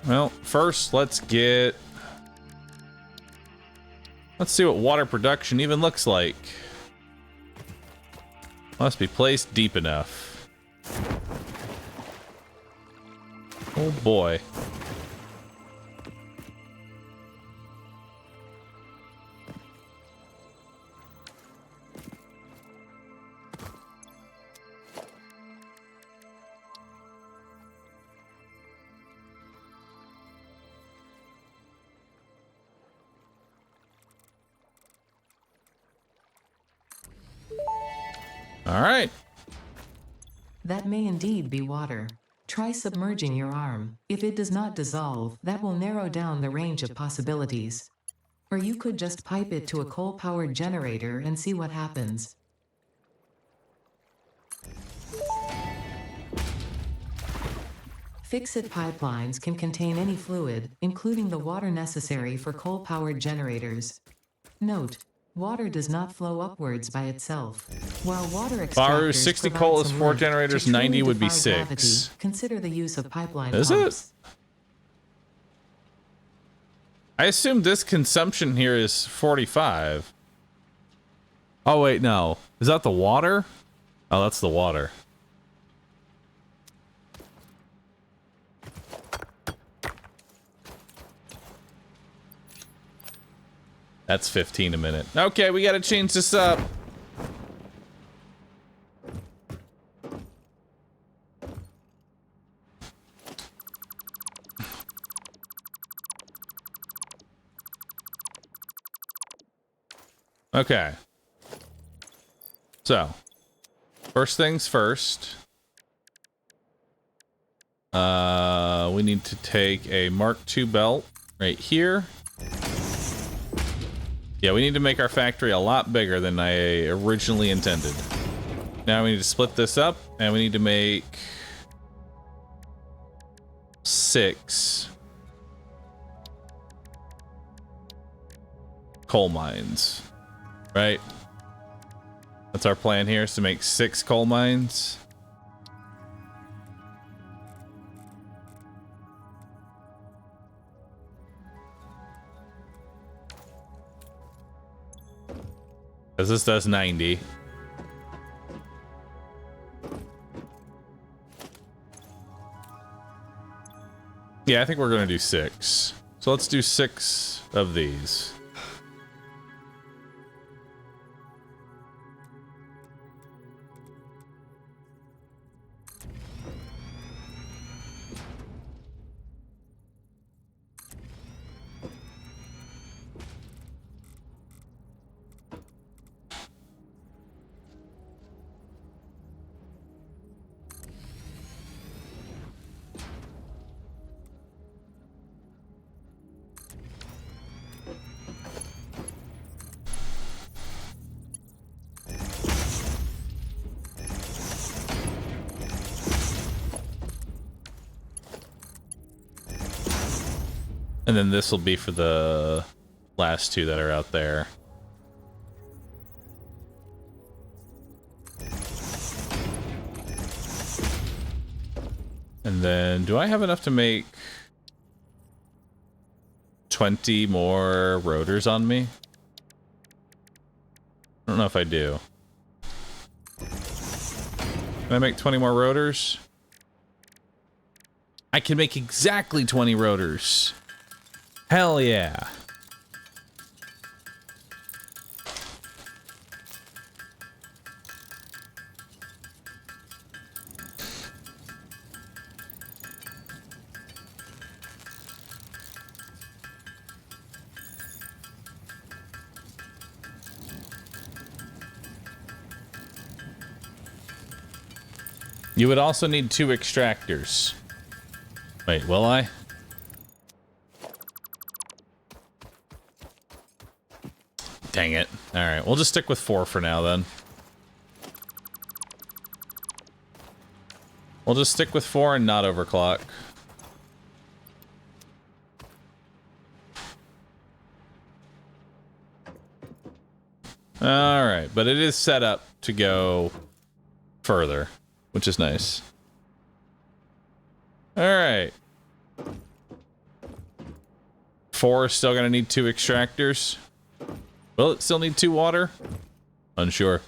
Well, first let's see what water production even looks like. Must be placed deep enough. Oh boy. All right. That may indeed be water. Try submerging your arm. If it does not dissolve, that will narrow down the range of possibilities. Or you could just pipe it to a coal-powered generator and see what happens. Fix-it pipelines can contain any fluid, including the water necessary for coal-powered generators. Note: water does not flow upwards by itself. While water Bahroo, extractors 60 provide coal is some 4 lift, generators, to truly 90 would be defy gravity, 6. consider the use of pipeline Is pumps. it? I assume this consumption here is 45. Oh wait, no. Is that the water? Oh, that's the water. That's 15 a minute. Okay, we gotta change this up. Okay. So, first things first. We need to take a Mark II belt right here. Yeah, we need to make our factory a lot bigger than I originally intended. Now we need to split this up, and we need to make 6 coal mines. Right? That's our plan here, is to make 6 coal mines. Because this does 90. Yeah, I think we're going to do 6. So let's do 6 of these. And then this will be for the last 2 that are out there. And then, do I have enough to make 20 more rotors on me? I don't know if I do. Can I make 20 more rotors? I can make exactly 20 rotors. Hell yeah. You would also need 2 extractors. Wait, will I? Dang it. Alright, we'll just stick with 4 for now then. We'll just stick with 4 and not overclock. Alright, but it is set up to go further, which is nice. Alright. 4 is still gonna need 2 extractors. Will it still need 2 water? Unsure.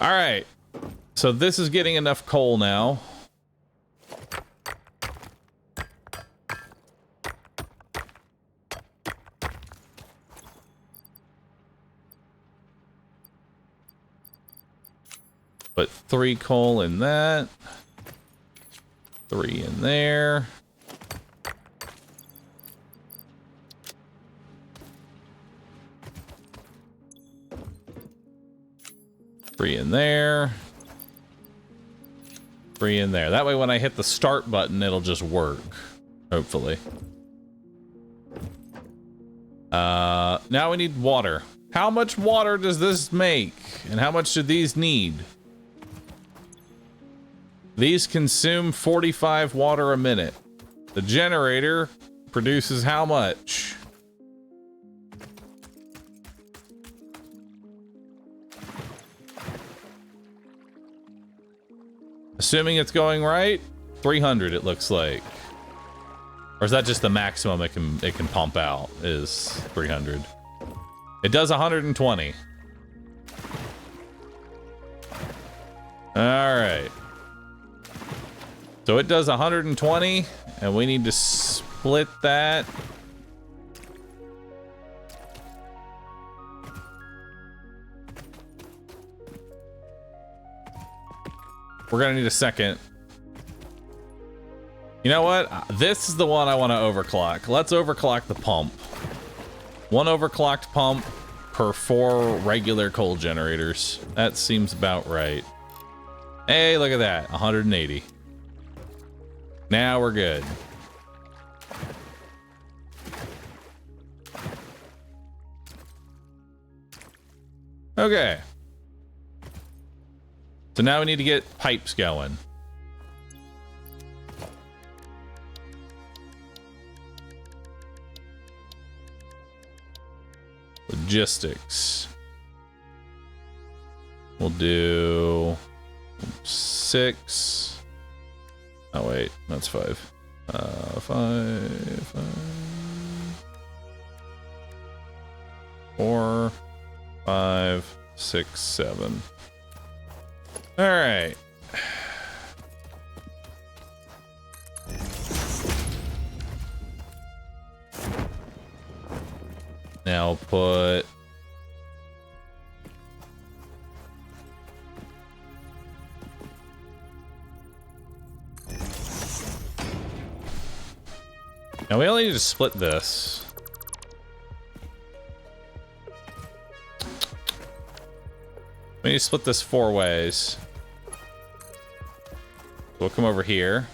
Alright. So this is getting enough coal now. Put 3 coal in that. 3 in there. Three in there. 3 in there. That way when I hit the start button, it'll just work. Hopefully. Now we need water. How much water does this make? And how much do these need? These consume 45 water a minute. The generator produces how much? Assuming it's going right, 300 it looks like. Or is that just the maximum it can pump out is 300? It does 120. All right. So it does 120, and we need to split that. We're gonna need a second. You know what? This is the one I want to overclock. Let's overclock the pump. 1 overclocked pump per 4 regular coal generators. That seems about right. Hey, look at that. 180. Now we're good. Okay. So now we need to get pipes going. Logistics. We'll do 6. Oh wait, that's 5. 5. 4, 5, 6, 7. All right. Now put now we only need to split this. We need to split this 4 ways. We'll come over here.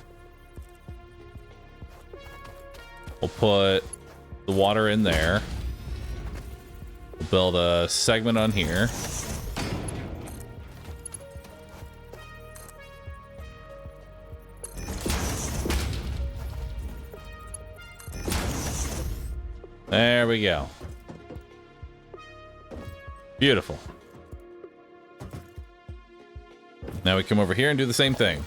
We'll put the water in there. We'll build a segment on here. There we go. Beautiful. Now we come over here and do the same thing.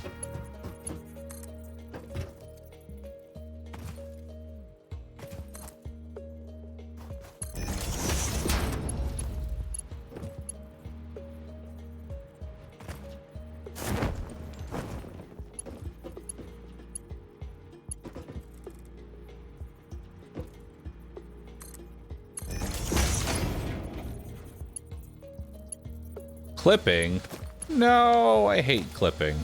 Clipping? No, I hate clipping.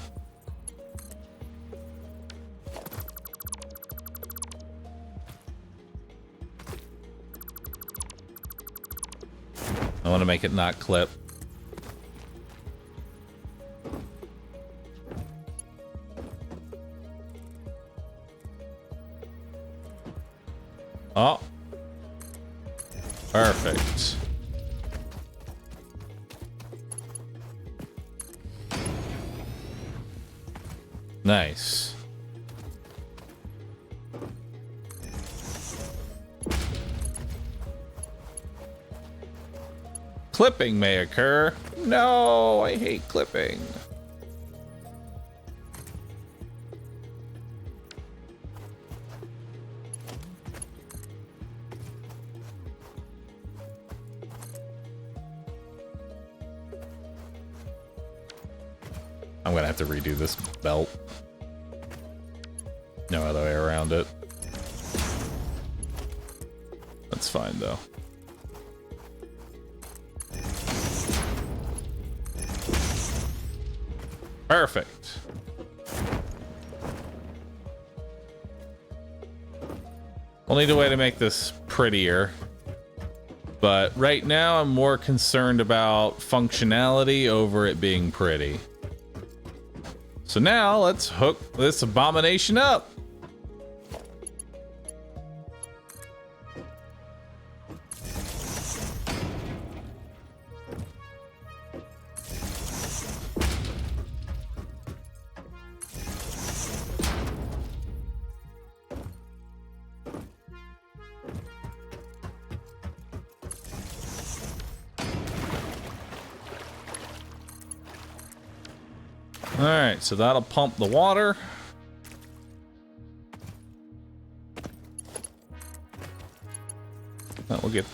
I want to make it not clip. Oh. Perfect. Nice. Clipping may occur. No, I hate clipping. I'm gonna have to redo this belt. No other way around it. That's fine though. Perfect. We'll need a way to make this prettier. But right now I'm more concerned about functionality over it being pretty. So now let's hook this abomination up. All right, so that'll pump the water. That will get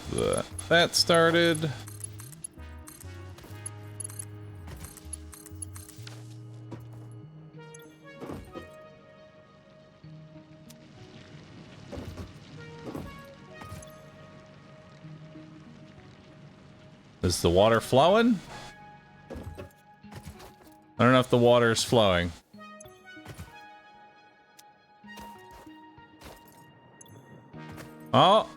that started. Is the water flowing? I don't know if the water is flowing. Oh.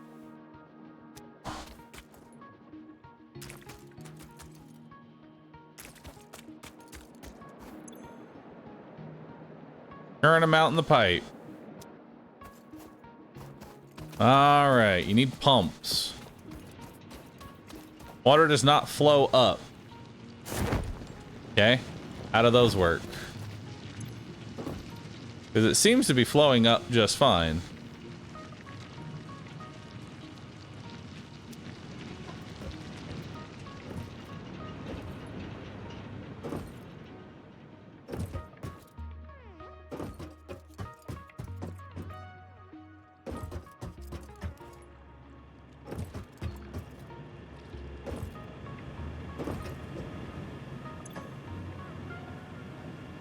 Turn them out in the pipe. All right, you need pumps. Water does not flow up. Okay. How do those work? Because it seems to be flowing up just fine.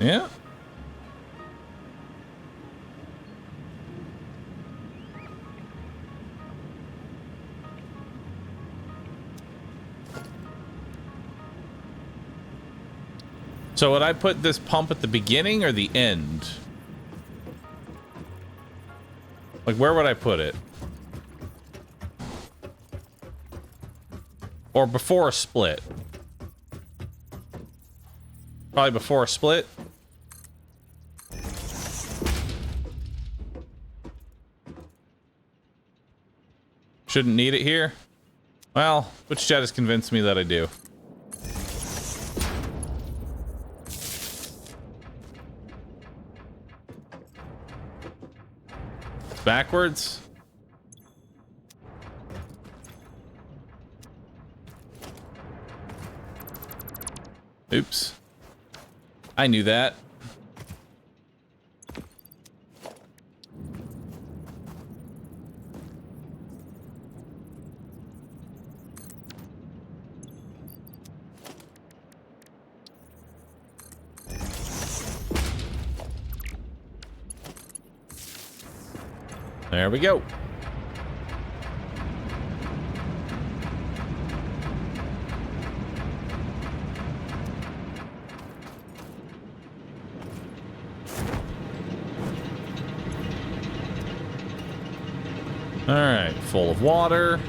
Yeah. So would I put this pump at the beginning or the end? Like, where would I put it? Or before a split? Probably before a split. Shouldn't need it here. Well, which chat has convinced me that I do. Backwards. Oops. I knew that. There we go. All right, full of water.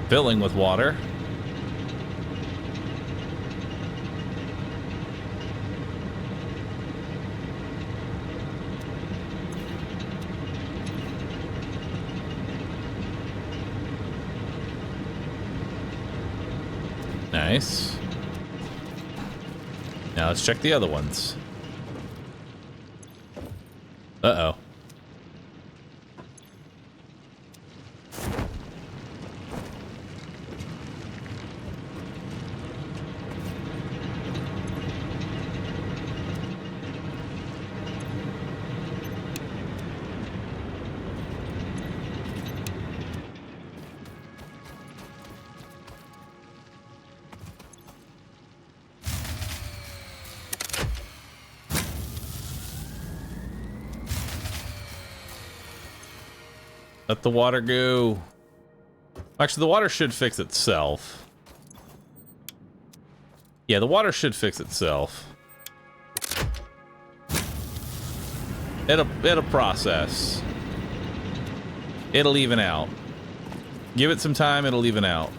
Filling with water. Nice. Now let's check the other ones. Uh-oh. Let the water go. Actually, the water should fix itself. Yeah, the water should fix itself. It'll process. It'll even out. Give it some time, it'll even out.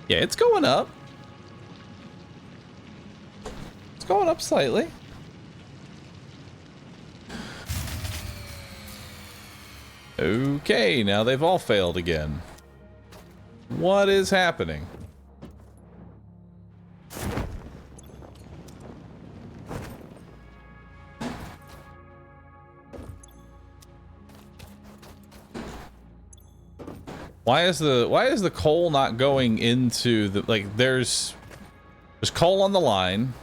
Yeah, it's going up. It's going up slightly. Okay, now they've all failed again. What is happening? Why is the coal not going into the, like, there's coal on the line.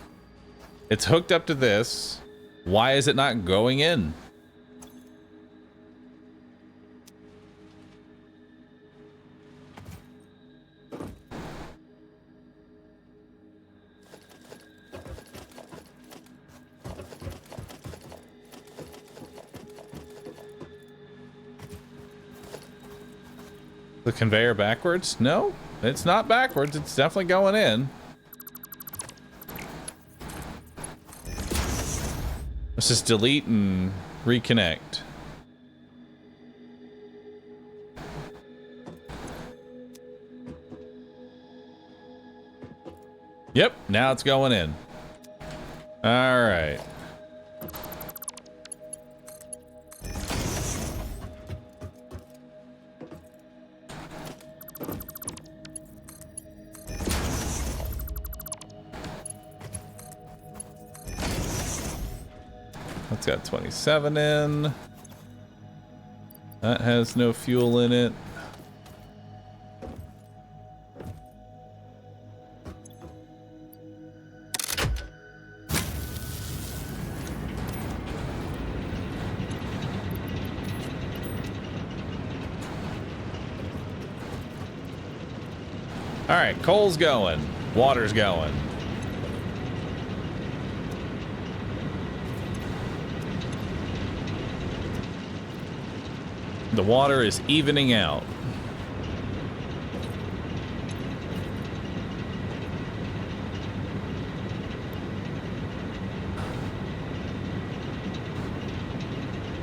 It's hooked up to this. Why is it not going in? The conveyor backwards? No, it's not backwards. It's definitely going in. Let's just delete and reconnect. Yep, now it's going in. All right. It's got 27 in. That has no fuel in it. All right, coal's going. Water's going. The water is evening out.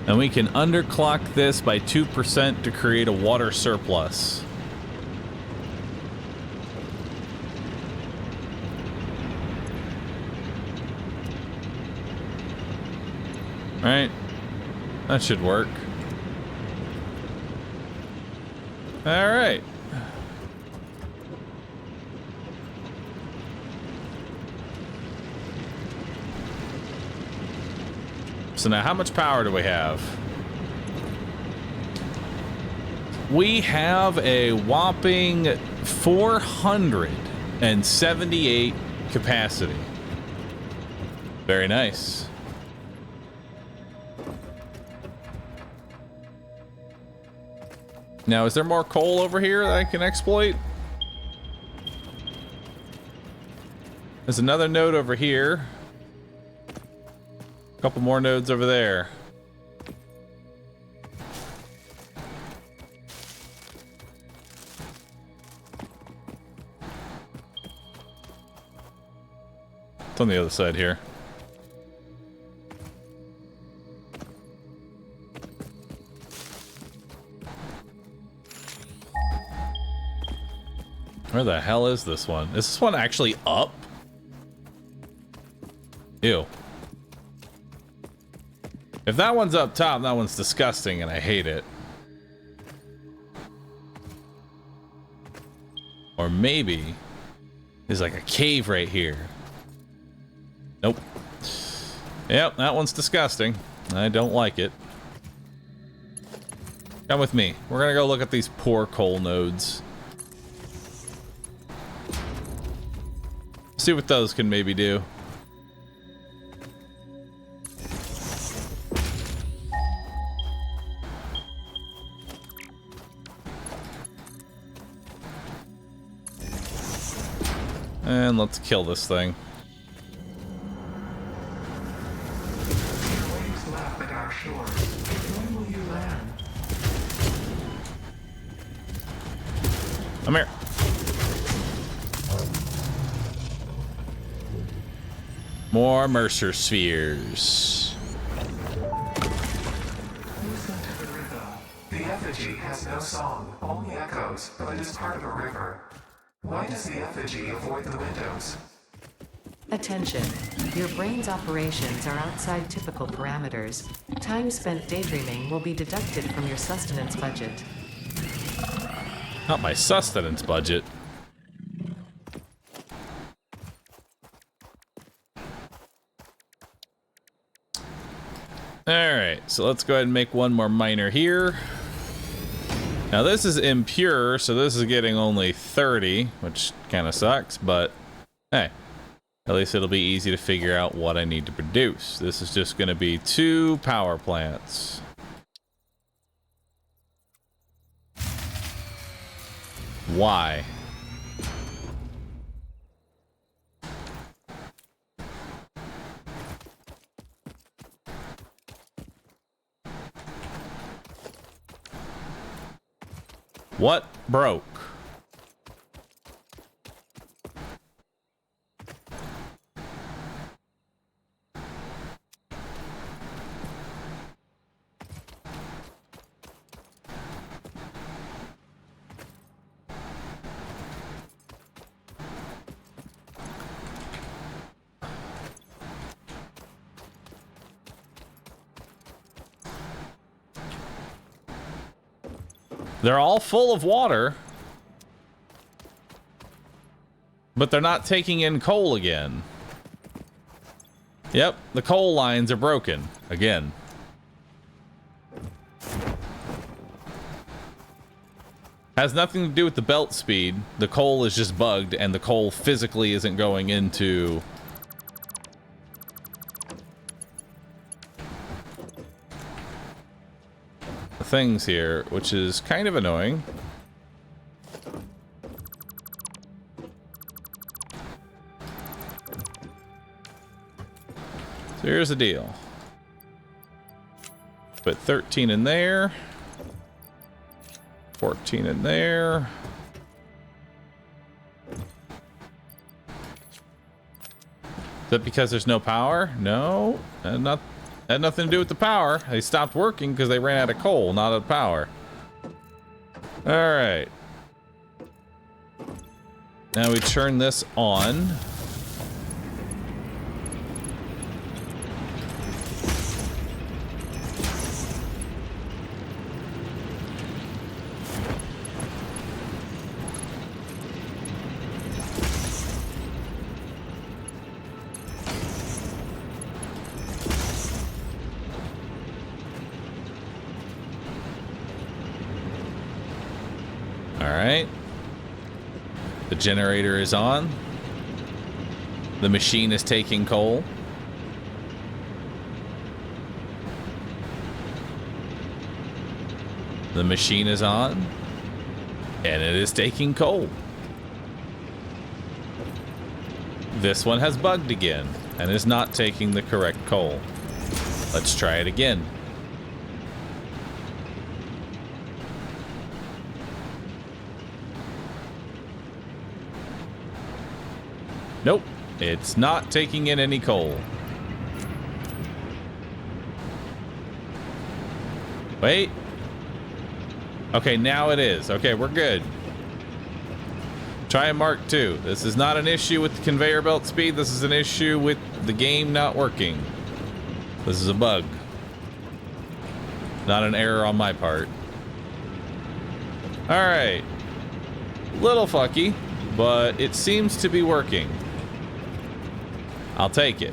And we can underclock this by 2% to create a water surplus. All right, that should work. All right. So now how much power do we have? We have a whopping 478 capacity. Very nice. Now, is there more coal over here that I can exploit? There's another node over here. A couple more nodes over there. It's on the other side here. Where the hell is this one? Is this one actually up? Ew. If that one's up top, that one's disgusting and I hate it. Or maybe there's like a cave right here. Nope. Yep, that one's disgusting. I don't like it. Come with me. We're gonna go look at these poor coal nodes. See what those can maybe do. And let's kill this thing. Waves lap at our shores. When will you land? Come here. More Mercer spheres. Listen to the rhythm. The effigy has no song, only echoes, but it is part of a river. Why does the effigy avoid the windows? Attention. Your brain's operations are outside typical parameters. Time spent daydreaming will be deducted from your sustenance budget. Not my sustenance budget. Alright, so let's go ahead and make one more miner here. Now this is impure, so this is getting only 30, which kind of sucks, but hey, at least it'll be easy to figure out what I need to produce. This is just going to be 2 power plants. Why? What broke? They're all full of water, but they're not taking in coal again. Yep, the coal lines are broken again. Has nothing to do with the belt speed. The coal is just bugged, and the coal physically isn't going into things here, which is kind of annoying. Here's the deal. Put 13 in there. 14 in there. Is that because there's no power? No, had nothing to do with the power. They stopped working because they ran out of coal, not out of power. All right. Now we turn this on. Alright. The generator is on. The machine is taking coal. The machine is on. And it is taking coal. This one has bugged again and is not taking the correct coal. Let's try it again. Nope, it's not taking in any coal. Wait. Okay, now it is. Okay, we're good. Try Mark II. This is not an issue with the conveyor belt speed. This is an issue with the game not working. This is a bug. Not an error on my part. All right. Little fucky, but it seems to be working. I'll take it.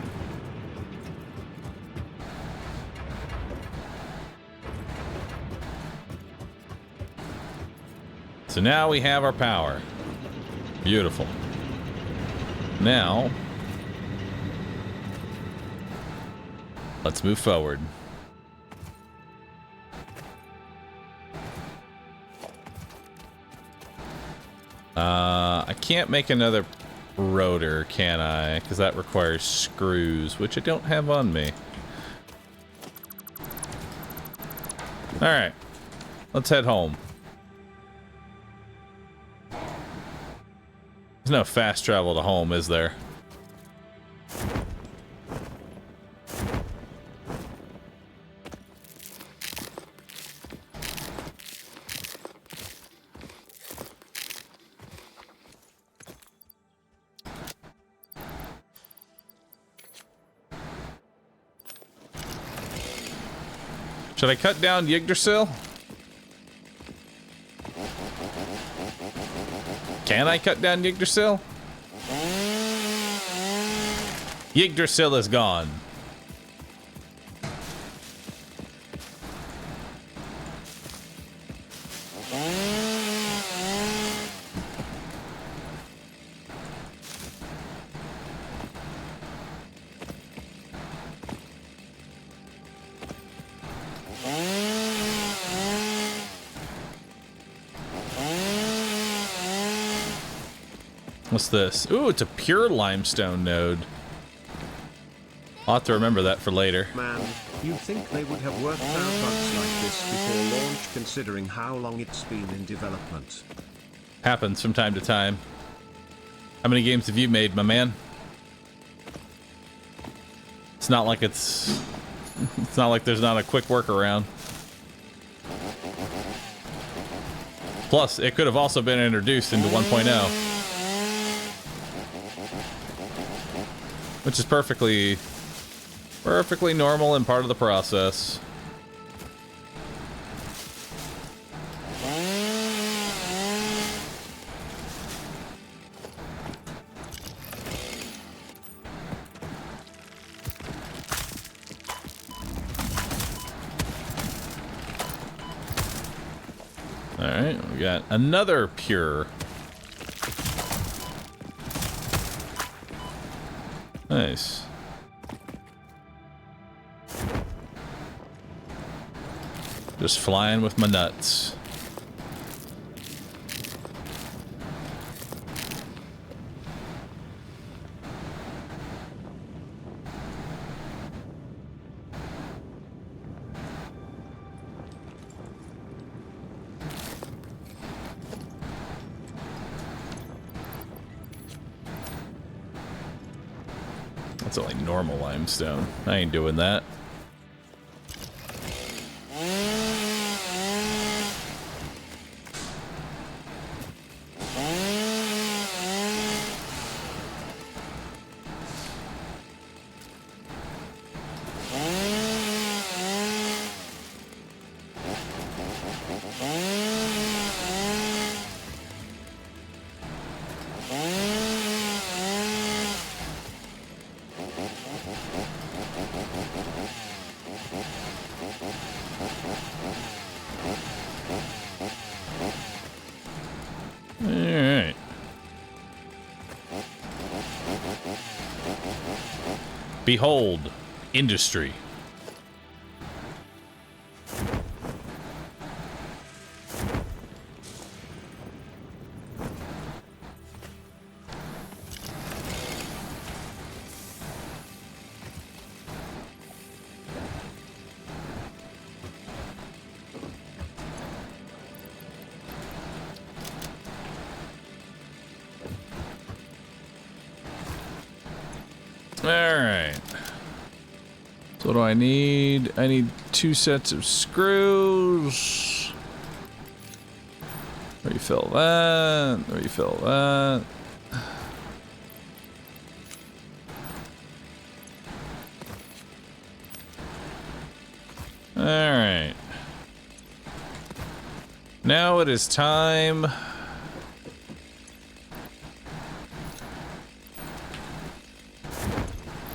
So now we have our power. Beautiful. Now, let's move forward. I can't make another rotor, can I? Because that requires screws, which I don't have on me. Alright. Let's head home. There's no fast travel to home, is there? Should I cut down Yggdrasil? Can I cut down Yggdrasil? Yggdrasil is gone. What's this? Ooh, it's a pure limestone node. I'll have to remember that for later. Man, you'd think they would have worked out bugs like this before launch, considering how long it's been in development. Happens from time to time. How many games have you made, my man? It's not like it's not like there's not a quick workaround. Plus, it could have also been introduced into 1.0. Which is perfectly normal and part of the process. All right, we got another pure. Nice. Just flying with my nuts. That's only normal limestone. I ain't doing that. Alright. Behold, industry. Alright. So what do I need? I need 2 sets of screws. Refill that. Refill that. Alright. Now it is time.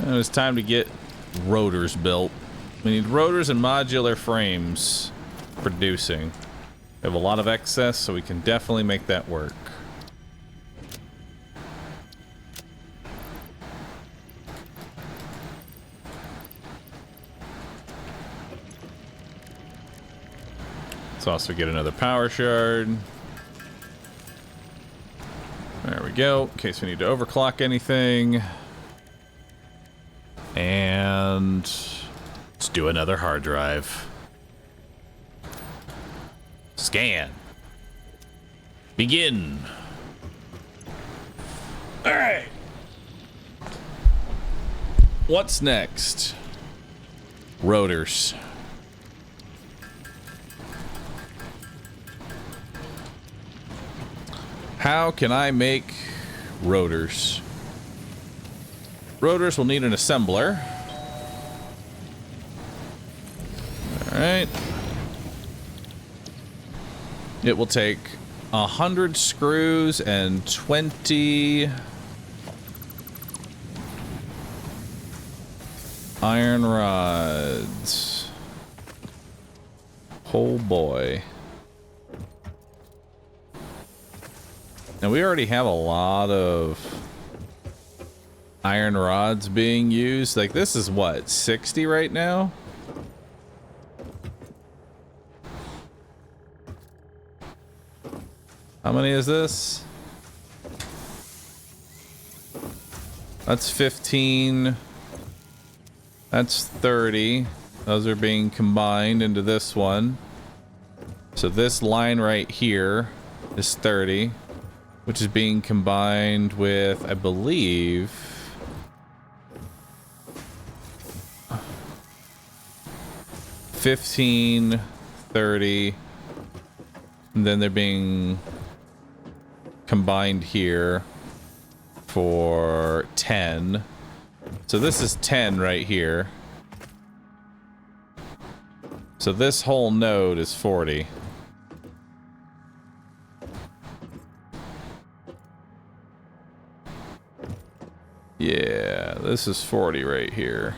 And it's time to get rotors built. We need rotors and modular frames producing. We have a lot of excess, so we can definitely make that work. Let's also get another power shard. There we go, in case we need to overclock anything. And let's do another hard drive. Scan. Begin. All right. What's next? Rotors. How can I make rotors? Rotors will need an assembler. Alright. It will take 100 screws and 20 iron rods. Oh boy. Now we already have a lot of iron rods being used. Like, this is what, 60 right now? How many is this? That's 15. That's 30. Those are being combined into this one. So this line right here is 30, which is being combined with, I believe, 15, 30, and then they're being combined here for 10. So this is 10 right here. So this whole node is 40. Yeah, this is 40 right here.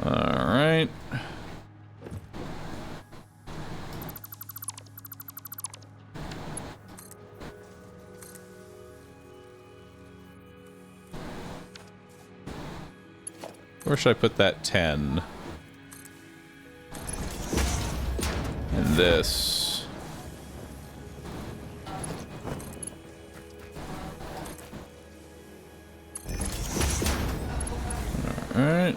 All right. Where should I put that 10? And this. All right.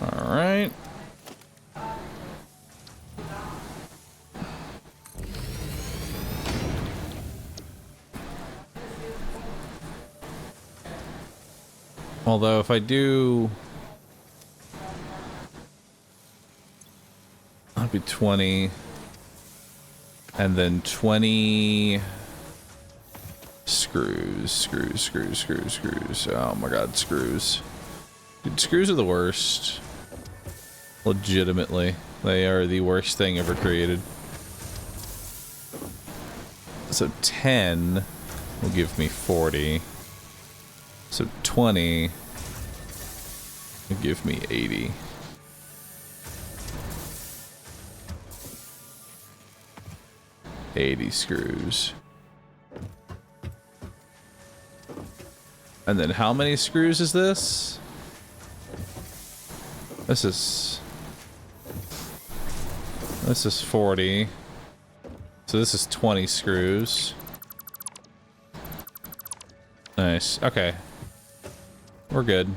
All right. Although if I do... That'll be 20. And then 20... Screws. Oh my god, screws. Dude, screws are the worst. Legitimately. They are the worst thing ever created. So 10 will give me 40. So 20 will give me 80. Screws. And then how many screws is this? This is 40. So this is 20 screws. Nice. Okay. We're good.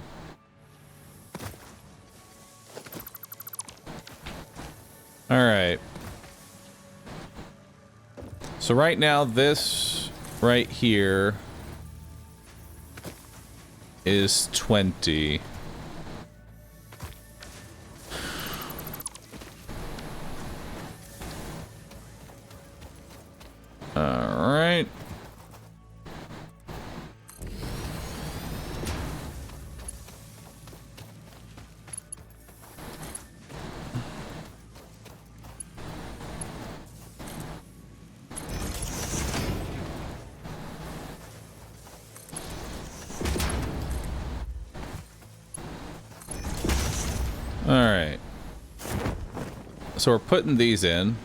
All right. So right now, this right here is 20. All right. All right. So we're putting these in.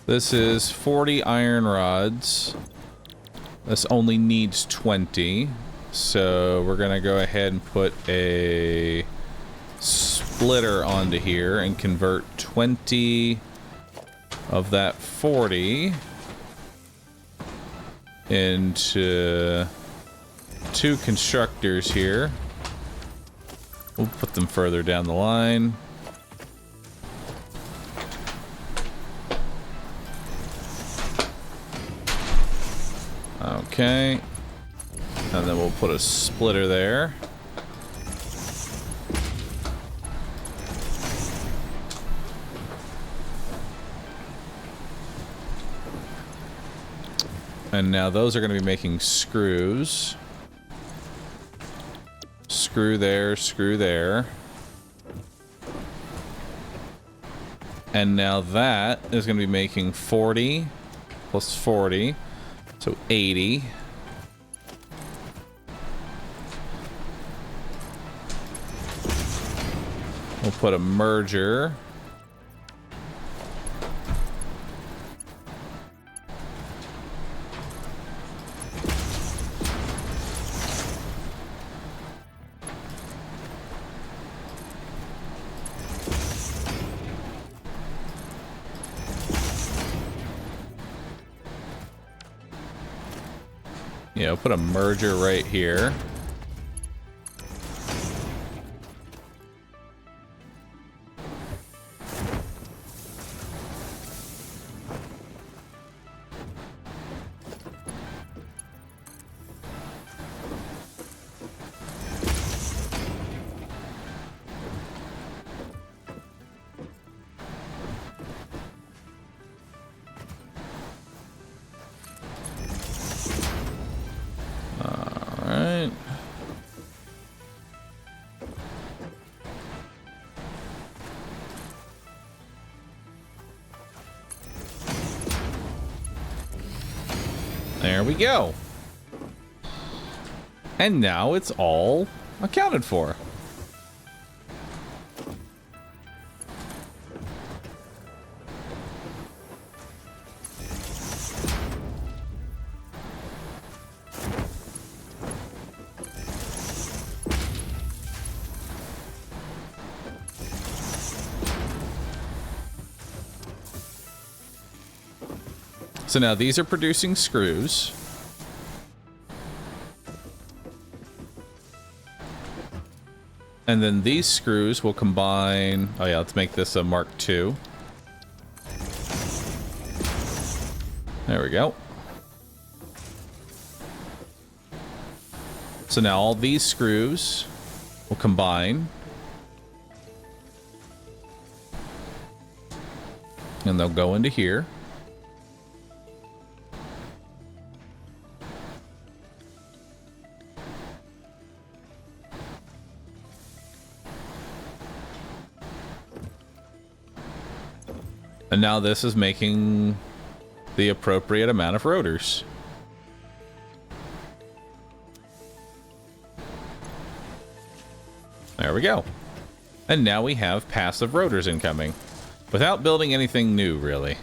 This is 40 iron rods. This only needs 20. So we're gonna go ahead and put a splitter onto here and convert 20 of that 40 into 2 constructors here. We'll put them further down the line. Okay. And then we'll put a splitter there. And now those are going to be making screws. Screw there, screw there. And now that is going to be making 40 plus 40. So 80. We'll put a merger. You know, put a merger right here. There we go. And now it's all accounted for. So now these are producing screws. And then these screws will combine... Oh yeah, let's make this a Mark II. There we go. So now all these screws will combine. And they'll go into here. And now this is making the appropriate amount of rotors. There we go. And now we have passive rotors incoming, without building anything new, really.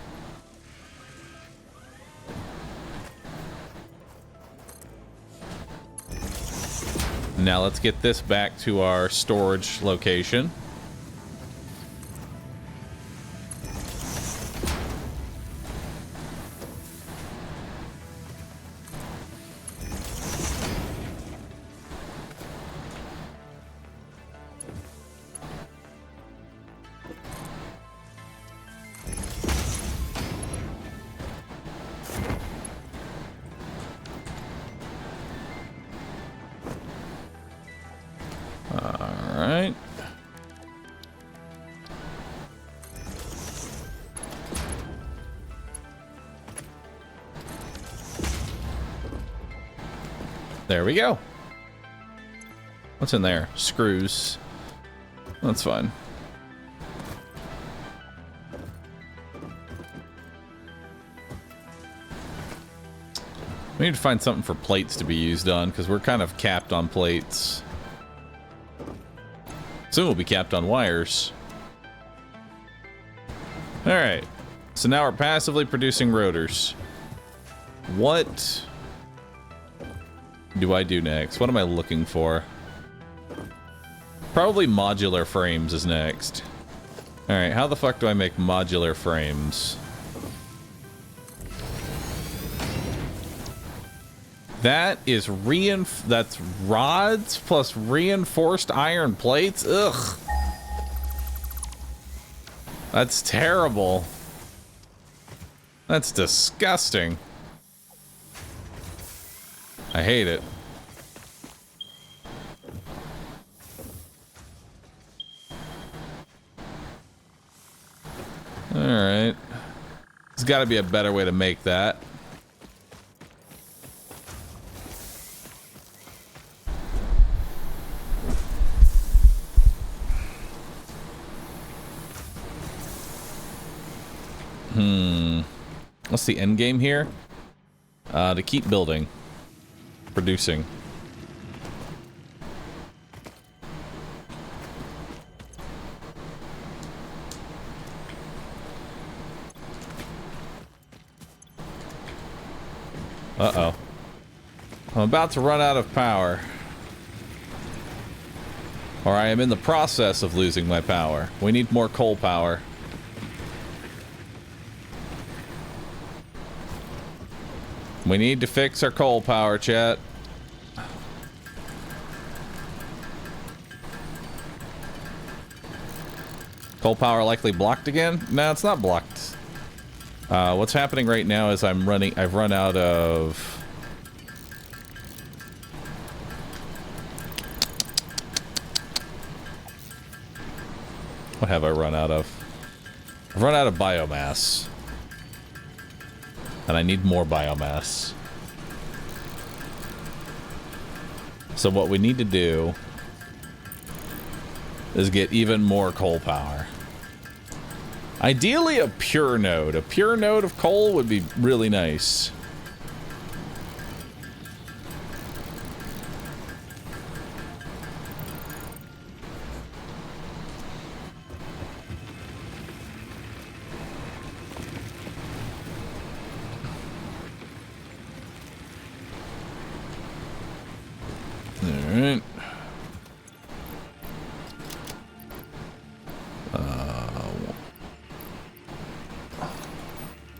Now let's get this back to our storage location. Alright. There we go. What's in there? Screws. That's fine. We need to find something for plates to be used on, because we're kind of capped on plates. Soon we'll be capped on wires. Alright. So now we're passively producing rotors. What do I do next? What am I looking for? Probably modular frames is next. Alright, how the fuck do I make modular frames? That is that's rods plus reinforced iron plates? Ugh. That's terrible. That's disgusting. I hate it. Alright. There's gotta be a better way to make that. What's the end game here? To keep building. Producing. Uh-oh. I'm about to run out of power. Or I am in the process of losing my power. We need more coal power. We need to fix our coal power, chat. Coal power likely blocked again? No, it's not blocked. What's happening right now is I've run out of... What have I run out of? I've run out of biomass. And I need more biomass. So what we need to do is get even more coal power. Ideally a pure node. A pure node of coal would be really nice. Alright.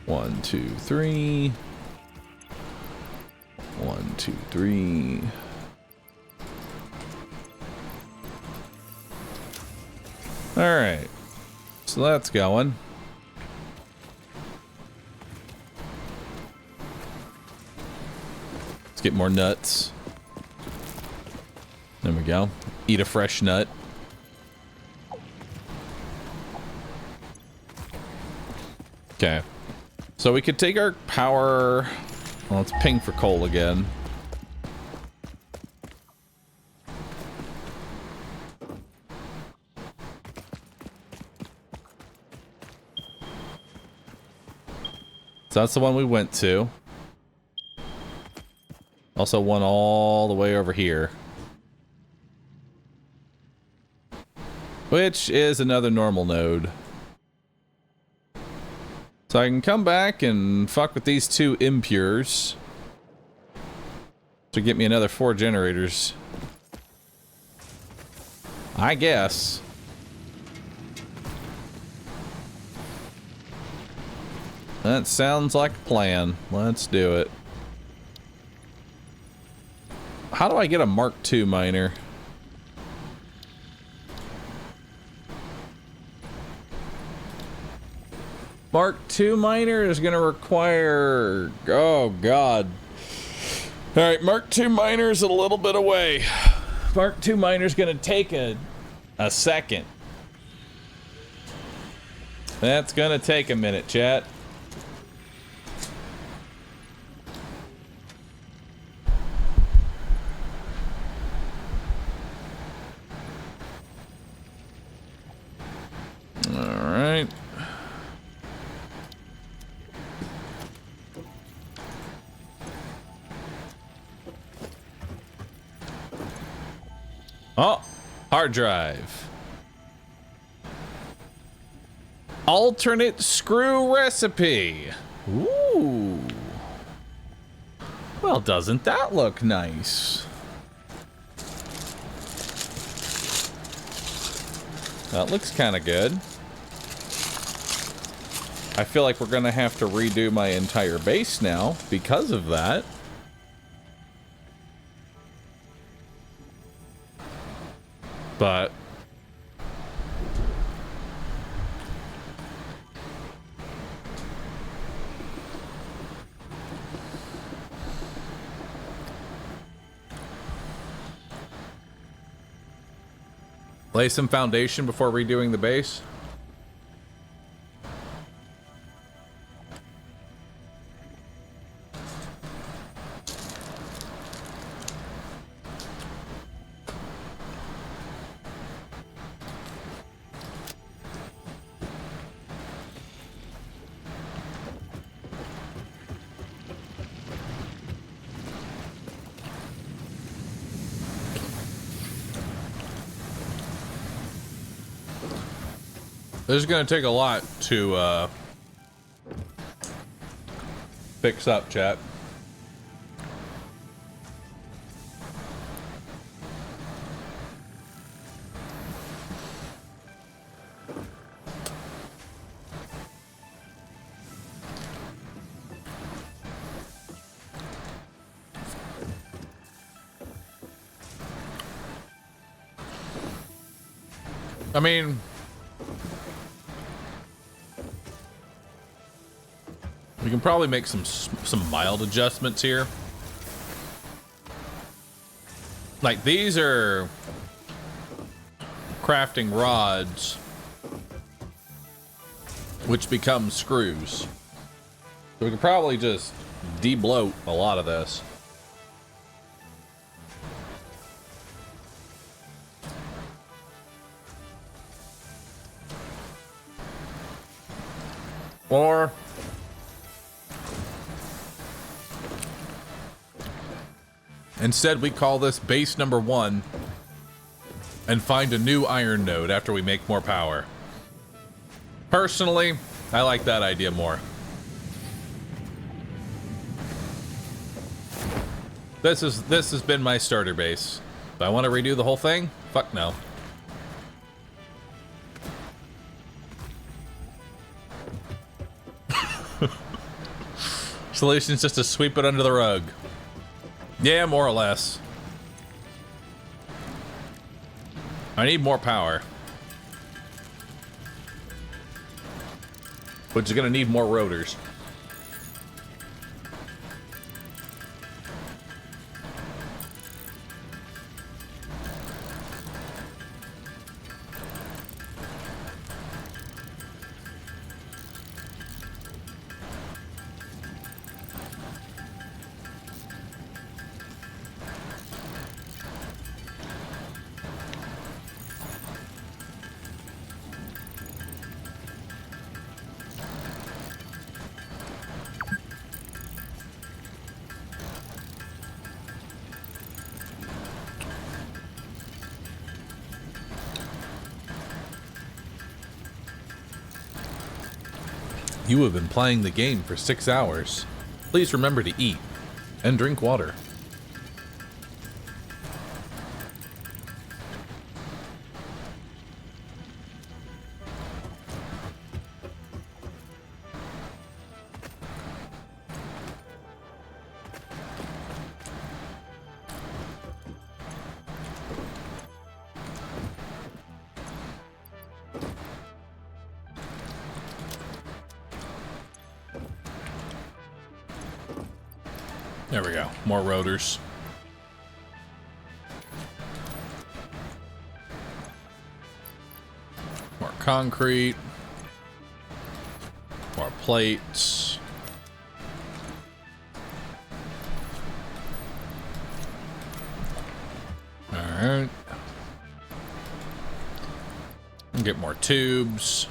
1, 2, 3. 1, 2, 3. Alright. So that's going. Let's get more nuts. There we go. Eat a fresh nut. Okay. So we could take our power... Well, let's ping for coal again. So that's the one we went to. Also one all the way over here. Which is another normal node. So I can come back and fuck with these two impures. To get me another 4 generators. I guess. That sounds like a plan. Let's do it. How do I get a Mark II miner? Mark II miner is going to require... Oh, God. Alright, Mark II miner is a little bit away. Mark II miner is going to take a second. That's going to take a minute, chat. Alright. Oh, hard drive. Alternate screw recipe. Ooh. Well, doesn't that look nice? That looks kind of good. I feel like we're gonna have to redo my entire base now because of that. But lay some foundation before redoing the base. This is gonna take a lot to fix up, chat. I mean, we can probably make some mild adjustments here. Like these are crafting rods, which become screws. So we could probably just de-bloat a lot of this. Or instead, we call this base number 1 and find a new iron node after we make more power. Personally, I like that idea more. This has been my starter base. Do I want to redo the whole thing? Fuck no. Solution is just to sweep it under the rug. Yeah, more or less. I need more power. Which is gonna need more rotors. You have been playing the game for 6 hours. Please remember to eat and drink water. There we go. More rotors. More concrete. More plates. All right. Get more tubes.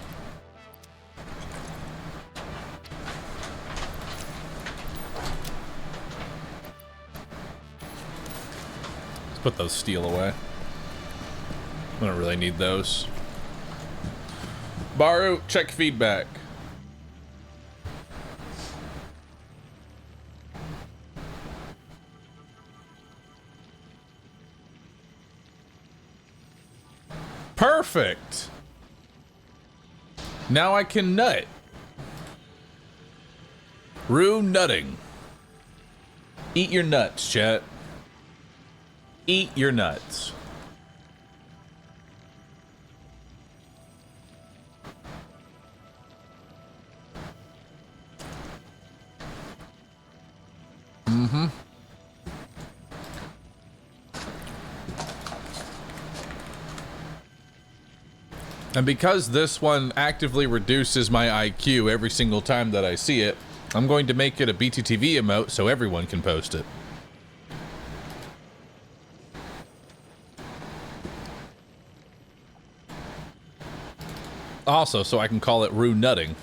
Put those steel away. I don't really need those. Bahroo, check feedback. Perfect. Now I can nut. Rue nutting. Eat your nuts, chat. Eat your nuts. And because this one actively reduces my IQ every single time that I see it, I'm going to make it a BTTV emote so everyone can post it. Also, so I can call it Rue Nutting.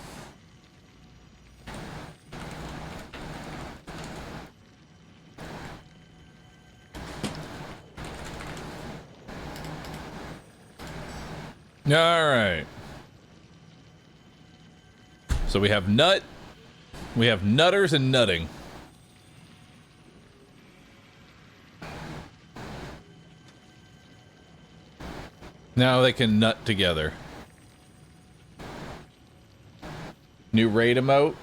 Alright. So we have nut, we have nutters and nutting. Now they can nut together. New raid emote.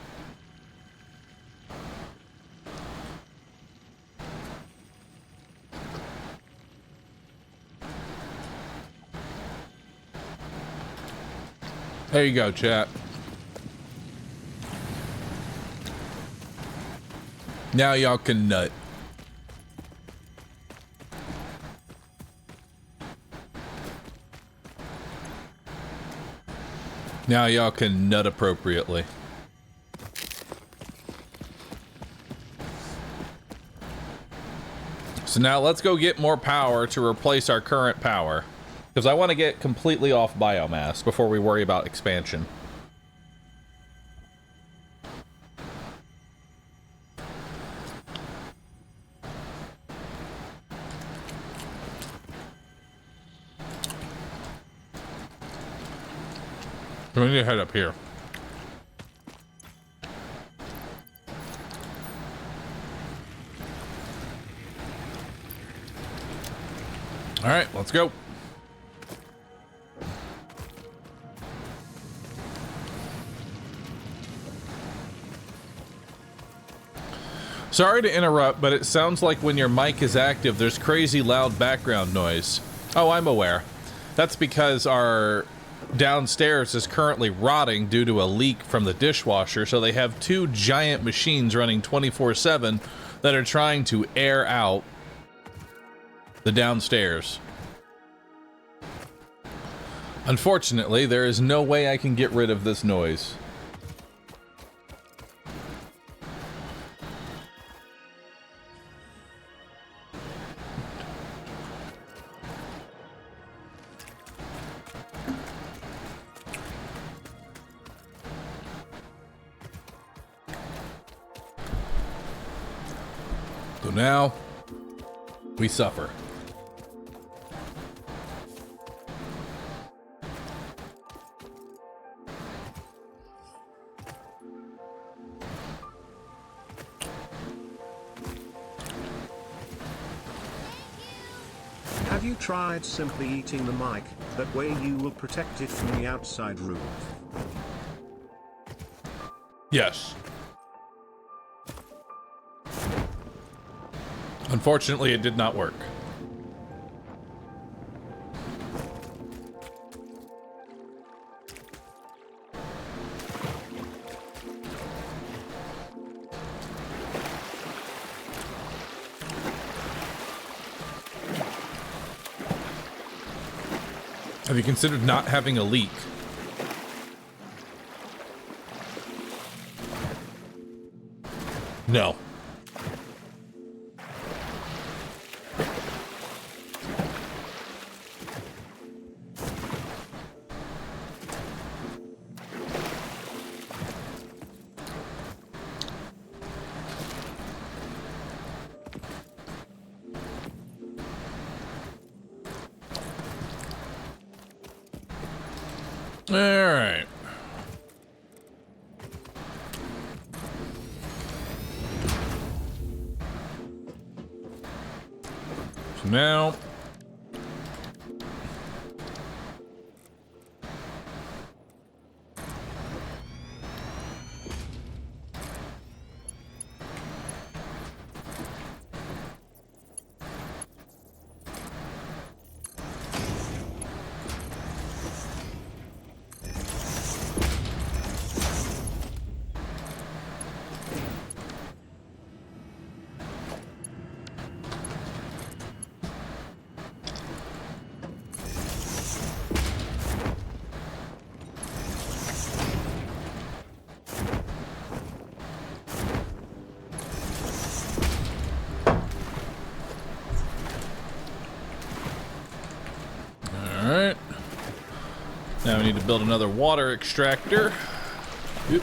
There you go, chat. Now y'all can nut. Now y'all can nut appropriately. So now let's go get more power to replace our current power. Because I want to get completely off biomass before we worry about expansion. We need to head up here. All right, let's go. Sorry to interrupt, but it sounds like when your mic is active, there's crazy loud background noise. Oh, I'm aware. That's because our downstairs is currently rotting due to a leak from the dishwasher, so they have two giant machines running 24/7 that are trying to air out the downstairs. Unfortunately, there is no way I can get rid of this noise. So now we suffer. Have you tried simply eating the mic? That way you will protect it from the outside roof. Yes. Unfortunately, it did not work. Have you considered not having a leak? No. All right. So now, all right. Now we need to build another water extractor. Oop.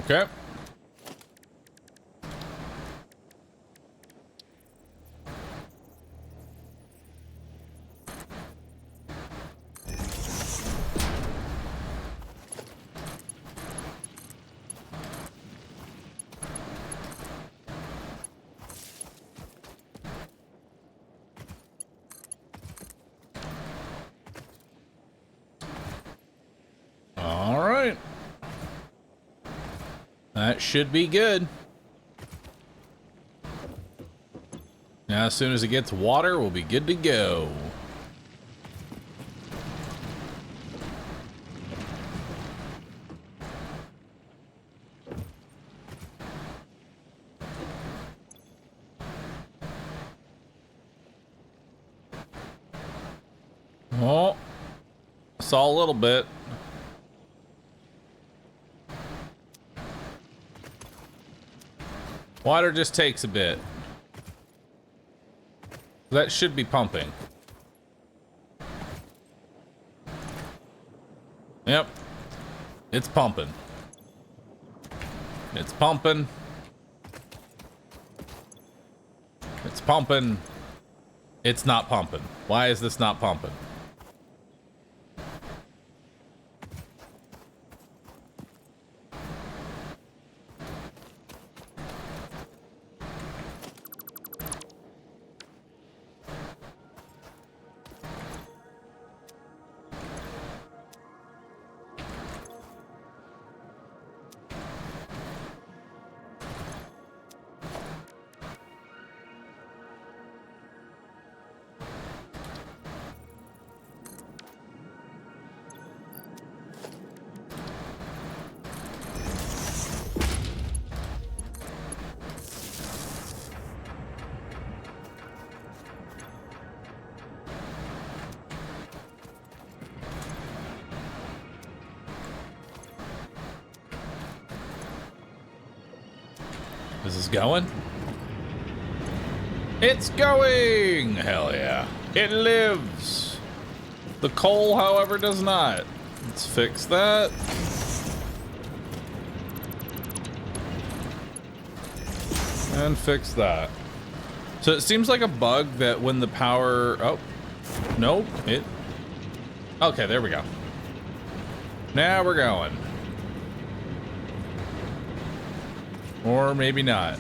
Okay. All right. That should be good. Now, as soon as it gets water, we'll be good to go. Oh, saw a little bit. Water just takes a bit. That should be pumping. Yep. It's pumping. It's pumping. It's pumping. It's not pumping. Why is this not pumping? Is this going? It's going! Hell yeah. It lives! The coal, however, does not. Let's fix that. And fix that. So it seems like a bug that when the power... Oh. Nope. It... Okay, there we go. Now we're going. Or maybe not.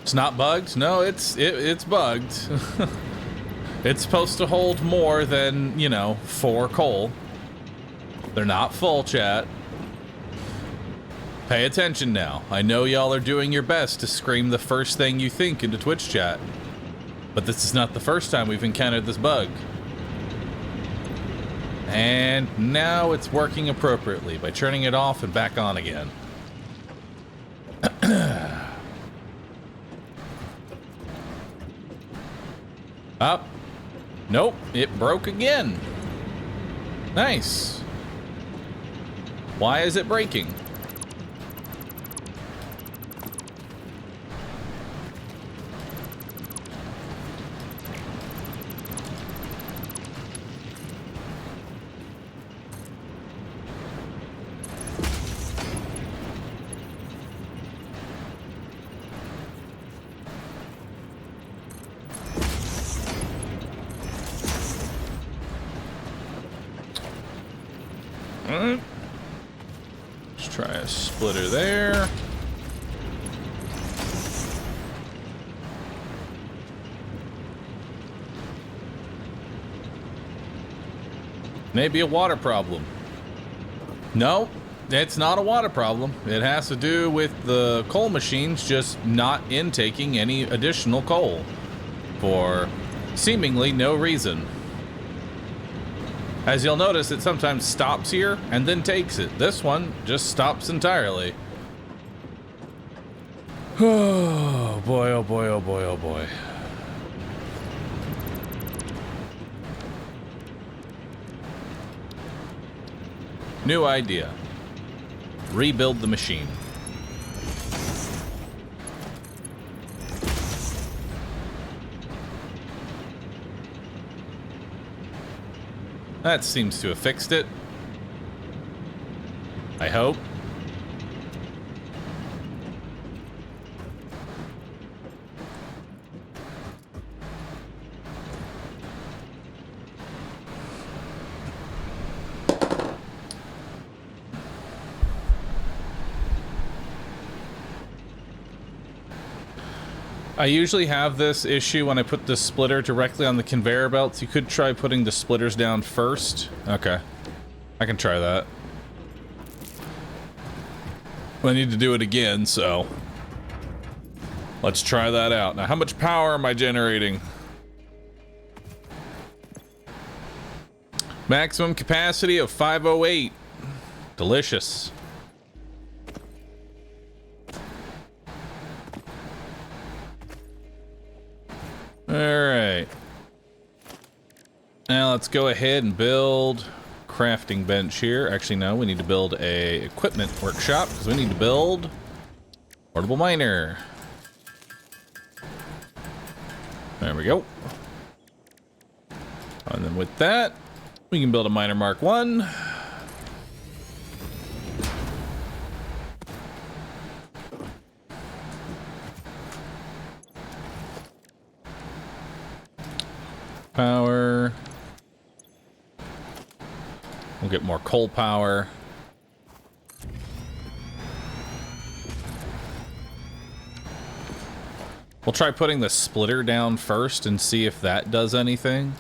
It's not bugged? No, it's bugged. It's supposed to hold more than, you know, 4 coal. They're not full, chat. Pay attention now. I know y'all are doing your best to scream the first thing you think into Twitch chat. But this is not the first time we've encountered this bug. And now it's working appropriately by turning it off and back on again. Up. Nope, it broke again. Nice. Why is it breaking? Let's try a splitter there. Maybe a water problem. No, it's not a water problem. It has to do with the coal machines just not intaking any additional coal for seemingly no reason. As you'll notice, it sometimes stops here and then takes it. This one just stops entirely. Oh boy, oh boy, oh boy, oh boy. New idea. Rebuild the machine. That seems to have fixed it. I hope. I usually have this issue when I put the splitter directly on the conveyor belts. You could try putting the splitters down first. Okay. I can try that. I need to do it again, so let's try that out. Now, how much power am I generating? Maximum capacity of 508. Delicious. Alright. Now let's go ahead and build crafting bench here. Actually, no, we need to build a equipment workshop because we need to build portable miner. There we go. And then with that, we can build a miner Mark 1. Power. We'll get more coal power. We'll try putting the splitter down first and see if that does anything.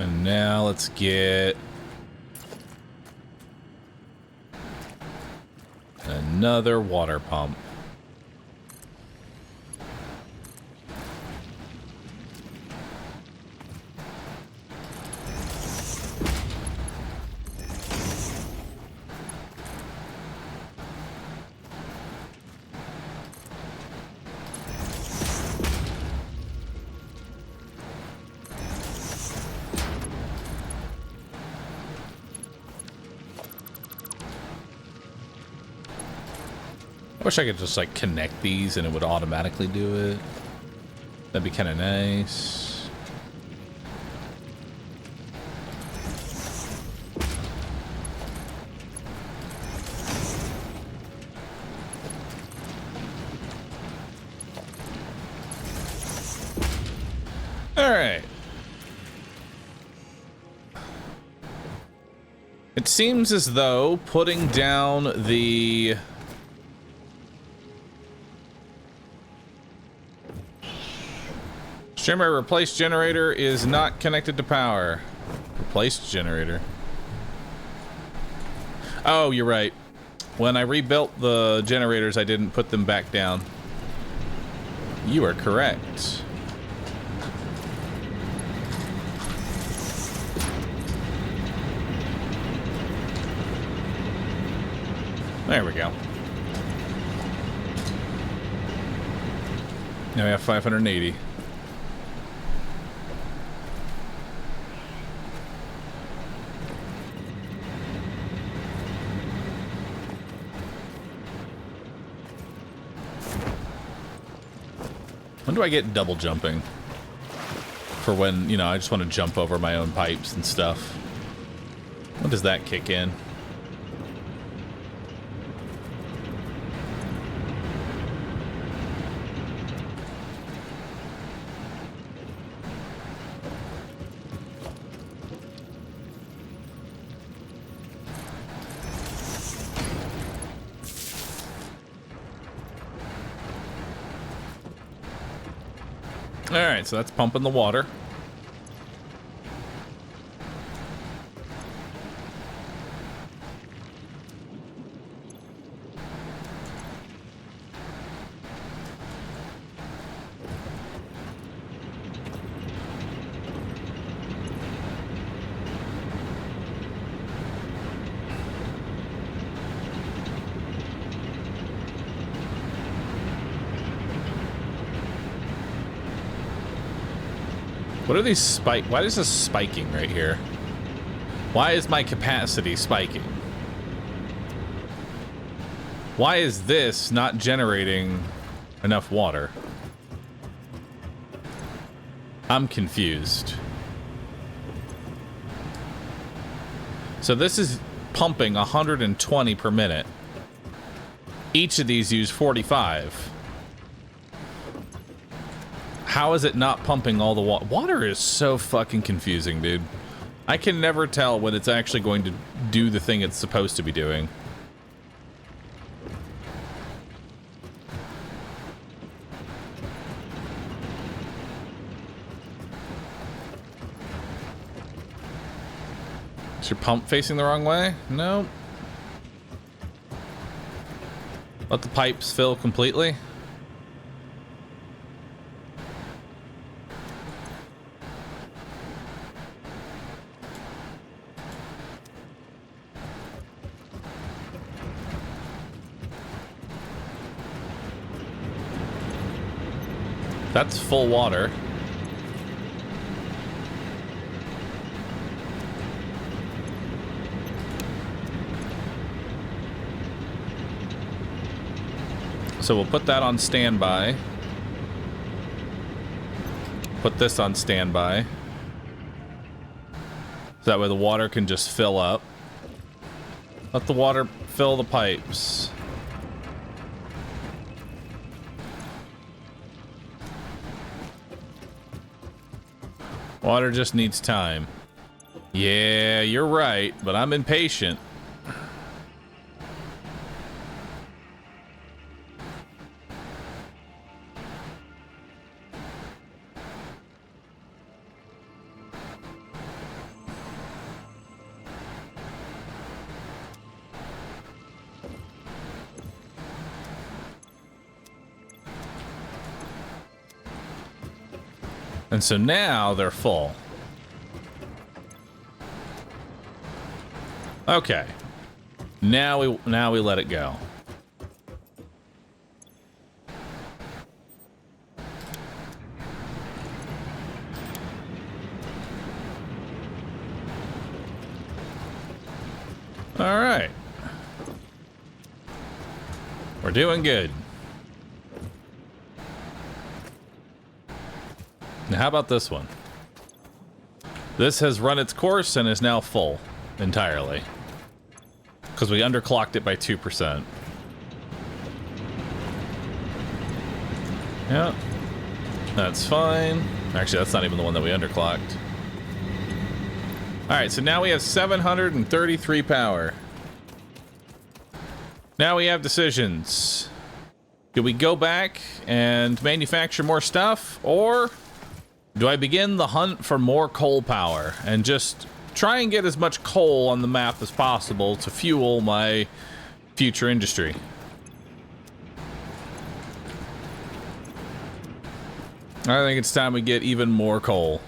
And now let's get another water pump. I wish I could just like connect these and it would automatically do it. That'd be kind of nice. All right. It seems as though putting down the streamer replace generator is not connected to power. Replace generator. Oh, you're right. When I rebuilt the generators, I didn't put them back down. You are correct. There we go. Now we have 580. When do I get double jumping? For when, you know, I just want to jump over my own pipes and stuff. When does that kick in? Alright, so that's pumping the water. What are these spike? Why is this spiking right here? Why is my capacity spiking? Why is this not generating enough water? I'm confused. So this is pumping 120 per minute. Each of these use 45. How is it not pumping all the water? Water is so fucking confusing, dude. I can never tell when it's actually going to do the thing it's supposed to be doing. Is your pump facing the wrong way? No. Let the pipes fill completely. That's full water. So we'll put that on standby. Put this on standby. So that way the water can just fill up. Let the water fill the pipes. Water just needs time. Yeah, you're right, but I'm impatient. And so now they're full. Okay. Now we let it go. All right. We're doing good. Now, how about this one? This has run its course and is now full entirely. Because we underclocked it by 2%. Yeah. That's fine. Actually, that's not even the one that we underclocked. Alright, so now we have 733 power. Now we have decisions. Do we go back and manufacture more stuff? Or do I begin the hunt for more coal power and just try and get as much coal on the map as possible to fuel my future industry? I think it's time we get even more coal.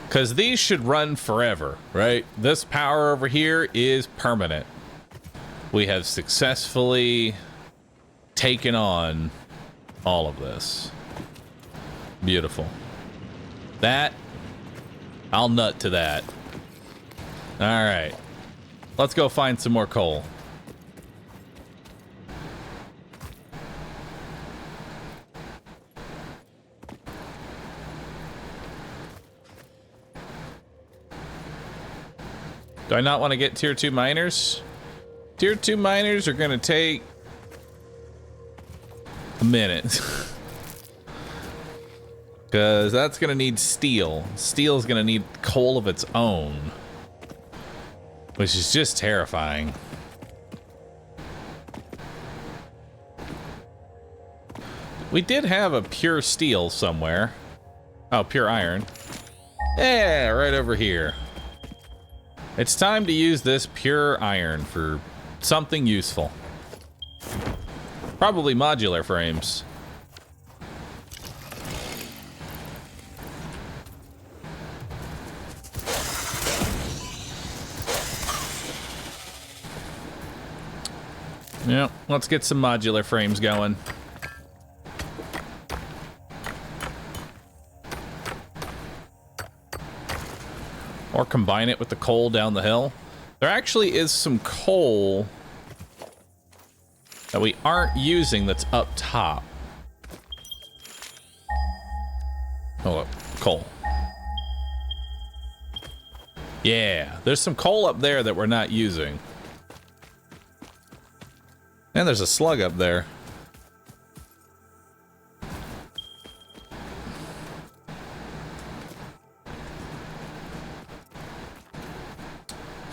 Because these should run forever, right? This power over here is permanent. We have successfully taken on all of this. Beautiful. That, I'll nut to that. All right. Let's go find some more coal. Do I not want to get tier 2 miners? Tier 2 miners are going to take a minute. Because that's going to need steel. Steel is going to need coal of its own. Which is just terrifying. We did have a pure steel somewhere. Oh, pure iron. Yeah, right over here. It's time to use this pure iron for something useful. Probably modular frames. Yeah, let's get some modular frames going. Or combine it with the coal down the hill. There actually is some coal that we aren't using that's up top. Oh, look, coal. Yeah, there's some coal up there that we're not using. And there's a slug up there.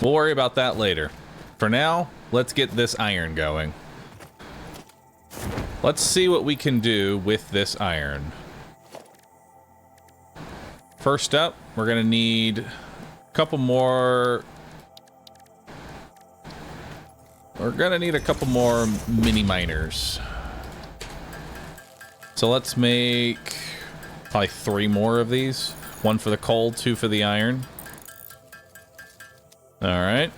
We'll worry about that later. For now, let's get this iron going. Let's see what we can do with this iron. First up, we're gonna need a couple more. We're gonna need a couple more mini miners. So let's make probably 3 more of these. 1 for the coal, 2 for the iron. All right.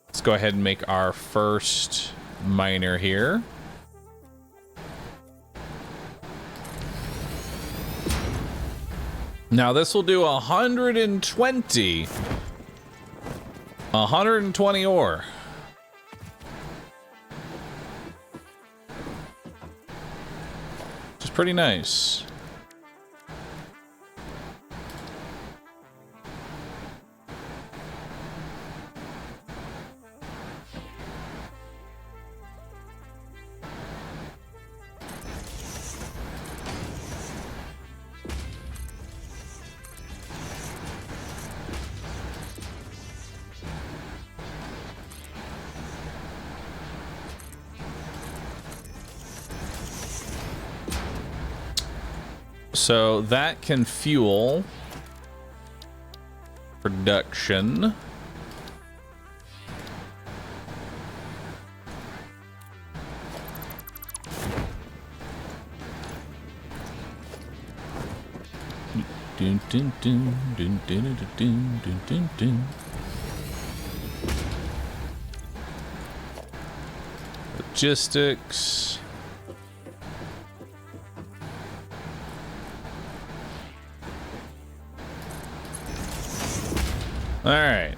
Let's go ahead and make our first miner here. Now this will do 120 ore. Which is pretty nice. So that can fuel production. Dun, dun, dun, dun, dun, dun, dun, dun, dun, dun. Logistics. All right.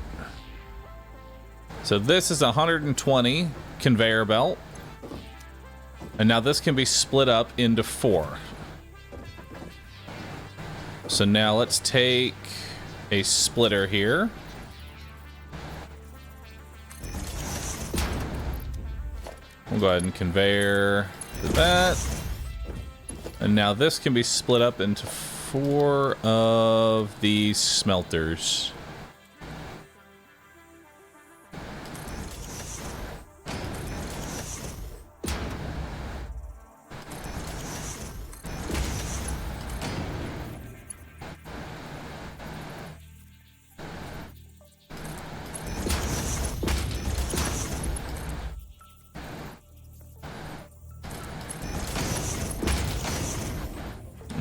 So this is 120 conveyor belt. And now this can be split up into 4. So now let's take a splitter here. We'll go ahead and conveyor that. And now this can be split up into 4 of these smelters.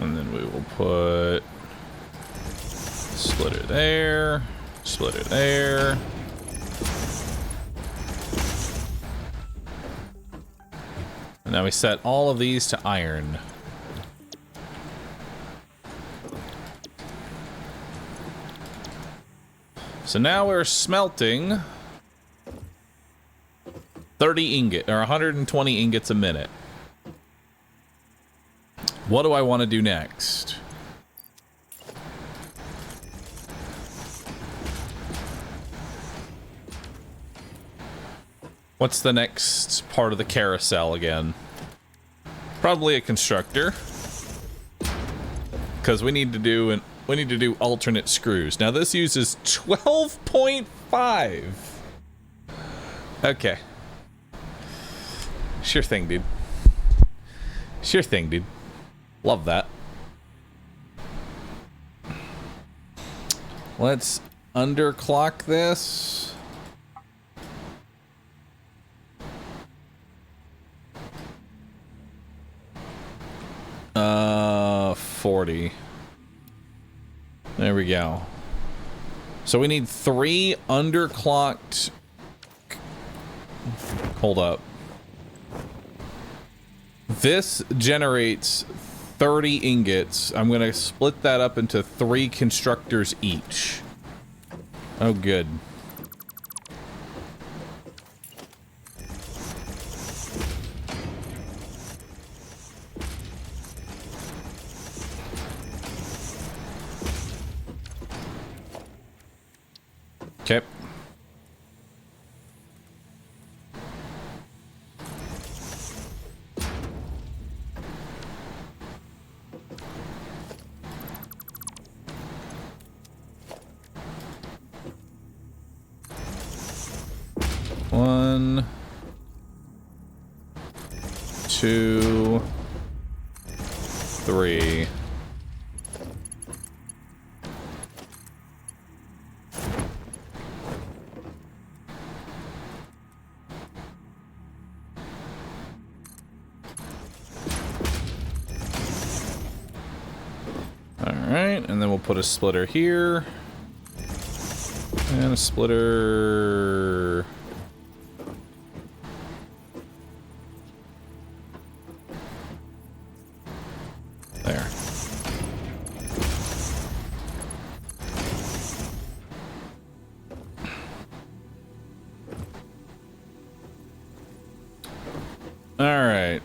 And then we will put splitter there, splitter there. And now we set all of these to iron. So now we're smelting 30 ingot or 120 ingots a minute. What do I want to do next? What's the next part of the carousel again? Probably a constructor. Because we need to do alternate screws. Now this uses 12.5. Okay. Sure thing, dude. Sure thing, dude. Love that. Let's underclock this. Uh, 40. There we go. So we need 3 underclocked. Hold up. This generates 30 ingots. I'm going to split that up into 3 constructors each. Oh, good. Okay. One, 2, 3. Alright, and then we'll put a splitter here. And a splitter. There. Alright.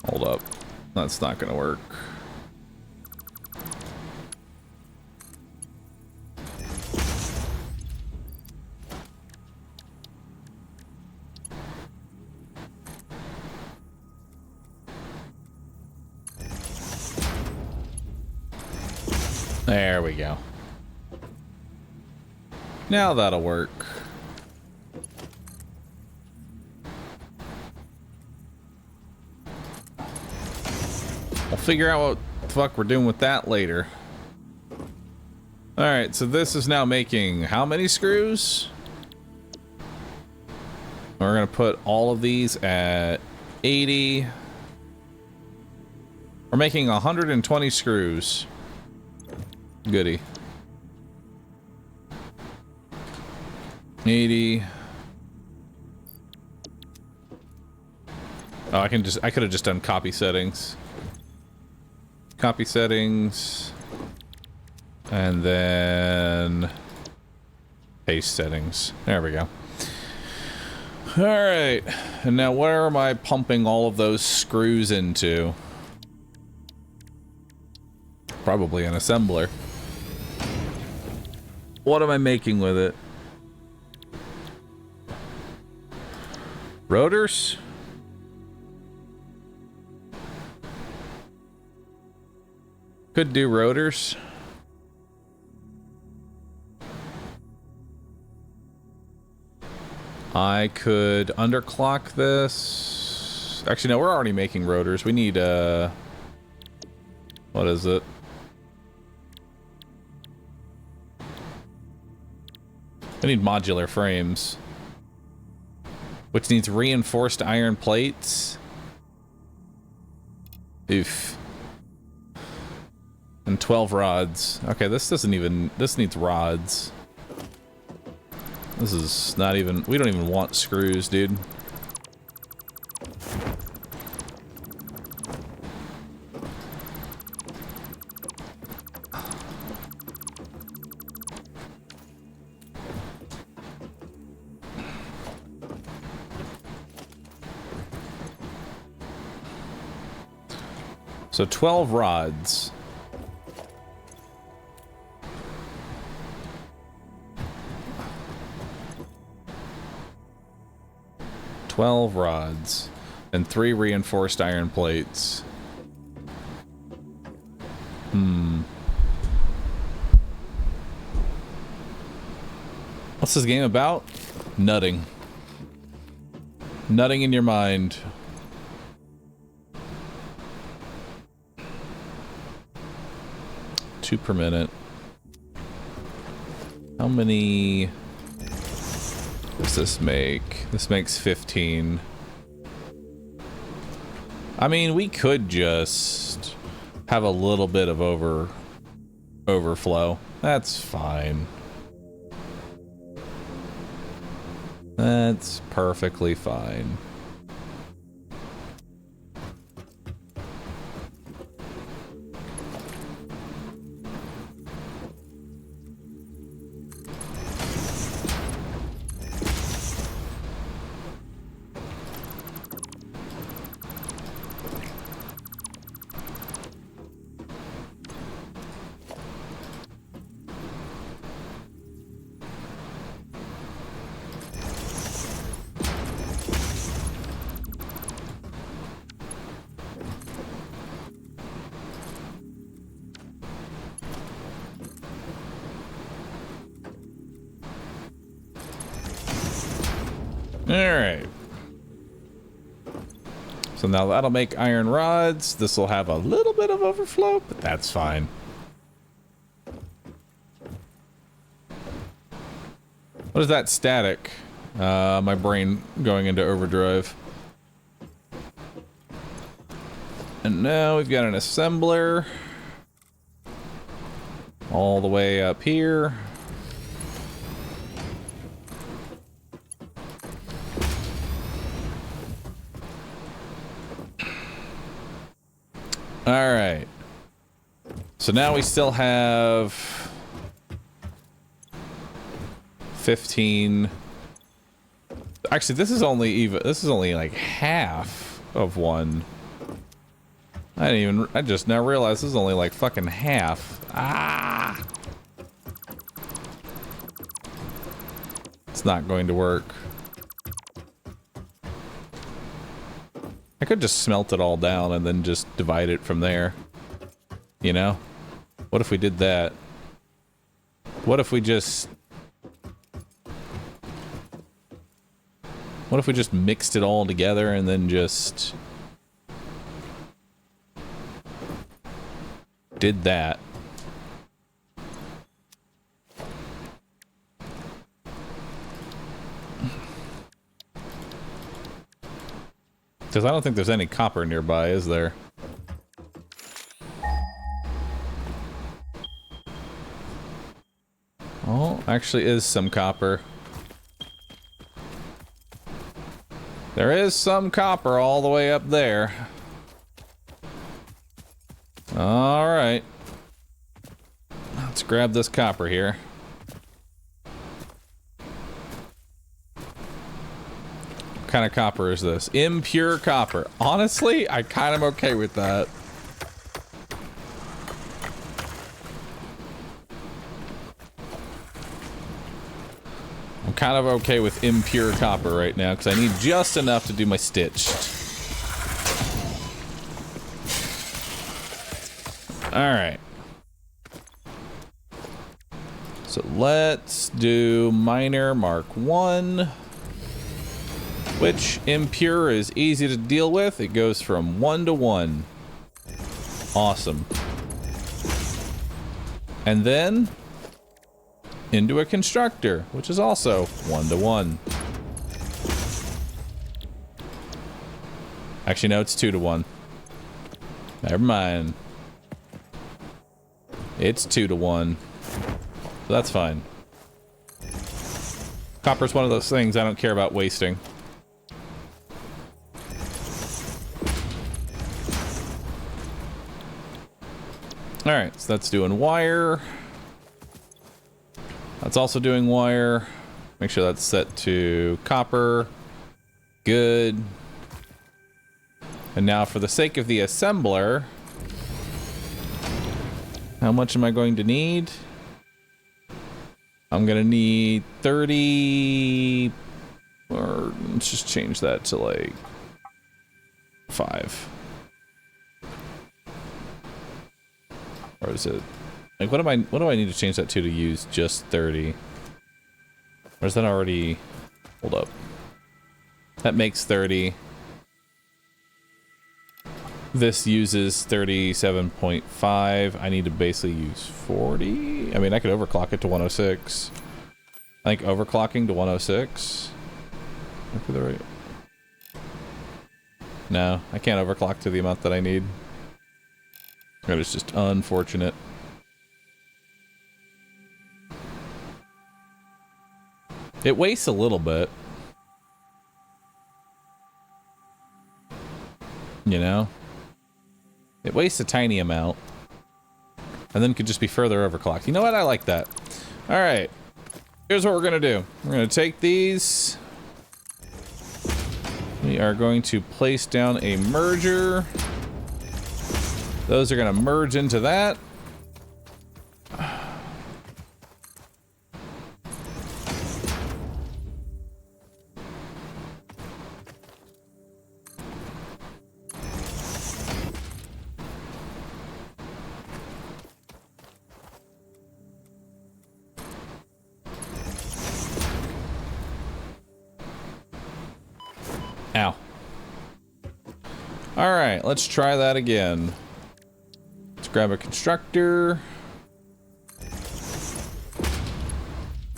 Hold up. That's not gonna work. There we go. Now that'll work. We'll figure out what the fuck we're doing with that later. Alright, so this is now making how many screws? We're gonna put all of these at 80. We're making 120 screws. Goody. 80. Oh, I could have just done copy settings. Copy settings. And then paste settings. There we go. All right. And now where am I pumping all of those screws into? Probably an assembler. What am I making with it? Rotors? Could do rotors. I could underclock this. Actually, no, we're already making rotors. We need, what is it? We need modular frames. Which needs reinforced iron plates. Oof. And 12 rods. Okay, this doesn't even... This needs rods. This is not even... We don't even want screws, dude. So 12 rods. Rods and 3 reinforced iron plates. What's this game about? Nutting. Nutting in your mind. Two per minute. How many does this make? This makes 15. I mean, we could just have a little bit of overflow. That's fine. That's perfectly fine. Alright. So now that'll make iron rods. This will have a little bit of overflow, but that's fine. What is that static? My brain going into overdrive. And now we've got an assembler. All the way up here. All right. So now we still have 15. Actually, this is only like half of one. I just now realized this is only like fucking half. Ah! It's not going to work. I could just smelt it all down and then just divide it from there. You know? What if we did that? What if we just mixed it all together and then just did that? Because I don't think there's any copper nearby, is there? Oh, actually is some copper. There is some copper all the way up there. Alright. Let's grab this copper here. What kind of copper is this? Impure copper. Honestly, I kind of okay with that. I'm kind of okay with impure copper right now because I need just enough to do my stitched. Alright. So let's do miner Mark 1. Which impure is easy to deal with. It goes from 1 to 1. Awesome. And then into a constructor, which is also 1 to 1. Actually, no, it's 2 to 1. Never mind. It's 2 to 1. So that's fine. Copper's one of those things I don't care about wasting. Alright, so that's doing wire. That's also doing wire. Make sure that's set to copper. Good. And now for the sake of the assembler, how much am I going to need? I'm gonna need 30, or let's just change that to like 5. Or is it like what do I need to change that to use just 30? Or is that already, hold up. That makes 30. This uses 37.5. I need to basically use 40. I mean, I could overclock it to 106. I think overclocking to 106. Look for the right. No, I can't overclock to the amount that I need. That is just unfortunate. It wastes a little bit. You know? It wastes a tiny amount. And then could just be further overclocked. You know what? I like that. Alright. Here's what we're gonna do. We're gonna take these. We are going to place down a merger. Those are gonna merge into that. Ow. Alright, let's try that again. Let's grab a constructor.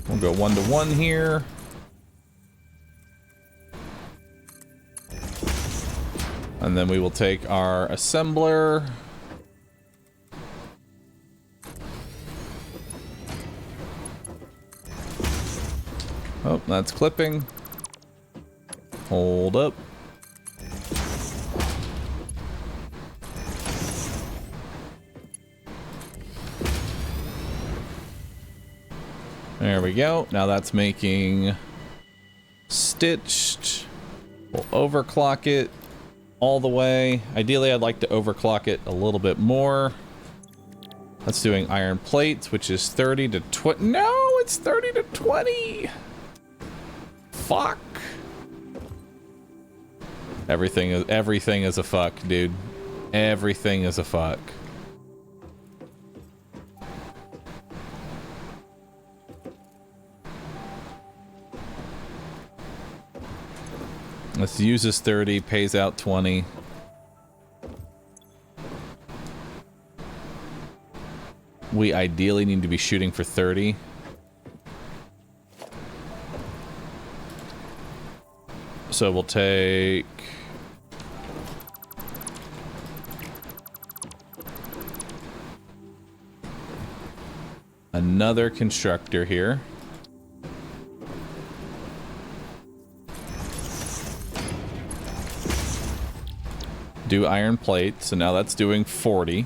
We'll go 1 to 1 here. And then we will take our assembler. Oh, that's clipping. Hold up. There we go. Now that's making stitched. We'll overclock it all the way. Ideally, I'd like to overclock it a little bit more. That's doing iron plates, which is 30 to 20. No, it's 30 to 20. Fuck. Everything is a fuck, dude. Everything is a fuck. This uses 30, pays out 20. We ideally need to be shooting for 30. So we'll take Another constructor here. Do iron plates, so now that's doing 40.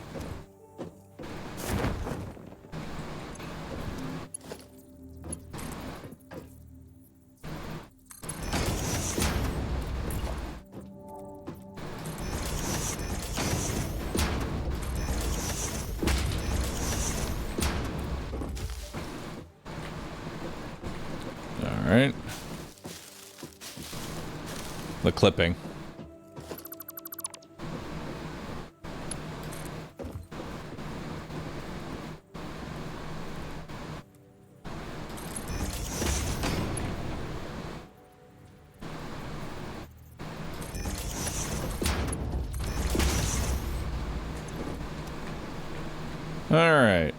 All right. The clipping. All right.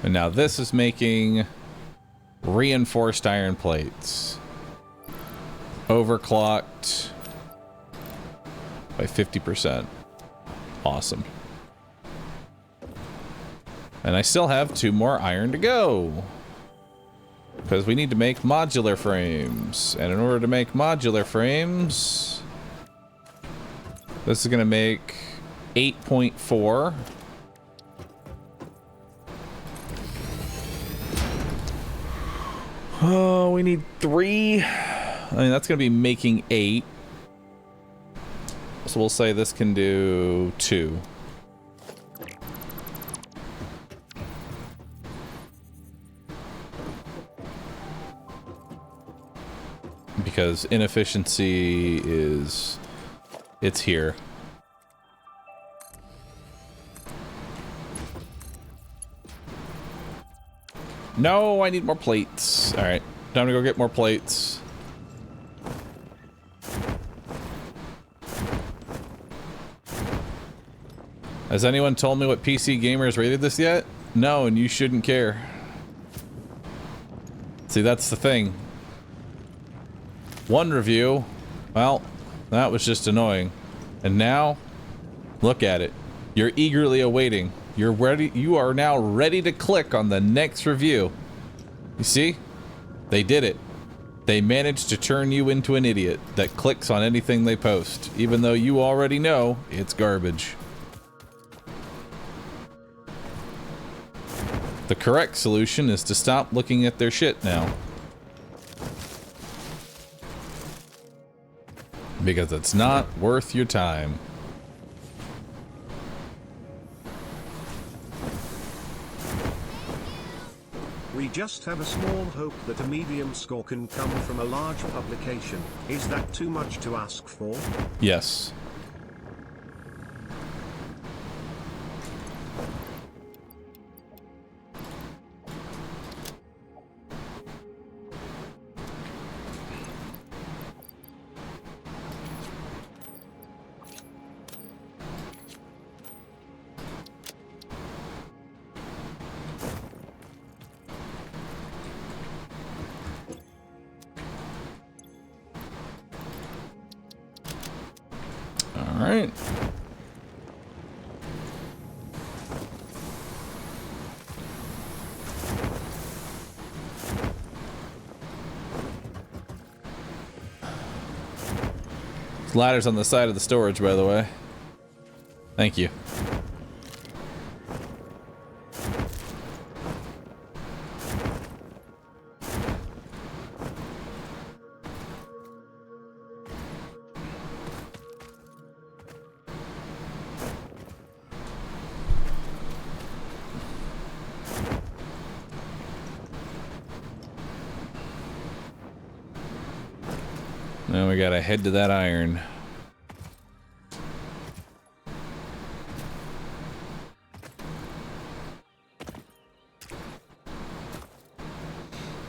And now this is making reinforced iron plates. Overclocked by 50%. Awesome. And I still have 2 more iron to go. Because we need to make modular frames. And in order to make modular frames, this is going to make 8.4. Oh, we need 3. I mean, that's going to be making 8. So we'll say this can do 2. Because inefficiency is... it's here. No, I need more plates. All right, time to go get more plates. Has anyone told me what PC Gamers rated this yet? No, and you shouldn't care. See, that's the thing. One review, well, that was just annoying. And now, look at it. You're eagerly awaiting. You're ready. You are now ready to click on the next review. You see? They did it. They managed to turn you into an idiot that clicks on anything they post, even though you already know it's garbage. The correct solution is to stop looking at their shit now. Because it's not worth your time. We just have a small hope that a medium score can come from a large publication. Is that too much to ask for? Yes. Alright. Ladders on the side of the storage, by the way. Thank you. Now we gotta head to that iron.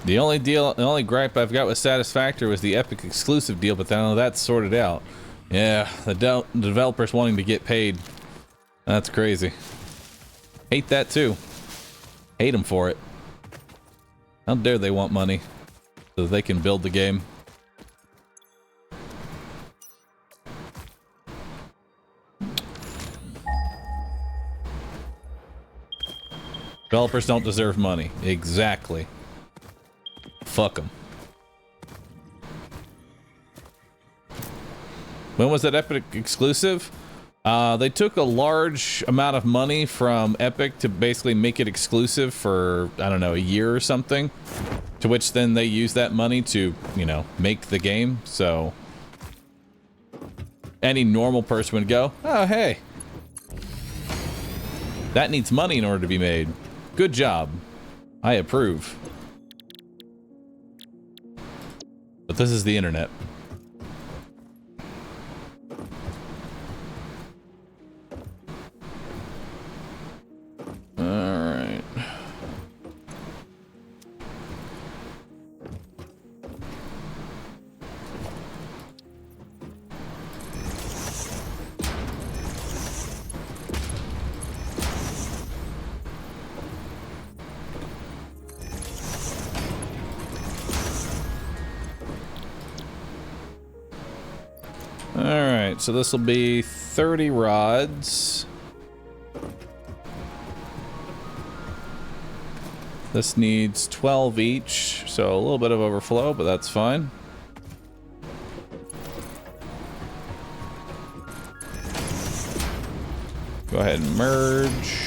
The only gripe I've got with Satisfactory was the Epic exclusive deal, but now that's sorted out. Yeah, the developers wanting to get paid. That's crazy. Hate that too. Hate them for it. How dare they want money so that they can build the game. Developers don't deserve money. Exactly. Fuck them. When was that Epic exclusive? They took a large amount of money from Epic to basically make it exclusive for, I don't know, a year or something. To which then they used that money to, you know, make the game. So any normal person would go, oh, hey, that needs money in order to be made. Good job. I approve. But this is the internet. Alright. Alright, so this will be 30 rods. This needs 12 each, so a little bit of overflow, but that's fine. Go ahead and merge.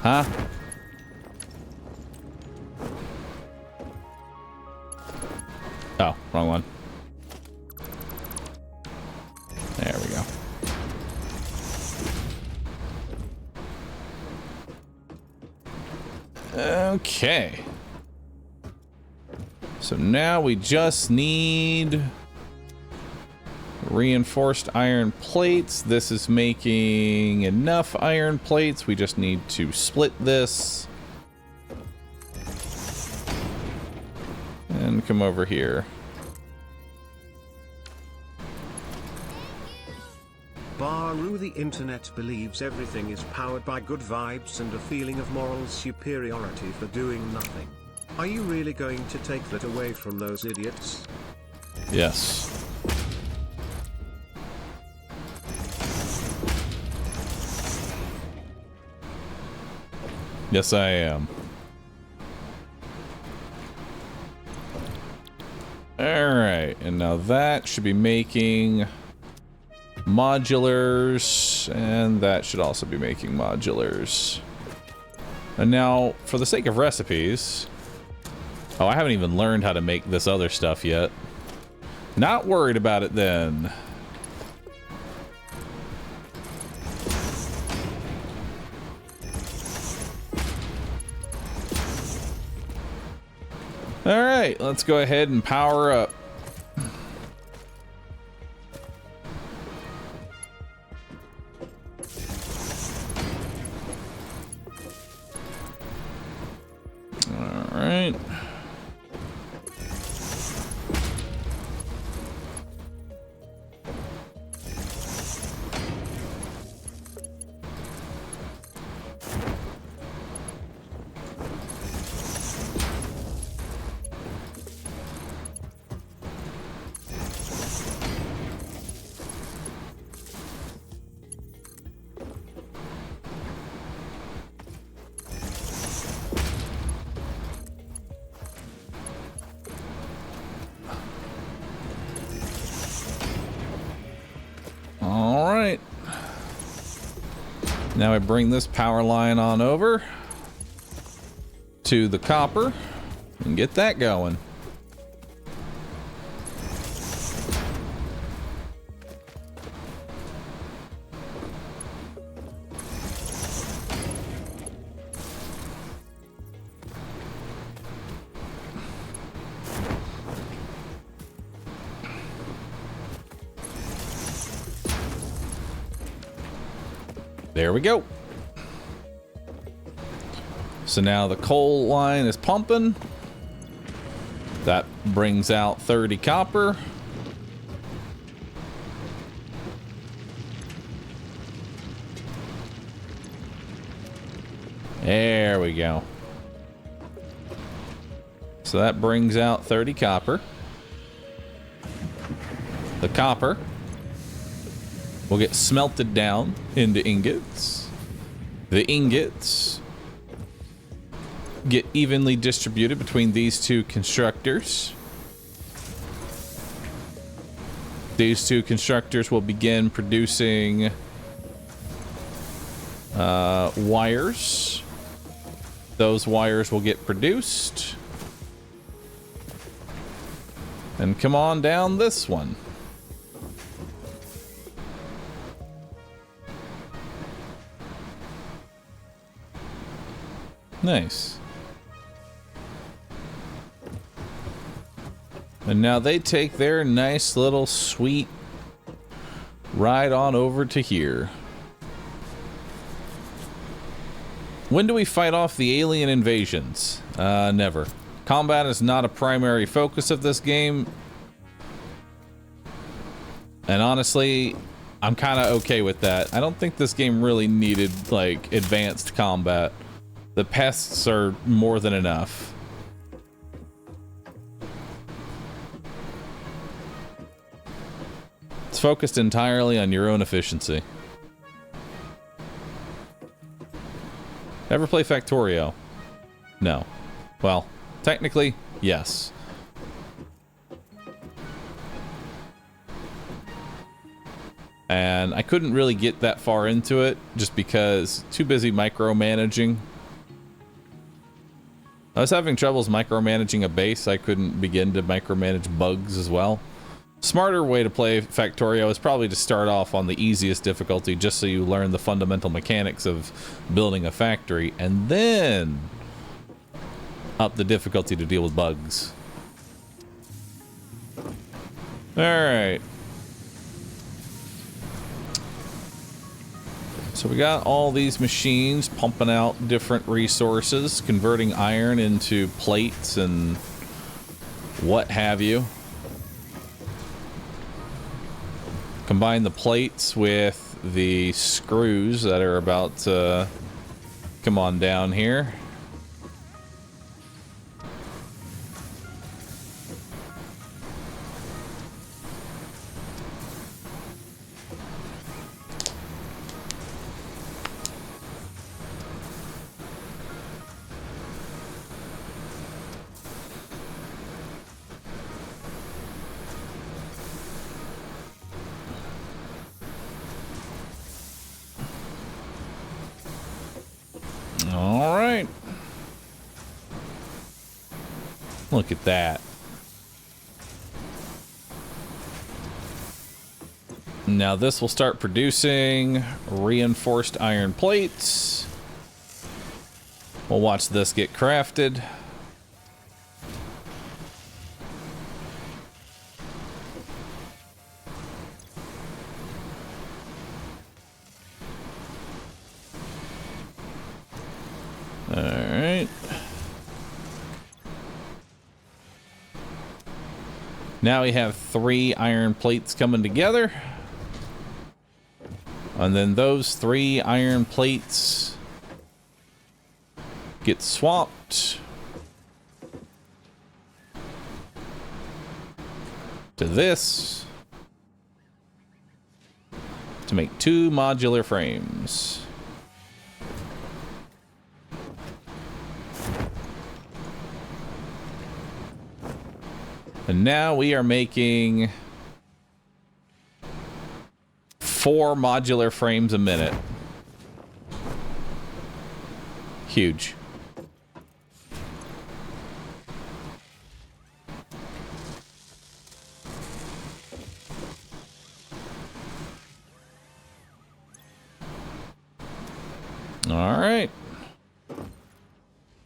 Huh? Oh, wrong one. There we go. Okay. So now we just need reinforced iron plates. This is making enough iron plates. We just need to split this. And come over here. Bahroo, the internet believes everything is powered by good vibes and a feeling of moral superiority for doing nothing. Are you really going to take that away from those idiots? Yes. Yes, I am. Alright, and now that should be making modulars, and that should also be making modulars. And now, for the sake of recipes... Oh, I haven't even learned how to make this other stuff yet. Not worried about it then. Alright, let's go ahead and power up. Alright. Alright. Now I bring this power line on over to the copper and get that going. There we go. So now the coal line is pumping. That brings out 30 copper. There we go. So that brings out 30 copper. The copper will get smelted down into ingots. The ingots get evenly distributed between these two constructors. These two constructors will begin producing wires. Those wires will get produced and come on down this one. Nice. And now they take their nice little sweet ride on over to here. When do we fight off the alien invasions? Never. Combat is not a primary focus of this game. And honestly, I'm kind of okay with that. I don't think this game really needed, like, advanced combat. The pests are more than enough. It's focused entirely on your own efficiency. Ever play Factorio? No. Well, technically, yes. And I couldn't really get that far into it just because too busy micromanaging. I was having troubles micromanaging a base. I couldn't begin to micromanage bugs as well. Smarter way to play Factorio is probably to start off on the easiest difficulty just so you learn the fundamental mechanics of building a factory, and then up the difficulty to deal with bugs. Alright. So we got all these machines pumping out different resources, converting iron into plates and what have you. Combine the plates with the screws that are about to come on down here. All right. Look at that. Now this will start producing reinforced iron plates. We'll watch this get crafted. Alright. Now we have 3 iron plates coming together. And then those 3 iron plates get swapped to this to make 2 modular frames. And now we are making 4 modular frames a minute. Huge. All right.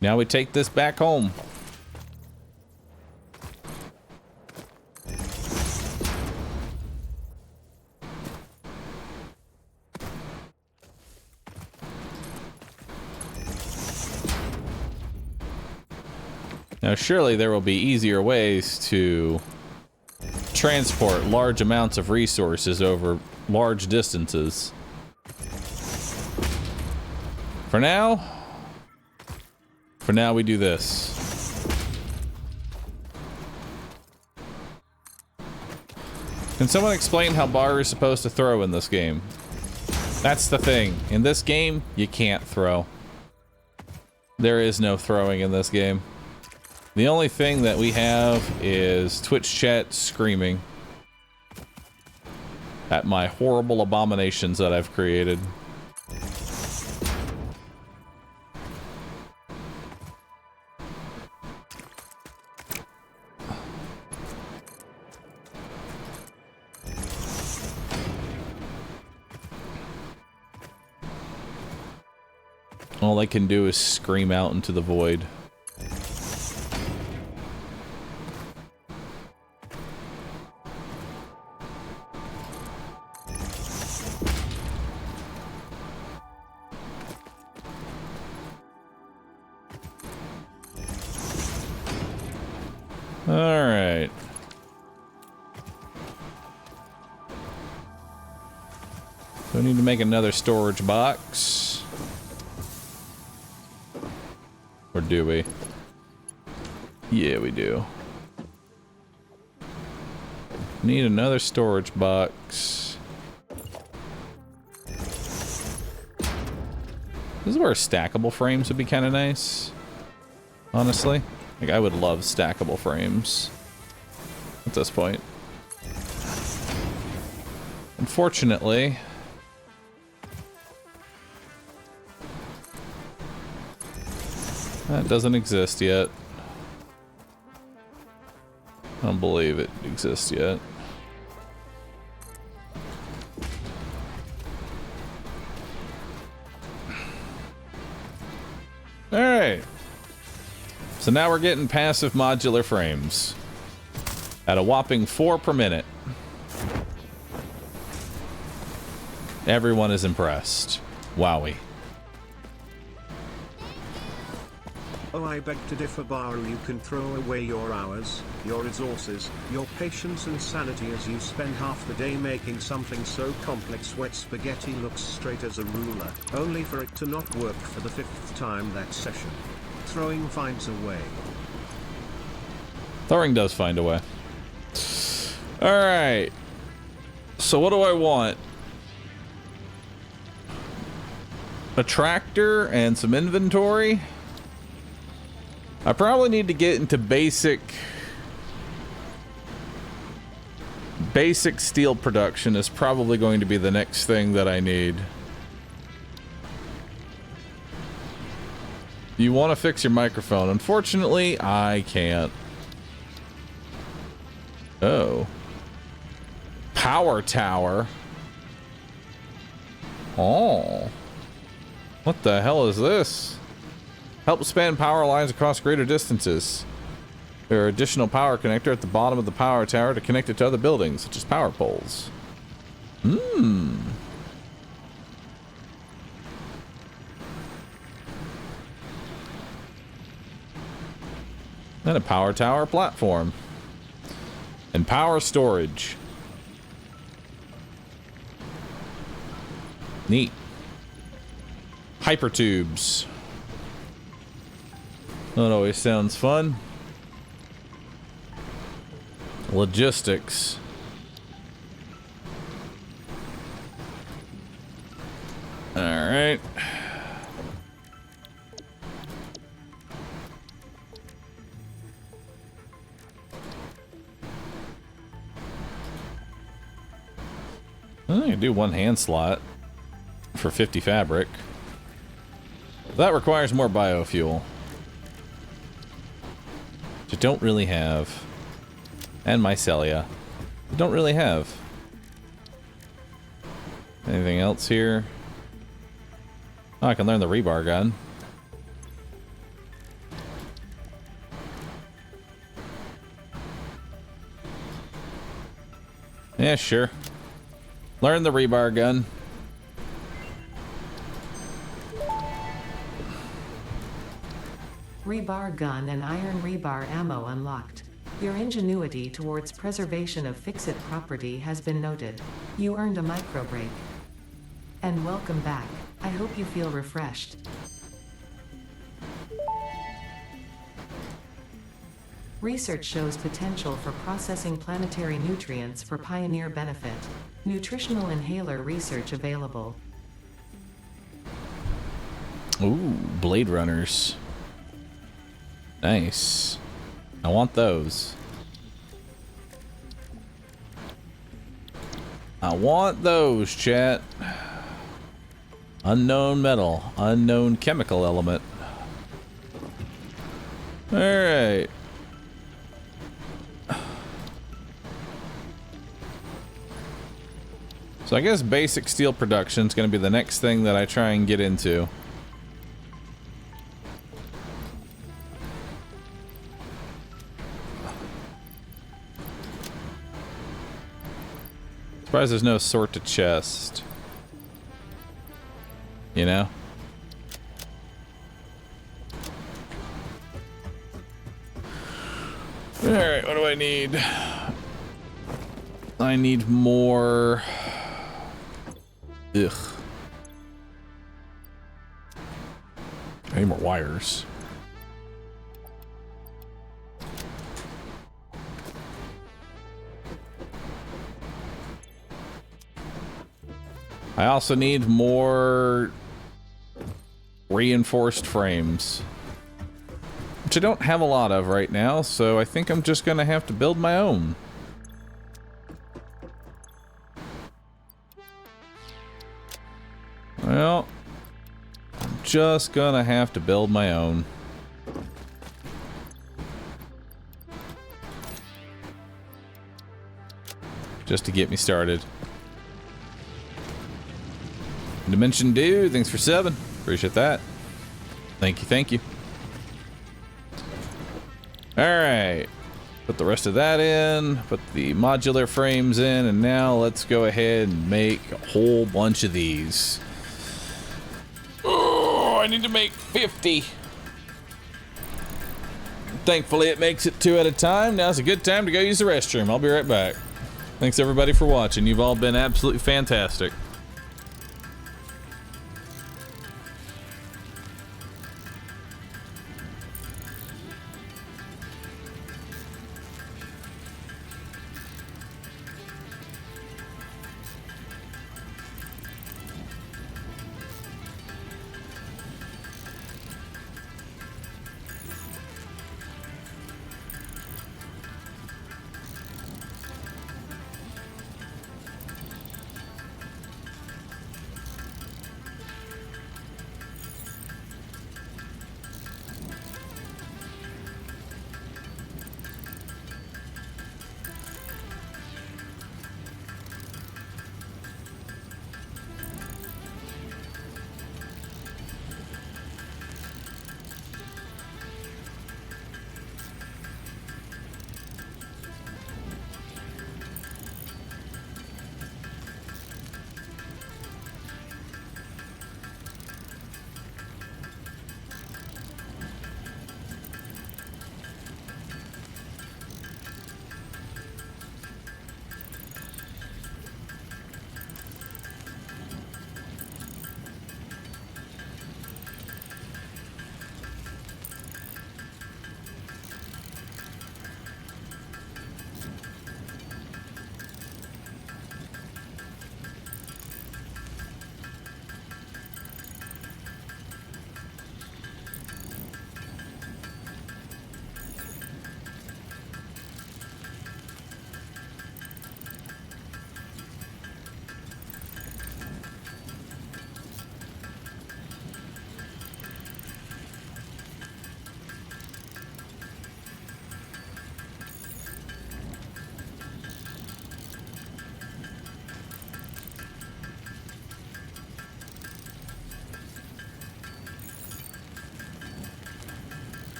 Now we take this back home. Now, surely there will be easier ways to transport large amounts of resources over large distances. For now we do this. Can someone explain how Bahroo is supposed to throw in this game? That's the thing. In this game, you can't throw. There is no throwing in this game. The only thing that we have is Twitch chat screaming at my horrible abominations that I've created. All I can do is scream out into the void. Alright. So we need to make another storage box. Or do we? Yeah, we do. Need another storage box. This is where stackable frames would be kind of nice. Honestly. Like, I would love stackable frames at this point. Unfortunately, that doesn't exist yet. I don't believe it exists yet. All right. So now we're getting passive modular frames at a whopping 4 per minute. Everyone is impressed. Wowie. Oh, I beg to differ, Bahroo. You can throw away your hours, your resources, your patience and sanity as you spend half the day making something so complex wet spaghetti looks straight as a ruler, only for it to not work for the 5th time that session. Throwing finds a way. Throwing does find a way. Alright. So what do I want? A tractor and some inventory? I probably need to get into basic steel production is probably going to be the next thing that I need. You want to fix your microphone. Unfortunately, I can't. Oh. Power tower. Oh. What the hell is this? Help span power lines across greater distances. There are additional power connector at the bottom of the power tower to connect it to other buildings, such as power poles. Hmm. And a power tower platform. And power storage. Neat. Hypertubes. That always sounds fun. Logistics. All right. I can do one hand slot for 50 fabric. That requires more biofuel. Which I don't really have. And mycelia. I don't really have. Anything else here? Oh, I can learn the rebar gun. Yeah, sure. Learn the rebar gun. Rebar gun and iron rebar ammo unlocked. Your ingenuity towards preservation of fix-it property has been noted. You earned a micro break. And welcome back. I hope you feel refreshed. Research shows potential for processing planetary nutrients for Pioneer benefit. Nutritional inhaler research available. Ooh, Blade Runners. Nice. I want those. I want those, chat. Unknown metal. Unknown chemical element. Alright. So I guess basic steel production is going to be the next thing that I try and get into. Surprised there's no sort to chest. You know? Alright, what do I need? I need more... Ugh. I need more wires. I also need more reinforced frames, which I don't have a lot of right now, so I think I'm just gonna have to build my own. Well, I'm just gonna have to build my own. Just to get me started. Dimension Dude, thanks for 7. Appreciate that. Thank you, thank you. Alright. Put the rest of that in, put the modular frames in, and now let's go ahead and make a whole bunch of these. Oh, I need to make 50. Thankfully, it makes it 2 at a time. Now's a good time to go use the restroom. I'll be right back. Thanks everybody for watching. You've all been absolutely fantastic.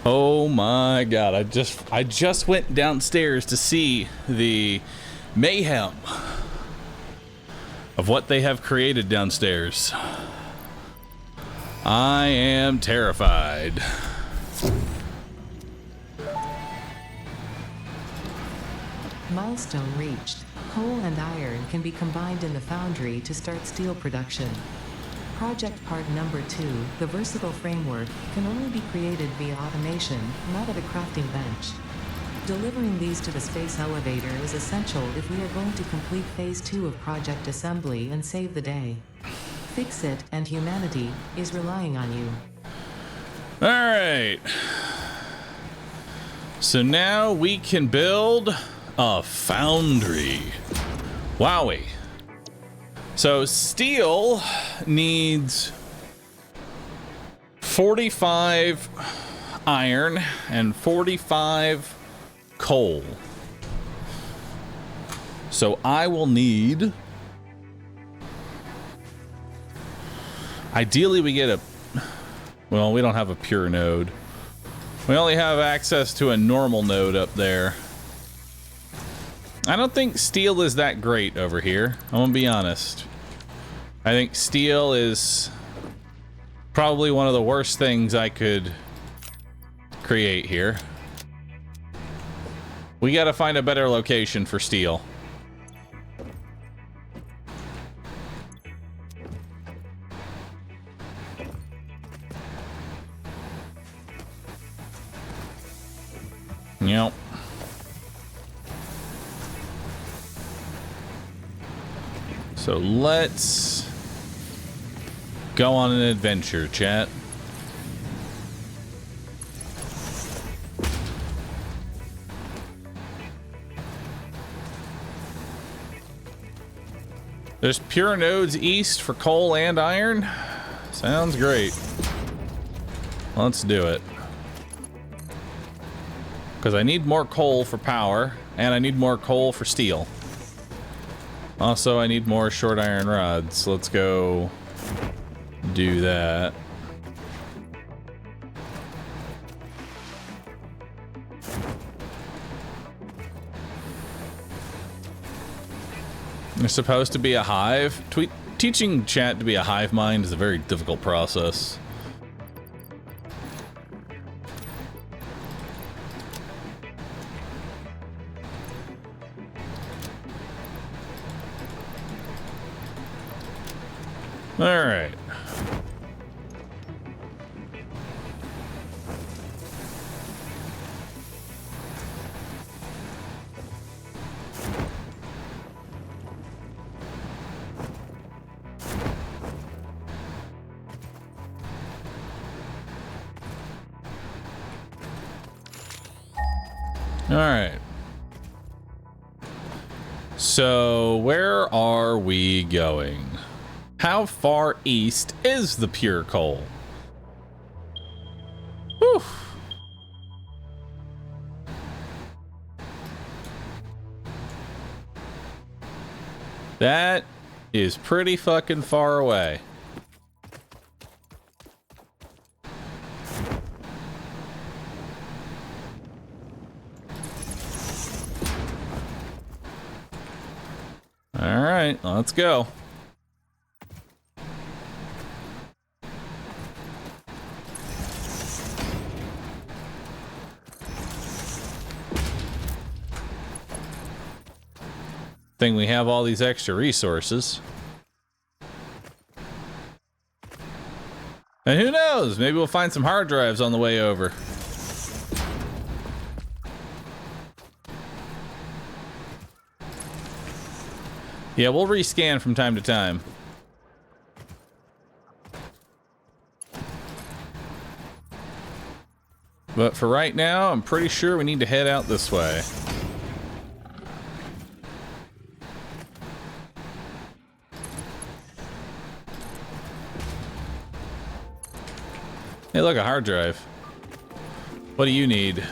Oh my god, I just went downstairs to see the mayhem of what they have created downstairs. I am terrified. Milestone reached. Coal and iron can be combined in the foundry to start steel production. Project part number 2, the versatile framework, can only be created via automation, not at a crafting bench. Delivering these to the space elevator is essential if we are going to complete phase 2 of project assembly and save the day. Fix It and humanity is relying on you. All right. So now we can build a foundry. Wowie. So steel needs 45 iron and 45 coal. So I will need, ideally we get a, well, we don't have a pure node. We only have access to a normal node up there. I don't think steel is that great over here. I'm gonna be honest. I think steel is probably one of the worst things I could create here. We gotta find a better location for steel. Yep. So let's go on an adventure, chat. There's pure nodes east for coal and iron. Sounds great. Let's do it. Because I need more coal for power, and I need more coal for steel. Also, I need more short iron rods. Let's go do that. There's supposed to be a hive. Teaching chat to be a hive mind is a very difficult process. All right. All right. So, where are we going? How far east is the pure coal? Whew. That is pretty fucking far away. All right, let's go. Thing we have all these extra resources. And who knows, maybe we'll find some hard drives on the way over. Yeah, we'll rescan from time to time. But for right now, I'm pretty sure we need to head out this way. Hey, look, a hard drive. What do you need?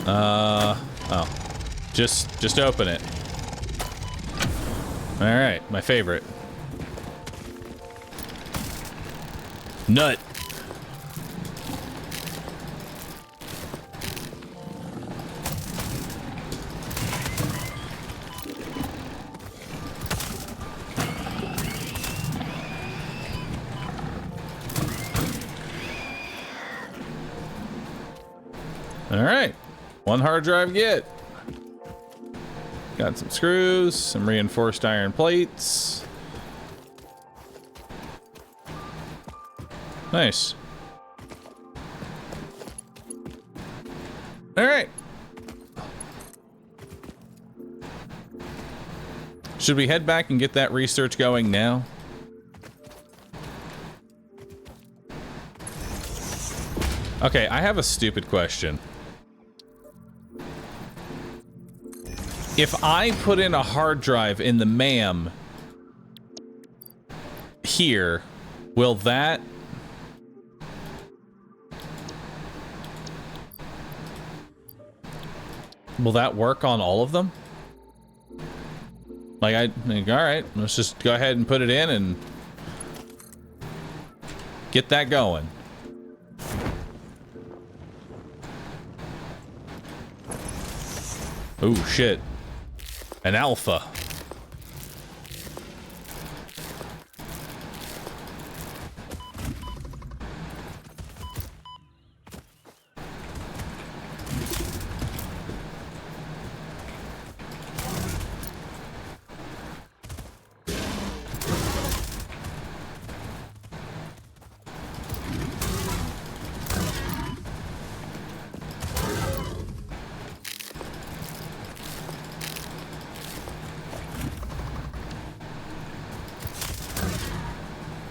Oh. Just open it. All right, my favorite. Nut. All right, one hard drive get. Got some screws, some reinforced iron plates. Nice. All right. Should we head back and get that research going now? Okay, I have a stupid question. If I put in a hard drive in the MAM here, will that... Will that work on all of them? Like, I think, all right, let's just go ahead and put it in and get that going. Oh, shit. An alpha.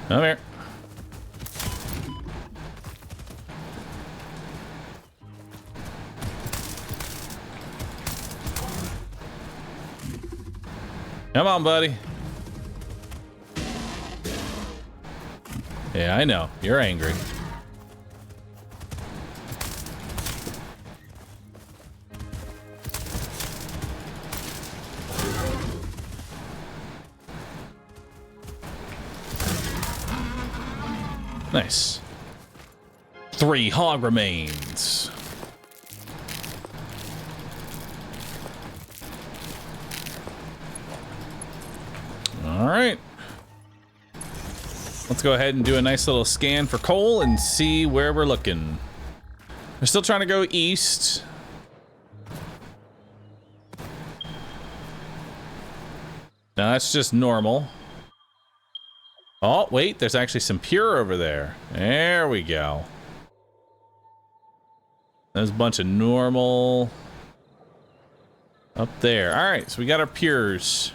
Come here. Come on, buddy. Yeah, I know. You're angry. Nice. 3 hog remains. All right. Let's go ahead and do a nice little scan for coal and see where we're looking. We're still trying to go east. No, that's just normal. Oh, wait, there's actually some pure over there. There we go. There's a bunch of normal up there. All right, so we got our pures.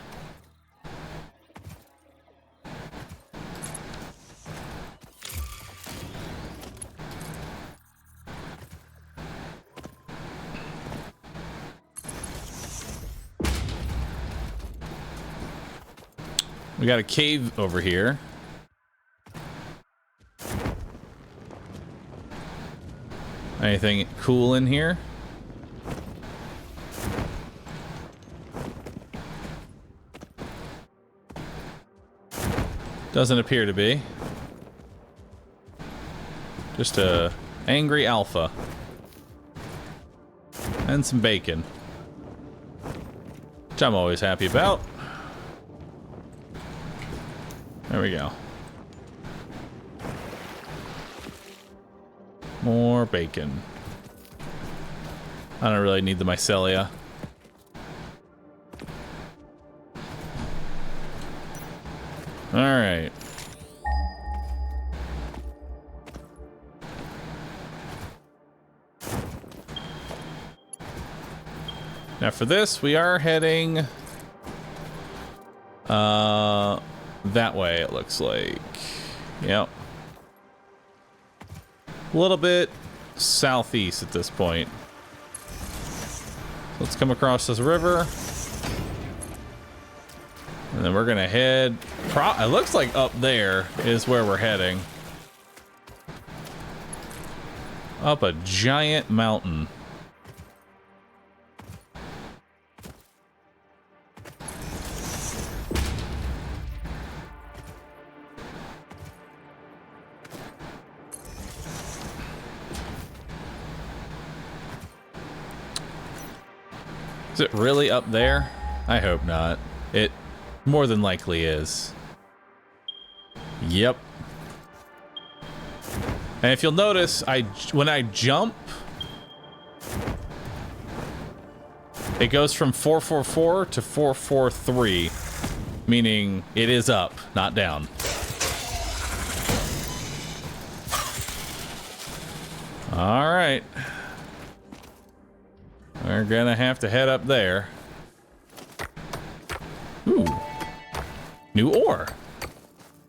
We got a cave over here. Anything cool in here? Doesn't appear to be. Just a angry alpha. And some bacon. Which I'm always happy about. There we go. More bacon. I don't really need the mycelia. All right. Now for this, we are heading that way, it looks like. Yep. A little bit southeast at this point. Let's come across this river. And then we're gonna head, it looks like up there is where we're heading. Up a giant mountain. Is it really up there? I hope not. It more than likely is. Yep. And if you'll notice, when I jump, it goes from 444 to 443, meaning it is up, not down. All right. We're gonna have to head up there. Ooh. New ore.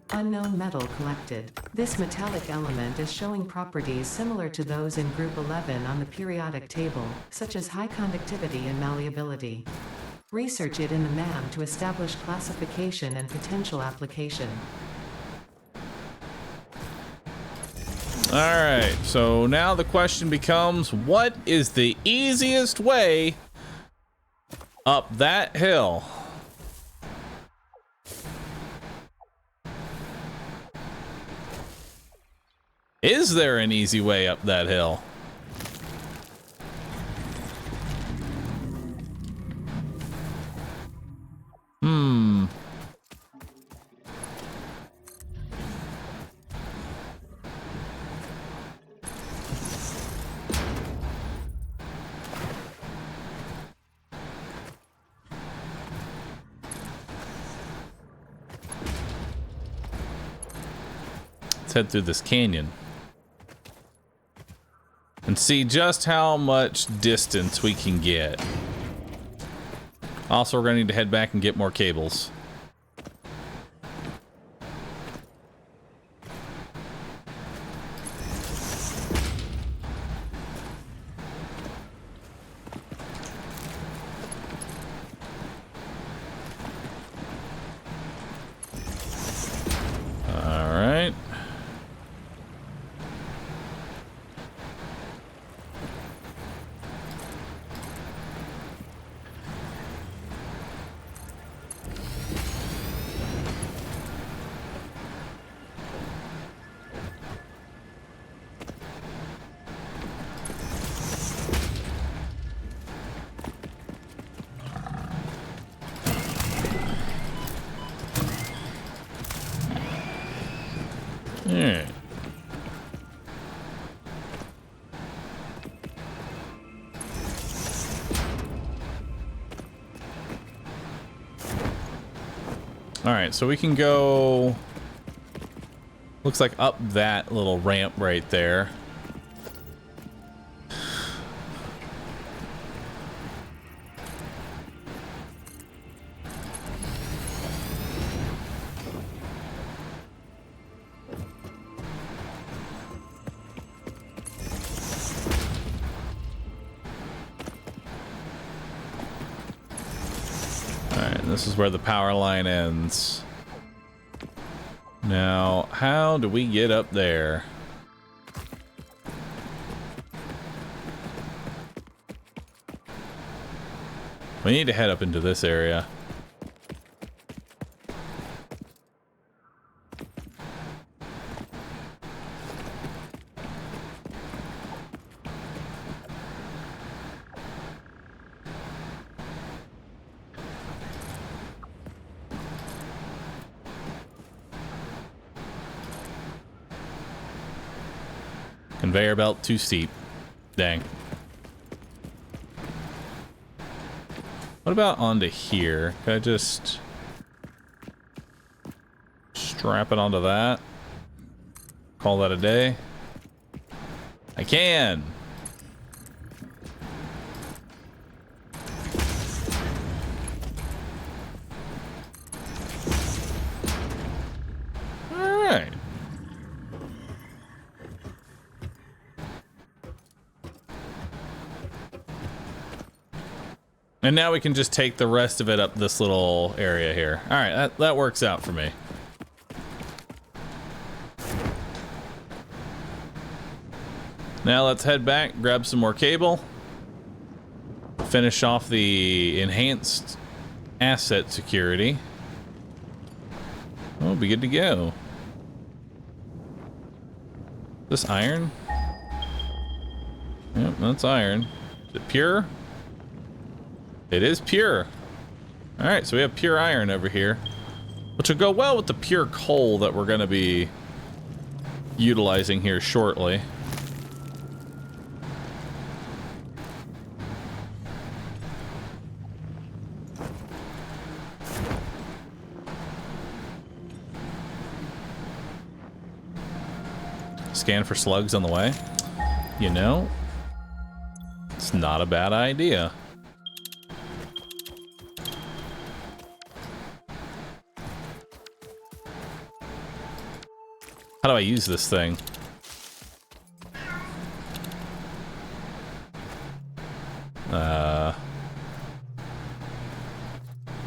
Unknown metal collected. This metallic element is showing properties similar to those in Group 11 on the periodic table, such as high conductivity and malleability. Research it in the MAM to establish classification and potential application. Alright, so now the question becomes, what is the easiest way up that hill? Is there an easy way up that hill? Let's head through this canyon and see just how much distance we can get. Also, we're gonna need to head back and get more cables. All right. Yeah. All right, so we can go, looks like up that little ramp right there. This is where the power line ends. Now, how do we get up there? We need to head up into this area. Conveyor belt too steep. Dang. What about onto here? Can I just strap it onto that? Call that a day? I can! Alright. And now we can just take the rest of it up this little area here. All right, that works out for me. Now let's head back, grab some more cable, finish off the enhanced asset security. We'll be good to go. This iron? Yep, that's iron. Is it pure? It is pure. All right, so we have pure iron over here, which will go well with the pure coal that we're going to be utilizing here shortly. Scan for slugs on the way. You know, it's not a bad idea. How do I use this thing?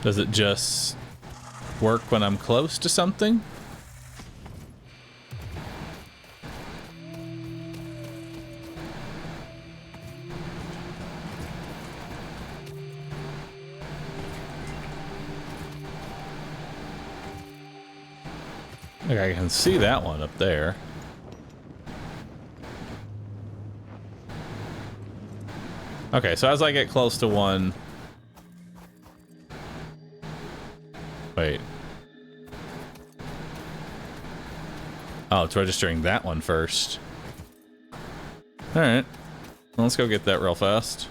Does it just work when I'm close to something? Okay, I can see that one up there. Okay, so as I get close to one... Wait. Oh, it's registering that one first. Alright. Well, let's go get that real fast.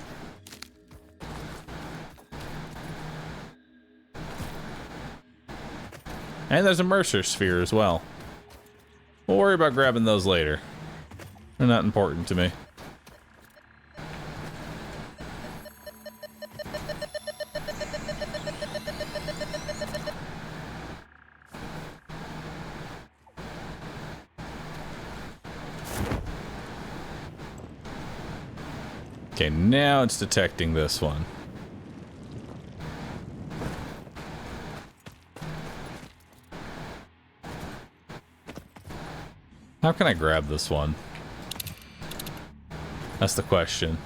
And there's a Mercer sphere as well. We'll worry about grabbing those later. They're not important to me. Okay, now it's detecting this one. How can I grab this one? That's the question.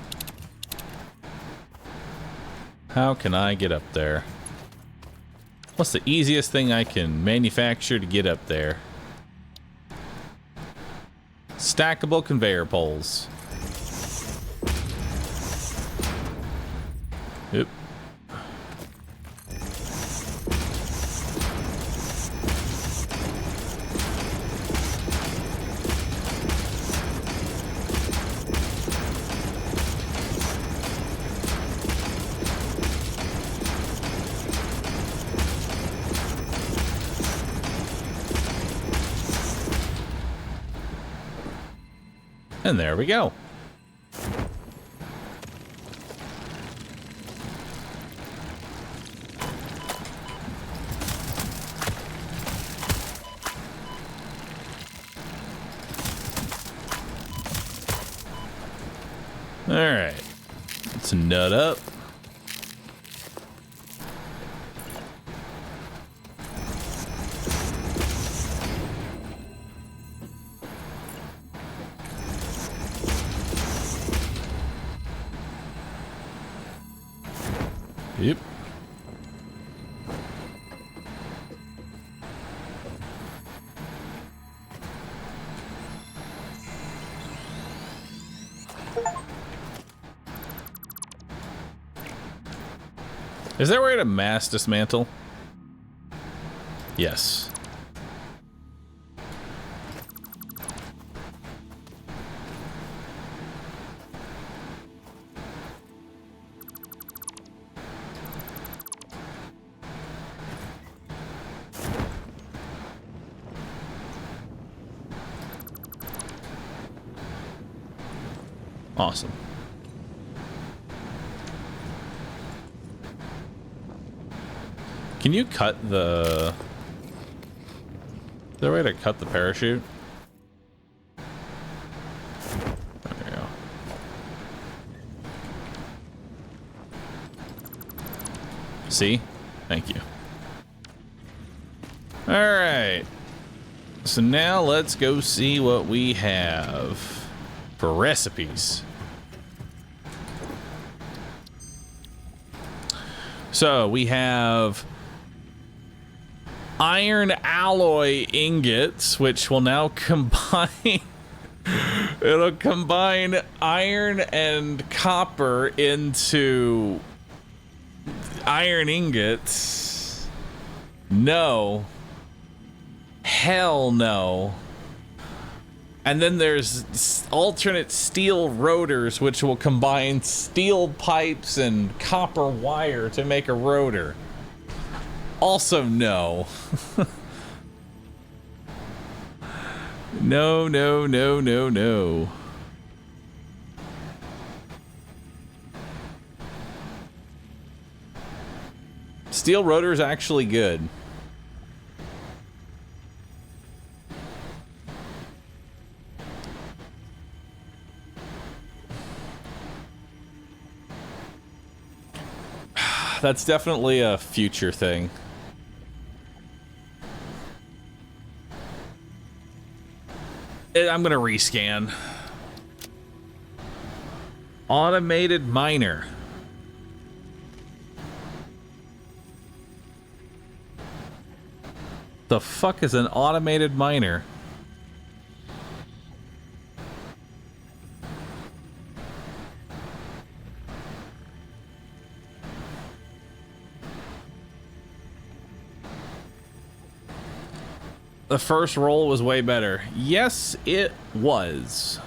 How can I get up there? What's the easiest thing I can manufacture to get up there? Stackable conveyor poles. Yep. And there we go. All right, let's nut up. Yep. Is there a way to mass dismantle? Yes. Awesome. Can you cut the... Is there a way to cut the parachute? There we go. See? Thank you. Alright. So now let's go see what we have for recipes. So we have iron alloy ingots, which will now combine. It'll combine iron and copper into iron ingots. No. Hell no. And then there's alternate steel rotors, which will combine steel pipes and copper wire to make a rotor. Also no. No, no, no, no, no. Steel rotor is actually good. That's definitely a future thing. I'm gonna rescan. Automated miner. The fuck is an automated miner? The first roll was way better. Yes, it was.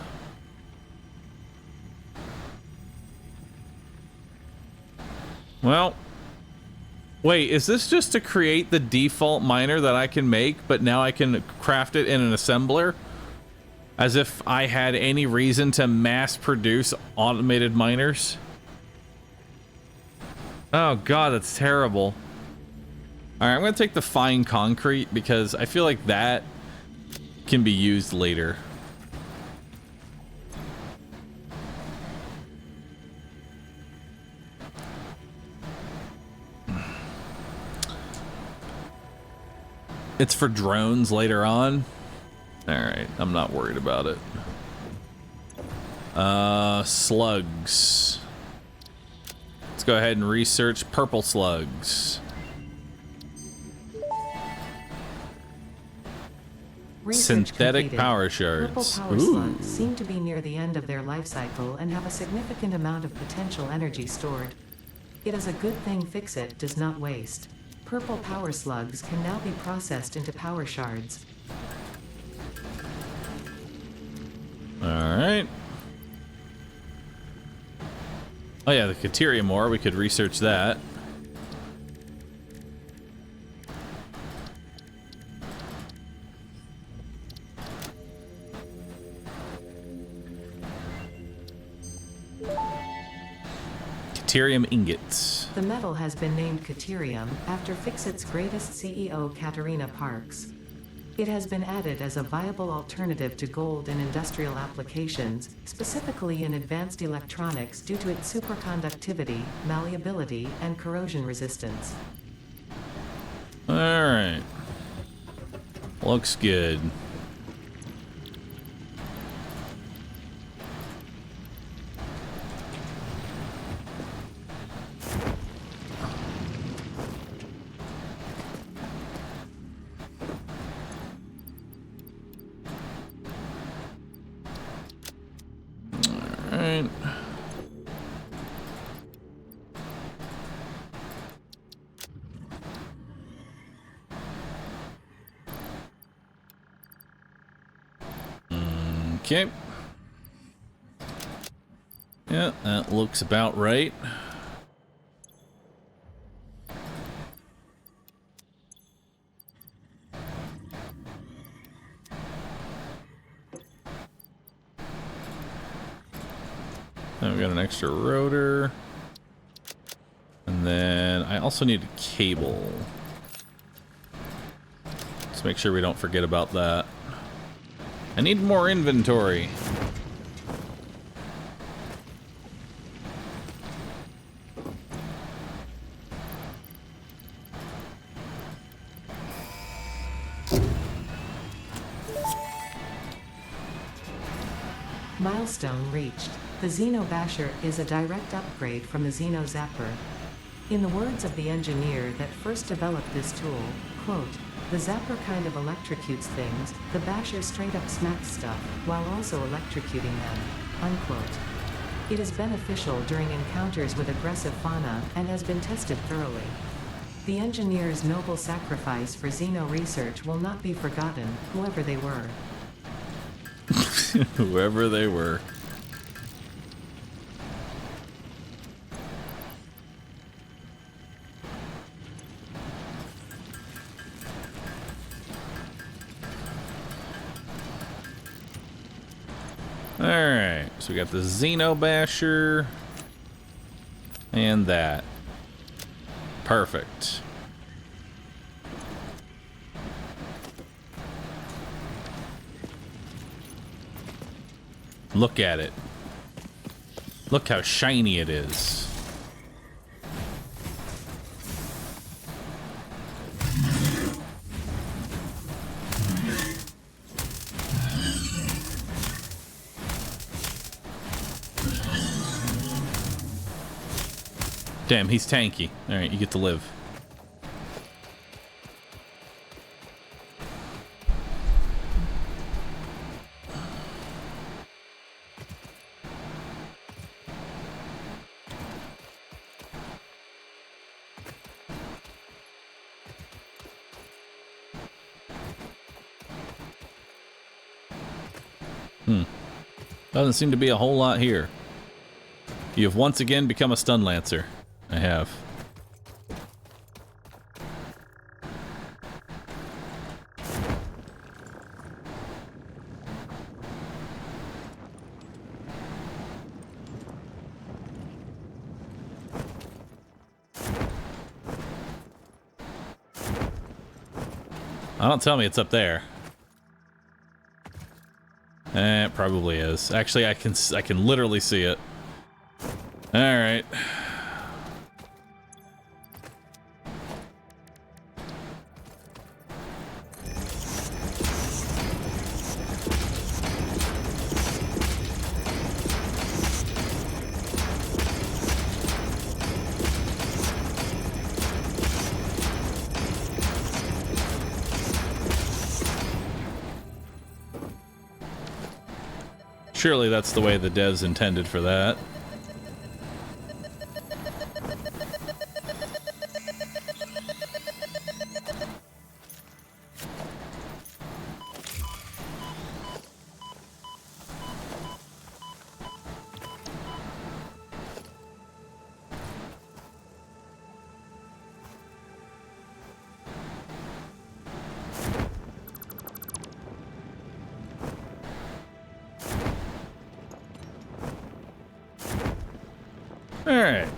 Well, wait, is this just to create the default miner that I can make, but now I can craft it in an assembler? As if I had any reason to mass produce automated miners? Oh god, that's terrible. Alright, I'm gonna take the fine concrete because I feel like that can be used later. It's for drones later on. Alright, I'm not worried about it. Slugs. Let's go ahead and research purple slugs. Synthetic completed. power shards. Purple power slugs seem to be near the end of their life cycle and have a significant amount of potential energy stored. It is a good thing Fixit does not waste. Purple power slugs can now be processed into power shards. Alright. Oh yeah, the Caterium ore, we could research that. Caterium ingots. The metal has been named Caterium after Fixit's greatest CEO Katerina Parks. It has been added as a viable alternative to gold in industrial applications, specifically in advanced electronics due to its superconductivity, malleability, and corrosion resistance. Alright. Looks good. Alright. Okay. Yeah, that looks about right. Then we got an extra rotor. And then I also need a cable. Let's make sure we don't forget about that. I need more inventory. Milestone reached. The Xeno Basher is a direct upgrade from the Xeno Zapper. In the words of the engineer that first developed this tool, quote, "The Zapper kind of electrocutes things, the Basher straight up smacks stuff, while also electrocuting them," unquote. It is beneficial during encounters with aggressive fauna and has been tested thoroughly. The engineer's noble sacrifice for xeno research will not be forgotten, whoever they were. Whoever they were. Alright, so we got the Xenobasher and that. Perfect. Look at it. Look how shiny it is. Damn, he's tanky. Alright, you get to live. Doesn't seem to be a whole lot here. You have once again become a stun lancer. I have. Don't tell me it's up there. It probably is. Actually, I can literally see it. All right. Surely that's the way the devs intended for that. Alright.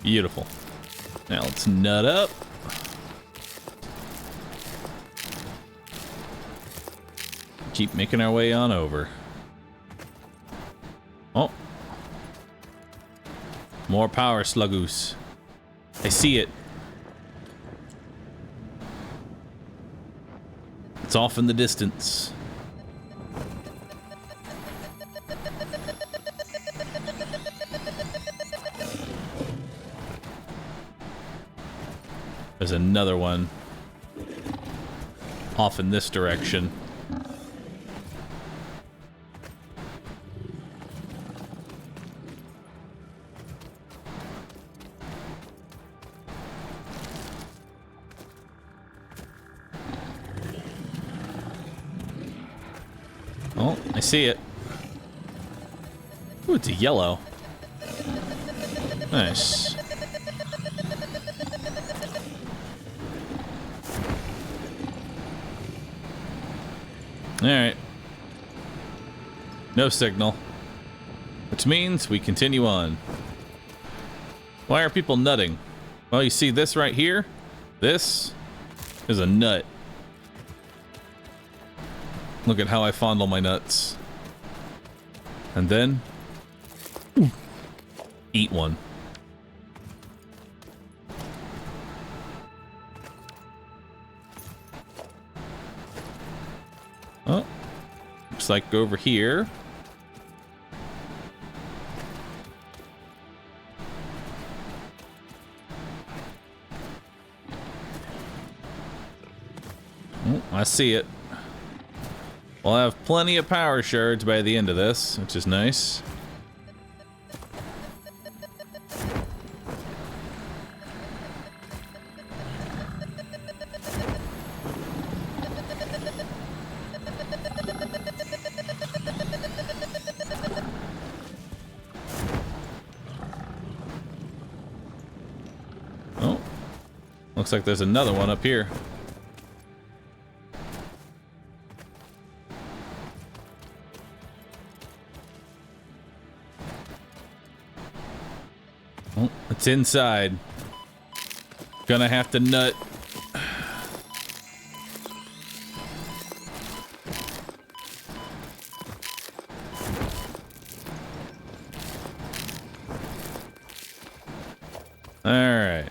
Beautiful. Now let's nut up. Keep making our way on over. Oh. More power sluggoose. I see it. It's off in the distance. There's another one off in this direction. Oh, I see it. Ooh, it's a yellow. Nice. Alright. No signal. Which means we continue on. Why are people nutting? Well, you see this right here? This is a nut. Look at how I fondle my nuts. And then eat one. Oh, looks like over here. Oh, I see it. We'll have plenty of power shards by the end of this, which is nice. Oh, looks like there's another one up here. Oh, it's inside. Gonna have to nut. All right.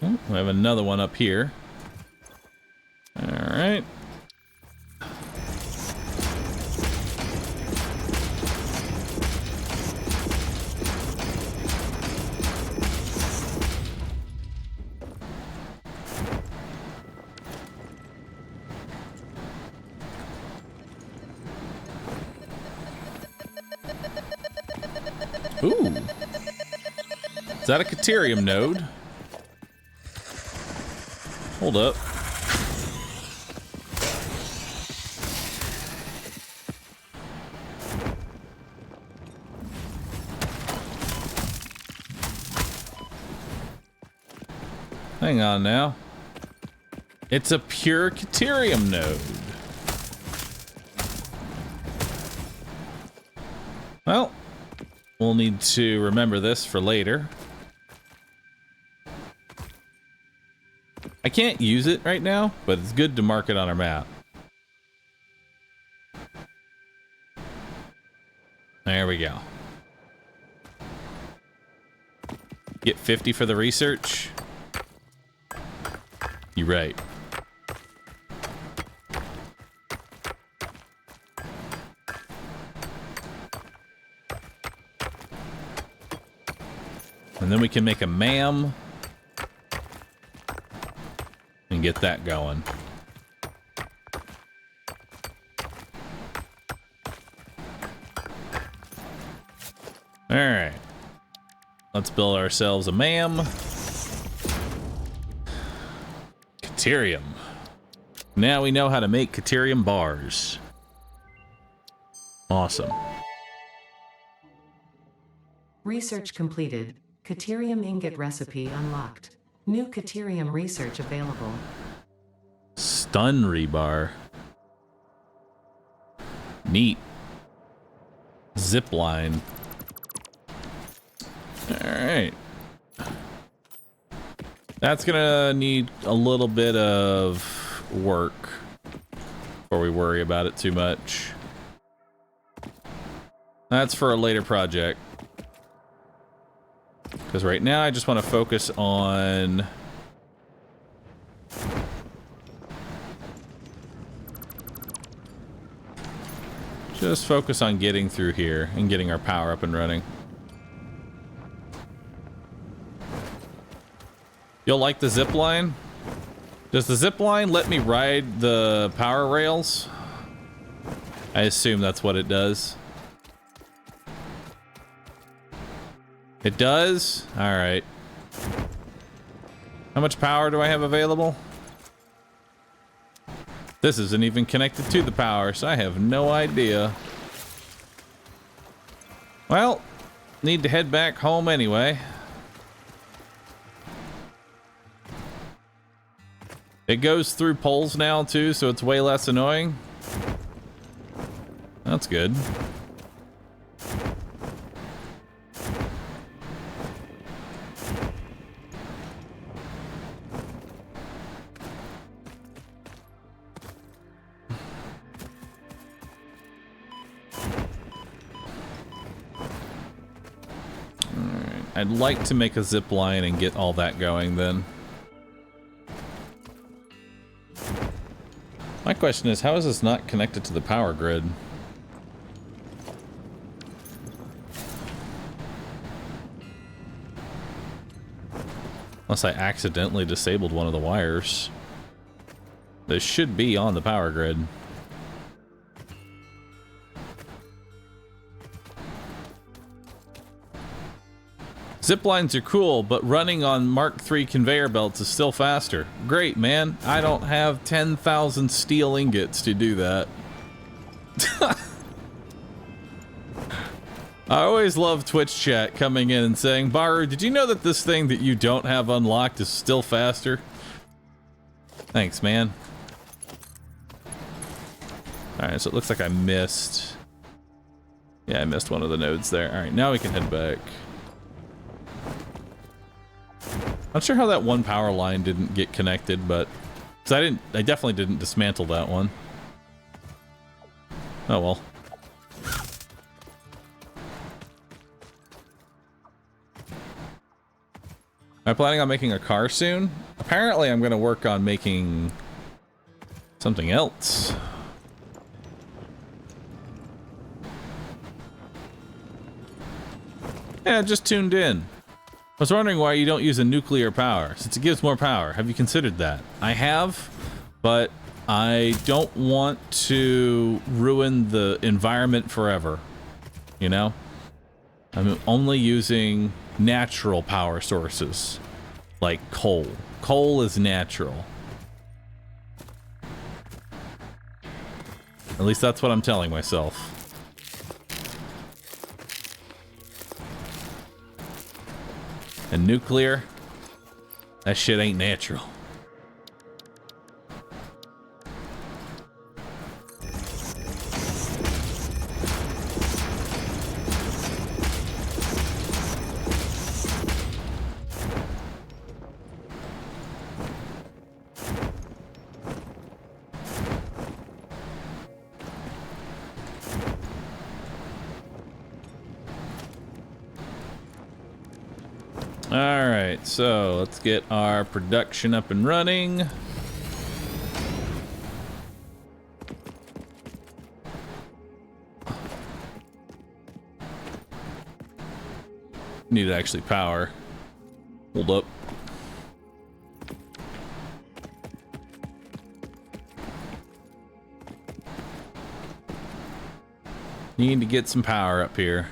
Oh, we have another one up here. All right. Ooh. Is that a Caterium node? Hold up. Hang on now. It's a pure Caterium node. Well, we'll need to remember this for later. I can't use it right now, but it's good to mark it on our map. There we go. Get 50 for the research. You're right. And then we can make a MAM and get that going. All right. Let's build ourselves a MAM. Caterium. Now we know how to make Caterium bars. Awesome. Research completed. Caterium ingot recipe unlocked. New Caterium research available. Stun rebar. Neat. Zipline. Alright. That's gonna need a little bit of work before we worry about it too much. That's for a later project. Because right now I just want to focus on getting through here and getting our power up and running. You'll like the zip line? Does the zip line let me ride the power rails? I assume that's what it does. It does? Alright. How much power do I have available? This isn't even connected to the power, so I have no idea. Well, need to head back home anyway. It goes through poles now too, so it's way less annoying. That's good. I'd like to make a zip line and get all that going then. My question is, how is this not connected to the power grid? Unless I accidentally disabled one of the wires. This should be on the power grid. Zip lines are cool, but running on Mark III conveyor belts is still faster. Great, man. I don't have 10,000 steel ingots to do that. I always love Twitch chat coming in and saying, Bahroo, did you know that this thing that you don't have unlocked is still faster? Thanks, man. Alright, so it looks like I missed. Yeah, I missed one of the nodes there. Alright, now we can head back. Not sure how that one power line didn't get connected, but... I definitely didn't dismantle that one. Oh well. Am I planning on making a car soon? Apparently I'm gonna work on making something else. Yeah, just tuned in. I was wondering why you don't use a nuclear power, since it gives more power. Have you considered that? I have, but I don't want to ruin the environment forever. You know? I'm only using natural power sources, like coal. Coal is natural. At least that's what I'm telling myself. And nuclear, that shit ain't natural. Alright, so let's get our production up and running. Need to actually power. Hold up. Need to get some power up here.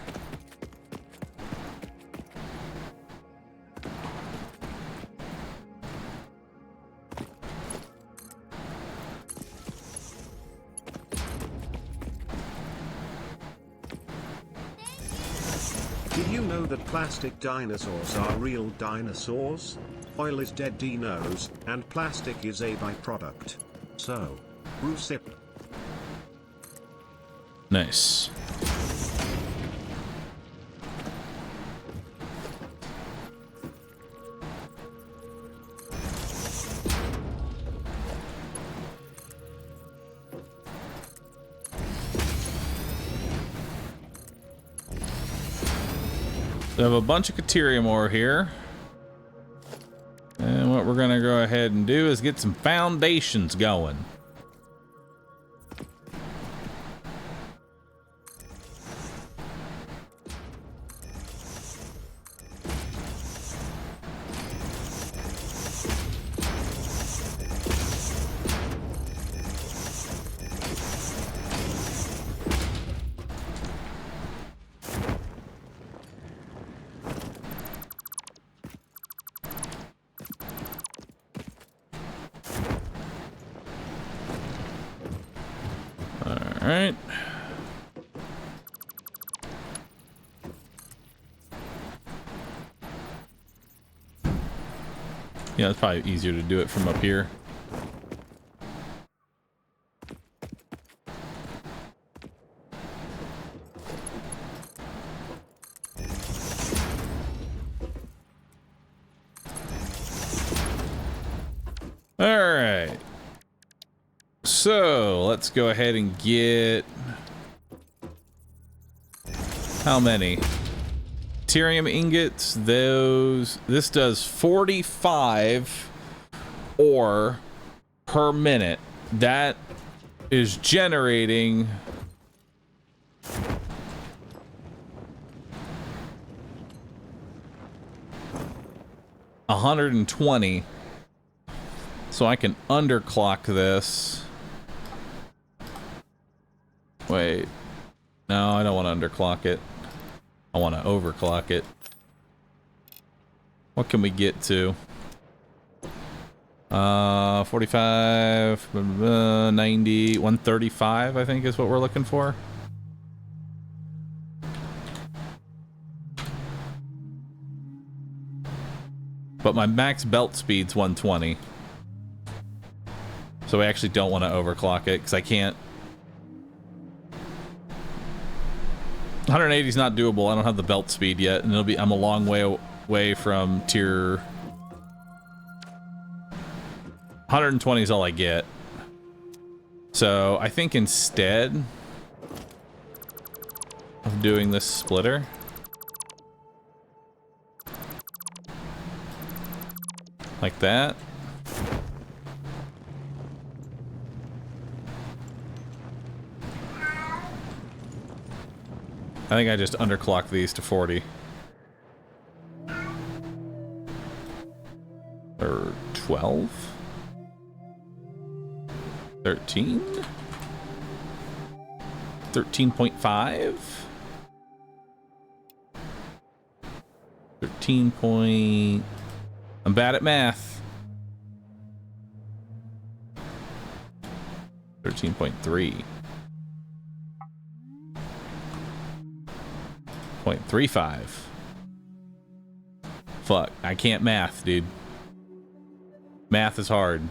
Plastic dinosaurs are real dinosaurs? Oil is dead dinos, and plastic is a byproduct. So, Rusip. Nice. We have a bunch of Caterium ore here. And what we're gonna go ahead and do is get some foundations going. Alright. Yeah, it's probably easier to do it from up here. Alright. So, let's go ahead and get... How many? Deuterium ingots, those... This does 45 ore per minute. That is generating... 120. So I can underclock this. Wait. No, I don't want to underclock it. I want to overclock it. What can we get to? 45, 90, 135, I think is what we're looking for. But my max belt speed's 120. So we actually don't want to overclock it because I can't. 180 is not doable. I don't have the belt speed yet, and I'm a long way away from tier. 120 is all I get. So I think instead of doing this splitter, like that. I think I just underclock these to 40. Or 12? 13? 13.5? 13 point... I'm bad at math. 13.3. 0.35. Fuck, I can't math, dude. Math is hard.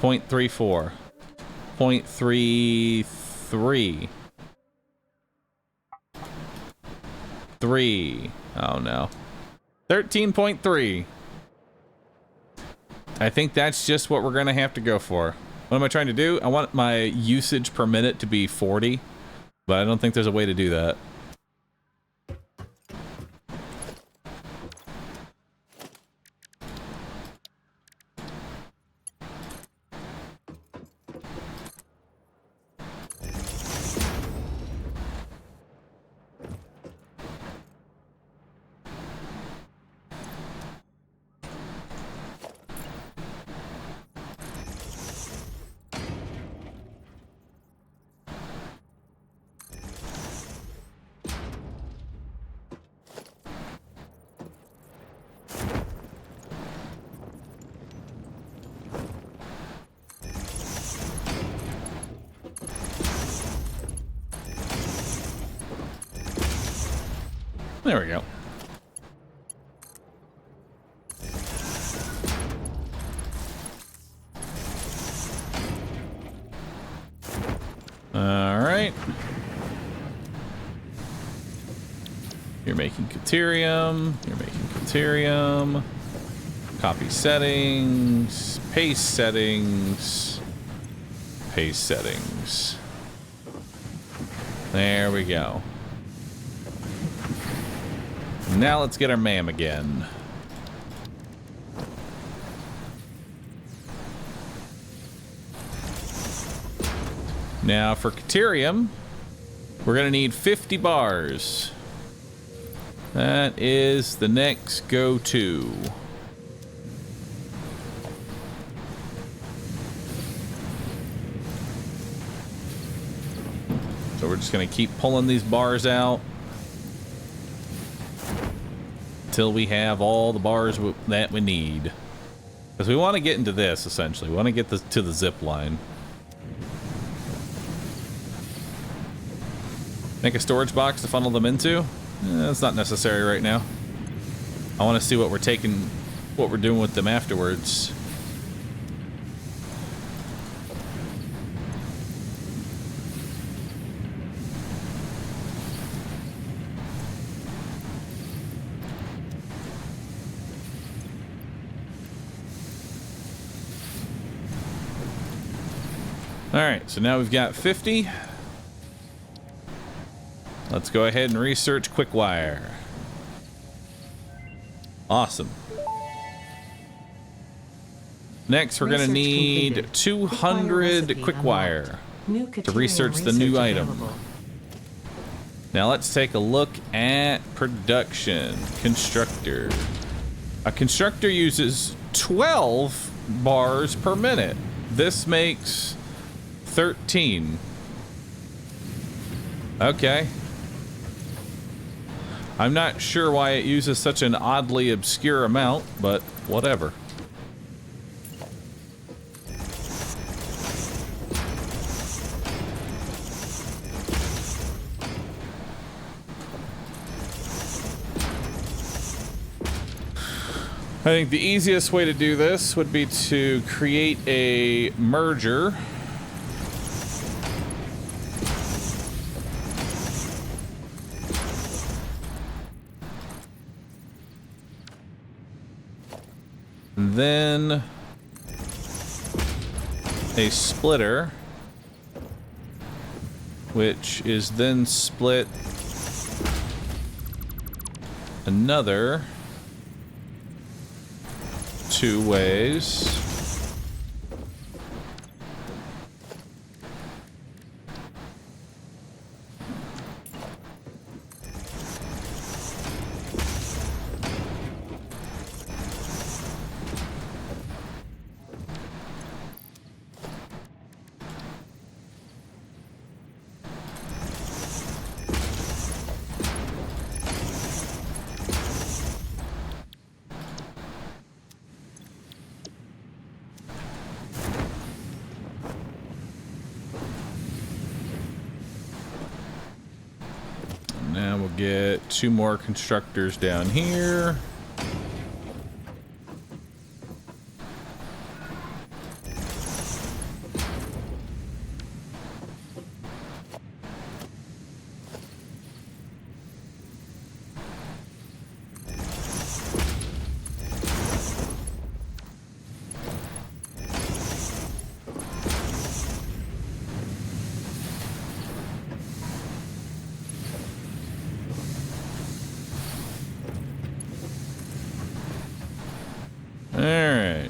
.34. 0.33. 3. Oh no. 13.3. I think that's just what we're gonna have to go for. What am I trying to do? I want my usage per minute to be 40, but I don't think there's a way to do that. There we go. All right. You're making Caterium. You're making Caterium. Copy settings. Paste settings. Paste settings. There we go. Now let's get our MAM again. Now for Caterium, we're gonna need 50 bars. That is the next go-to. So we're just gonna keep pulling these bars out until we have all the bars that we need. Because we want to get into this, essentially. We want to get this to the zip line. Make a storage box to funnel them into? That's not necessary right now. I want to see what we're doing with them afterwards. Alright, so now we've got 50. Let's go ahead and research Quickwire. Awesome. Next, we're going to need Completed. 200 Recipe Quickwire unlocked. New to research the new item. available. Now let's take a look at production. Constructor. A constructor uses 12 bars per minute. This makes 13. Okay. I'm not sure why it uses such an oddly obscure amount, but whatever. I think the easiest way to do this would be to create a merger. And then a splitter, which is then split another 2 ways. Now we'll get 2 more constructors down here. Alright.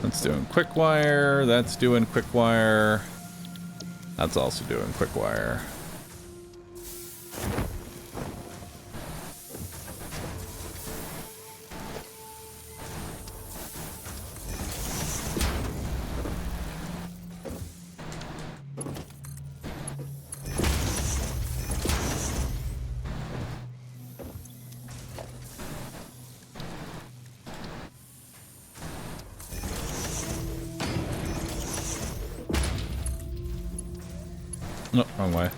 That's doing quick wire. That's doing quick wire. That's also doing quick wire. No, wrong way.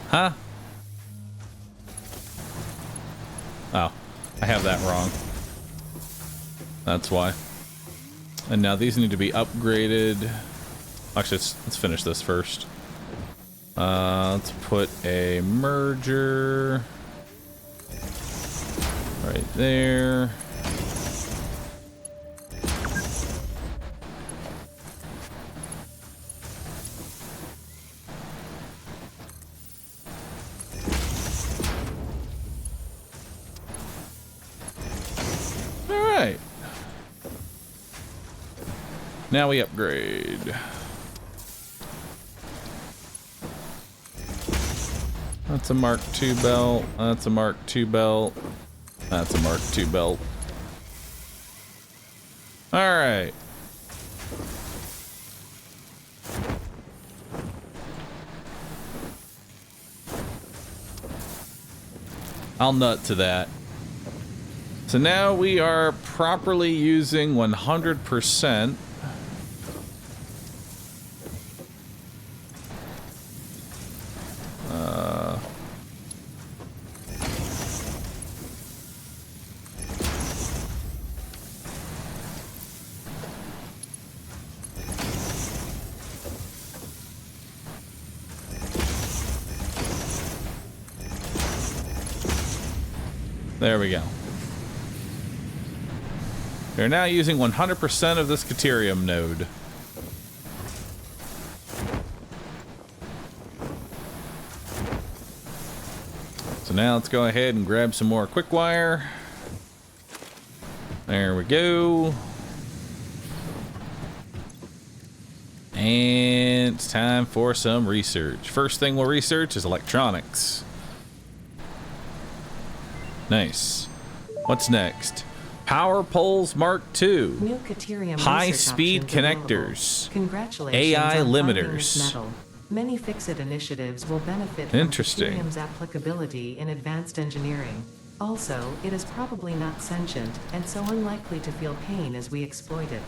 Huh? Oh, I have that wrong. That's why. And now these need to be upgraded. Actually, let's finish this first. Let's put a merger right there. All right. Now we upgrade. That's a Mark II belt. That's a Mark II belt. That's a Mark II belt. All right. I'll nut to that. So now we are properly using 100%. There we go. We're now using 100% of this Caterium node. So now let's go ahead and grab some more quick wire. There we go. And it's time for some research. First thing we'll research is electronics. Nice. What's next? Power poles Mark II. New Caterium High-speed research options connectors. available. Congratulations AI on finding limiters. this metal. Many Fix-It initiatives will benefit from Interesting. Caterium's applicability in advanced engineering. Also, it is probably not sentient, and so unlikely to feel pain as we exploit it.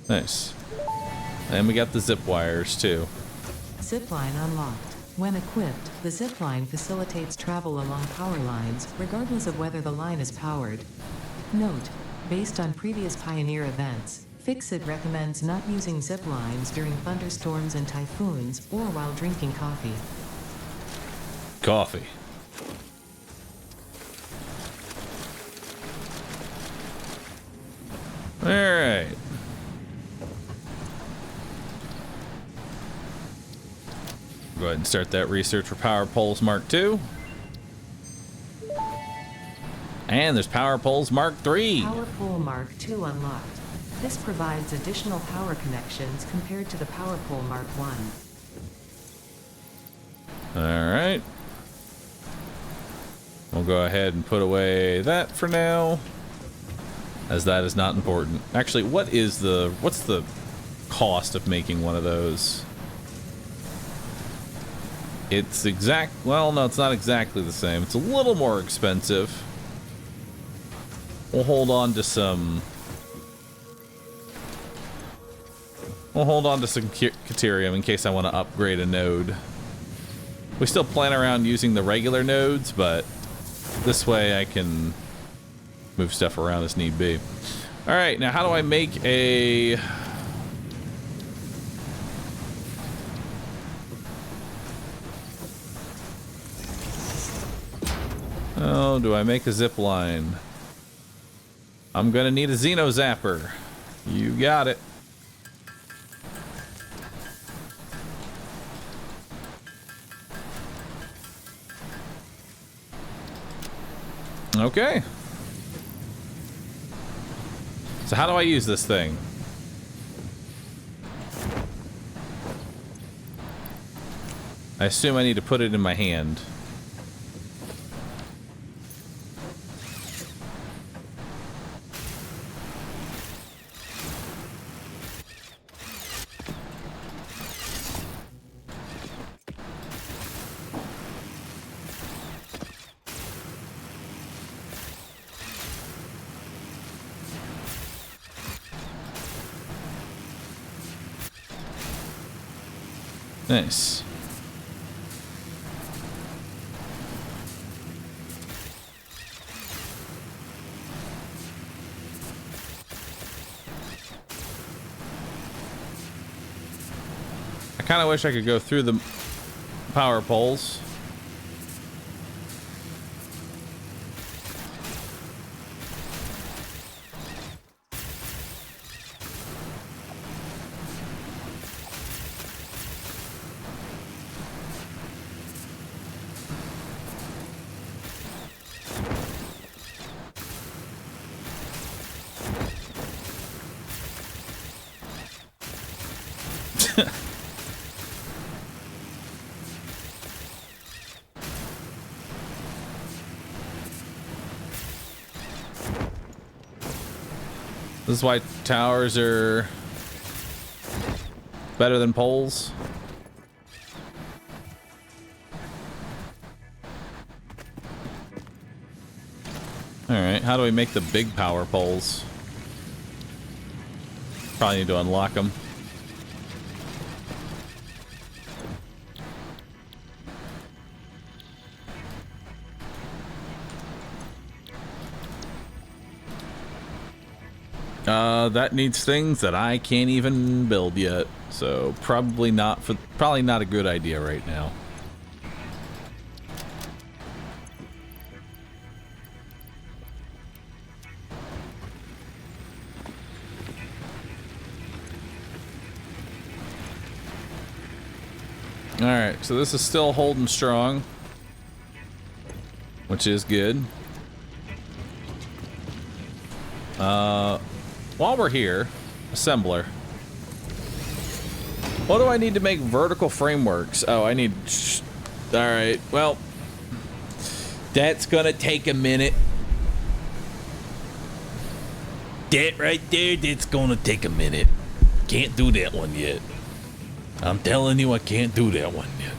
Nice. And we got the zip wires too. Zipline unlocked. When equipped, the zipline facilitates travel along power lines, regardless of whether the line is powered. Note: based on previous Pioneer events, Fix-It recommends not using zip lines during thunderstorms and typhoons, or while drinking coffee. Coffee. All right. Go ahead and start that research for Power Poles Mark II. And there's Power Poles Mark III. Power Pole Mark II unlocked. This provides additional power connections compared to the Power Pole Mark I. All right. We'll go ahead and put away that for now, as that is not important. Actually, what's the cost of making one of those? It's well, no, it's not exactly the same. It's a little more expensive. We'll hold on to some Caterium in case I want to upgrade a node. We still plan around using the regular nodes, but this way I can move stuff around as need be. All right, now how do I make a... Oh, do I make a zip line? I'm gonna need a Xeno Zapper. You got it. Okay. So how do I use this thing? I assume I need to put it in my hand. Nice. I kind of wish I could go through the power poles. This is why towers are better than poles. Alright, how do we make the big power poles? Probably need to unlock them. That needs things that I can't even build yet, so probably not a good idea right now. All right, so this is still holding strong. which is good. While we're here, assembler. What do I need to make vertical frameworks? Oh, I need... Alright, well... That's gonna take a minute. That right there, that's gonna take a minute. Can't do that one yet. I'm telling you, I can't do that one yet.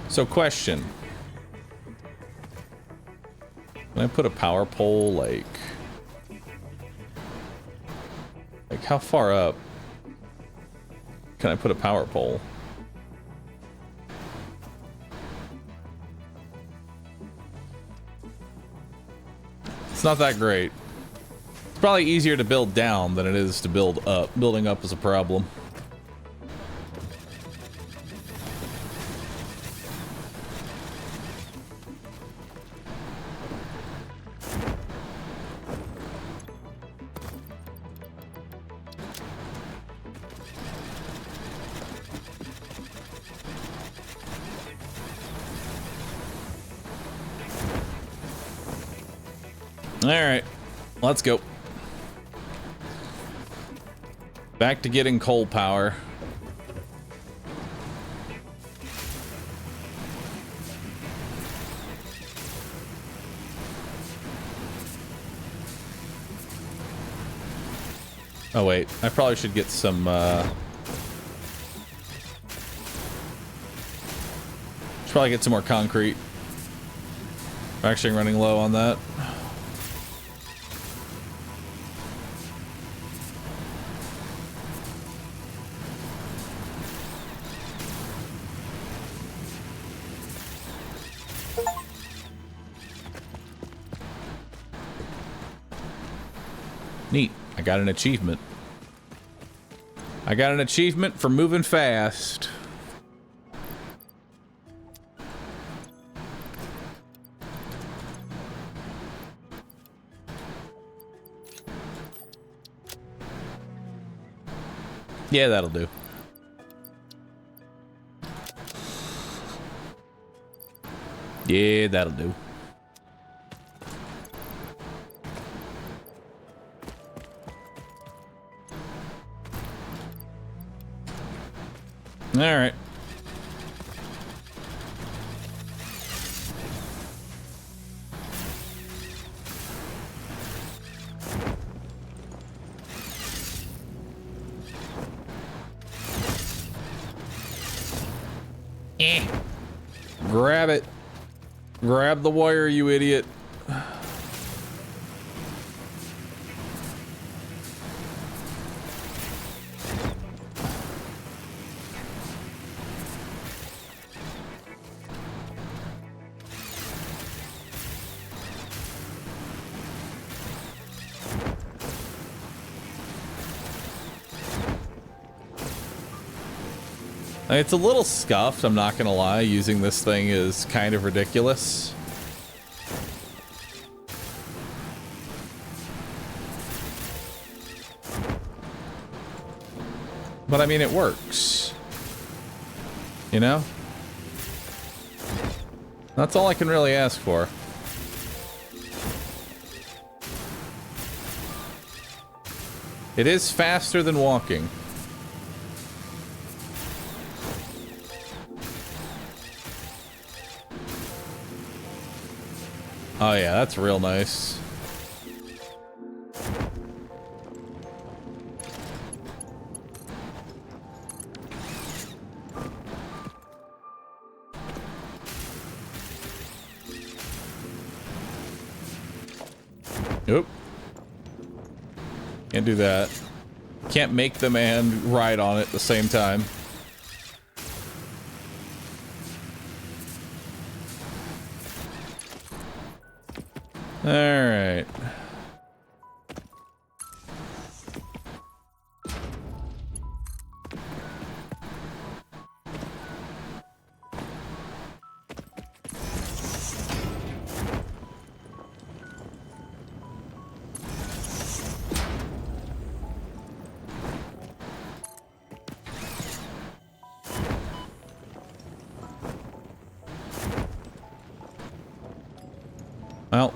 So question. Can I put a power pole like how far up can I put a power pole? It's not that great. It's probably easier to build down than it is to build up. Building up is a problem. Alright, let's go. Back to getting coal power. Oh wait, I probably should get some, should probably get some more concrete. I'm actually running low on that. Neat. I got an achievement. I got an achievement for moving fast. Yeah, that'll do. Yeah, that'll do. All right. Grab it. Grab the wire, you idiot. It's a little scuffed, I'm not gonna lie. Using this thing is kind of ridiculous. But I mean, it works. You know? That's all I can really ask for. It is faster than walking. Oh yeah, that's real nice. Nope. Can't do that. Can't make the man ride on it at the same time. All right. Well,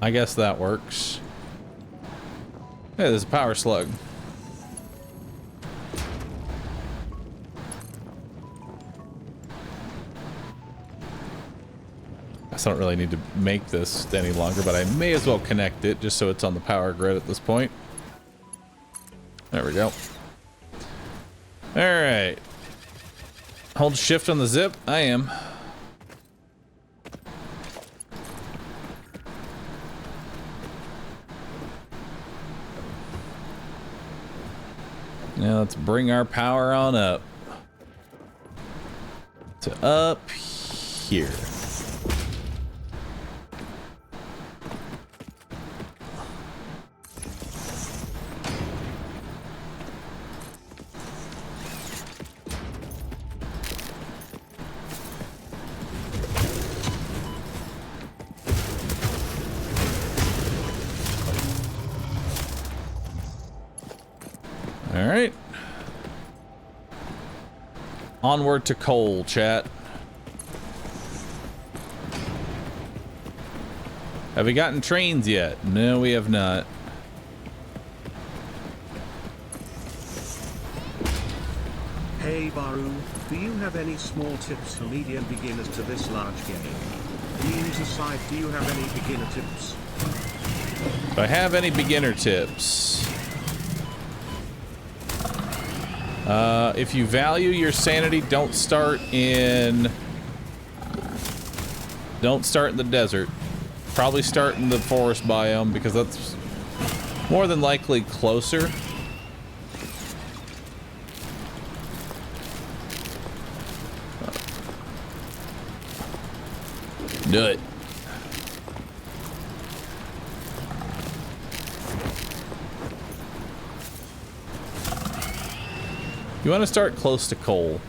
I guess that works. Hey, there's a power slug. I don't really need to make this any longer, but I may as well connect it just so it's on the power grid at this point. There we go. All right. Hold shift on the zip. I am. Now let's bring our power on up to up here. All right. Onward to coal, chat. Have we gotten trains yet? No, we have not. Hey Bahroo, do you have any small tips for medium beginners to this large game? Memes aside, do you have any beginner tips? If I have any beginner tips. If you value your sanity, don't start in the desert. Probably start in the forest biome because that's more than likely closer. Do it. You want to start close to coal.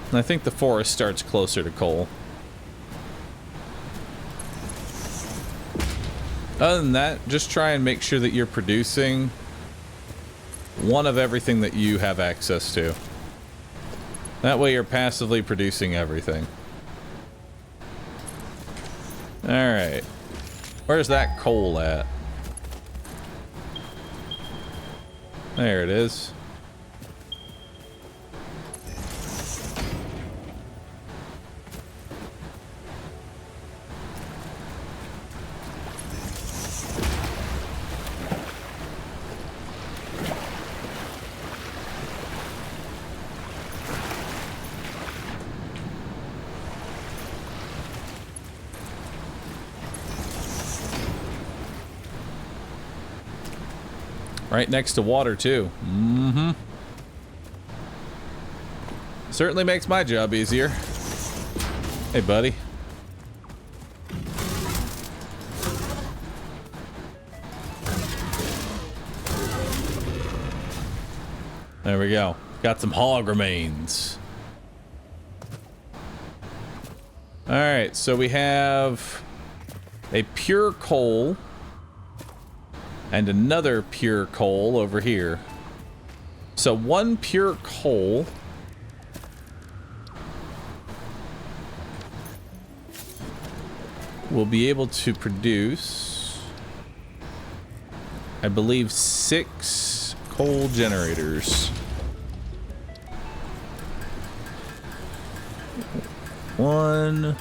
And I think the forest starts closer to coal. Other than that, just try and make sure that you're producing one of everything that you have access to. That way you're passively producing everything. Alright. Where's that coal at? There it is. Right next to water, too. Mm-hmm. Certainly makes my job easier. Hey, buddy. There we go. Got some hog remains. Alright, so we have a pure coal. And another pure coal over here. So one pure coal will be able to produce, I believe, 6 coal generators. 1,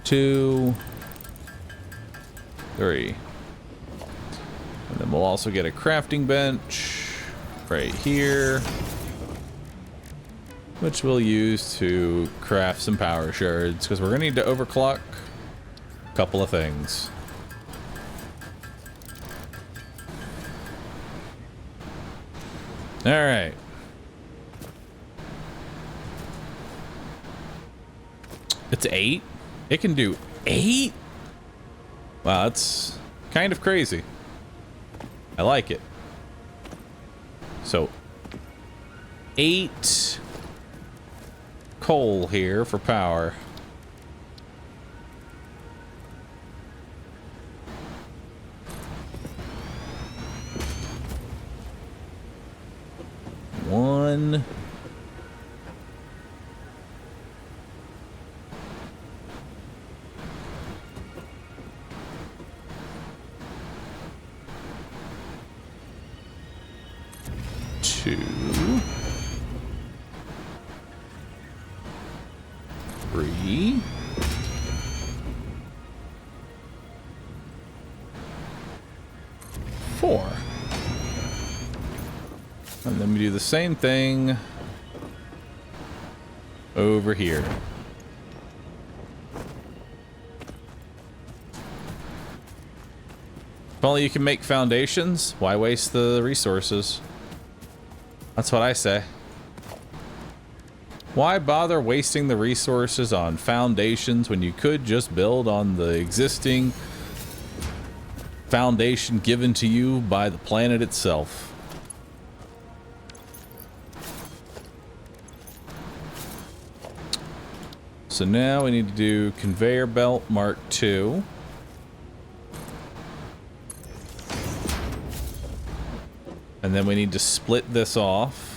2, 3. And then we'll also get a crafting bench right here, which we'll use to craft some power shards, because we're going to need to overclock a couple of things. All right. It's 8? It can do 8? Wow, that's kind of crazy. I like it. So 8 coal here for power. One. 3. Four. And then we do the same thing over here. If only you can make foundations, why waste the resources? That's what I say. Why bother wasting the resources on foundations when you could just build on the existing foundation given to you by the planet itself? So now we need to do conveyor belt Mark II. And then we need to split this off.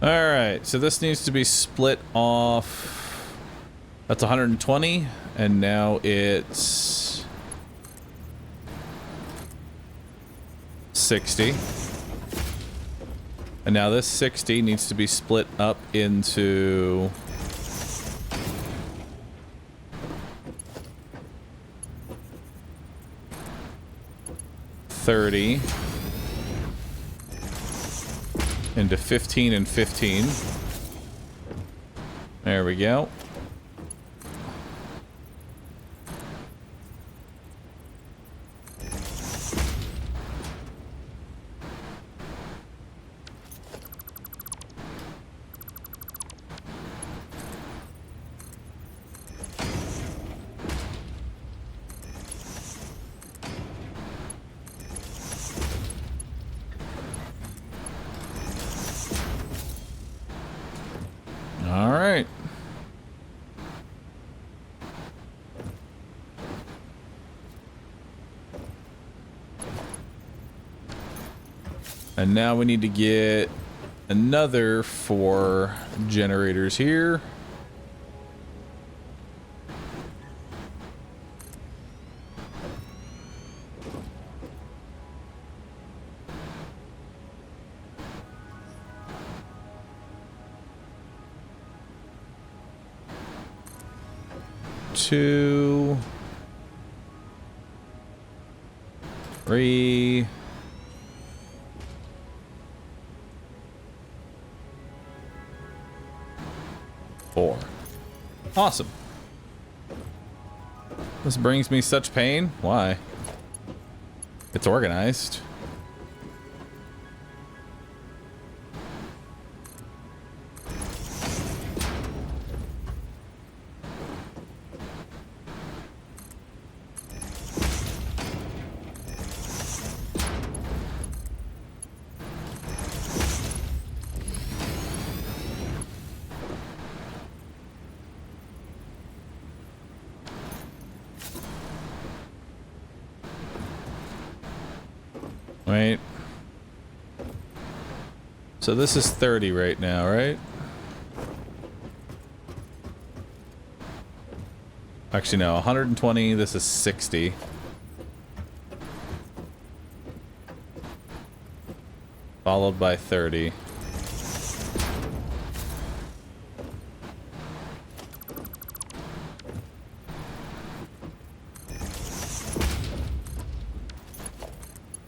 Alright, so this needs to be split off. That's 120, and now it's 60. And now this 60 needs to be split up into 30. Into 15 and 15. There we go. All right. And now we need to get another 4 generators here. Two, 3, 4. Awesome. This brings me such pain. Why? It's organized. Wait. So this is 30 right now, right? Actually, no, 120. This is 60. Followed by 30.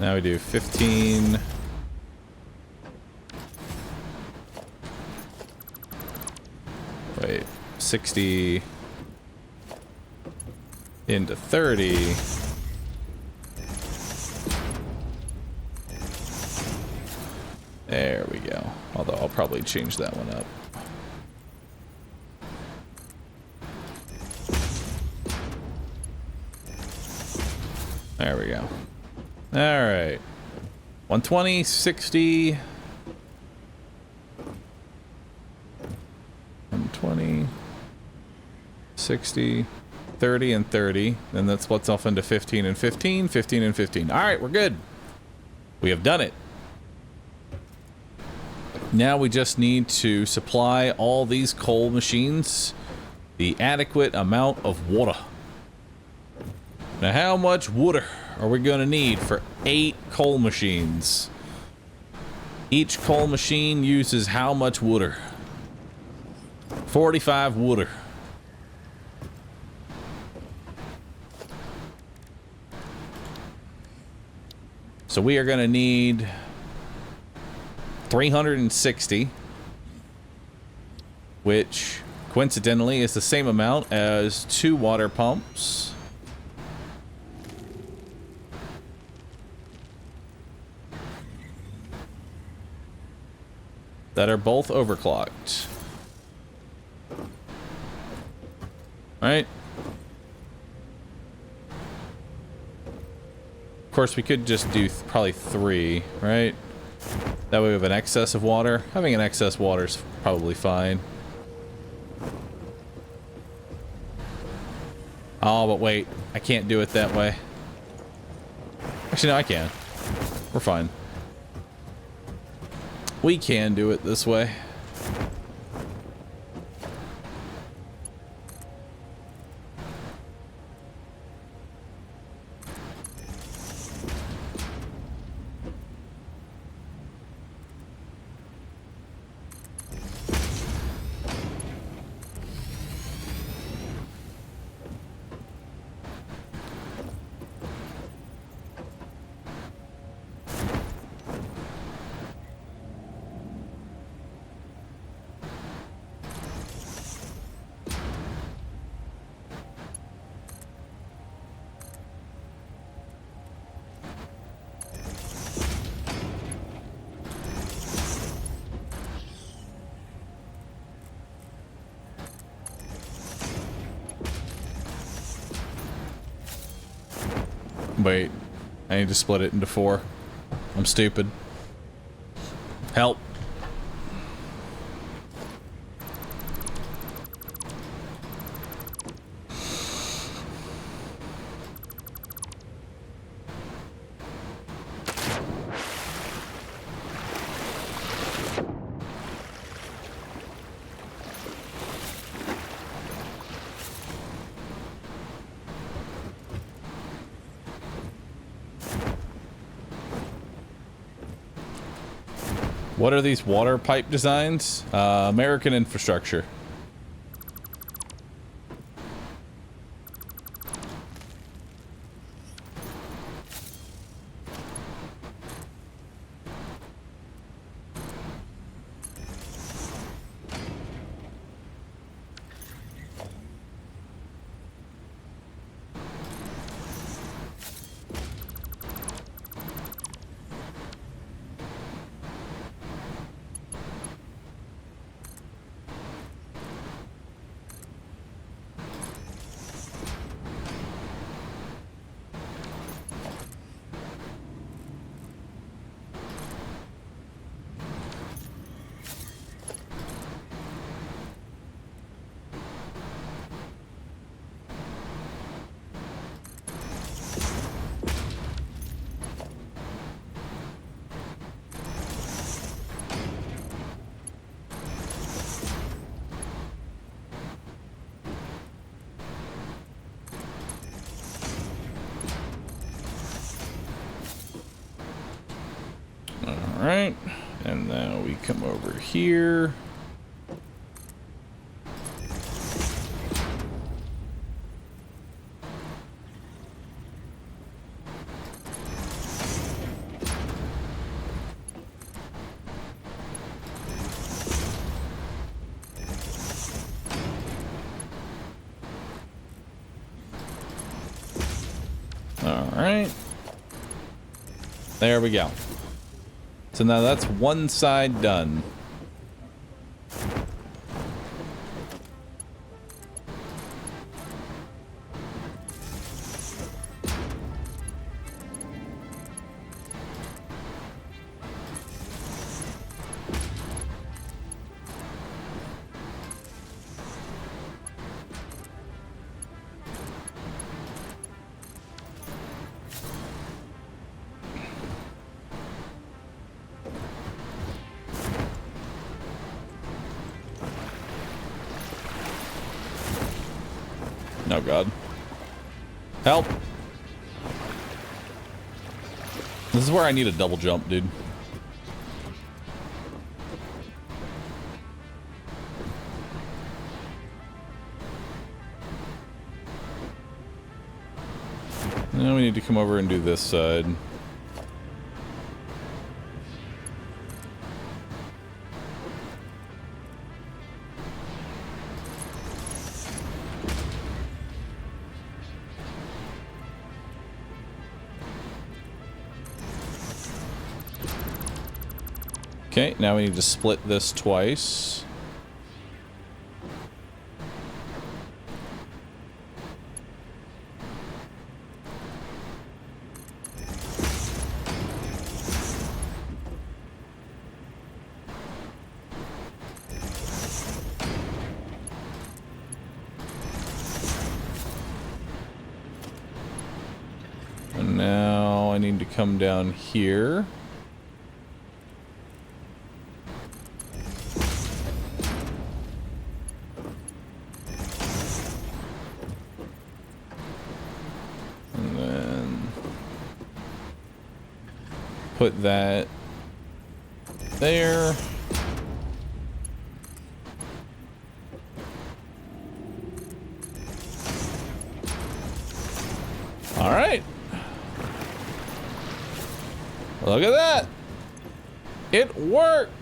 Now we do 15. Wait, 60 into 30. There we go. Although I'll probably change that one up. There we go. All right. 120, 60. 120, 60, 30, and 30. And that splits off into 15 and 15, 15 and 15. All right, we're good. We have done it. Now we just need to supply all these coal machines the adequate amount of water. Now, how much water are we going to need for 8 coal machines? Each coal machine uses how much water? 45 water. So we are going to need 360, which coincidentally is the same amount as 2 water pumps. That are both overclocked. Right? Of course, we could just do probably 3, right? That way we have an excess of water. Having an excess water is probably fine. Oh, but wait. I can't do it that way. Actually, no, I can. We're fine. We can do it this way. Wait, I need to split it into 4. I'm stupid. Help. What are these water pipe designs? American infrastructure. Alright, and now we come over here. Alright. There we go. So now that's one side done. Oh god. Help! This is where I need a double jump, dude. Now we need to come over and do this side. Okay, now we need to split this twice. And now I need to come down here. Put that there. All right. Look at that. It works.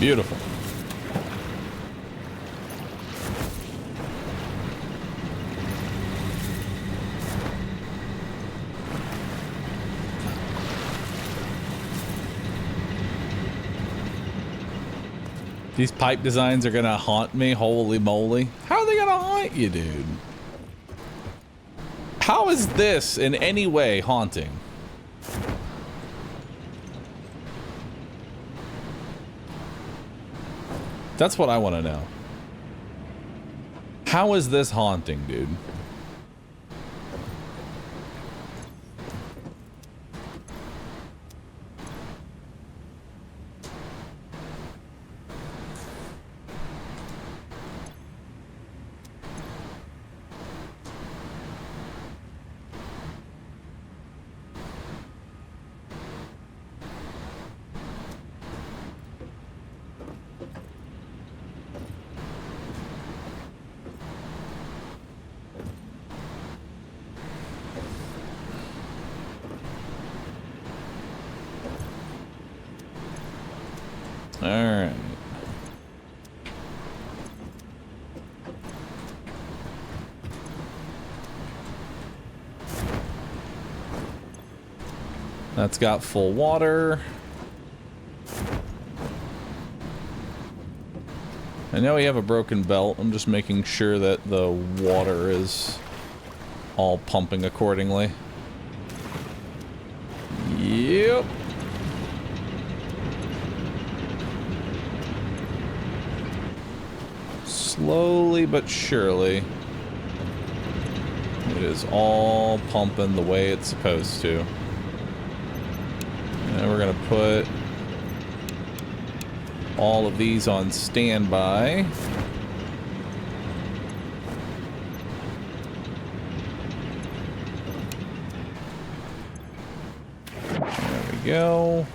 Beautiful. These pipe designs are gonna haunt me, holy moly. How are they gonna haunt you, dude? How is this in any way haunting? That's what I want to know. How is this haunting, dude? Alright. That's got full water. I know we have a broken belt. I'm just making sure that the water is all pumping accordingly. Yep. Slowly but surely, it is all pumping the way it's supposed to. And we're gonna put all of these on standby. There we go.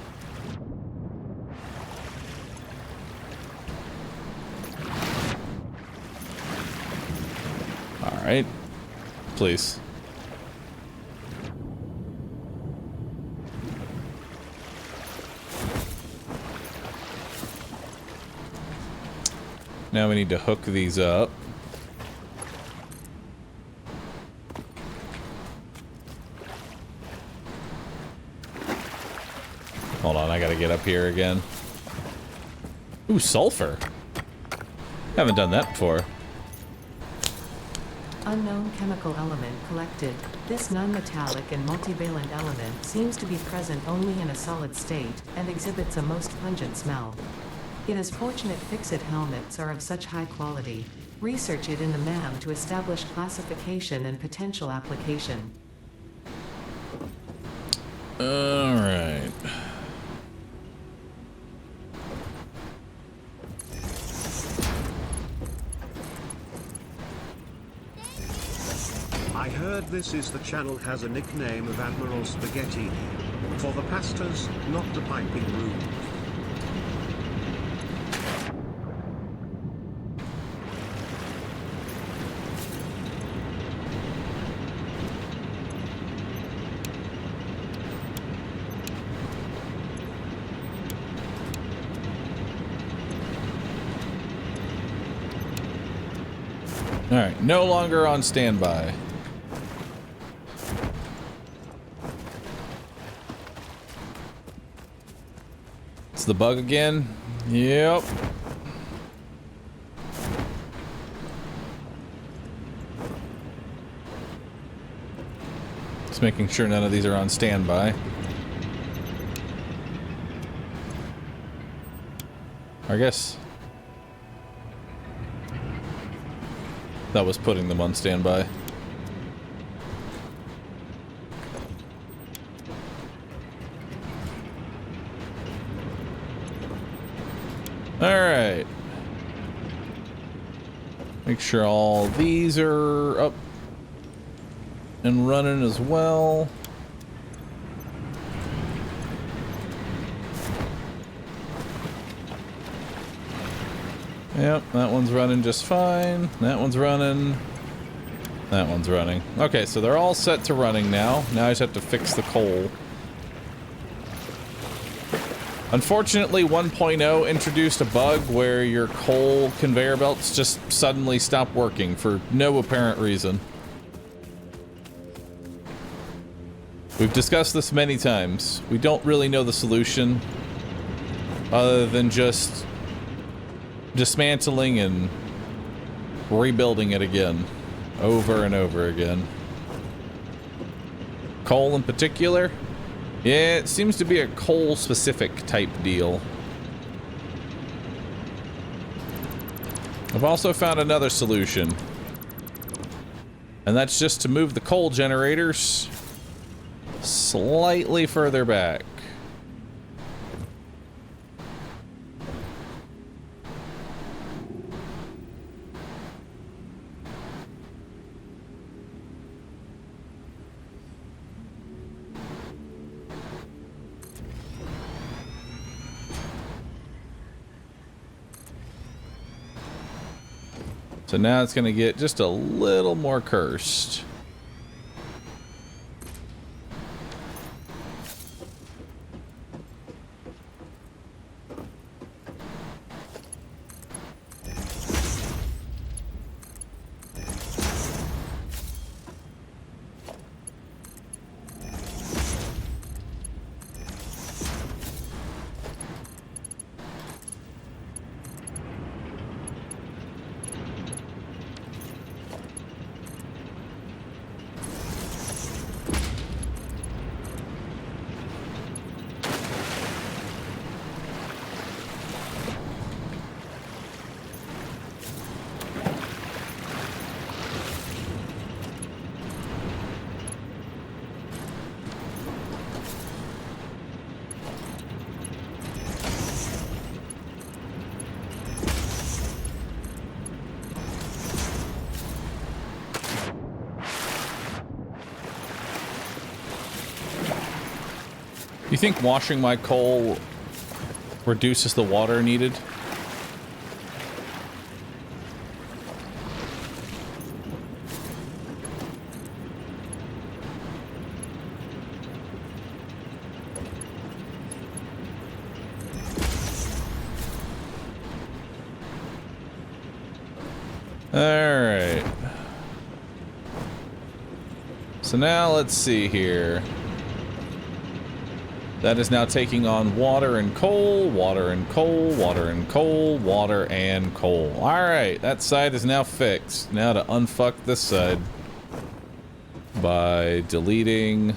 Right, please. Now we need to hook these up. Hold on, I gotta get up here again. Ooh, sulfur. Haven't done that before. Unknown chemical element collected. This non-metallic and multivalent element seems to be present only in a solid state and exhibits a most pungent smell. It is fortunate fixit helmets are of such high quality. Research it in the MAM to establish classification and potential application. All right. I heard this is the channel has a nickname of Admiral Spaghetti. For the pastas, not the piping room. All right, no longer on standby. It's the bug again. Yep. Just making sure none of these are on standby. I guess that was putting them on standby. All right. Make sure all these are up and running as well. Yep, that one's running just fine. That one's running. That one's running. Okay, so they're all set to running now. Now I just have to fix the coal. Unfortunately, 1.0 introduced a bug where your coal conveyor belts just suddenly stop working for no apparent reason. We've discussed this many times. We don't really know the solution other than just dismantling and rebuilding it again over and over again. Coal in particular? Yeah, it seems to be a coal-specific type deal. I've also found another solution. And that's just to move the coal generators slightly further back. So now it's going to get just a little more cursed. You think washing my coal reduces the water needed? All right. So now let's see here. That is now taking on water and coal, water and coal, water and coal, water and coal. All right, that side is now fixed. Now to unfuck this side by deleting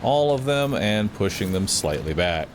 all of them and pushing them slightly back.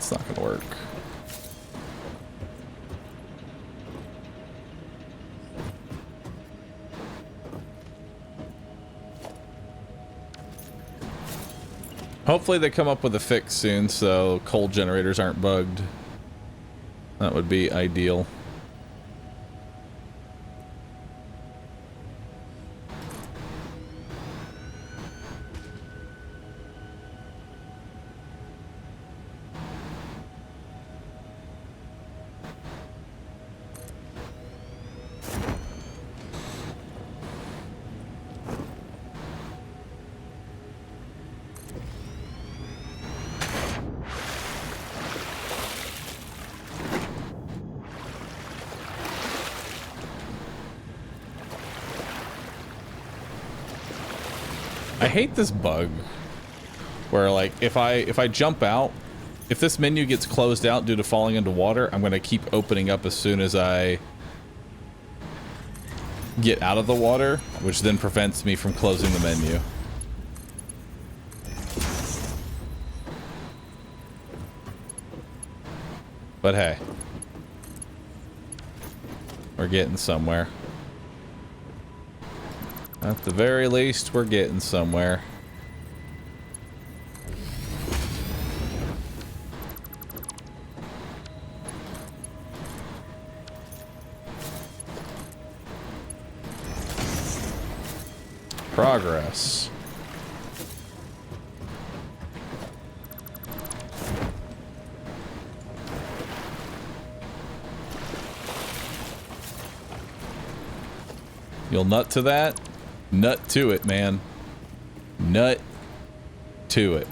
That's not gonna work. Hopefully they come up with a fix soon so coal generators aren't bugged. That would be ideal. I hate this bug where, like, if I jump out, if this menu gets closed out due to falling into water, I'm gonna keep opening up as soon as I get out of the water, which then prevents me from closing the menu. But hey, we're getting somewhere. At the very least, we're getting somewhere. Progress. You'll nut to that? Nut to it, man. Nut to it.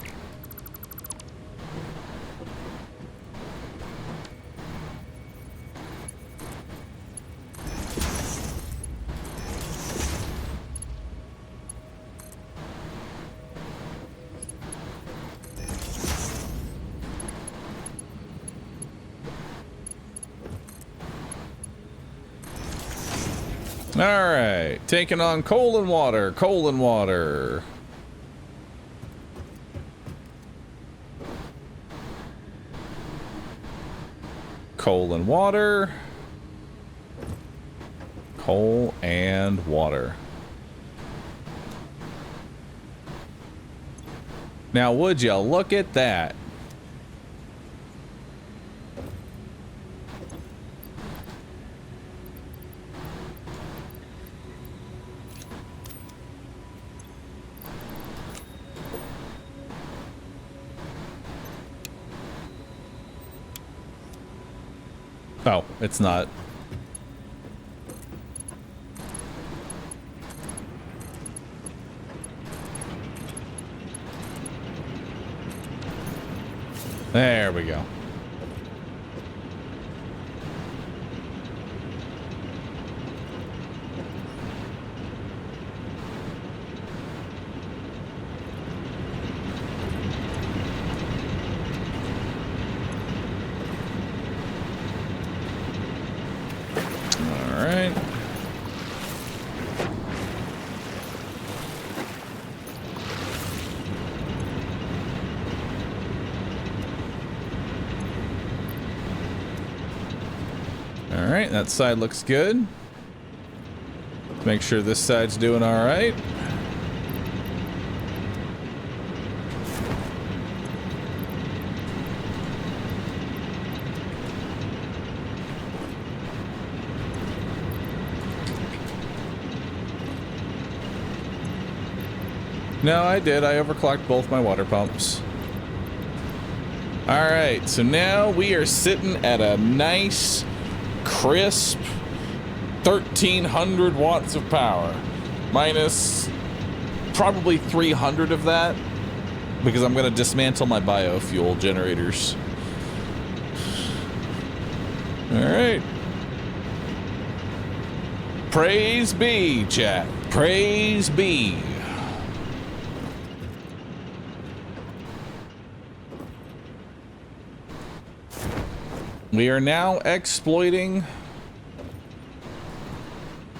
All right, taking on coal and water, coal and water. Coal and water. Coal and water. Now, would you look at that? Oh, it's not. There we go. Alright, that side looks good. Make sure this side's doing alright. No, I did. I overclocked both my water pumps. Alright, so now we are sitting at a nice, crisp 1,300 watts of power. Minus probably 300 of that, because I'm going to dismantle my biofuel generators. Alright. Praise be, chat. Praise be. We are now exploiting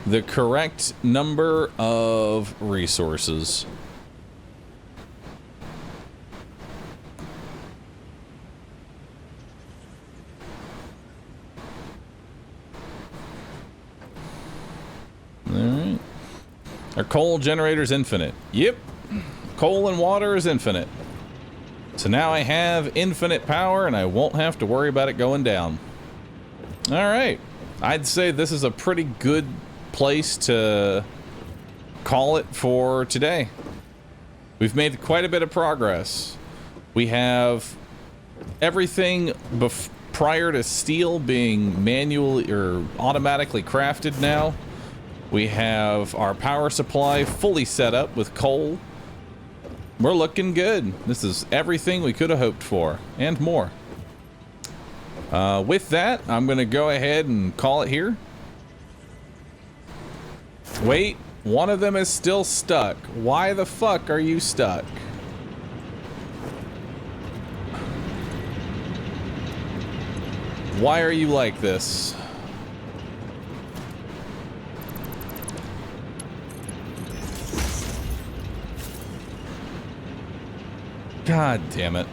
the correct number of resources. Our coal generator's infinite. Yep. Coal and water is infinite. So now I have infinite power and I won't have to worry about it going down. All right. I'd say this is a pretty good place to call it for today. We've made quite a bit of progress. We have everything prior to steel being manually or automatically crafted now. We have our power supply fully set up with coal. We're looking good. This is everything we could have hoped for and more. With that, I'm going to go ahead and call it here. Wait, one of them is still stuck. Why the fuck are you stuck? Why are you like this? God damn it.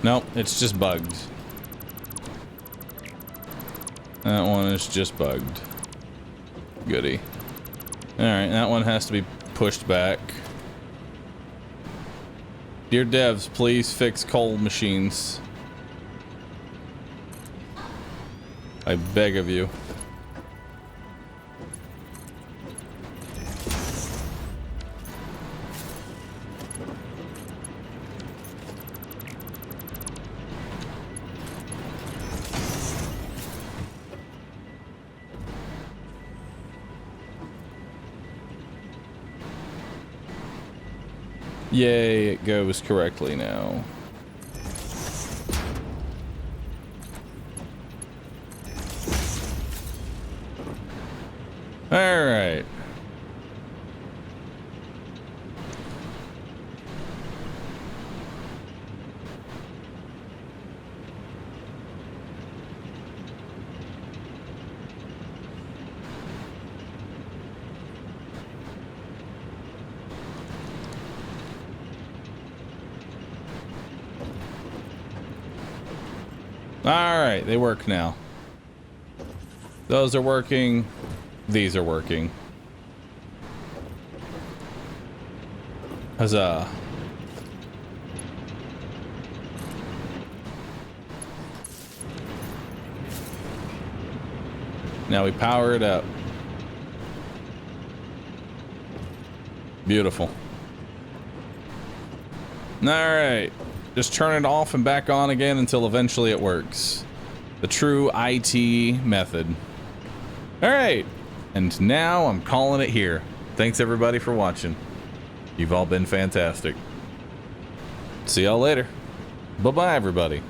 Nope, it's just bugged. That one is just bugged. Goody. Alright, that one has to be pushed back. Dear devs, please fix coal machines. I beg of you. Yay, it goes correctly now. All right. Alright, they work now. Those are working. These are working. Huzzah. Now we power it up. Beautiful. Alright. Just turn it off and back on again until eventually it works. The true IT method. Alright. And now I'm calling it here. Thanks everybody for watching. You've all been fantastic. See y'all later. Bye-bye everybody.